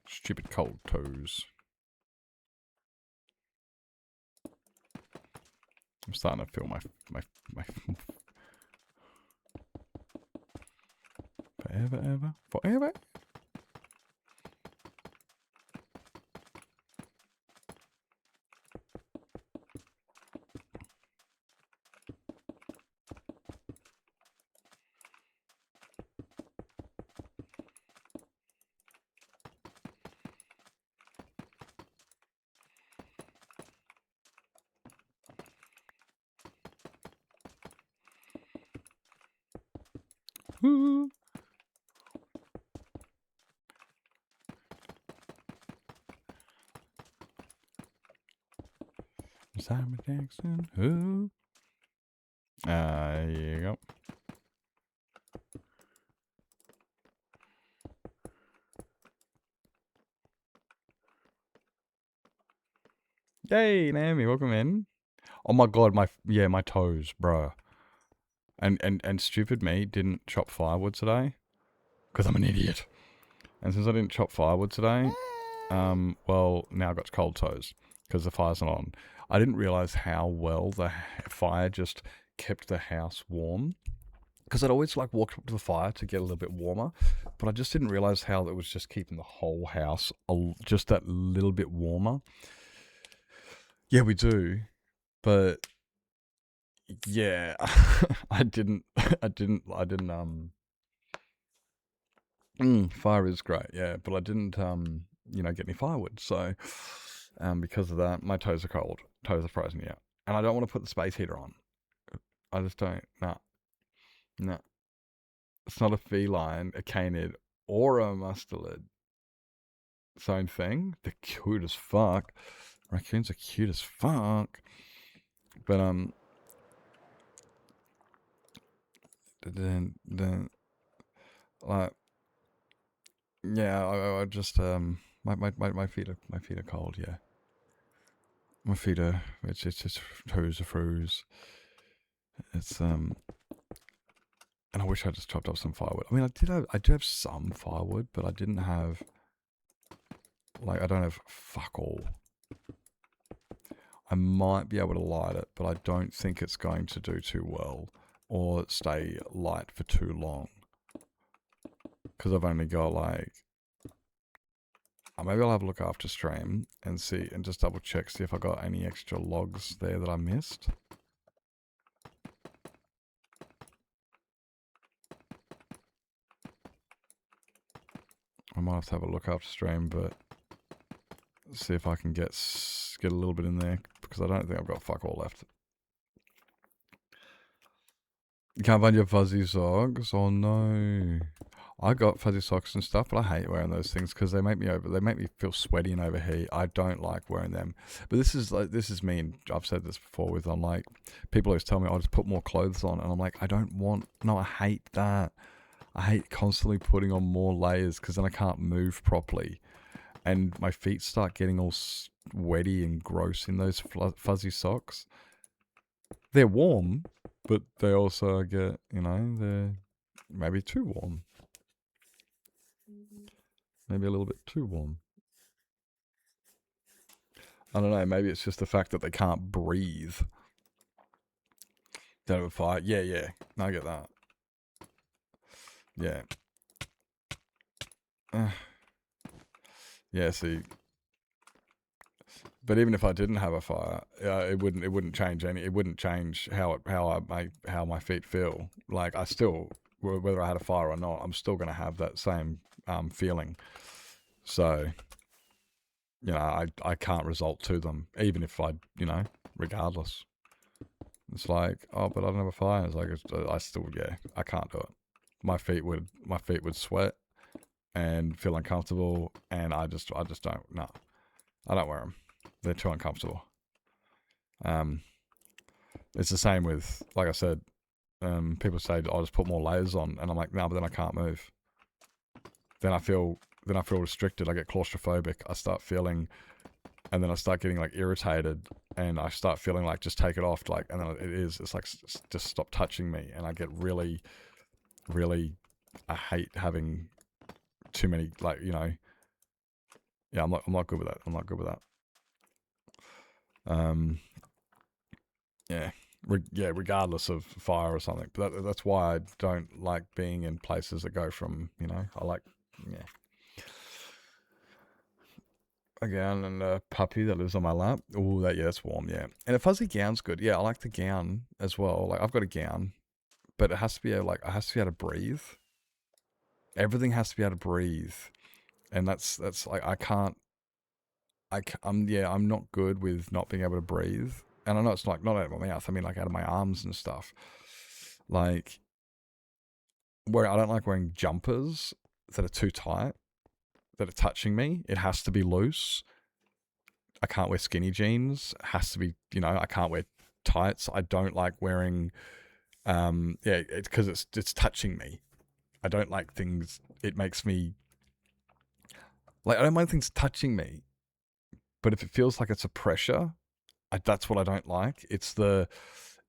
Stupid cold toes. I'm starting to feel my forever. Woo. Simon Jackson, who? Here you go. Yay, Naomi, welcome in. Oh my god, my toes, bro. And stupid me didn't chop firewood today because I'm an idiot. And since I didn't chop firewood today, well, now I've got cold toes because the fire's not on. I didn't realize how well the fire just kept the house warm. Because I'd always like walked up to the fire to get a little bit warmer, but I just didn't realize how it was just keeping the whole house just that little bit warmer. Yeah, we do, but yeah, I didn't. Fire is great, yeah, but I didn't get any firewood. So, because of that, my toes are cold. Toes are frozen, yeah, and I don't want to put the space heater on. I just don't. No, it's not a feline, a canid, or a mustelid. Same thing. They're cute as fuck. Raccoons are cute as fuck. But then like, yeah, I just my feet are cold. Yeah, my feet are. It's just toes are froze. It's and I wish I just chopped up some firewood. I mean, I do have some firewood, but I didn't have. Like, I don't have fuck all. I might be able to light it, but I don't think it's going to do too well or stay light for too long. Because I've only got like... maybe I'll have a look after stream and see, and just double check, see if I got any extra logs there that I missed. I might have to have a look after stream, but see if I can get a little bit in there, because I don't think I've got fuck all left. You can't find your fuzzy socks? Oh no. I got fuzzy socks and stuff, but I hate wearing those things because they make me feel sweaty and overheat. I don't like wearing them. But this is me, and I've said this before with, I'm like, people always tell me I'll just put more clothes on, and I'm like, I hate that. I hate constantly putting on more layers because then I can't move properly. And my feet start getting all sweaty and gross in those fuzzy socks. They're warm, but they also get, they're maybe too warm. Maybe a little bit too warm. I don't know, maybe it's just the fact that they can't breathe. They have a fire. Yeah. I get that. Yeah. Yeah, see. But even if I didn't have a fire, it wouldn't change it wouldn't change how my feet feel. Like, I still, whether I had a fire or not, I'm still going to have that same feeling. So, I can't result to them, even if I, regardless. It's like, oh, but I don't have a fire. It's like, I can't do it. My feet would sweat and feel uncomfortable, and I just don't. No, I don't wear them. They're too uncomfortable. It's the same with, like I said, people say I'll just put more layers on, and I'm like, no, but then I can't move. Then I feel restricted. I get claustrophobic. I start feeling, and then I start getting like irritated, and I start feeling like just take it off, like, and then it's like just stop touching me, and I get really, really, I hate having too many, like, yeah, I'm not good with that. I'm not good with that. Regardless of fire or something. But that's why I don't like being in places that go from, I like, a gown and a puppy that lives on my lap. Oh, that's warm, yeah. And a fuzzy gown's good. Yeah, I like the gown as well. Like, I've got a gown, but it has to be able to breathe. Everything has to be able to breathe. And that's like, I'm not good with not being able to breathe. And I know it's like not out of my mouth. I mean, like, out of my arms and stuff. Like, where I don't like wearing jumpers that are too tight, that are touching me. It has to be loose. I can't wear skinny jeans. It has to be, I can't wear tights. I don't like wearing, because it's touching me. I don't like things. It makes me like, I don't mind things touching me, but if it feels like it's a pressure, that's what I don't like. It's kind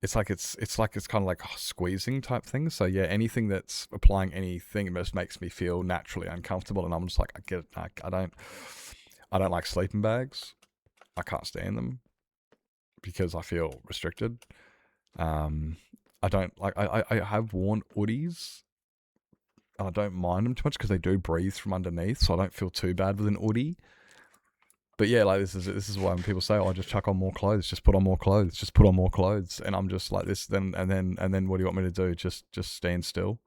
of like squeezing type thing. So yeah, anything that's applying anything just makes me feel naturally uncomfortable, and I'm just like, I don't like sleeping bags. I can't stand them because I feel restricted. I don't like. I have worn hoodies. I don't mind them too much because they do breathe from underneath, so I don't feel too bad with an hoodie. But yeah, like this is why when people say, "Oh, just chuck on more clothes, just put on more clothes, just put on more clothes," and I'm just like this. Then what do you want me to do? Just stand still?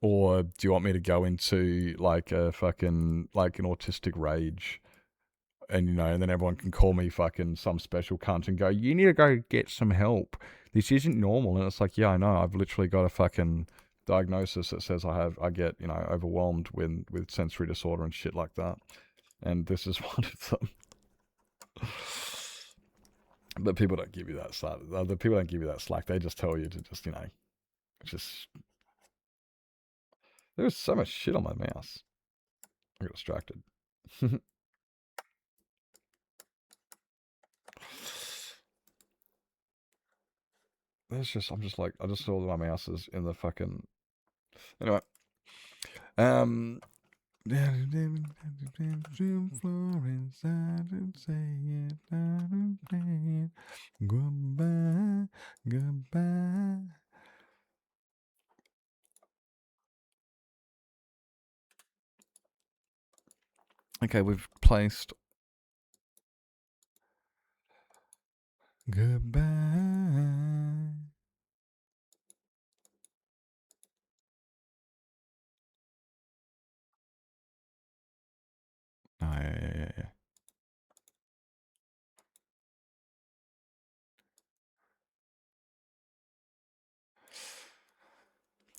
Or do you want me to go into like a fucking like an autistic rage? And and then everyone can call me fucking some special cunt and go, "You need to go get some help. This isn't normal." And it's like, yeah, I know. I've literally got a fucking diagnosis that says I get overwhelmed with sensory disorder and shit like that, and this is one of them. But people don't give you that slack. The people don't give you that slack. They just tell you to just. There was so much shit on my mouse. I got distracted. I'm just like, I just saw my mouse is in the fucking. Anyway. Goodbye, goodbye. Okay, we've placed. Goodbye. Oh, yeah.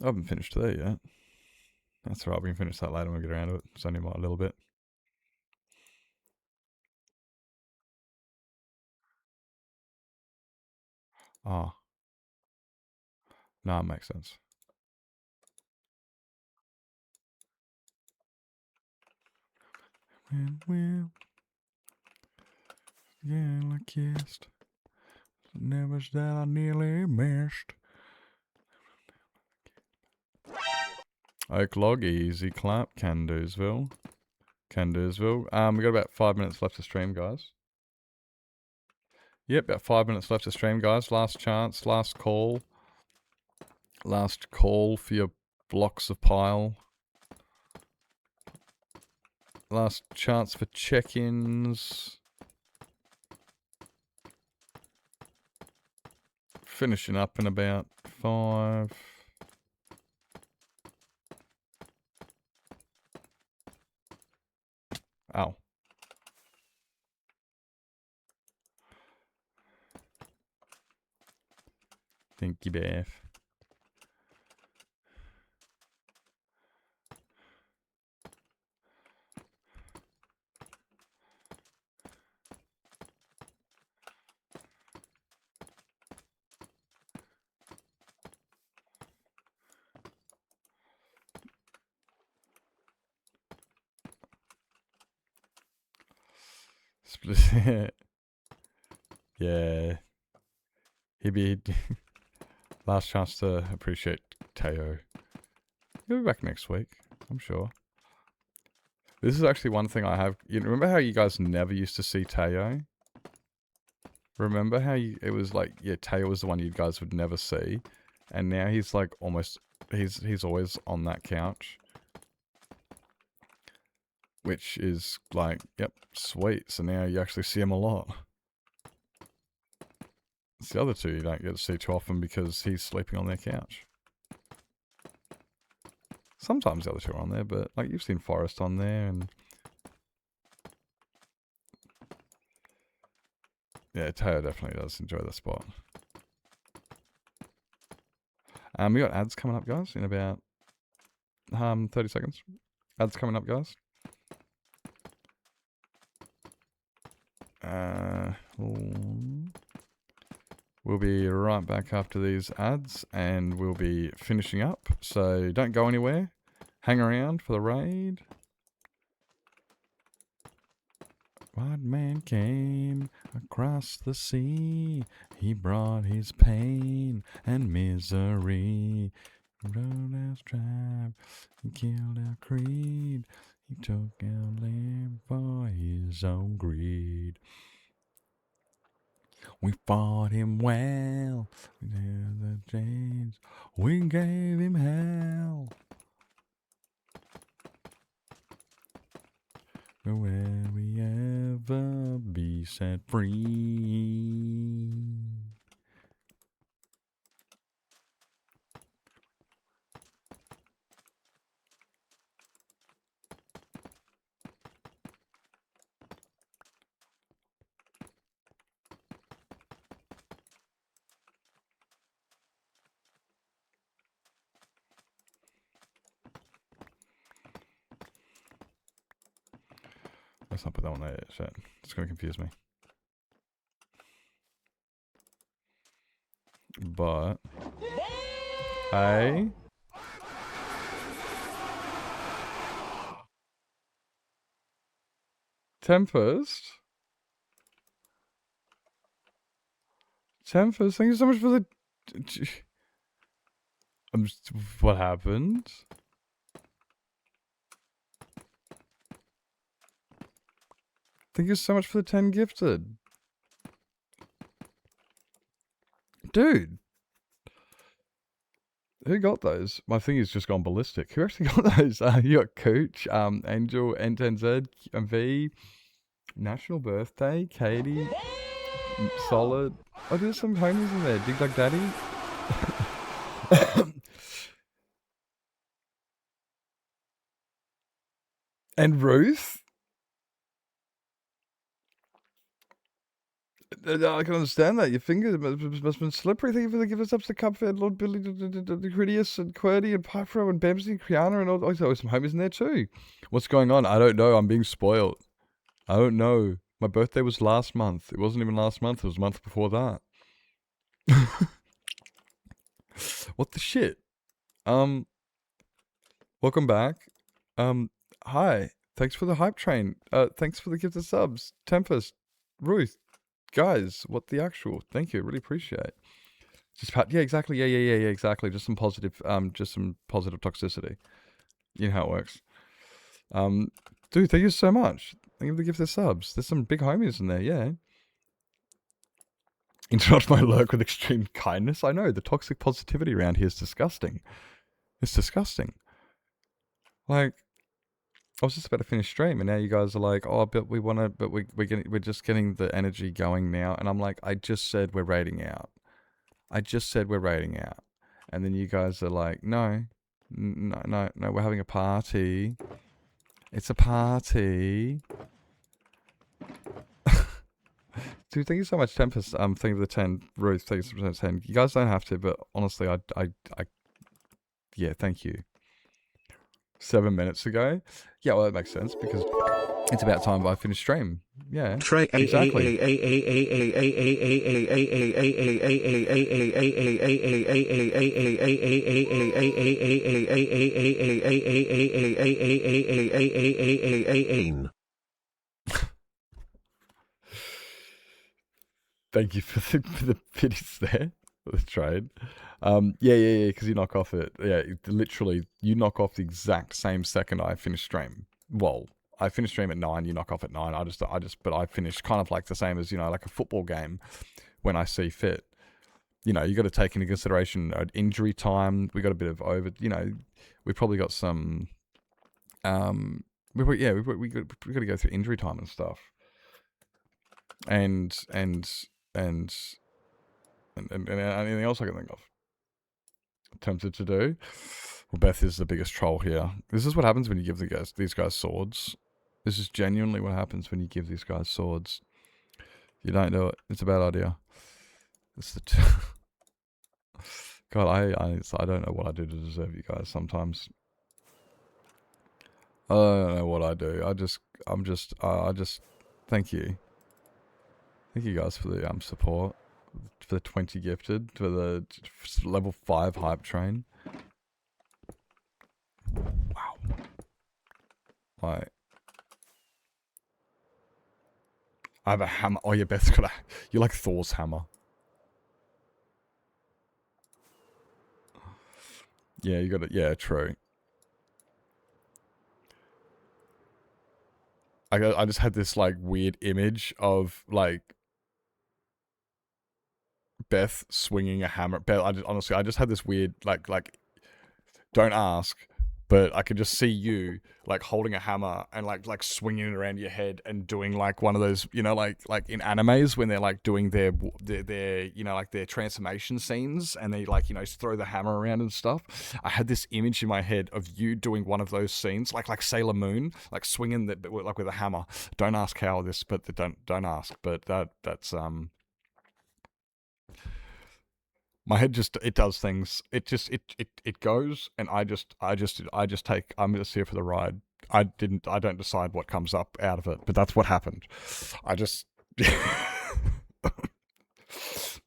I haven't finished today yet. That's right, we can finish that later when we get around to it. It's only a little bit. Oh. No, it makes sense. When I kissed, never that I nearly missed. Oaklog, easy clap, Candoosville. We got about 5 minutes left to stream, guys. Yep, about 5 minutes left to stream, guys. Last chance, last call. Last call for your blocks of pile. Last chance for check-ins. Finishing up in about 5. Oh. Thank you, Beth. Yeah. He'd be last chance to appreciate Teo. He'll be back next week, I'm sure. This is actually one thing I have. You remember how you guys never used to see Teo? Remember how it was like, yeah, Teo was the one you guys would never see, and now he's like almost, he's always on that couch, which is like, yep, sweet. So now you actually see him a lot. It's the other two you don't get to see too often because he's sleeping on their couch. Sometimes the other two are on there, but like you've seen Forrest on there, and yeah, Teo definitely does enjoy the spot. We got ads coming up, guys, in about 30 seconds. Ads coming up, guys. We'll be right back after these ads, and we'll be finishing up. So don't go anywhere. Hang around for the raid. White man came across the sea. He brought his pain and misery. He rode our tribe. He killed our creed. He took our land for his own greed. We fought him well. We held the chains. We gave him hell. Will we ever be set free? Let's not put that one there yet, shit. It's gonna confuse me. But hey, Tempest, thank you so much for the. What happened? Thank you so much for the 10 gifted. Dude. Who got those? My thing has just gone ballistic. Who actually got those? You got Cooch, Angel, N10Z, V, National Birthday, Katie, Solid. Oh, there's some homies in there. Dig Dug Daddy. And Ruth. I can understand that. Your fingers must have been slippery. Thank you for the gift of subs to Cupfed, Lord Billy, Critias, and Qwerty, and Pyfro, and Bamsy, and Kriana, and all. Oh, there's some homies in there too. What's going on? I don't know. I'm being spoiled. I don't know. My birthday was last month. It wasn't even last month. It was a month before that. What the shit? Welcome back. Hi. Thanks for the hype train. Thanks for the gift of subs. Tempest, Ruth. Guys, what the actual? Thank you, really appreciate it. Just yeah, exactly. Yeah, exactly. Just some positive toxicity. You know how it works. Dude, thank you so much. Thank you for the gift of subs. There's some big homies in there, yeah. Interrupt my lurk with extreme kindness. I know, the toxic positivity around here is disgusting. It's disgusting. Like, I was just about to finish stream, and now you guys are like, "Oh, but we want to, but we're just getting the energy going now." And I'm like, "I just said we're raiding out. I just said we're raiding out." And then you guys are like, "No, we're having a party. It's a party." Dude, thank you so much, Tempest. Thank you for the 10. Ruth, thank you for the 10. You guys don't have to, but honestly, yeah, thank you. 7 minutes ago. Yeah, well, that makes sense because it's about time I finish stream. Yeah, exactly. Thank you for the pities there. The trade. Yeah, because you knock off it. Yeah, literally, you knock off the exact same second I finish stream. Well, I finish stream at 9, you knock off at 9. But I finish kind of like the same as, like a football game when I see fit. You got to take into consideration injury time. We got a bit of we probably got some, we got to go through injury time and stuff. And anything else I can think of. Tempted to do. Well, Beth is the biggest troll here. This is what happens when you give these guys swords. This is genuinely what happens when you give these guys swords. You don't do it. It's a bad idea. It's the God, I don't know what I do to deserve you guys sometimes. I don't know what I do. I just thank you. Thank you guys for the support, for the 20 gifted, for the level 5 hype train. Wow. Like, I have a hammer. Oh yeah, Beth's got a. You like Thor's hammer. Yeah, you got it. Yeah, true. I just had this like weird image of like Beth swinging a hammer. Beth, honestly, I just had this weird like don't ask, but I could just see you like holding a hammer and like swinging it around your head and doing like one of those, you know, like in animes when they're like doing their you know, like their transformation scenes and they like, you know, throw the hammer around and stuff. I had this image in my head of you doing one of those scenes, like Sailor Moon, like swinging like with a hammer. Don't ask how this, but don't ask. But that's my head just, it does things. It just, it goes, and I just take, I'm just here for the ride. I don't decide what comes up out of it, but that's what happened. I just,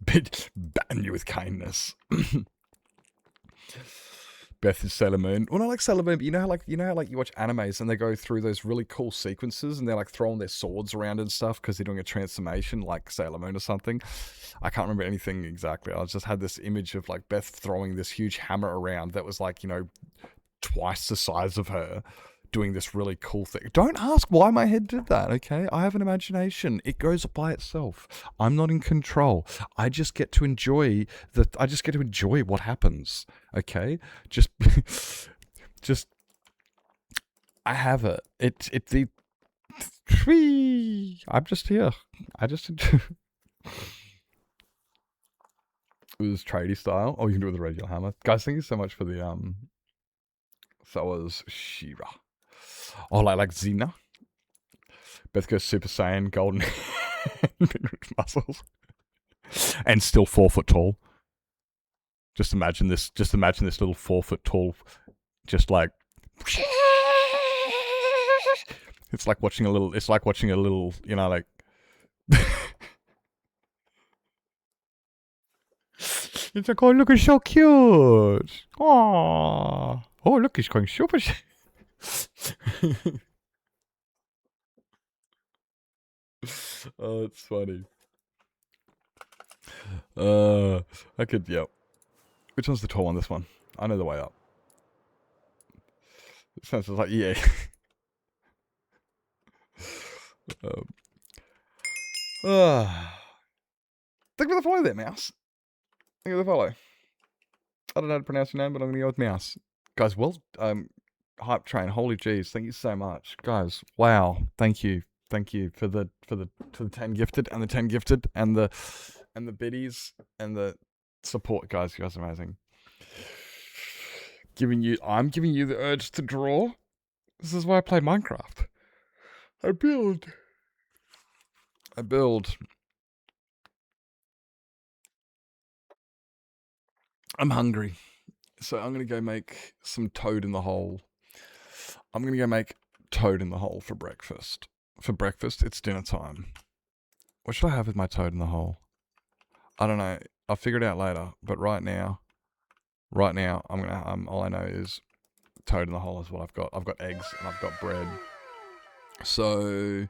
batten you with kindness. Beth is Sailor Moon. Well, not like Sailor Moon, but you know how you watch animes and they go through those really cool sequences and they're like throwing their swords around and stuff because they're doing a transformation like Sailor Moon or something. I can't remember anything exactly. I just had this image of like Beth throwing this huge hammer around that was like, you know, twice the size of her, doing this really cool thing. Don't ask why my head did that, okay? I have an imagination. It goes by itself. I'm not in control. I just get to enjoy what happens, okay? Just I have it. I'm just here. I just enjoy. It was tradie style. Oh, you can do it with a regular hammer. Guys, thank you so much for the that was Shira. Oh, like Xena. Beth goes Super Saiyan, golden big rich muscles. And still 4 foot tall. Just imagine this little 4 foot tall, just like it's like watching a little, you know, like it's like, oh look, it's so cute. Oh look, he's going Super Saiyan. Oh, it's funny. I could, yeah. Which one's the tall one? This one. I know the way up. It sounds like, yeah. Think of the follow there, Mouse. Think of the follow. I don't know how to pronounce your name, but I'm gonna go with Mouse. Guys, well, hype train. Holy jeez, thank you so much, guys. Wow, thank you for the 10 gifted and the 10 gifted and the biddies and the support, guys. You guys are amazing. I'm giving you the urge to draw. This is why I play Minecraft. I build. I'm hungry, so I'm gonna go make some toad in the hole. I'm gonna go make toad in the hole for breakfast. For breakfast, it's dinner time. What should I have with my toad in the hole? I don't know. I'll figure it out later. But right now, I'm gonna. All I know is toad in the hole is what I've got. I've got eggs and I've got bread. So,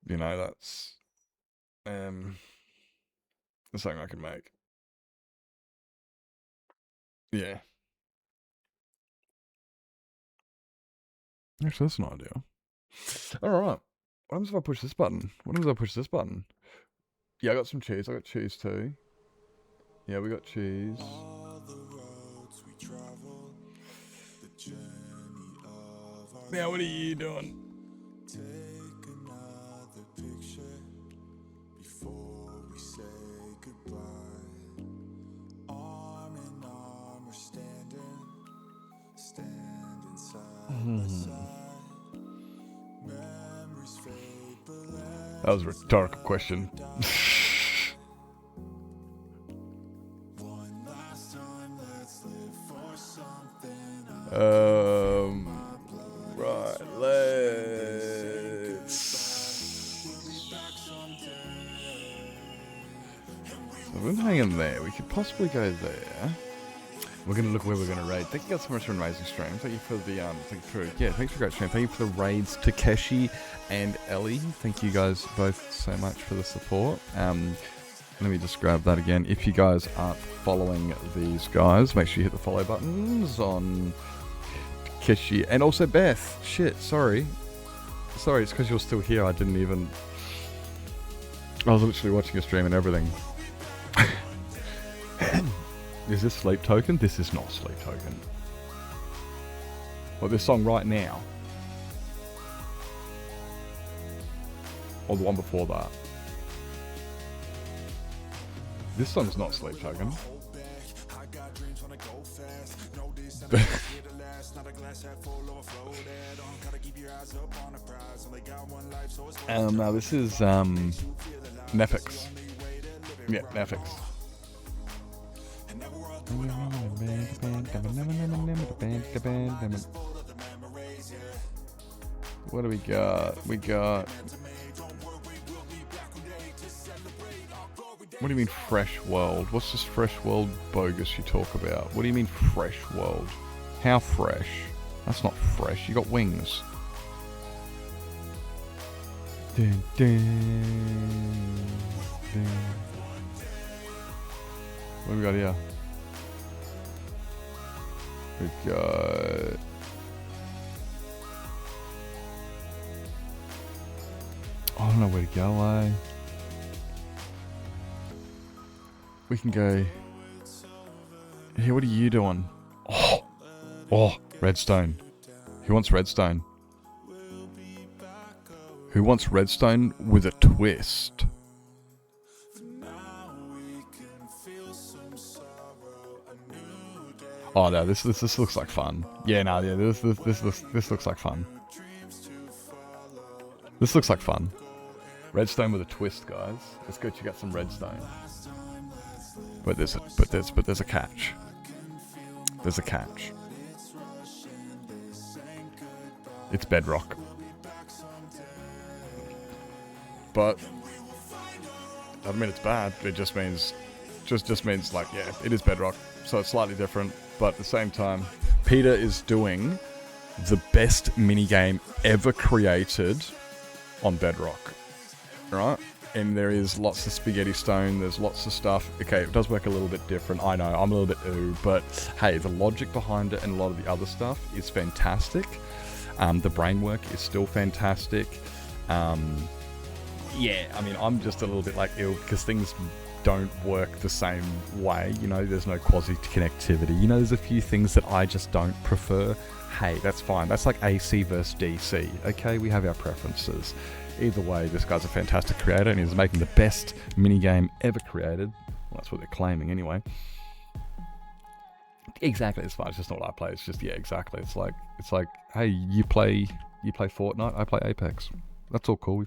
you know, that's something I can make. Yeah. Actually, that's an idea. Alright. What happens if I push this button? Yeah, I got some cheese. I got cheese too. Yeah, we got cheese. Now, what are you doing? Take another picture before we say goodbye. Arm in arm, we're standing side by side. Memories fade, but that was a rhetorical question. One don't hang in there. We could possibly go there. We're gonna look where we're gonna raid. Thank you guys so much for an amazing stream. Thank you for the thanks for a great stream. Thank you for the raids, Takeshi and Ellie. Thank you guys both so much for the support. Let me just grab that again. If you guys aren't following these guys, make sure you hit the follow buttons on Takeshi and also Beth. Shit, sorry, it's because you're still here. I was literally watching your stream and everything. Is this Sleep Token? This is not Sleep Token. Well, this song right now. Or the one before that. This song's not Sleep Token. No, this is Nefix. Yeah, Nefix. What do we got? We got... What do you mean fresh world? What's this fresh world bogus you talk about? What do you mean fresh world? How fresh? That's not fresh. You got wings. Dun, dun, dun. What do we got here? We've got... I don't know where to go, eh? We can go... Here, what are you doing? Oh, redstone. Who wants redstone? Who wants redstone with a twist? Oh no, this looks like fun. Yeah, no, yeah, this looks like fun. This looks like fun. Redstone with a twist, guys. Let's go check out some redstone. But there's a catch. There's a catch. It's bedrock. But I mean it's bad. It just means like, yeah, it is bedrock. So it's slightly different, but at the same time, Peter is doing the best minigame ever created on bedrock. Right? And there is lots of spaghetti stone, there's lots of stuff. Okay, it does work a little bit different, I know, I'm a little bit ooh, but hey, the logic behind it and a lot of the other stuff is fantastic. The brain work is still fantastic. Yeah, I mean, I'm just a little bit like ill because things don't work the same way, you know, there's no quasi connectivity, you know, there's a few things that I just don't prefer. Hey, that's fine, that's like AC versus DC, okay, we have our preferences. Either way, this guy's a fantastic creator and he's making the best minigame ever created. Well, that's what they're claiming anyway. Exactly, it's fine, it's just not what I play, it's just, yeah, exactly, it's like, hey, you play Fortnite, I play Apex. That's all cool.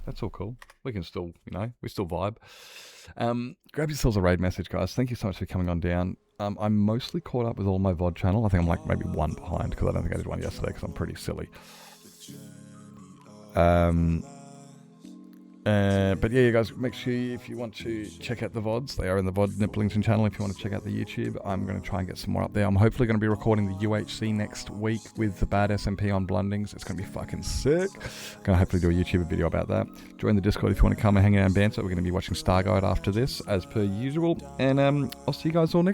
That's all cool. We can still, you know, we still vibe. Grab yourselves a raid message, guys. Thank you so much for coming on down. I'm mostly caught up with all my VOD channel. I think I'm like maybe one behind because I don't think I did one yesterday because I'm pretty silly. But yeah, you guys, make sure if you want to check out the VODs, they are in the VOD Nipplington channel. If you want to check out the YouTube, I'm going to try and get some more up there. I'm hopefully going to be recording the UHC next week with the bad SMP on Blundings. It's going to be fucking sick. I'm going to hopefully do a YouTube video about that. Join the Discord if you want to come and hang out and banter. We're going to be watching Starguide after this, as per usual. And I'll see you guys all next